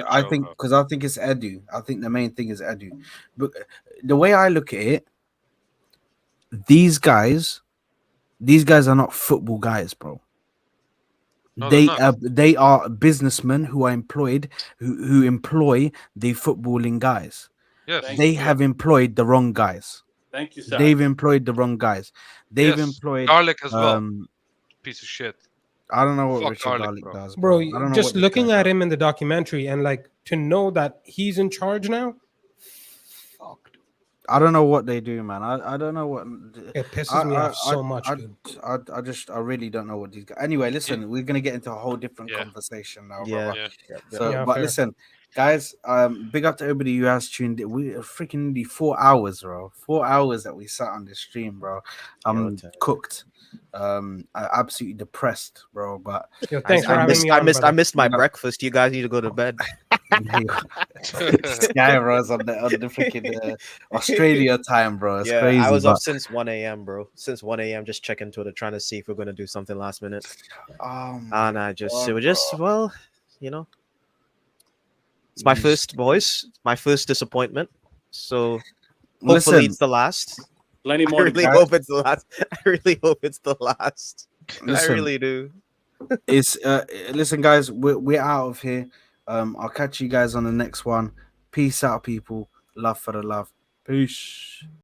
I think it's Edu. I think the main thing is Edu. But the way I look at it, these guys are not football guys, bro. No, they are businessmen who are employed who employ the footballing guys. Yes. They have employed the wrong guys. Thank you, sir. They've employed the wrong guys. They've employed Garlic as well. Piece of shit. I don't know what Richard Garlic does, bro. Just looking at him in the documentary and like to know that he's in charge now. Fuck. I don't know what they do, man. I don't know what. It pisses me off so much, dude. I really don't know what these guys. Anyway, listen, we're gonna get into a whole different conversation now, bro. But listen, guys, big up to everybody who has tuned in. We are freaking nearly 4 hours, bro. 4 hours that we sat on this stream, bro. I'm cooked. I'm absolutely depressed, bro. But thanks for having me on, I missed my breakfast. You guys need to go to bed. This guy, bro, is on the freaking Australia time, bro. It's Yeah, crazy. I was but up since 1 a.m., bro. Since 1 a.m. just checking Twitter, trying to see if we're gonna do something last minute. And I just, it was just, well, you know, it's my first, boys, my first disappointment. So hopefully it's the last. Plenty more. I really hope it's the last. I really hope it's the last. Listen, I really do. It's listen, guys, we're out of here. I'll catch you guys on the next one. Peace out, people. Love for the love. Peace.